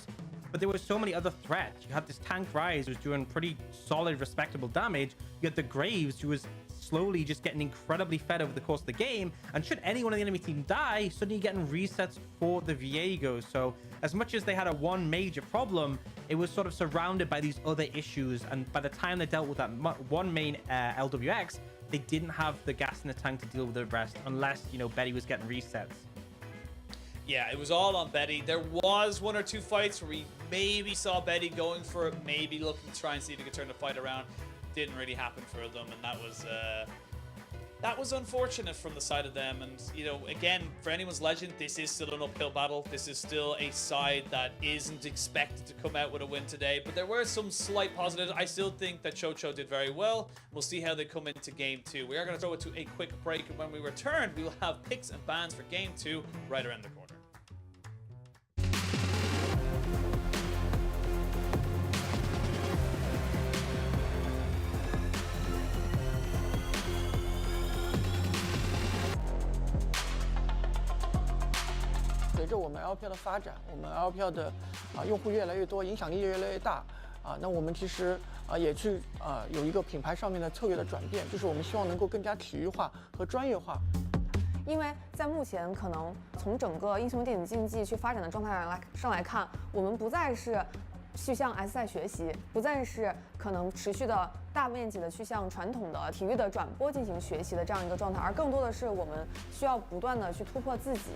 But there were so many other threats. You had this tank Rise who was doing pretty solid, respectable damage. You had the Graves who was slowly just getting incredibly fed over the course of the game. And should anyone in the enemy team die, suddenly getting resets for the Viegos. So as much as they had one major problem, it was sort of surrounded by these other issues. And by the time they dealt with that one main LWX, they didn't have the gas in the tank to deal with the rest, unless, you know, Betty was getting resets. Yeah, it was all on Betty. There was 1 or 2 fights where we maybe saw Betty going for it, maybe looking to try and see if he could turn the fight around. Didn't really happen for them, and that was unfortunate from the side of them. And, you know, again, for anyone's legend, this is still an uphill battle. This is still a side that isn't expected to come out with a win today, but there were some slight positives. I still think that Cho did very well. We'll see how they come into game 2. We are going to throw it to a quick break, and when we return, we will have picks and bans for game 2 right around the corner.随着我们 LPL 的发展，我们 LPL 的用户越来越多，影响力越来越大那我们其实也去有一个品牌上面的策略的转变，就是我们希望能够更加体育化和专业化。因为在目前可能从整个英雄电子竞技去发展的状态上来看，我们不再是去向 S 赛学习，不再是可能持续的大面积的去向传统的体育的转播进行学习的这样一个状态，而更多的是我们需要不断的去突破自己。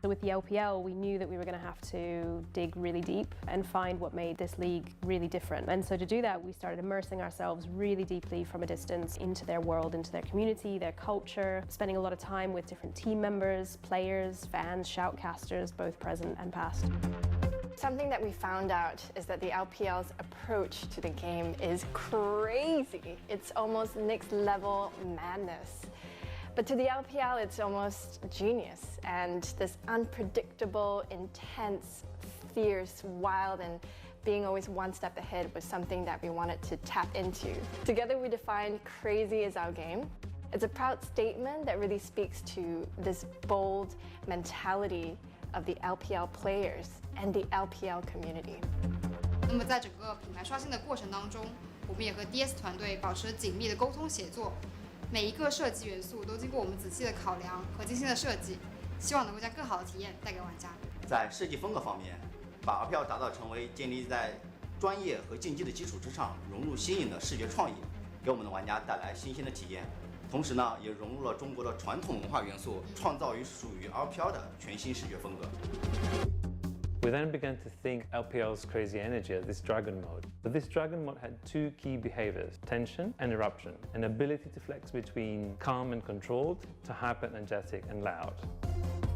So with the LPL, we knew that we were going to have to dig really deep and find what made this league really different. And so to do that, we started immersing ourselves really deeply from a distance into their world, into their community, their culture, spending a lot of time with different team members, players, fans, shoutcasters, both present and past. Something that we found out is that the LPL's approach to the game is crazy. It's almost next level madness. But to the LPL, it's almost genius. And this unpredictable, intense, fierce, wild, and being always one step ahead was something that we wanted to tap into. Together we defined crazy is our game. It's a proud statement that really speaks to this bold mentality of the LPL players and the LPL community. 那么在整个品牌刷新的过程当中，我们也和 DS 团队保持紧密的沟通协作，每一个设计元素都经过我们仔细的考量和精心的设计，希望能够将更好的体验带给玩家。在设计风格方面，把 RPL 打造成为建立在专业和竞技的基础之上，融入新颖的视觉创意，给我们的玩家带来新鲜的体验。同时呢，也融入了中国的传统文化元素，创造属于 RPL 的全新视觉风格。 We then began to think LPL's crazy energy as this dragon mode. But this dragon mode had two key behaviors, tension and eruption, an ability to flex between calm and controlled to hyper-energetic and loud.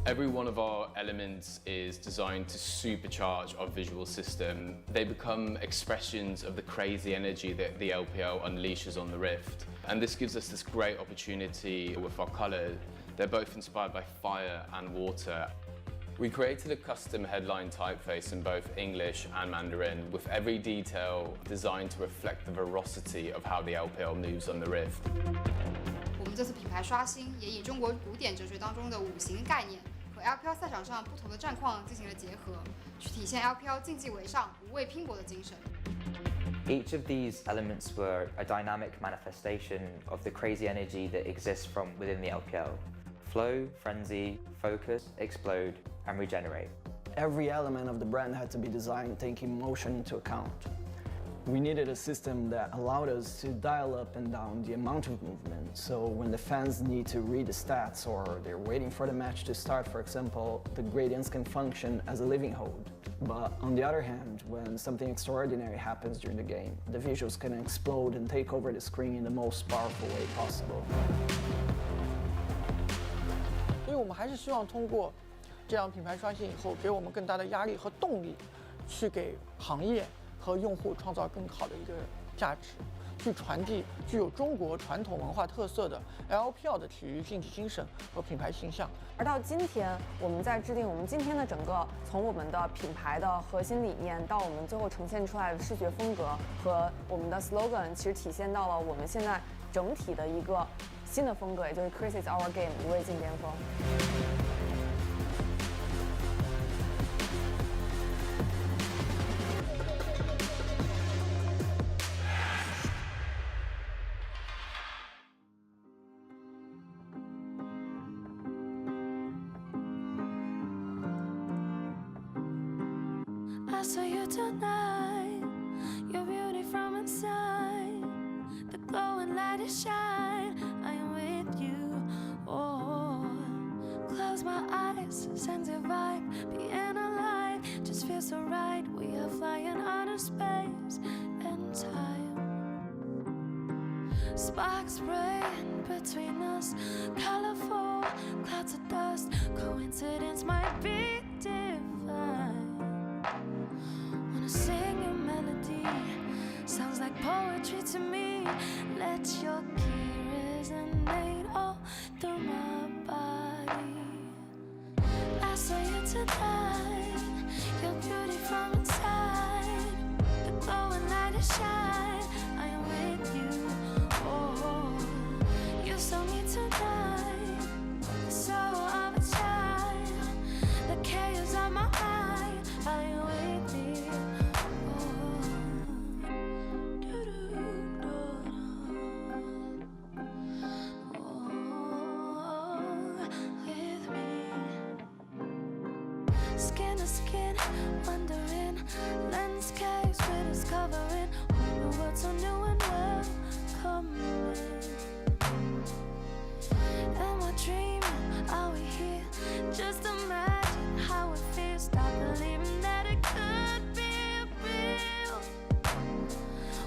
Every one of our elements is designed to supercharge our visual system. They become expressions of the crazy energy that the LPL unleashes on the Rift. And this gives us this great opportunity with our colours. They're both inspired by fire and water. We created a custom headline typeface in both English and Mandarin, with every detail designed to reflect the veracity of how the LPL moves on the Rift. 我们这次品牌刷新也以中国古典哲学当中的五行概念和 LPL 赛场上不同的战况进行了结合，去体现 LPL 竞技为上、无畏拼搏的精神。 Each of these elements were a dynamic manifestation of the crazy energy that exists from within the LPL. Flow, frenzy, focus, explode, and regenerate. Every element of the brand had to be designed taking motion into account. We needed a system that allowed us to dial up and down the amount of movement. So when the fans need to read the stats or they're waiting for the match to start, for example, the gradients can function as a living hold. But on the other hand, when something extraordinary happens during the game, the visuals can explode and take over the screen in the most powerful way possible. 所以我们还是希望通过这样品牌刷新以后，给我们更大的压力和动力，去给行业和用户创造更好的一个价值，去传递具有中国传统文化特色的 LPL 的体育竞技精神和品牌形象。而到今天，我们在制定我们今天的整个从我们的品牌的核心理念到我们最后呈现出来的视觉风格和我们的 slogan， 其实体现到了我们现在整体的一个新的风格，也就是 Crazy is our game， 无畏进巅峰。 I saw you tonight, your beauty from inside, the glowing light is shine. I am with you. Oh, close my eyes, sense your vibe, being alive just feels so right. We are flying out of space and time. Sparks spraying between us, colorful clouds of dust. Coincidence might be divine. Wanna sing a melody, sounds like poetry to me. Let your key resonate all through my body. I saw you tonight, your beauty from inside, the glowing light is shine. I am with you. Oh, you saw me tonight, the soul of a child, the chaos of my mind. I am with you. Skin to skin, wondering, landscapes we're discovering, whole new world so new and welcoming. Am I dreaming? Are we here? Just imagine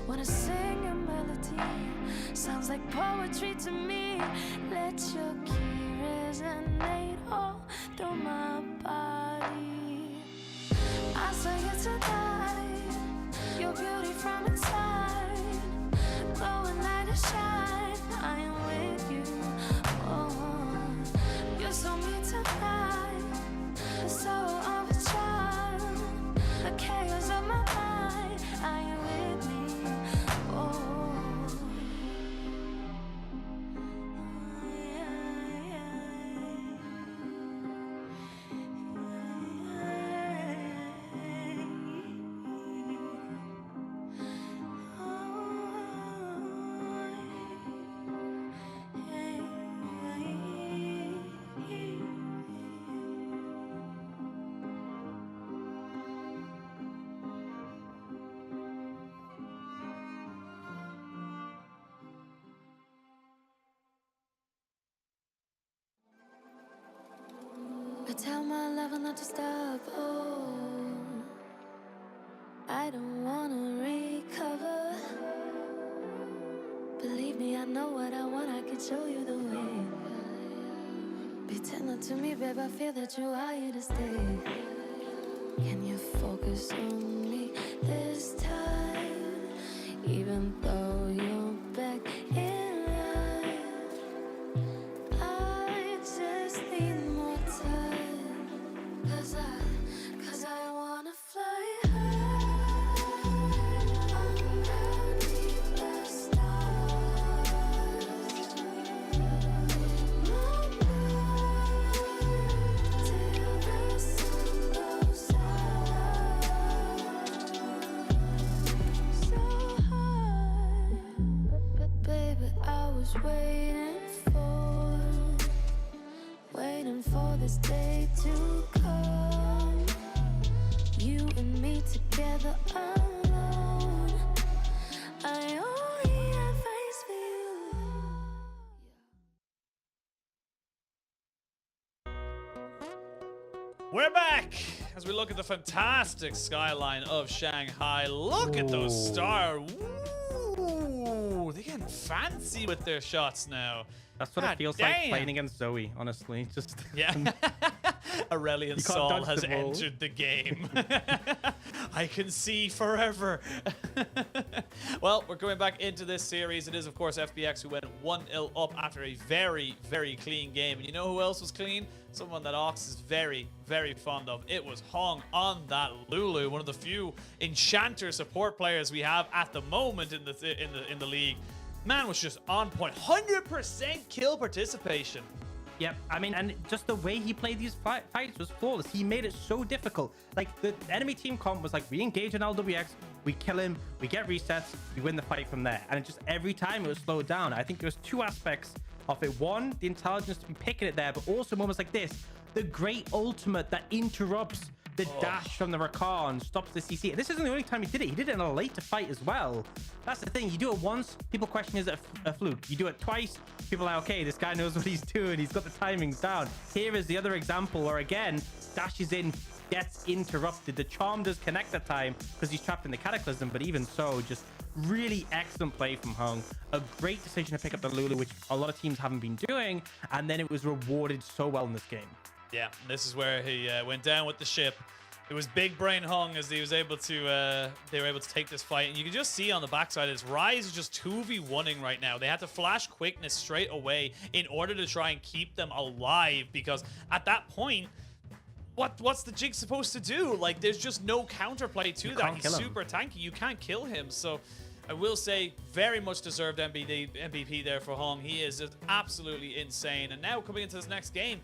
Wanna sing a melody, sounds like poetry to me. Let your key resonate all through my body. I saw you tonight, your beauty from inside, glowing light of shine. I am with you. Oh, you saw me tonight, the sorrow of a child, the chaos of my mind. I am with me. Oh, I tell my lover not to stop. Oh, I don't wanna recover. Believe me, I know what I want. I can show you the way. Be tender to me, babe. I feel that you are here to stay. Can you focus on me this time? Even though you're back in line, I just need more time. Cause I wanna fly high underneath the stars. Moonlight till the sun goes down. So high, but baby, I was waiting for this day to come. You and me together alone. I only have eyes for you. We're back as we look at the fantastic skyline of Shanghai. Look at those stars. Ooh, they're getting fancy with their shots now. That's what God it feels damn. like playing against Zoe, honestly. Just yeah. Aurelian You can't Sol dodge has the ball. entered the game. I can see forever. Well, we're going back into this series. It is, of course, FPX who went 1-0 up after a very, very clean game. And you know who else was clean? Someone that Ox is very, very fond of. It was Hong on that Lulu, one of the few Enchanter support players we have at the moment in the league. Man was just on point. 100% kill participation. Yep, I mean, and just the way he played these fights was flawless. He made it so difficult. Like, the enemy team comp was like, we engage in LWX, we kill him, we get resets, we win the fight from there. And it just, every time it was slowed down. I think there was two aspects of it. One, the intelligence to be picking it there, but also moments like this, the great ultimate that interrupts the dash from the Rakan, stops the CC. This isn't the only time he did it. He did it in a later fight as well. That's the thing. You do it once, people question, is it a fluke? You do it twice, people are like, okay, this guy knows what he's doing. He's got the timings down. Here is the other example where, again, dashes in, gets interrupted. The charm does connect that time because he's trapped in the Cataclysm, but even so, just really excellent play from Hung. A great decision to pick up the Lulu, which a lot of teams haven't been doing, and then it was rewarded so well in this game. Yeah, this is where he went down with the ship. It was big brain Hung as he was able to, they were able to take this fight. And you can just see on the backside, his Rise is just 2v1ing right now. They had to flash quickness straight away in order to try and keep them alive. Because at that point, what's the Jig supposed to do? Like, there's just no counterplay to that. He's super tanky. You can't kill him. So I will say, very much deserved MVP there for Hung. He is just absolutely insane. And now coming into this next game,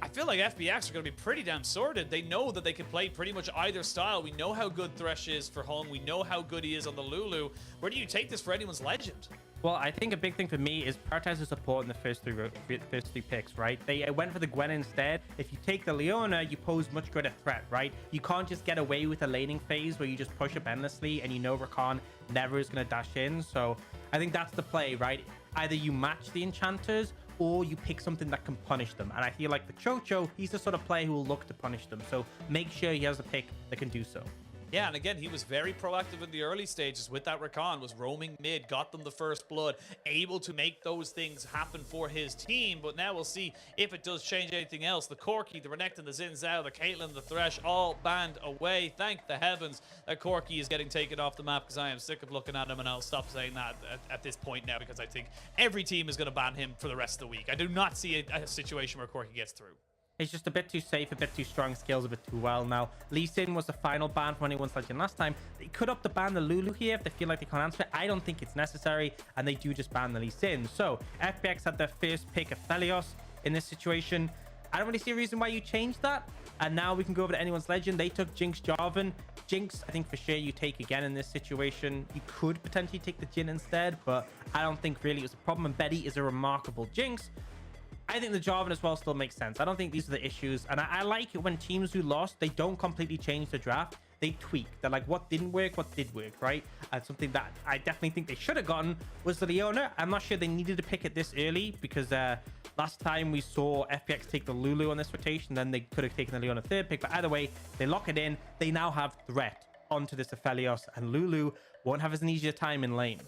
I feel like FPX are going to be pretty damn sorted. They know that they can play pretty much either style. We know how good Thresh is for Hung. We know how good he is on the Lulu. Where do you take this for anyone's legend? Well, I think a big thing for me is prioritize the support in the first three picks, right? They went for the Gwen instead. If you take the Leona, you pose much greater threat, right? You can't just get away with a laning phase where you just push up endlessly and you know Rakan never is going to dash in. So I think that's the play, right? Either you match the enchanters or you pick something that can punish them. And I feel like the Chocho, he's the sort of player who will look to punish them. So make sure he has a pick that can do so. Yeah, and again, he was very proactive in the early stages with that Rakan, was roaming mid, got them the first blood, able to make those things happen for his team. But now we'll see if it does change anything else. The Corki, the Renekton, the Xin Zhao, the Caitlyn, the Thresh, all banned away. Thank the heavens that Corki is getting taken off the map, because I am sick of looking at him, and I'll stop saying that at this point now, because I think every team is going to ban him for the rest of the week. I do not see a situation where Corki gets through. It's just a bit too safe, a bit too strong, scales a bit too well now. Lee Sin was the final ban for anyone's legend last time. They could up the ban the Lulu here if they feel like they can't answer it. I don't think it's necessary, and they do just ban the Lee Sin. So FPX had their first pick of Felios in this situation. I don't really see a reason why you changed that. And now we can go over to anyone's legend. They took Jinx Jarvan. Jinx, I think for sure you take again in this situation. You could potentially take the Jhin instead, but I don't think really it was a problem. And Betty is a remarkable Jinx. I think the Jarvan as well still makes sense. I don't think these are the issues. And I like it when teams who lost, they don't completely change the draft. They tweak. They're like, what didn't work, what did work, right? And something that I definitely think they should have gotten was the Leona. I'm not sure they needed to pick it this early, because last time we saw FPX take the Lulu on this rotation, then they could have taken the Leona third pick. But either way, they lock it in. They now have threat onto this Aphelios, and Lulu won't have as an easier time in lane.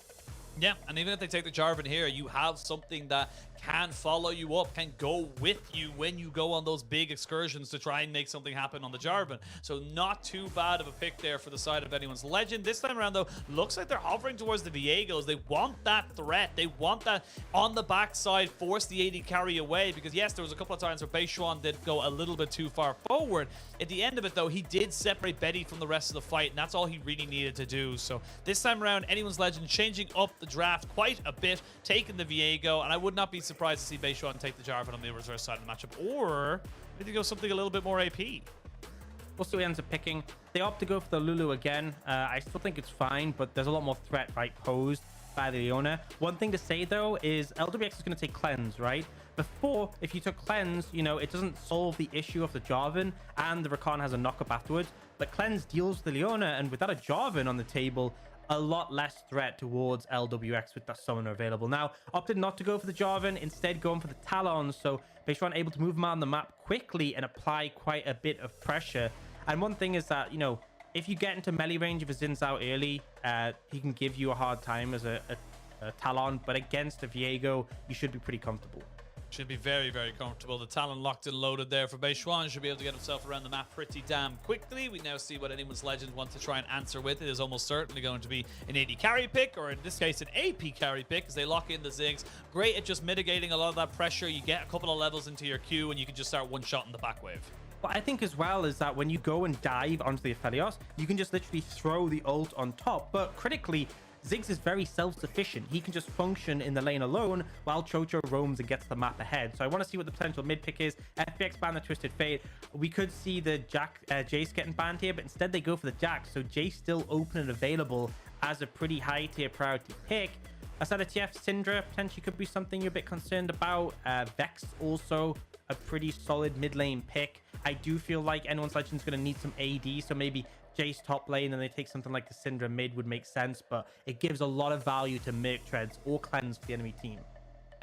Yeah, and even if they take the Jarvan here, you have something that can follow you up, can go with you when you go on those big excursions to try and make something happen on the Jarvan. So not too bad of a pick there for the side of anyone's legend. This time around, though, looks like they're hovering towards the Viegos. They want that threat. They want that on the backside, force the AD carry away, because yes, there was a couple of times where Beishuan did go a little bit too far forward. At the end of it, though, he did separate Betty from the rest of the fight, and that's all he really needed to do. So this time around, anyone's legend changing up the draft quite a bit, taking the Viego, and I would not be surprised to see Beishuan take the Jarvan on the reverse side of the matchup, or maybe go something a little bit more AP. We'll see who ends up picking. They opt to go for the Lulu again. I still think it's fine, but there's a lot more threat, right, posed by the Leona. One thing to say, though, is LWX is going to take Cleanse, right? Before, if you took Cleanse, you know, it doesn't solve the issue of the Jarvan, and the Rakan has a knock-up afterwards, but Cleanse deals the Leona, and without a Jarvan on the table, a lot less threat towards LWX with that summoner available. Now, opted not to go for the Jarvan, instead going for the Talons, so Beishuan able to move him on the map quickly and apply quite a bit of pressure. And one thing is that, you know, if you get into melee range of a Xin Zhao early, he can give you a hard time as a Talon, but against a Viego, you should be pretty comfortable. Should be very, very comfortable. The Talon locked and loaded there for Beishuan. Should be able to get himself around the map pretty damn quickly. We now see what anyone's legend wants to try and answer with. It is almost certainly going to be an AD carry pick, or in this case, an AP carry pick, as they lock in the Ziggs. Great at just mitigating a lot of that pressure. You get a couple of levels into your queue, and you can just start one-shotting the back wave. What I think as well is that when you go and dive onto the Aphelios, you can just literally throw the ult on top. But critically, Ziggs is very self-sufficient. He can just function in the lane alone while Chocho roams and gets the map ahead. So I want to see what the potential mid pick is. FPX ban the Twisted Fate. We could see the Jace getting banned here, but instead they go for the Jax. So Jace still open and available as a pretty high tier priority pick. Aside of TF, Syndra potentially could be something you're a bit concerned about. Vex also a pretty solid mid lane pick. I do feel like anyone's legend is going to need some AD, so maybe Jace top lane and they take something like the Syndra mid would make sense, but it gives a lot of value to Merc Treads or Cleanse for the enemy team.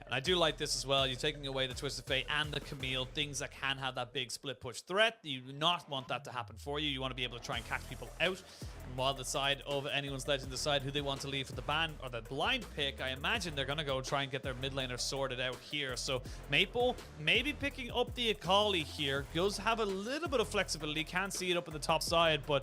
And I do like this as well. You're taking away the Twisted Fate and the Camille, things that can have that big split push threat. You do not want that to happen for you. You want to be able to try and catch people out. And while the side of anyone's legend decide who they want to leave for the ban or the blind pick, I imagine they're going to go try and get their mid laner sorted out here. So Maple maybe picking up the Akali here. Does have a little bit of flexibility. Can't see it up in the top side, but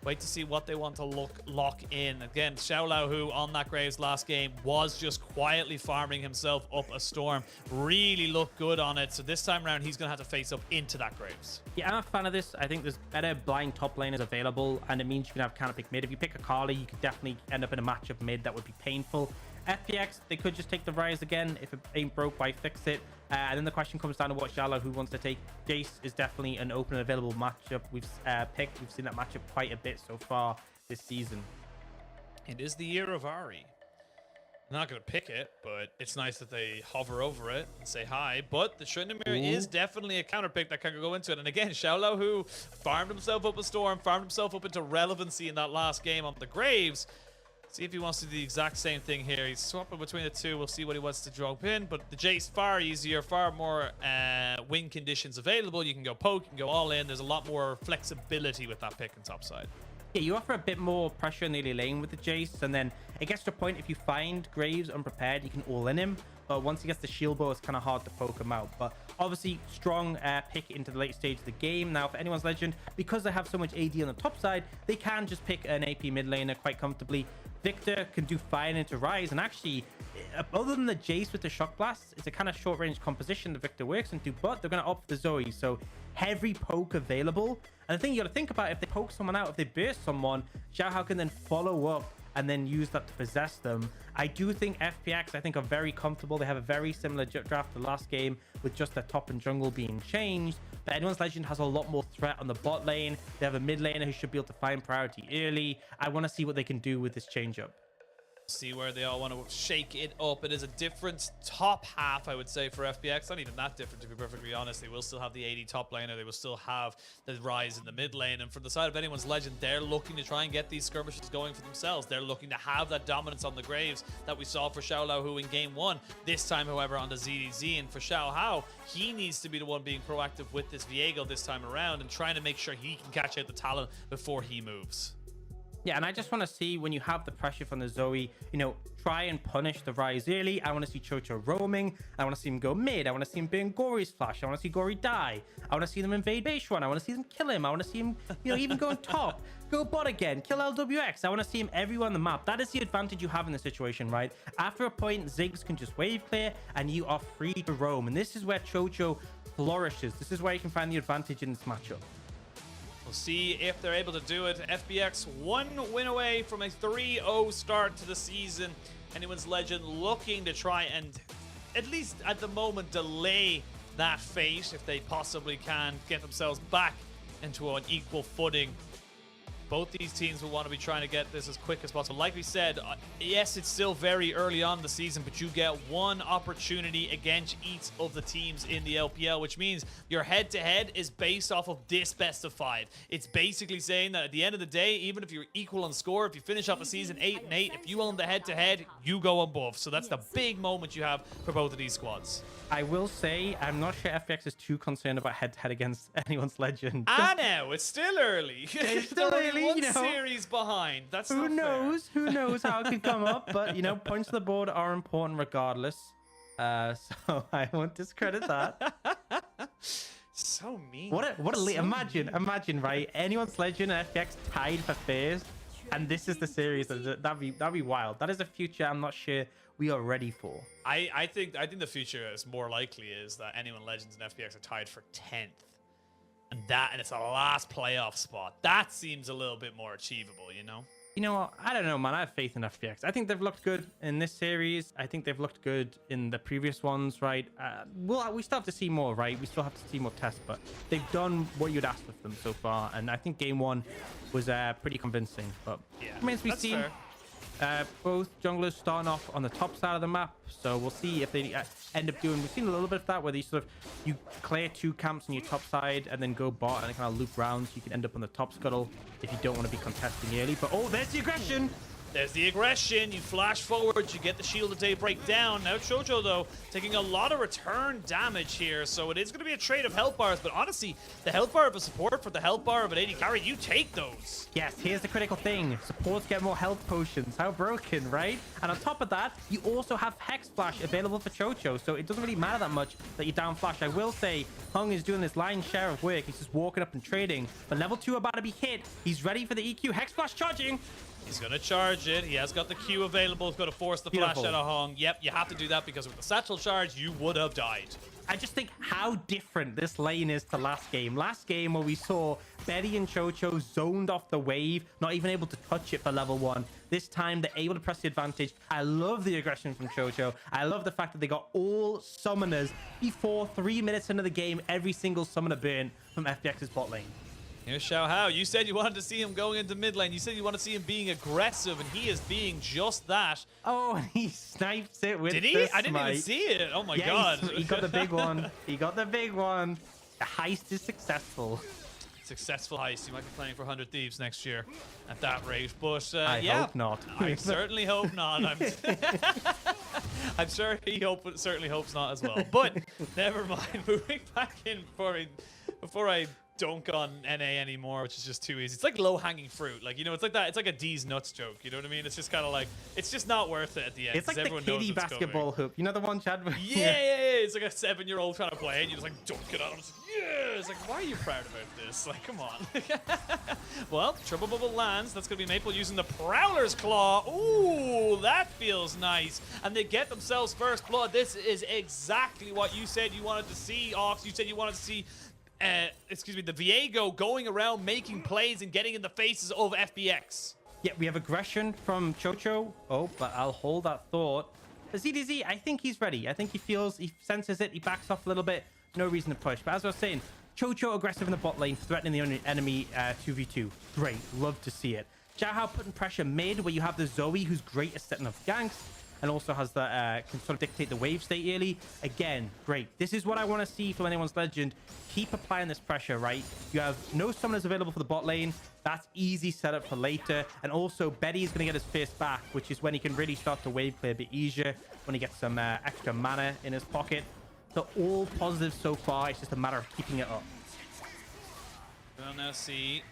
wait to see what they want to lock in. Again, Xiaolao, who on that Graves last game was just quietly farming himself up a storm, really looked good on it. So this time around, he's going to have to face up into that Graves. Yeah, I'm a fan of this. I think there's better blind top laners available, and it means you can have counter pick mid. If you pick Akali, you could definitely end up in a matchup mid that would be painful. FPX, they could just take the Rise again. If it ain't broke, why fix it? And then the question comes down to what Xiaolao who wants to take. Jace is definitely an open and available matchup we've picked. We've seen that matchup quite a bit so far this season. It is the year of Ahri. I'm not going to pick it, but it's nice that they hover over it and say hi. But the Tryndamere is definitely a counter pick that can go into it. And again, Xiaolao, who farmed himself up a storm, farmed himself up into relevancy in that last game on the Graves. See if he wants to do the exact same thing here. He's swapping between the two. We'll see what he wants to drop in. But the Jace, far easier, far more win conditions available. You can go poke, you can go all in. There's a lot more flexibility with that pick and top side. Yeah, you offer a bit more pressure in the early lane with the Jace, and then it gets to a point if you find Graves unprepared, you can all in him. But once he gets the shield bow, it's kind of hard to poke him out. But obviously, strong pick into the late stage of the game. Now, for anyone's Legend, because they have so much AD on the top side, they can just pick an AP mid laner quite comfortably. Victor can do fine into Rise, and actually, other than the Jace with the Shock Blast, it's a kind of short-range composition that Victor works into, but they're going to opt for the Zoe, so heavy poke available. And the thing you got to think about, if they poke someone out, if they burst someone, Xiaohao can then follow up and then use that to possess them. I do think FPX, I think, are very comfortable. They have a very similar draft to last game with just their top and jungle being changed. But Anyone's Legend has a lot more threat on the bot lane. They have a mid laner who should be able to find priority early. I want to see what they can do with this change up. See where they all want to shake it up. It is a different top half, I would say, for FPX. Not even that different, to be perfectly honest. They will still have the AD top laner. They will still have the Rise in the mid lane. And from the side of Anyone's Legend, they're looking to try and get these skirmishes going for themselves. They're looking to have that dominance on the Graves that we saw for Xiaohao in game 1. This time, however, on the ZDZ. And for Xiaohao, he needs to be the one being proactive with this Viego this time around and trying to make sure he can catch out the Talon before he moves. Yeah, and I just want to see, when you have the pressure from the Zoe, you know, try and punish the Rise early. I want to see Chocho roaming. I want to see him go mid. I want to see him burn Gory's flash. I want to see Gory die. I want to see them invade base run. I want to see them kill him. I want to see him, you know, even go on top, go bot again, kill LWX. I want to see him everywhere on the map. That is the advantage you have in this situation, right? After a point, Ziggs can just wave clear and you are free to roam. And this is where Chocho flourishes. This is where you can find the advantage in this matchup. We'll see if they're able to do it. FPX 1 win away from a 3-0 start to the season. Anyone's Legend looking to try and, at least at the moment, delay that fate if they possibly can get themselves back into an equal footing. Both these teams will want to be trying to get this as quick as possible. Like we said, yes, it's still very early on in the season, but you get one opportunity against each of the teams in the LPL, which means your head-to-head is based off of this best of 5. It's basically saying that at the end of the day, even if you're equal on score, if you finish off a season 8-8, if you own the head-to-head, you go above. So that's the big moment you have for both of these squads. I will say, I'm not sure FPX is too concerned about head-to-head against Anyone's Legend. I know, it's still early. It's still early, one you know. series behind. That's Who not knows? fair. Who knows how it could come up? But, you know, points on the board are important regardless. So I won't discredit that. So mean. Imagine, right? Anyone's Legend and FPX tied for first, and this is the series. That'd be wild. That is a future I'm not sure we are ready for. I think the future is more likely is that Anyone Legends and FPX are tied for 10th. And it's a last playoff spot. That seems a little bit more achievable, you know? You know what? I don't know, man. I have faith in FPX. I think they've looked good in this series. I think they've looked good in the previous ones, right? We still have to see more, right? We still have to see more tests, but they've done what you'd ask of them so far. And I think game 1 was pretty convincing. But yeah, remains to be seen. Both junglers starting off on the top side of the map, so we'll see if they end up doing. We've seen a little bit of that where you clear 2 camps on your top side and then go bot and kind of loop round, so you can end up on the top scuttle if you don't want to be contesting early. But oh, there's the aggression. There's the aggression. You flash forward, you get the shield of day break down. Now Chocho, though, taking a lot of return damage here, so it is going to be a trade of health bars. But honestly, the health bar of a support for the health bar of an AD carry, you take those. Yes, here's the critical thing. Supports get more health potions. How broken, right? And on top of that, you also have Hex Flash available for Chocho, so it doesn't really matter that much that you down flash. I will say, Hung is doing this lion's share of work. He's just walking up and trading. But level 2 about to be hit. He's ready for the EQ. Hex Flash charging. He's going to charge it. He has got the Q available. He's going to force the flash out of Hong. Yep, you have to do that because with the satchel charge, you would have died. I just think how different this lane is to last game. Last game where we saw Betty and Chocho zoned off the wave, not even able to touch it for level 1. This time, they're able to press the advantage. I love the aggression from Chocho. I love the fact that they got all summoners before 3 minutes into the game, every single summoner burn from FPX's bot lane. Here's Xiaohao. You said you wanted to see him going into mid lane. You said you want to see him being aggressive, and he is being just that. Oh, and he snipes it with Did he? I didn't even see it. Oh my god. He got the big one. He got the big one. The heist is successful. Successful heist. You might be playing for 100 Thieves next year at that rate. But I yeah, hope not. I certainly hope not. I'm sure he certainly hopes not as well. But never mind. Moving back in before I dunk on NA anymore, which is just too easy. It's like low-hanging fruit. Like, you know, it's like that. It's like a D's nuts joke. You know what I mean? It's just kind of like, it's just not worth it at the end. It's like the kiddie basketball hoop. You know the one, Chad? Yeah. It's like a 7-year-old trying to play, and you just like dunk it on him. It's like, yeah. It's like, why are you proud about this? Like, come on. Well, triple bubble lands. That's gonna be Maple using the Prowler's Claw. Ooh, that feels nice. And they get themselves first blood. This is exactly what you said you wanted to see, Ox. You said you wanted to see the Viego going around making plays and getting in the faces of FPX. Yeah, we have aggression from Chocho. Oh, but I'll hold that thought. The ZDZ, I think he's ready. I think he senses it, he backs off a little bit. No reason to push. But as I was saying, Chocho aggressive in the bot lane, threatening the enemy 2v2. Great, love to see it. Xiaohao putting pressure mid, where you have the Zoe, who's great at setting up ganks, and also has the can sort of dictate the wave state early. Again, great. This is what I want to see from anyone's legend. Keep applying this pressure, right? You have no summoners available for the bot lane. That's easy setup for later. And also, Betty is going to get his fist back, which is when he can really start to wave clear a bit easier, when he gets some extra mana in his pocket. So all positive so far. It's just a matter of keeping it up. We'll now see.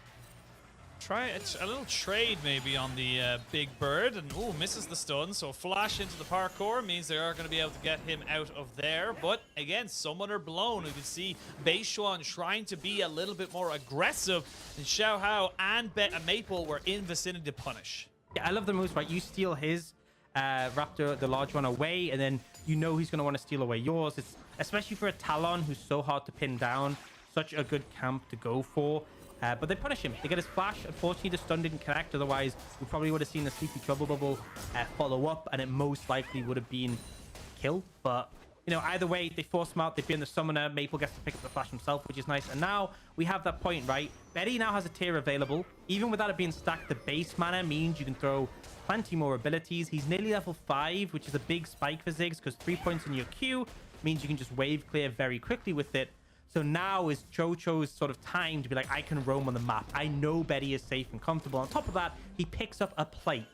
Try a little trade maybe on the Big Bird, and ooh, misses the stun. So flash into the parkour means they are going to be able to get him out of there. But again, summoner blown. You can see Beishuan trying to be a little bit more aggressive, and Xiaohao and Maple were in vicinity to punish. Yeah, I love the moves, right? You steal his Raptor, the large one, away, and then you know he's going to want to steal away yours. It's especially for a Talon who's so hard to pin down. Such a good camp to go for. But they punish him. They get his flash. Unfortunately, the stun didn't connect. Otherwise, we probably would have seen the Sleepy Trouble Bubble follow up, and it most likely would have been kill. But, you know, either way, they force him out. They bin the summoner. Maple gets to pick up the flash himself, which is nice. And now we have that point, right? Betty now has a tier available. Even without it being stacked, the base mana means you can throw plenty more abilities. He's nearly level 5, which is a big spike for Ziggs, because 3 points in your queue means you can just wave clear very quickly with it. So now is Chocho's sort of time to be like, I can roam on the map. I know Betty is safe and comfortable. On top of that, he picks up a plate.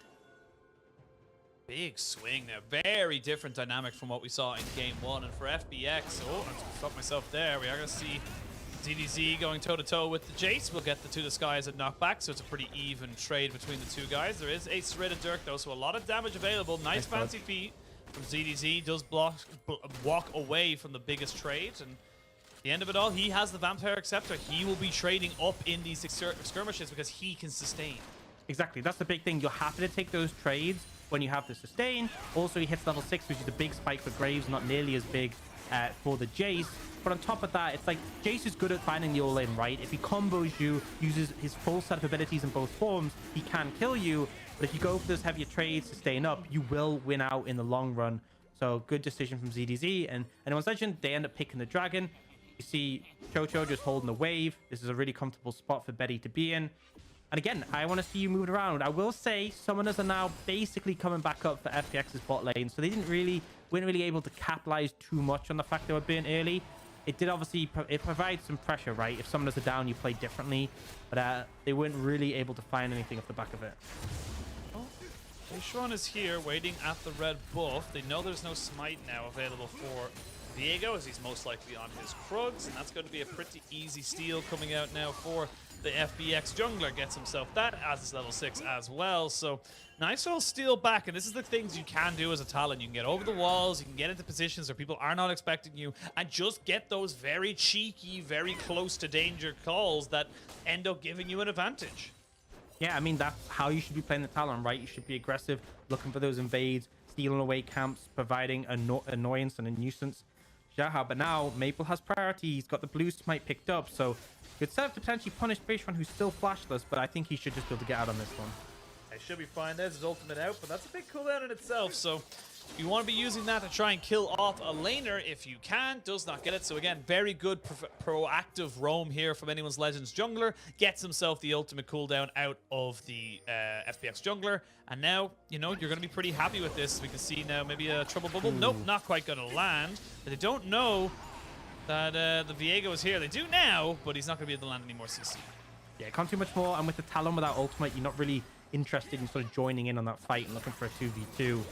Big swing there. Very different dynamic from what we saw in game 1. And for FPX, oh, I stopped myself there. We are going to see ZDZ going toe-to-toe with the Jace. We'll get the To The Skies at knockback, so it's a pretty even trade between the two guys. There is a Serrated Dirk, though, so a lot of damage available. Nice fancy feat from ZDZ. Does walk away from the biggest trade, and the end of it all, he has the Vampire Scepter. He will be trading up in these skirmishes because he can sustain. Exactly. That's the big thing. You're happy to take those trades when you have the sustain. Also, he hits level 6, which is a big spike for Graves, not nearly as big for the Jace. But on top of that, it's like Jace is good at finding the all-in, right? If he combos you, uses his full set of abilities in both forms, he can kill you. But if you go for those heavier trades, sustain up, you will win out in the long run. So good decision from ZDZ. And anyone's legend, they end up picking the dragon. You see Chocho just holding the wave. This is a really comfortable spot for Betty to be in. And again, I want to see you moving around. I will say summoners are now basically coming back up for FPX's bot lane. So they weren't really able to capitalize too much on the fact they were burnt early. It did obviously, it provides some pressure, right? If summoners are down, you play differently. But they weren't really able to find anything off the back of it. Oh, Beishuan is here waiting at the red buff. They know there's no smite now available for Viego, as he's most likely on his Krugs, and that's going to be a pretty easy steal coming out now for the FPX jungler. Gets himself that as his level 6 as well. So nice little steal back, and this is the things you can do as a Talon. You can get over the walls, you can get into positions where people are not expecting you, and just get those very cheeky, very close to danger calls that end up giving you an advantage. Yeah, I mean, that's how you should be playing the Talon, right? You should be aggressive, looking for those invades, stealing away camps, providing annoyance and a nuisance. Xiaohao, but now Maple has priority. He's got the blue smite picked up, so good serve to potentially punish Beishuan, who's still flashless, but I think he should just be able to get out on this one. It should be fine. There's his ultimate out, but that's a big cooldown in itself, so you want to be using that to try and kill off a laner if you can. Does not get it, so again, very good proactive roam here from anyone's Legends jungler. Gets himself the ultimate cooldown out of the FPX jungler, and now, you know, you're going to be pretty happy with this. We can see now maybe a Trouble Bubble. Nope, not quite going to land. But they don't know that the Viego is here. They do now, but he's not going to be able to land any more CC. Yeah, can't do much more, and with the Talon without ultimate, you're not really interested in sort of joining in on that fight and looking for a 2v2.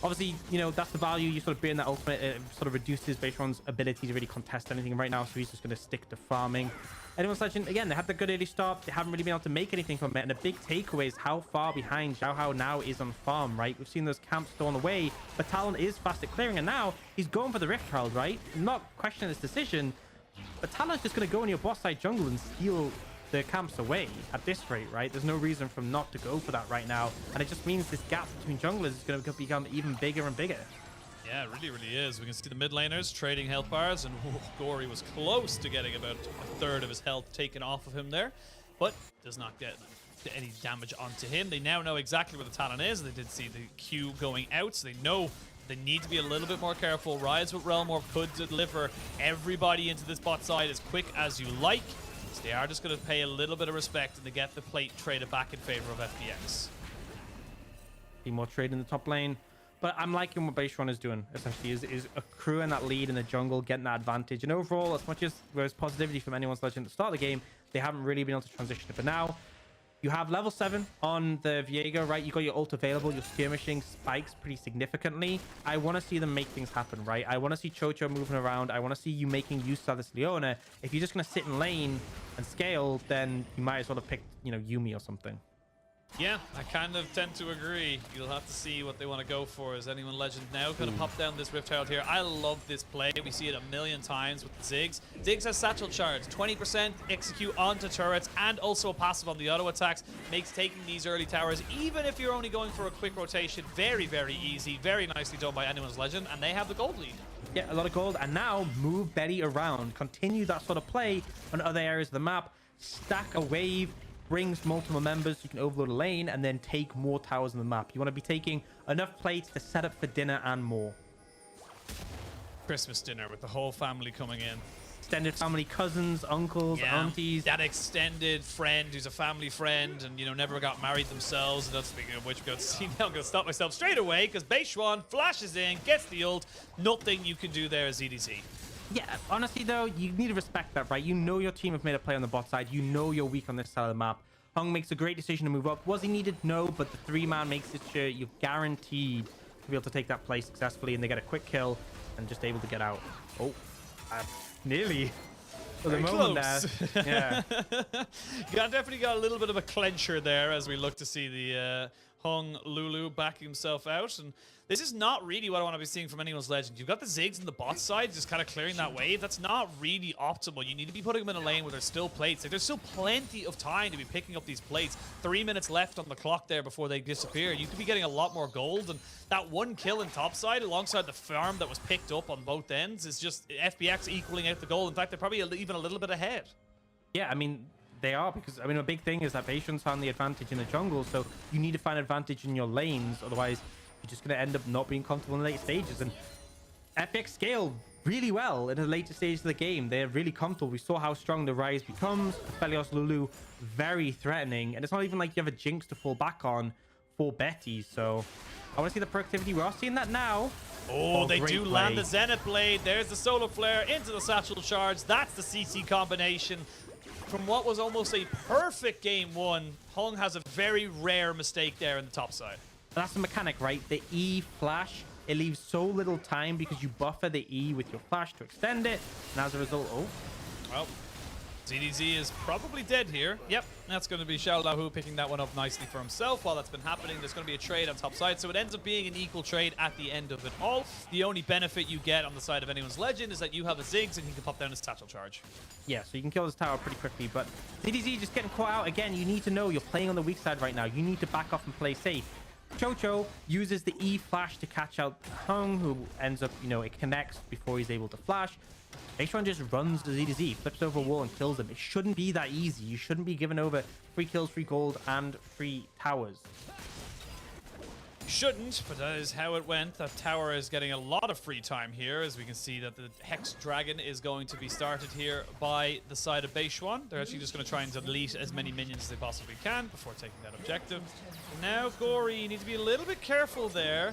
Obviously, you know, that's the value. You sort of burn that ultimate. It sort of reduces Beishon's ability to really contest anything right now. So he's just going to stick to farming. Anyone's Legend, again, they had the good early start. They haven't really been able to make anything from it. And a big takeaway is how far behind Xiaohao now is on farm, right? We've seen those camps stolen away, but Talon is fast at clearing. And now he's going for the Rift Herald, right? I'm not questioning this decision, but Talon's just going to go in your boss side jungle and steal the camps away at this rate, right? There's no reason for him not to go for that right now. And it just means this gap between junglers is going to become even bigger and bigger. Yeah, it really, really is. We can see the mid laners trading health bars, and Gory was close to getting about a third of his health taken off of him there, but does not get any damage onto him. They now know exactly where the Talon is. They did see the Q going out, so they know they need to be a little bit more careful. Rise with Realm Orb could deliver everybody into this bot side as quick as you like. So they are just going to pay a little bit of respect and they get the plate traded back in favor of FPX. See more trade in the top lane. But I'm liking what Beishon is doing, essentially, is accruing that lead in the jungle, getting that advantage. And overall, as much as there's positivity from anyone's Legend at the start of the game, they haven't really been able to transition it. But now, you have level 7 on the Viego, right? You got your ult available, your skirmishing spikes pretty significantly. I want to see them make things happen, right? I want to see Chocho moving around. I want to see you making use of this Leona. If you're just going to sit in lane and scale, then you might as well have picked, you know, Yuumi or something. Yeah, I kind of tend to agree. You'll have to see what they want to go for. Is anyone Legend now going to pop down this Rift Herald here? I love this play. We see it a million times with the Ziggs. Ziggs has satchel charge, 20% execute onto turrets, and also a passive on the auto attacks. Makes taking these early towers, even if you're only going for a quick rotation, very, very easy. Very nicely done by anyone's Legend, and they have the gold lead. Yeah, a lot of gold, and now move Betty around. Continue that sort of play on other areas of the map. Stack a wave. Brings multiple members, you can overload a lane and then take more towers on the map. You want to be taking enough plates to set up for dinner and more. Christmas dinner with the whole family coming in. Extended family, cousins, uncles, aunties. That extended friend who's a family friend and, you know, never got married themselves. And that's, speaking of which, we've got to see now. I'm going to stop myself straight away because Beishon flashes in, gets the ult. Nothing you can do there, ZDZ. Yeah, honestly, though, you need to respect that, right? You know your team have made a play on the bot side. You know you're weak on this side of the map. Hung makes a great decision to move up. Was he needed? No, but the 3-man makes it sure you're guaranteed to be able to take that play successfully, and they get a quick kill and just able to get out. Oh, nearly. For the moment there. Yeah. Definitely got a little bit of a clencher there as we look to see the Hung Lulu back himself out. And this is not really what I want to be seeing from anyone's Legend. You've got the Ziggs in the bot side just kind of clearing that wave. That's not really optimal. You need to be putting them in a lane where there's still plates. Like, there's still plenty of time to be picking up these plates. 3 minutes left on the clock there before they disappear. You could be getting a lot more gold. And that one kill in topside alongside the farm that was picked up on both ends is just FPX equaling out the goal. In fact, they're probably even a little bit ahead. Yeah, I mean, they are, because, I mean, a big thing is that Beishon's found the advantage in the jungle, so you need to find advantage in your lanes, otherwise you're just going to end up not being comfortable in the late stages. And FPX scaled really well in the later stages of the game. They're really comfortable. We saw how strong the Rise becomes. Aphelios Lulu, very threatening, and it's not even like you have a Jinx to fall back on for Betty, so I want to see the productivity. We are seeing that now. Oh, they do land the Zenith Blade. There's the Solar Flare into the Satchel Charge. That's the CC combination. From what was almost a perfect game one, Hung has a very rare mistake there in the top side. That's the mechanic, right? The E flash, it leaves so little time because you buffer the E with your flash to extend it. And as a result, well, ZDZ is probably dead here. Yep, that's going to be Xiao Lahu picking that one up nicely for himself. While that's been happening, there's going to be a trade on top side. So it ends up being an equal trade at the end of it all. The only benefit you get on the side of anyone's Legend is that you have a Ziggs and he can pop down his Satchel Charge. Yeah, so you can kill this tower pretty quickly. But ZDZ just getting caught out. Again, you need to know you're playing on the weak side right now. You need to back off and play safe. Chocho uses the E flash to catch out Hung, who ends up, you know, it connects before he's able to flash. Beishon just runs the Z, flips over a wall and kills him. It shouldn't be that easy. You shouldn't be giving over free kills, free gold, and free towers. Shouldn't, but that is how it went. That tower is getting a lot of free time here, as we can see that the Hex Dragon is going to be started here by the side of Beishon. They're actually just going to try and delete as many minions as they possibly can before taking that objective. Now, Gory, you need to be a little bit careful there.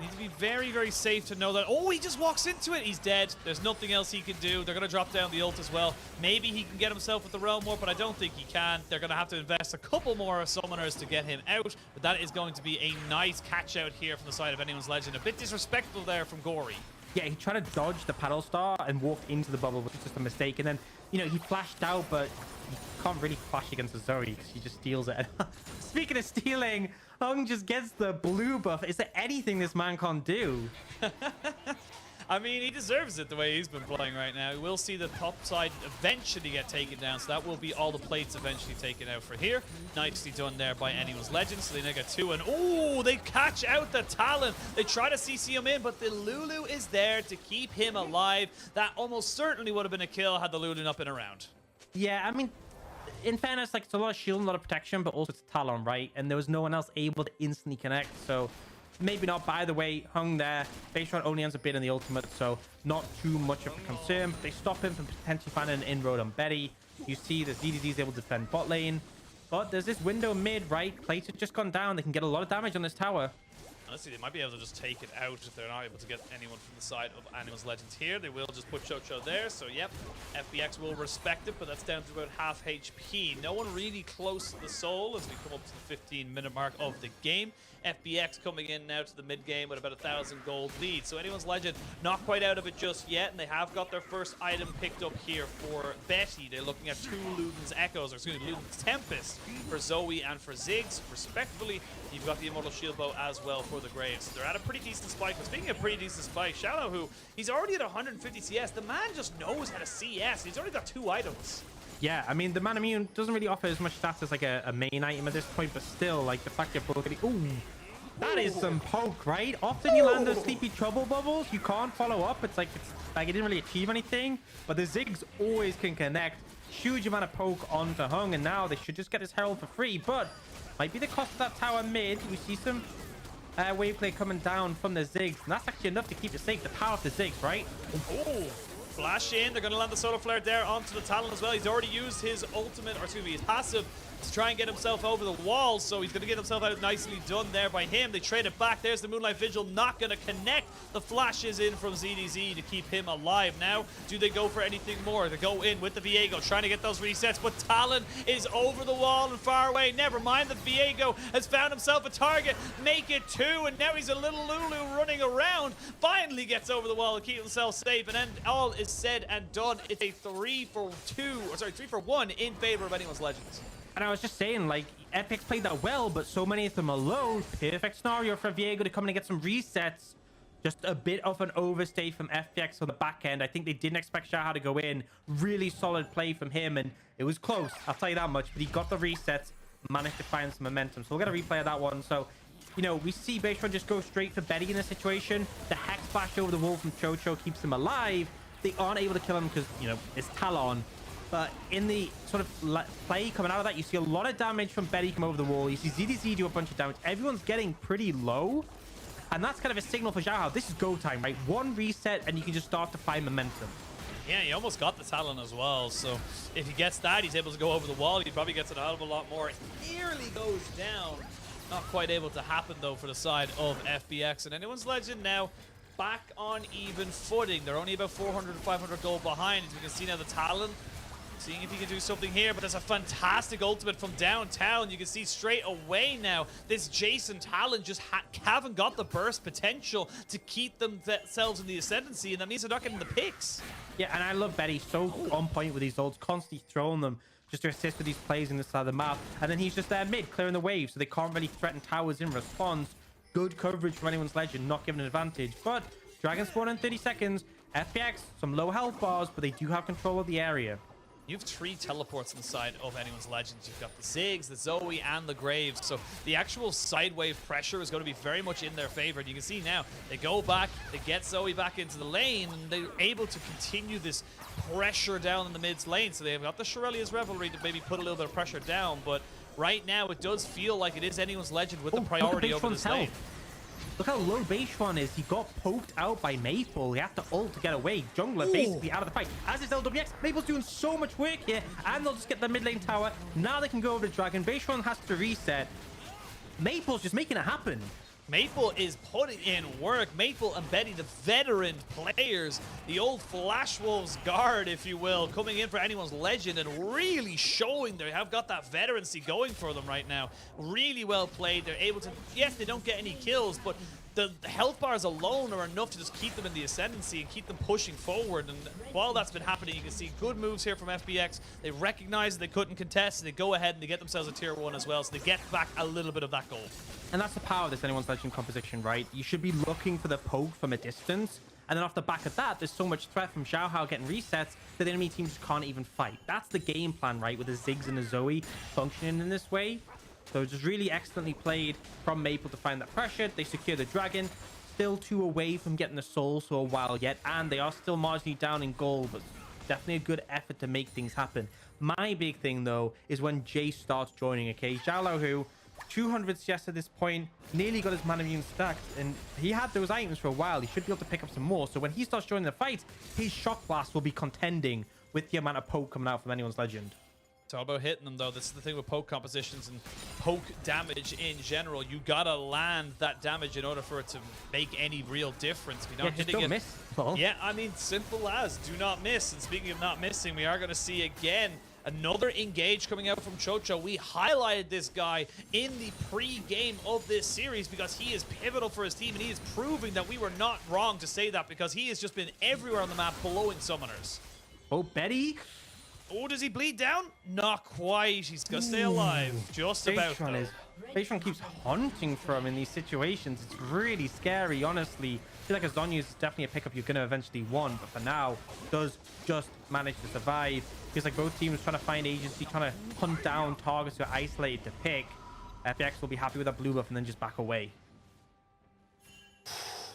Need to be very, very safe to know that. Oh, he just walks into it. He's dead. There's nothing else he can do. They're going to drop down the ult as well. Maybe he can get himself with the Realm Warp, but I don't think he can. They're going to have to invest a couple more summoners to get him out. But that is going to be a nice catch out here from the side of Anyone's Legend. A bit disrespectful there from Gory. Yeah, he tried to dodge the paddle star and walked into the bubble, which was just a mistake. And then, you know, he flashed out, but you can't really flash against the Zoe because she just steals it. Speaking of stealing, Hung just gets the blue buff. Is there anything this man can't do? I mean, he deserves it the way he's been playing right now. We'll see the top side eventually get taken down, so that will be all the plates eventually taken out for here. Nicely done there by Anyone's Legend, so they now get 2, and oh, they catch out the Talon. They try to CC him in, but the Lulu is there to keep him alive. That almost certainly would have been a kill had the Lulu not been around. Yeah, I mean, in fairness, like, it's a lot of shield and a lot of protection, but also it's Talon, right? And there was no one else able to instantly connect, so maybe not. By the way, Hung there. Baseron only ends up being in the ultimate, so not too much of a concern. They stop him from potentially finding an inroad on Betty. You see that ZDZ is able to defend bot lane. But there's this window mid, right? Plates have just gone down. They can get a lot of damage on this tower. Honestly, they might be able to just take it out if they're not able to get anyone from the side of Anyone's Legends here. They will just put Chocho there, so yep, FPX will respect it, but that's down to about half HP. No one really close to the soul as we come up to the 15-minute mark of the game. FPX coming in now to the mid-game with about 1,000 gold lead. So Anyone's Legend not quite out of it just yet, and they have got their first item picked up here for Betty. They're looking at 2 Luden's Echoes, or excuse me, Luden's Tempest for Zoe and for Ziggs, respectively. You've got the Immortal Shield Bow as well for the Graves. They're at a pretty decent spike. But speaking of pretty decent spike, Shadow, who he's already at 150 CS. The man just knows how to CS. He's already got 2 items. Yeah, I mean, the Man Immune doesn't really offer as much stats as like a main item at this point, but still, like, the fact you're both getting... Ooh, that is some poke, right? Often you land those Sleepy Trouble bubbles, you can't follow up. It's like it didn't really achieve anything, but the Ziggs always can connect. Huge amount of poke onto Hung, and now they should just get his Herald for free, but might be the cost of that tower mid. We see some wave play coming down from the Ziggs, and that's actually enough to keep it safe. The power of the Ziggs, right? Oh, flash in. They're going to land the Solar Flare there onto the Talon as well. He's already used his ultimate, or excuse me, his passive to try and get himself over the wall, so he's going to get himself out. Nicely done there by him. They trade it back. There's the Moonlight Vigil, not going to connect. The flash is in from ZDZ to keep him alive. Now, do they go for anything more? They go in with the Viego, trying to get those resets, but Talon is over the wall and far away. Never mind, the Viego has found himself a target. Make it 2, and now he's a little Lulu running around. Finally gets over the wall to keep himself safe, and then all is said and done. It's a 3 for 1 in favor of Anyone's Legends. And I was just saying, like, FPX played that well, but so many of them are low. Perfect scenario for Viego to come in and get some resets. Just a bit of an overstay from FPX on the back end. I think they didn't expect Shaha to go in. Really solid play from him, and it was close, I'll tell you that much. But he got the resets, managed to find some momentum. So we'll get a replay of that one. So, you know, we see Baseron just go straight for Betty in this situation. The Hex Flash over the wall from Chocho keeps him alive. They aren't able to kill him because, you know, it's Talon. But in the sort of play coming out of that, you see a lot of damage from Betty come over the wall. You see ZDZ do a bunch of damage. Everyone's getting pretty low. And that's kind of a signal for Xiao. This is go time, right? 1 reset and you can just start to find momentum. Yeah, he almost got the Talon as well. So if he gets that, he's able to go over the wall. He probably gets it a hell of a lot more. It nearly goes down. Not quite able to happen, though, for the side of FPX. And Anyone's Legend now back on even footing. They're only about 400 to 500 gold behind. As we can see now, the Talon seeing if he can do something here, but there's a fantastic ultimate from downtown. You can see straight away now, this Jason Talon just haven't got the burst potential to keep themselves in the ascendancy, and that means they're not getting the picks. Yeah, and I love Betty, so on point with these ults, constantly throwing them just to assist with these plays in this side of the map. And then he's just there mid, clearing the wave, so they can't really threaten towers in response. Good coverage from Anyone's Legend, not giving an advantage. But Dragon spawn in 30 seconds. FPX, some low health bars, but they do have control of the area. You have 3 teleports inside of Anyone's Legends. You've got the Ziggs, the Zoe, and the Graves. So the actual side wave pressure is going to be very much in their favor. And you can see now, they go back, they get Zoe back into the lane, and they're able to continue this pressure down in the mid's lane. So they've got the Shirelia's Revelry to maybe put a little bit of pressure down. But right now, it does feel like it is Anyone's Legend with the priority over this lane. Look how low Baseron is. He got poked out by Maple. He had to ult to get away. Jungler basically out of the fight. As is LWX, Maple's doing so much work here, and they'll just get the mid lane tower. Now they can go over to Dragon. Baseron has to reset. Maple's just making it happen. Maple is putting in work. Maple and Betty, the veteran players, the old Flash Wolves guard, if you will, coming in for anyone's legend and really showing they have got that veterancy going for them right now. Really well played. They're able to, yes, they don't get any kills, but the health bars alone are enough to just keep them in the ascendancy and keep them pushing forward. And while that's been happening, you can see good moves here from FPX. They recognize they couldn't contest, and they go ahead and they get themselves a tier 1 as well, so they get back a little bit of that gold. And that's the power of this Anyone's Legend composition, right? You should be looking for the poke from a distance, and then off the back of that, there's so much threat from Xiaohao getting resets that the enemy team just can't even fight. That's the game plan, right? With the Ziggs and the Zoe functioning in this way. So it's just really excellently played from Maple to find that pressure. They secure the dragon. Still 2 away from getting the soul for a while yet, and they are still marginally down in gold, but definitely a good effort to make things happen. My big thing, though, is when Jace starts joining, okay? Xiaolao, who 200 CS at this point, nearly got his mana immune stacked, and he had those items for a while. He should be able to pick up some more. So when he starts joining the fight, his Shock Blast will be contending with the amount of poke coming out from Anyone's Legend. It's all about hitting them, though. This is the thing with poke compositions and poke damage in general. You gotta land that damage in order for it to make any real difference. If you're not hitting it, miss. Well. Yeah, I mean, simple as do not miss. And speaking of not missing, we are going to see again another engage coming out from Chocho. We highlighted this guy in the pre-game of this series because he is pivotal for his team, and he is proving that we were not wrong to say that, because he has just been everywhere on the map blowing summoners. Oh, Betty. Oh, does he bleed down? Not quite. He's gonna stay alive. Just about. Beishon keeps hunting for him in these situations. It's really scary, honestly. I feel like Azonyu is definitely a pickup you're gonna eventually want, but for now, does just manage to survive. Feels like both teams trying to find agency, trying to hunt down targets who are isolated to pick. FPX will be happy with that blue buff and then just back away.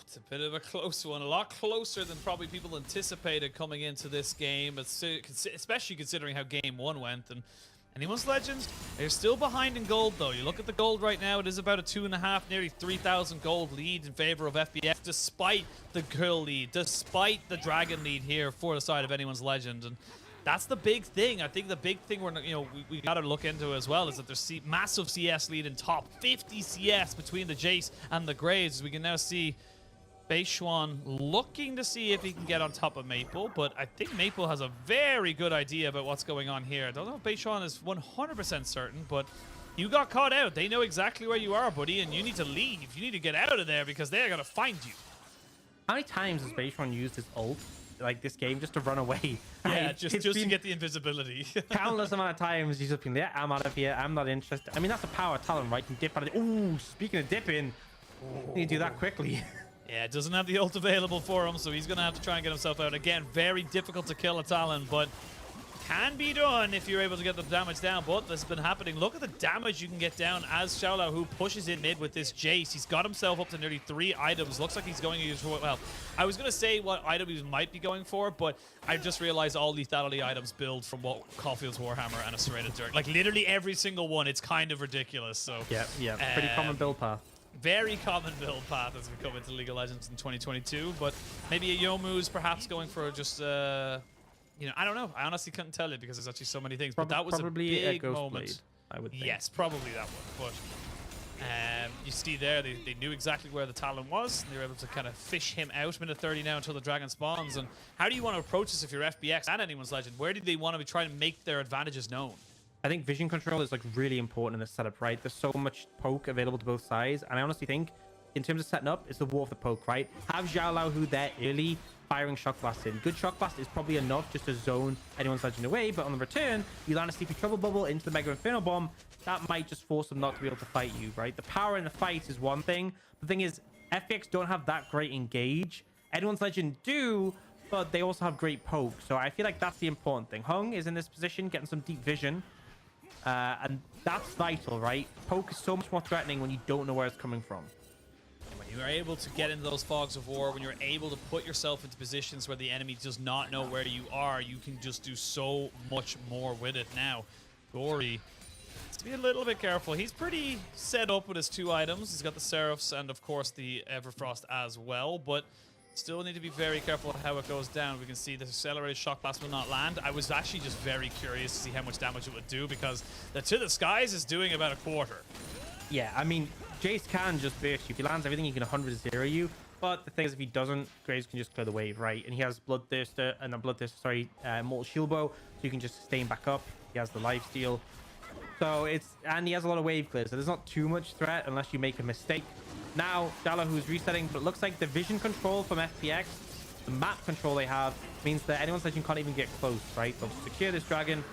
It's a bit of a close one, a lot closer than probably people anticipated coming into this game, especially considering how game 1 went. And Anyone's Legends, they're still behind in gold, though. You look at the gold right now, it is about a 2.5, nearly 3,000 gold lead in favor of FPX, despite the kill lead, despite the dragon lead here for the side of Anyone's Legend. And that's the big thing. I think the big thing we got to look into as well is that there's massive CS lead in top, 50 CS between the Jace and the Graves. We can now see Beishwan looking to see if he can get on top of Maple, but I think Maple has a very good idea about what's going on here. I don't know if Beishwan is 100% certain, but you got caught out. They know exactly where you are, buddy, and you need to leave. You need to get out of there because they're going to find you. How many times has Beishwan used his ult, like this game, just to run away? Yeah, just to get the invisibility. Countless amount of times he's just been, yeah, I'm out of here. I'm not interested. I mean, that's the power of talent, right? You can dip out of it. Ooh, speaking of dipping, you need to do that quickly. Yeah, doesn't have the ult available for him, so he's going to have to try and get himself out. Again, very difficult to kill a Talon, but can be done if you're able to get the damage down. But this has been happening. Look at the damage you can get down as Xiaolao, who pushes in mid with this Jace. He's got himself up to nearly 3 items. Looks like he's going to use, well, I was going to say what item he might be going for, but I just realized all lethality items build from what Caulfield's Warhammer and a Serrated Dirt. Like, literally every single one. It's kind of ridiculous. So yeah, pretty common build path. Very common build path as we come into League of Legends in 2022, but maybe a Youmuu's perhaps going for just, I don't know. I honestly couldn't tell you because there's actually so many things, but that was probably a big Ghost moment. Blade, I would think. Yes, probably that one, but you see there, they knew exactly where the Talon was, and they were able to kind of fish him out. Minute 30 now until the Dragon spawns, and how do you want to approach this if you're FPX and Anyone's Legend? Where do they want to be trying to make their advantages known? I think vision control is like really important in this setup, right? There's so much poke available to both sides, and I honestly think in terms of setting up, it's the war of the poke, right? Have Xiaolao who there early firing Shock Blast in. Good Shock Blast is probably enough just to zone Anyone's Legend away, but on the return, you land a Sleepy Trouble Bubble into the Mega Inferno Bomb. That might just force them not to be able to fight you, right? The power in the fight is one thing. The thing is, FPX don't have that great engage. Anyone's Legend do, but they also have great poke. So I feel like that's the important thing. Hung is in this position, getting some deep vision. And that's vital, right? Poke is so much more threatening when you don't know where it's coming from. When you are able to get into those fogs of war, when you're able to put yourself into positions where the enemy does not know where you are, you can just do so much more with it. Now, Gory has to be a little bit careful. He's pretty set up with his 2 items. He's got the Seraphs and, of course, the Everfrost as well, but still need to be very careful how it goes down. We can see the accelerated Shock Blast will not land. I was actually just very curious to see how much damage it would do because the To the Skies is doing about a quarter. Yeah, I mean, Jace can just burst you. If he lands everything, he can 100-0 you. But the thing is, if he doesn't, Graves can just clear the wave, right? And he has Bloodthirster, and not Bloodthirster, sorry, Mortal Shield Bow, so you can just sustain back up. He has the lifesteal. So and he has a lot of wave clear, so there's not too much threat unless you make a mistake. Now, Shallow, resetting, but it looks like the vision control from FPX, the map control they have, means that anyone's legend can't even get close, right? They'll secure this dragon.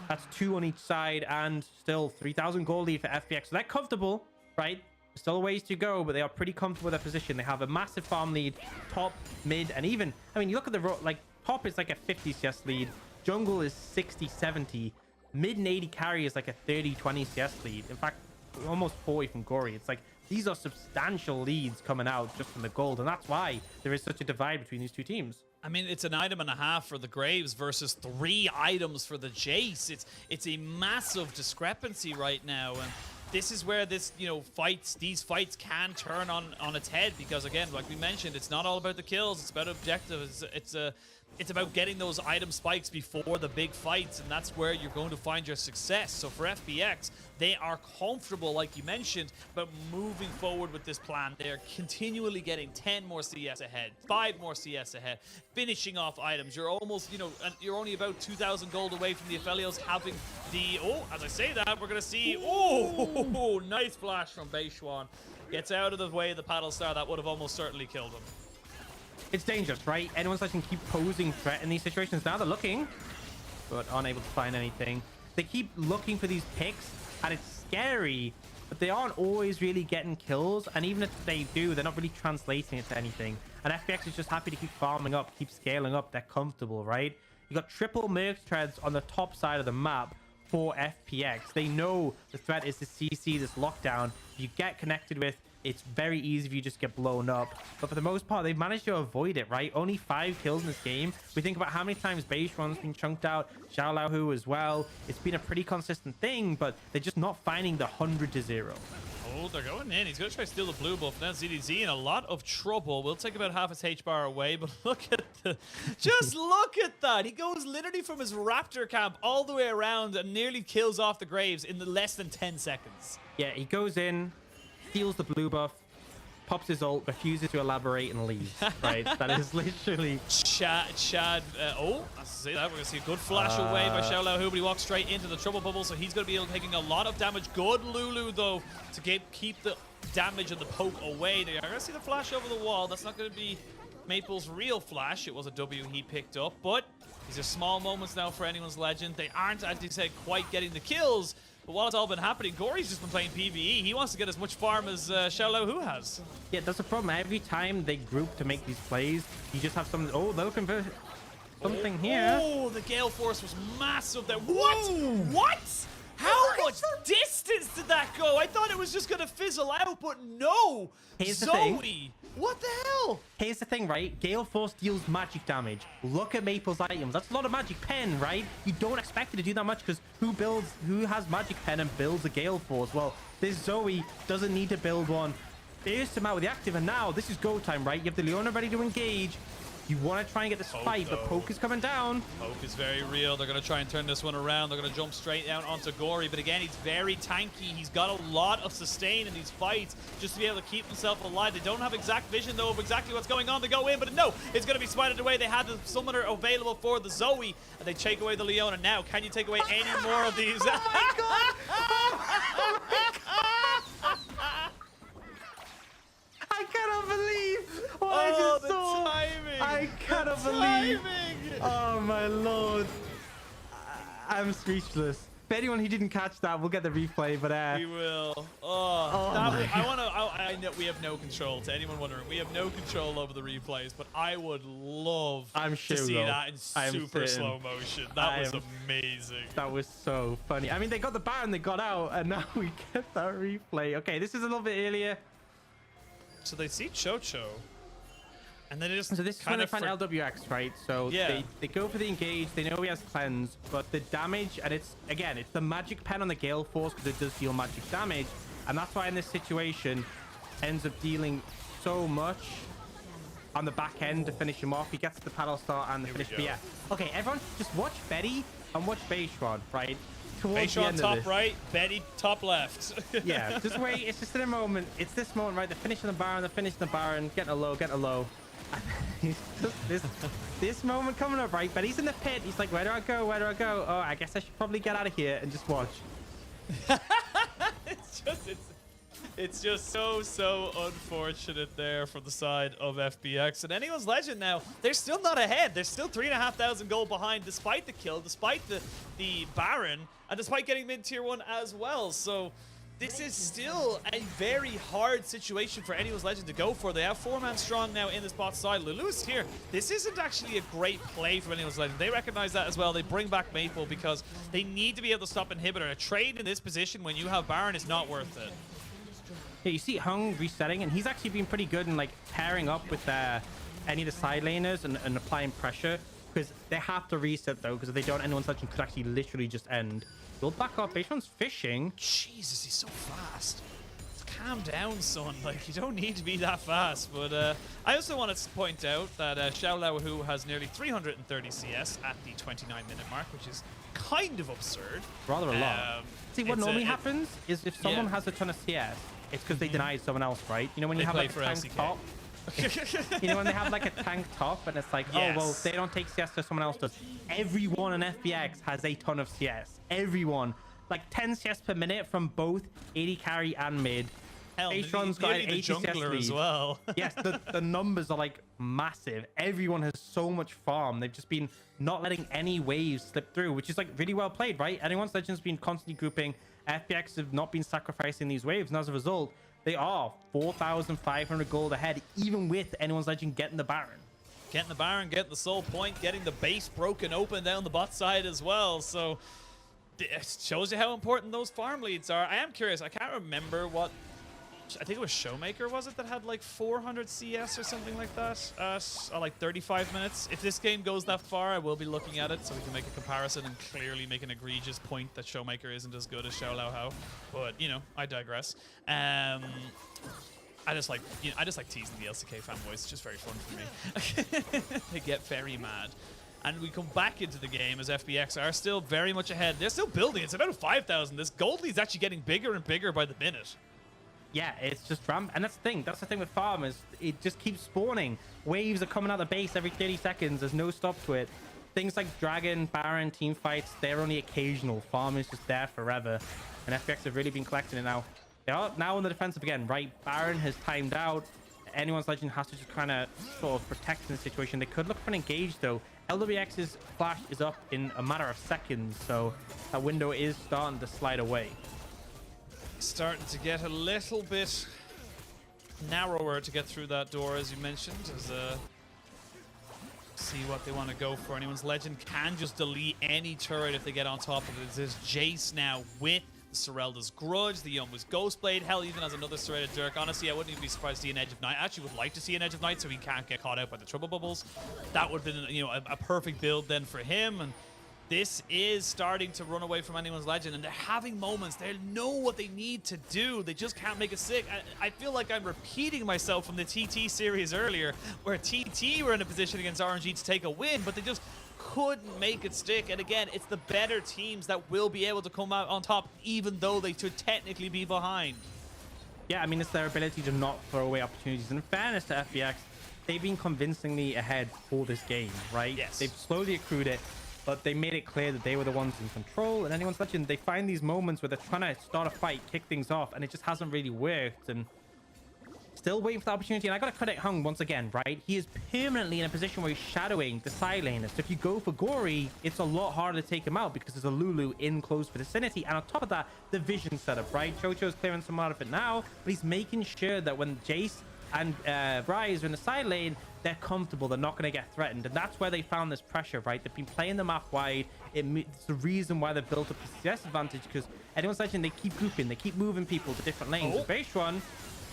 That's 2 on each side, and still 3,000 gold lead for FPX. So they're comfortable, right? Still a ways to go, but they are pretty comfortable with their position. They have a massive farm lead, top, mid, and even, I mean, you look at the top is like a 50 CS lead, jungle is 60, 70, mid and 80 carry is like a 30, 20 CS lead. In fact, almost 40 from Gory. It's like these are substantial leads coming out just from the gold, and that's why there is such a divide between these two teams. I mean, it's an item and a half for the Graves versus 3 items for the Jace. It's a massive discrepancy right now, and this is where these fights can turn on its head, because again, like we mentioned, it's not all about the kills, it's about objectives. It's about getting those item spikes before the big fights, and that's where you're going to find your success. So for FPX, they are comfortable, like you mentioned, but moving forward with this plan. They're continually getting 10 more CS ahead, 5 more CS ahead, finishing off items. You're almost, you're only about 2,000 gold away from the Aphelios having the, as I say that, we're going to see, nice flash from Beishwan. Gets out of the way of the paddle star. That would have almost certainly killed him. It's dangerous, right? Anyone's like can keep posing threat in these situations. Now they're looking, but unable to find anything. They keep looking for these picks, and it's scary, but they aren't always really getting kills. And even if they do, they're not really translating it to anything. And FPX is just happy to keep farming up, keep scaling up. They're comfortable, right? You got triple Merc treads on the top side of the map for FPX. They know the threat is the CC, this lockdown. If you get connected with, it's very easy if you just get blown up. But for the most part, they've managed to avoid it, right? Only 5 kills in this game. We think about how many times Beishwan's been chunked out, Xiaolahu as well. It's been a pretty consistent thing, but they're just not finding the 100-0. Oh, they're going in. He's going to try to steal the blue buff. Now ZDZ in a lot of trouble. We'll take about half his H-bar away, but look at just look at that. He goes literally from his Raptor camp all the way around and nearly kills off the Graves in less than 10 seconds. Yeah, he goes in, steals the blue buff, pops his ult, refuses to elaborate, and leaves. Right? That is literally... I see that. We're going to see a good flash away by Xiaolahu, but he walks straight into the trouble bubble, so he's going to be taking a lot of damage. Good Lulu, though, to keep the damage and the poke away. They are going to see the flash over the wall. That's not going to be Maple's real flash. It was a W he picked up, but these are small moments now for anyone's legend. They aren't, as you said, quite getting the kills. But while it's all been happening, Gory's just been playing PvE. He wants to get as much farm as Xiaolahu has. Yeah, that's the problem. Every time they group to make these plays, you just have something. Oh, they're looking for something here. Oh, the Gale Force was massive there. What? What? How much distance did that go? I thought it was just going to fizzle out, but no. Here's the Zoe. thing. What the hell? Here's the thing, right? Gale Force deals magic damage. Look at Maple's items. That's a lot of magic pen, right? You don't expect it to do that much because who has magic pen and builds a Gale Force? Well, this Zoe doesn't need to build one. Burst him out with the active, and now this is go time, right? You have the Leona ready to engage. You want to try and get this fight, but Poke is coming down. Poke is very real. They're going to try and turn this one around. They're going to jump straight down onto Gory. But again, he's very tanky. He's got a lot of sustain in these fights just to be able to keep himself alive. They don't have exact vision, though, of exactly what's going on. They go in, but no, it's going to be spited away. They had the summoner available for the Zoe, and they take away the Leona. Now, can you take away any more of these? Oh my god! Oh my god! I cannot believe what I Oh, just the saw. timing! I cannot The believe. timing! Oh my lord! I'm speechless. If anyone who didn't catch that, we'll get the replay. But We will. I know we have no control. To anyone wondering, we have no control over the replays. But I would love I'm sure to see we'll. that in super slow motion. That was amazing. That was so funny. I mean, they got the Baron, they got out, and now we get that replay. Okay, this is a little bit earlier. So they see Chocho, and then it just So this is when they find LWX, right? So Yeah. they go for the engage. They know he has cleanse, but the damage, and it's the magic pen on the Gale Force because it does deal magic damage, and that's why in this situation ends up dealing so much on the back end to finish him off. He gets the paddle start and the finish. But yeah, okay, everyone just watch Betty and watch Beishwan, right? towards the Bayshon end top of this. right, Betty top left. Yeah, just wait. It's just in a moment. It's this moment, right? They're finishing the Baron. They're finishing the Baron. Getting a low. Getting a low. He's just this moment coming up, right? But he's in the pit. He's like, where do I go? Where do I go? Oh, I guess I should probably get out of here and just watch. It's just so unfortunate there for the side of FPX. And Anyone's Legend now, they're still not ahead. They're still 3,500 gold behind despite the kill, despite the Baron, and despite getting mid-tier 1 as well. So this is still a very hard situation for Anyone's Legend to go for. They have 4-man strong now in this bot side. Lulu's here. This isn't actually a great play from Anyone's Legend. They recognize that as well. They bring back Maple because they need to be able to stop Inhibitor. A trade in this position when you have Baron is not worth it. Yeah, you see Hung resetting, and he's actually been pretty good in like pairing up with any of the side laners and applying pressure, because they have to reset though, because if they don't, Anyone's Legend could actually literally just end. Build back up. Bayshon's fishing. Jesus, he's so fast. Calm down, son. Like, you don't need to be that fast. But I also want to point out that Xiao Hu has nearly 330 CS at the 29-minute mark, which is kind of absurd. Rather a lot. See, what normally happens is if someone has a ton of CS, it's because they denied someone else, right? You know, when you have like a tank top. You know, when they have like a tank top and it's like, oh, well, they don't take CS, so someone else does. Everyone in FPX has a ton of CS. Everyone. Like 10 CS per minute from both AD carry and mid. Bayshon's got an 80 CS lead as well. Yes, the numbers are like massive. Everyone has so much farm. They've just been not letting any waves slip through, which is like really well played, right? Anyone's Legend's been constantly grouping. FPX have not been sacrificing these waves, and as a result, they are 4,500 gold ahead, even with Anyone's Legend getting the Baron. Getting the Baron, getting the soul point, getting the base broken open down the bot side as well. So it shows you how important those farm leads are. I am curious. I can't remember what... I think it was Showmaker, was it, that had like 400 CS or something like that at like 35 minutes. If this game goes that far, I will be looking at it so we can make a comparison and clearly make an egregious point that Showmaker isn't as good as Xiao Lao Hao. But, you know, I digress. I just like teasing the LCK fanboys. It's just very fun for me. They get very mad. And we come back into the game as FPX are still very much ahead. They're still building. It's about 5,000. This gold lead's actually getting bigger and bigger by the minute. Yeah, it's just ramp, and that's the thing. That's the thing with farm is it just keeps spawning. Waves are coming out of the base every 30 seconds. There's no stop to it. Things like Dragon, Baron, team fights, they're only occasional. Farm is just there forever, and FPX have really been collecting it now. They are now on the defensive again, right? Baron has timed out. Anyone's Legend has to just kind of sort of protect in the situation. They could look for an engage though. LWX's flash is up in a matter of seconds, so that window is starting to slide away. Starting to get a little bit narrower to get through that door, as you mentioned, as see what they want to go for. Anyone's Legend can just delete any turret if they get on top of it. There's Jace now with the Serelda's Grudge, the Young's Ghostblade, hell, even as another serrated Dirk. Honestly, I wouldn't even be surprised to see an Edge of Night. I actually would like to see an Edge of Night so he can't get caught out by the Trouble Bubbles. That would have been, you know, a perfect build then for him. And this is starting to run away from Anyone's Legend, and they're having moments. They know what they need to do. They just can't make it stick. I feel like I'm repeating myself from the TT series earlier, where TT were in a position against RNG to take a win, but they just couldn't make it stick. And again, it's the better teams that will be able to come out on top, even though they should technically be behind. Yeah, I mean, it's their ability to not throw away opportunities. In fairness to FPX, they've been convincingly ahead for this game, right? Yes. They've slowly accrued it, but they made it clear that they were the ones in control. And Anyone's Legend, they find these moments where they're trying to start a fight, kick things off, and it just hasn't really worked. And still waiting for the opportunity. And I got to credit Hung once again, right? He is permanently in a position where he's shadowing the side laners. So if you go for Gory, it's a lot harder to take him out because there's a Lulu in close vicinity. And on top of that, the vision setup, right? Chocho's clearing some out of it now, but he's making sure that when Jace and Rise are in the side lane, they're comfortable, they're not going to get threatened. And that's where they found this pressure, right? They've been playing the map wide. It's the reason why they've built up the CS advantage, because Anyone's Legend, they keep grouping, they keep moving people to different lanes. Bayshon,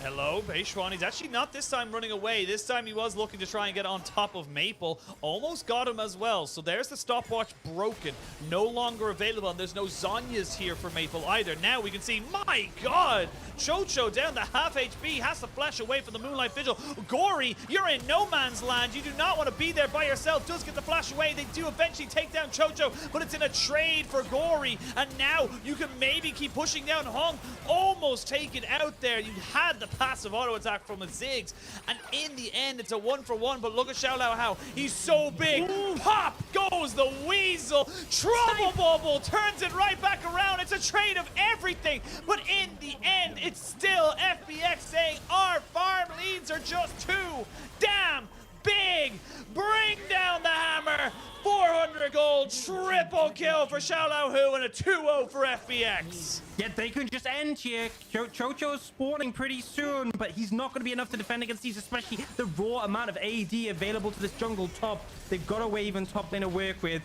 Hello, Beishwan. He's actually not this time running away. This time he was looking to try and get on top of Maple. Almost got him as well. So there's the stopwatch broken. No longer available. And there's no Zhonya's here for Maple either. Now we can see, my God, Chocho down to half HP. Has to flash away from the Moonlight Vigil. Gory, you're in no man's land. You do not want to be there by yourself. Does get the flash away. They do eventually take down Chocho, but it's in a trade for Gory. And now you can maybe keep pushing down Hong. Almost taken out there. You had the passive auto attack from the Ziggs, and in the end it's a 1-for-1. But look at Xiaolao how he's so big. Ooh. Pop goes the Weasel. Trouble Bubble turns it right back around. It's a trade of everything, but in the end it's still FPX saying our farm leads are just too damn big. Bring down the hammer. 400 gold, triple kill for Xiaolao and a 2-0 for FPX. Yeah, they can just end here. Chocho's spawning pretty soon, but he's not going to be enough to defend against these, especially the raw amount of AD available to this jungle top. They've got a wave and top lane to work with.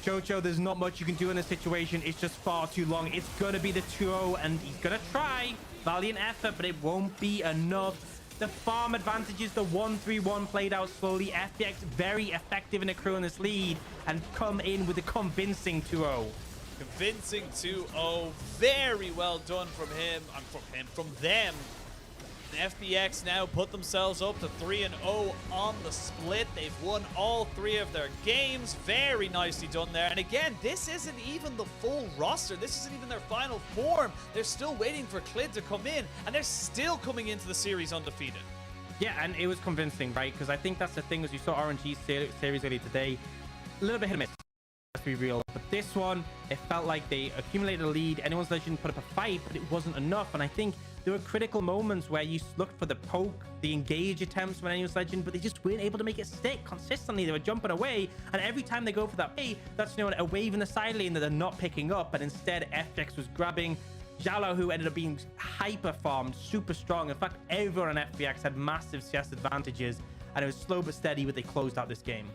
Chocho, there's not much you can do in this situation. It's just far too long. It's going to be the 2-0, and he's going to try. Valiant effort, but it won't be enough. The farm advantages, the 1-3-1 played out slowly. FPX very effective in accruing this lead and come in with a convincing 2-0. Convincing 2-0. Very well done from him. From them. And FPX now put themselves up to 3-0 on the split. They've won all 3 of their games. Very nicely done there. And again, this isn't even the full roster. This isn't even their final form. They're still waiting for Clid to come in, and they're still coming into the series undefeated. Yeah, and it was convincing, right? Because I think that's the thing, as you saw RNG series earlier today, a little bit hit and miss. Let's be real. But this one, it felt like they accumulated a lead. Anyone's Legend put up a fight, but it wasn't enough. And I think there were critical moments where you looked for the poke, the engage attempts from Anyone's Legend, but they just weren't able to make it stick consistently. They were jumping away, and every time they go for that play, that's, you know, a wave in the side lane that they're not picking up. But instead, FPX was grabbing. Xiaolao, who ended up being hyper farmed, super strong. In fact, everyone on FPX had massive CS advantages, and it was slow but steady, but they closed out this game.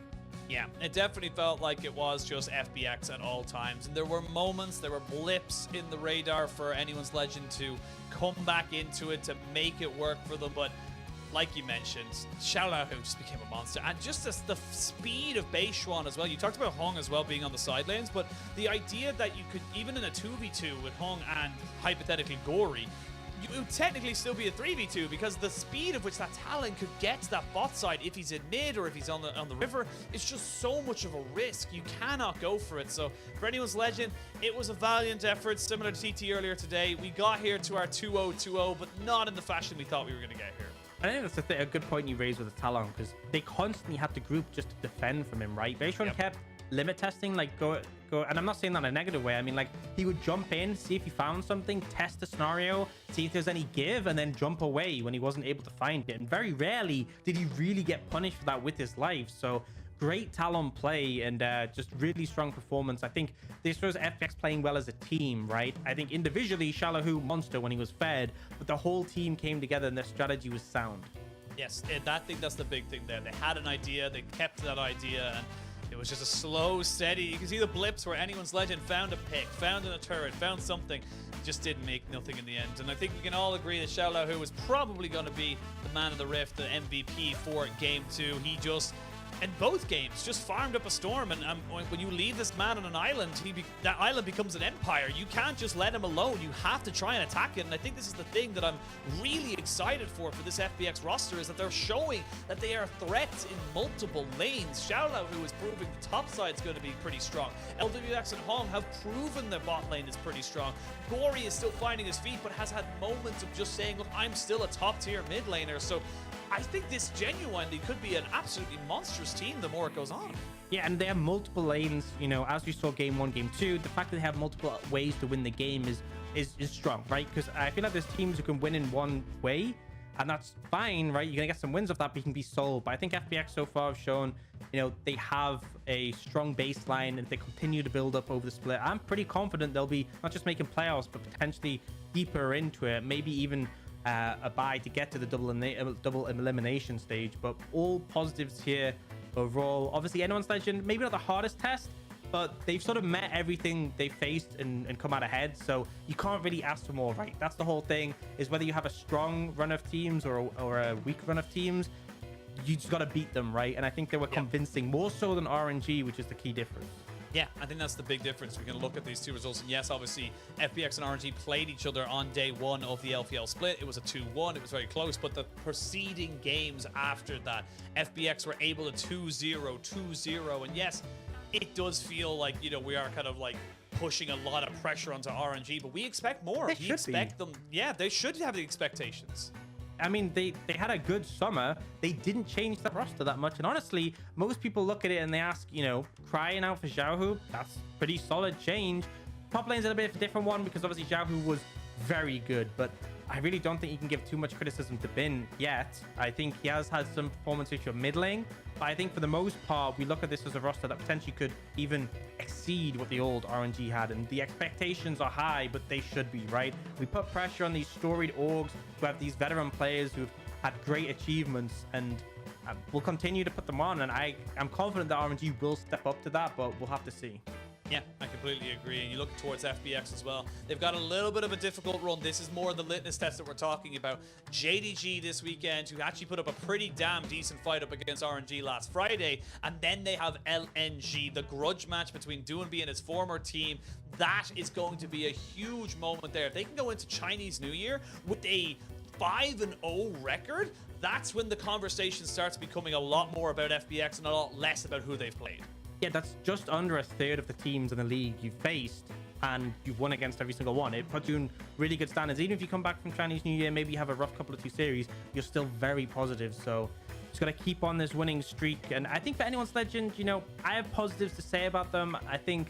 Yeah, it definitely felt like it was just FPX at all times. And there were moments, there were blips in the radar for Anyone's Legend to come back into it, to make it work for them. But like you mentioned, Xiaolao just became a monster. And just the speed of Beishwan as well. You talked about Hong as well being on the side lanes, but the idea that you could, even in a 2v2 with Hong and hypothetically Gory, it would technically still be a 3v2 because the speed of which that talent could get to that bot side, if he's in mid or if he's on the river, it's just so much of a risk. You cannot go for it. So for Anyone's Legend, it was a valiant effort, similar to TT earlier today. We got here to our 2-0-2-0, but not in the fashion we thought we were going to get here. I think that's a good point you raised with the Talon, because they constantly had to group just to defend from him, right? Beishwan kept limit testing, like go, and I'm not saying that in a negative way. I mean, like, he would jump in, see if he found something, test the scenario, see if there's any give, and then jump away when he wasn't able to find it. And very rarely did he really get punished for that with his life. So great Talon play and just really strong performance. I think this was FPX playing well as a team, right? I think individually, Xiaolao monster when he was fed, but the whole team came together and their strategy was sound. Yes, and I think that's the big thing there. They had an idea, they kept that idea, and it was just a slow, steady. You can see the blips where Anyone's Legend found a pick, found a turret, found something, just didn't make nothing in the end. And I think we can all agree that Xiaolao was probably going to be the man of the Rift, the MVP for Game 2. He just, in both games, just farmed up a storm. And when you leave this man on an island, that island becomes an empire. You can't just let him alone. You have to try and attack it. And I think this is the thing that I'm really excited for this FPX roster, is that they're showing that they are threats in multiple lanes. Xiaolao, who is proving the top side is going to be pretty strong. LWX and Hong have proven their bot lane is pretty strong. Gory is still finding his feet, but has had moments of just saying, look, I'm still a top tier mid laner. So I think this genuinely could be an absolutely monstrous team the more it goes on. Yeah, and they have multiple lanes, you know, as we saw game 1, game 2. The fact that they have multiple ways to win the game is strong, right? Because I feel like there's teams who can win in one way, and that's fine, right? You're gonna get some wins off that, but you can be sold. But I think FPX so far have shown, you know, they have a strong baseline, and if they continue to build up over the split, I'm pretty confident they'll be not just making playoffs, but potentially deeper into it, maybe even a bye to get to the double elimination stage. But all positives here overall. Obviously, Anyone's Legend, maybe not the hardest test, but they've sort of met everything they faced and come out ahead. So you can't really ask for more, right? That's the whole thing, is whether you have a strong run of teams or a weak run of teams, you just got to beat them, right? And I think they were convincing, more so than RNG, which is the key difference. Yeah, I think that's the big difference. We can look at these two results. And yes, obviously, FPX and RNG played each other on day one of the LPL split. It was a 2-1. It was very close. But the preceding games after that, FPX were able to 2-0, 2-0. And yes, it does feel like, you know, we are kind of like pushing a lot of pressure onto RNG. But we expect more. We expect them. Yeah, they should have the expectations. I mean, they had a good summer. They didn't change the roster that much. And honestly, most people look at it and they ask, you know, crying out for Xiaohu, that's pretty solid change. Top lane's a little bit of a different one because obviously Xiaohu was very good, but I really don't think you can give too much criticism to Bin yet. I think he has had some performance issue mid lane, but I think for the most part, we look at this as a roster that potentially could even exceed what the old RNG had, and the expectations are high, but they should be, right? We put pressure on these storied orgs who have these veteran players who've had great achievements, and we'll continue to put them on, and I'm confident that RNG will step up to that, but we'll have to see. Yeah, I completely agree. And you look towards FPX as well. They've got a little bit of a difficult run. This is more the litmus test that we're talking about. JDG this weekend, who actually put up a pretty damn decent fight up against RNG last Friday. And then they have LNG, the grudge match between Doinby and his former team. That is going to be a huge moment there. If they can go into Chinese New Year with a 5-0 record, that's when the conversation starts becoming a lot more about FPX and a lot less about who they've played. Yeah, that's just under a third of the teams in the league you've faced, and you've won against every single one. It puts you in really good standards. Even if you come back from Chinese New Year, maybe you have a rough couple of 2 series, you're still very positive. So just got to keep on this winning streak. And I think for anyone's legend, you know, I have positives to say about them. I think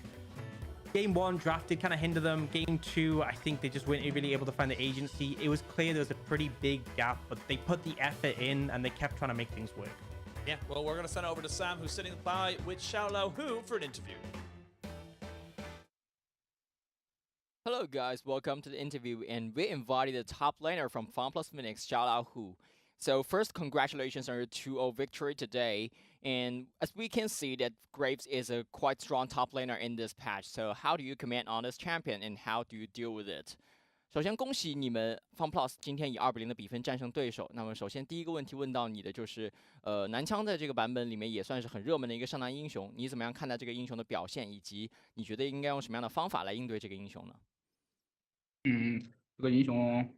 Game 1 drafted kind of hindered them. Game 2, I think they just weren't really able to find the agency. It was clear there was a pretty big gap, but they put the effort in and they kept trying to make things work. Yeah, well, we're going to send over to Sam, who's sitting by with Xiaolao Hu for an interview. Hello guys, welcome to the interview, and we invited the top laner from FunPlus Phoenix, Xiaolao Hu. So first, congratulations on your 2-0 victory today. And as we can see that Graves is a quite strong top laner in this patch. So how do you command on this champion and how do you deal with it? 首先恭喜你们 FunPlus 今天以2-0的比分战胜对手。那么首先第一个问题问到你的就是，男枪在这个版本里面也算是很热门的一个上单英雄，你怎么样看待这个英雄的表现，以及你觉得应该用什么样的方法来应对这个英雄呢？这个英雄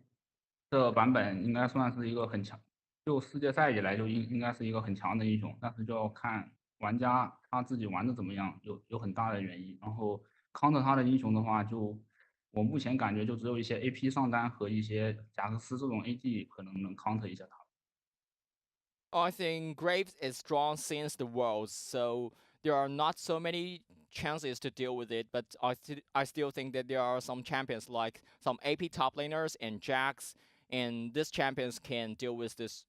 这版本应该算是一个很强，就世界赛以来就应该是一个很强的英雄，但是就要看玩家他自己玩的怎么样，有很大的原因。然后 counter 他的英雄的话，就我目前感觉就只有一些 AP 上单和一些贾克斯这种 AD 可能 counter 一下他。I think Graves is strong since the Worlds, so there are not so many chances to deal with it, but I still think that there are some champions like some AP top laners and Jax, and these champions can deal with this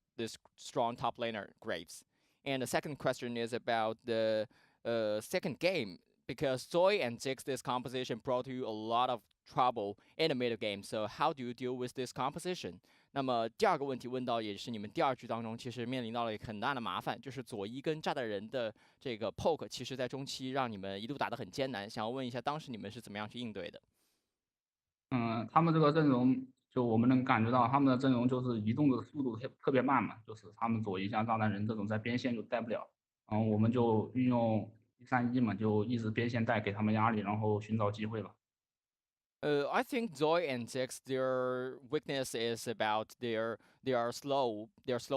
strong top laner, Graves. And the second question is about the second game, because Zoe and Ziggs, this composition brought you a lot of trouble in the middle game, so how do you deal with this composition? 那么第二个问题问到，也是你们第2局当中其实面临到了很大的麻烦，就是左一跟炸弹人的这个 poke， 其实在中期让你们一度打得很艰难。想要问一下，当时你们是怎么样去应对的？他们这个阵容，就我们能感觉到他们的阵容就是移动的速度特别慢嘛，就是他们左一加炸弹人这种在边线就带不了，然后我们就运用131嘛，就一直边线带给他们压力，然后寻找机会吧。I think Zoe and Ziggs, their weakness is about their slow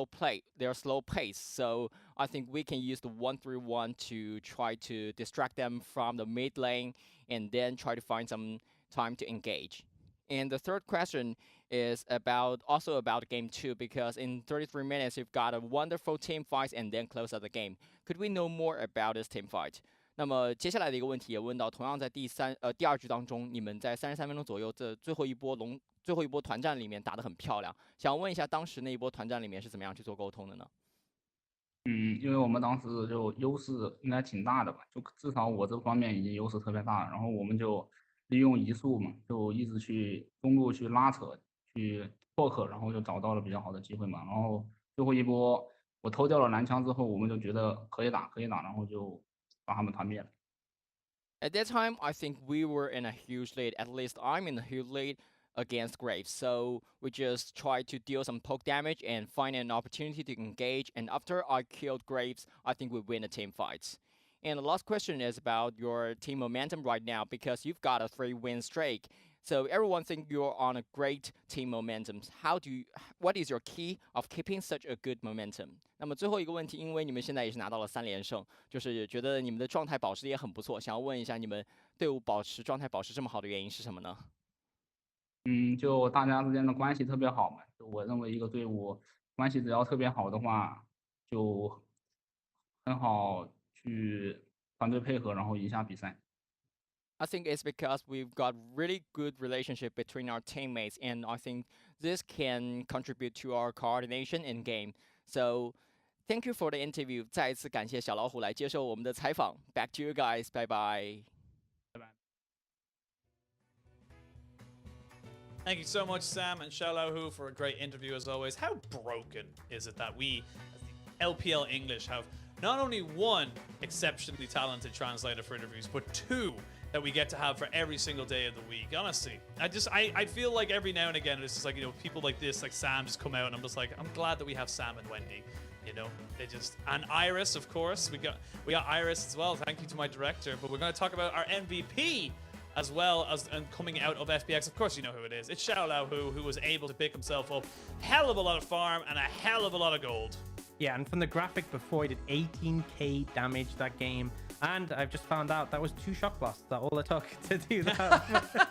pace. So I think we can use the 1-3-1 to try to distract them from the mid lane and then try to find some time to engage. And the third question is also about game 2, because in 33 minutes you've got a wonderful team fight and then close out the game. Could we know more about this team fight? 那么接下来的一个问题也问到，同样在第2局当中，你们在33分钟左右这最后一波团战里面打得很漂亮，想问一下当时那一波团战里面是怎么样去做沟通的呢？因为我们当时就优势应该挺大的吧，就至少我这方面已经优势特别大了，然后我们就利用移速嘛，就一直去中路去拉扯，去poke，然后就找到了比较好的机会嘛，然后最后一波我偷掉了蓝枪之后，我们就觉得可以打，然后就把他们团灭了。At that time, I think we were in a huge lead. At least I'm in a huge lead against Graves. So we just tried to deal some poke damage and find an opportunity to engage. And after I killed Graves, I think we win the team fights. And the last question is about your team momentum right now, because you've got a 3-win streak. So everyone think you're on a great team momentum. What is your key of keeping such a good momentum? 那么最后一个问题，因为你们现在也是拿到了3连胜，就是觉得你们的状态保持的也很不错，想要问一下你们队伍状态保持这么好的原因是什么呢？就大家之间的关系特别好嘛。就我认为一个队伍关系只要特别好的话，就很好去团队配合，然后赢下比赛。I think it's because we've got really good relationship between our teammates, and I think this can contribute to our coordination in game. So, thank you for the interview. 再一次感谢小老虎来接受我们的采访。Back to you guys. Bye bye. Thank you so much, Sam and Xiaolahu, for a great interview as always. How broken is it that we, as the LPL English, have not only one exceptionally talented translator for interviews, but 2 that we get to have for every single day of the week? Honestly, I feel like every now and again it's just like, you know, people like this, like Sam, just come out and I'm just like, I'm glad that we have Sam and Wendy. You know, they just, and Iris, of course, we got Iris as well. Thank you to my director. But we're going to talk about our MVP as well as, and coming out of FPX. Of course, you know who it is. It's Xiaolahu, who was able to pick himself up hell of a lot of farm and a hell of a lot of gold. Yeah, and from the graphic before, he did 18k damage that game. And I've just found out that was 2 shock blasts. That all it took to do that.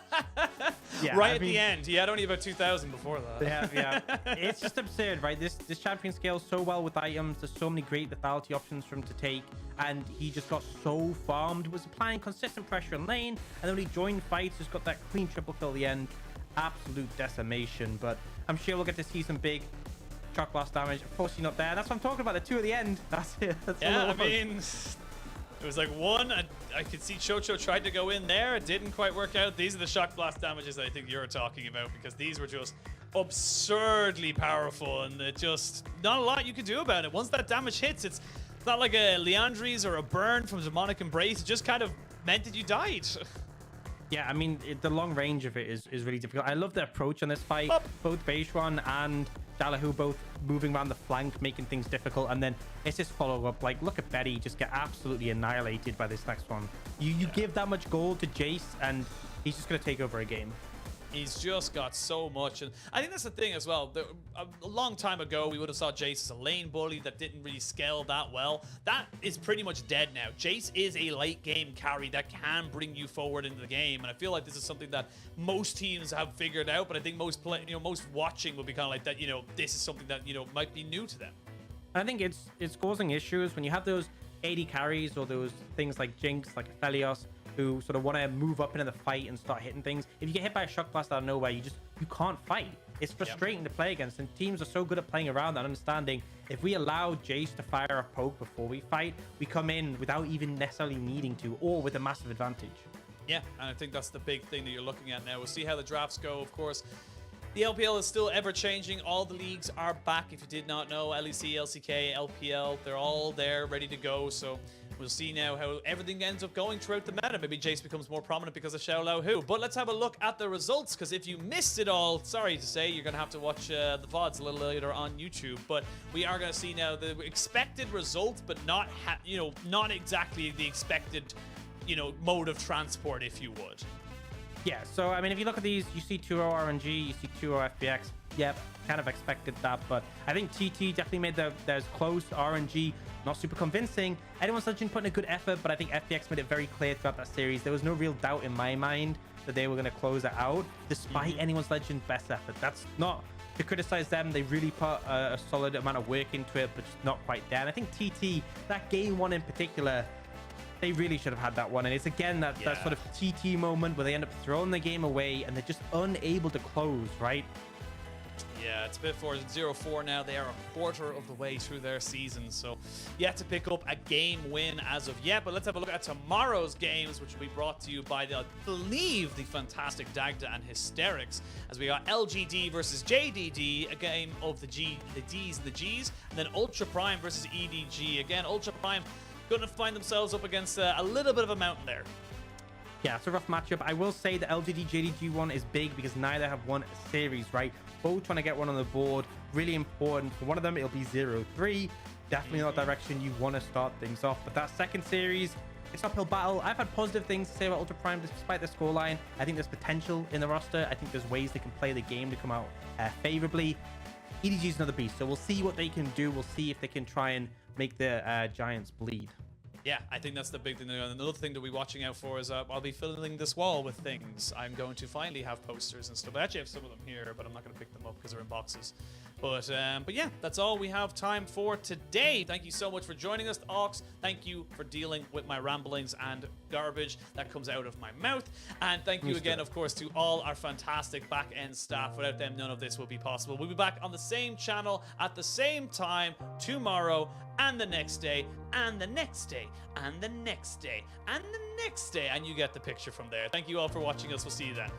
Yeah, right at the end. He had only about 2,000 before that. Yeah. It's just absurd, right? This champion scales so well with items. There's so many great lethality options for him to take. And he just got so farmed. He was applying consistent pressure in lane. And then when he joined fights, just got that clean triple kill at the end. Absolute decimation. But I'm sure we'll get to see some big shock blast damage. Unfortunately not there. That's what I'm talking about. The 2 at the end. That's it. That's yeah, I mean, it was like one. I could see Chocho tried to go in there. It didn't quite work out. These are the shock blast damages I think you're talking about, because these were just absurdly powerful, and it just not a lot you could do about it. Once that damage hits, it's not like a Leandri's or a burn from Demonic Embrace. It just kind of meant that you died. Yeah, I mean, the long range of it is really difficult. I love the approach on this fight. Both Beishuan and Xiaolahu both moving around the flank, making things difficult. And then it's this follow-up. Like, look at Betty just get absolutely annihilated by this next one. You give that much gold to Jace, and he's just going to take over a game. He's just got so much, and I think that's the thing as well. A long time ago, we would have saw Jace as a lane bully that didn't really scale that well. That is pretty much dead now. Jace is a late game carry that can bring you forward into the game, and I feel like this is something that most teams have figured out. But I think most watching will be kind of like that. You know, this is something that might be new to them. I think it's causing issues when you have those 80 carries or those things like Jinx, like Aphelios, who sort of want to move up into the fight and start hitting things. If you get hit by a shock blast out of nowhere, you can't fight. It's frustrating to play against, and teams are so good at playing around that, understanding if we allow Jace to fire a poke before we fight, we come in without even necessarily needing to, or with a massive advantage. Yeah, and I think that's the big thing that you're looking at now. We'll see how the drafts go, of course. The LPL is still ever changing. All the leagues are back. If you did not know, LEC, LCK, LPL, they're all there ready to go. So we'll see now how everything ends up going throughout the meta. Maybe Jace becomes more prominent because of Xiaolahu. But let's have a look at the results, because if you missed it all, sorry to say, you're going to have to watch the VODs a little later on YouTube. But we are going to see now the expected result, but not exactly the expected, mode of transport, if you would. Yeah, so I mean, if you look at these, you see 2-0 RNG, you see 2-0 FPX. Yep, kind of expected that, but I think TT definitely made theirs close. RNG, not super convincing. Anyone's Legend putting a good effort, but I think FPX made it very clear throughout that series. There was no real doubt in my mind that they were going to close it out, despite Anyone's Legend best effort. That's not to criticize them. They really put a solid amount of work into it, but just not quite there. And I think TT, that game one in particular, they really should have had that one. And it's again that sort of TT moment where they end up throwing the game away and they're just unable to close, right? Yeah, it's a bit for 0-4 now. They are a quarter of the way through their season, so yet to pick up a game win as of yet. But let's have a look at tomorrow's games, which will be brought to you by, I believe, the fantastic Dagda and Hysterics, as we got LGD versus JDD, a game of the Ds and the Gs, and then Ultra Prime versus EDG. Again, Ultra Prime going to find themselves up against a little bit of a mountain there. Yeah, it's a rough matchup. I will say the LGD JDG one is big because neither have won a series, right? Both trying to get one on the board. Really important. For one of them, it'll be 0-3. Definitely not the direction you want to start things off. But that second series, it's uphill battle. I've had positive things to say about Ultra Prime despite the scoreline. I think there's potential in the roster. I think there's ways they can play the game to come out favorably. EDG is another beast, so we'll see what they can do. We'll see if they can try and make the Giants bleed. Yeah, I think that's the big thing. Another thing to be watching out for is I'll be filling this wall with things. I'm going to finally have posters and stuff. I actually have some of them here, but I'm not going to pick them up because they're in boxes. But yeah, that's all we have time for today. Thank you so much for joining us, Ox. Thank you for dealing with my ramblings and garbage that comes out of my mouth. And thank you again, of course, to all our fantastic back-end staff. Without them, none of this would be possible. We'll be back on the same channel at the same time tomorrow, and the next day, and the next day, and the next day, and the next day. And you get the picture from there. Thank you all for watching us. We'll see you then.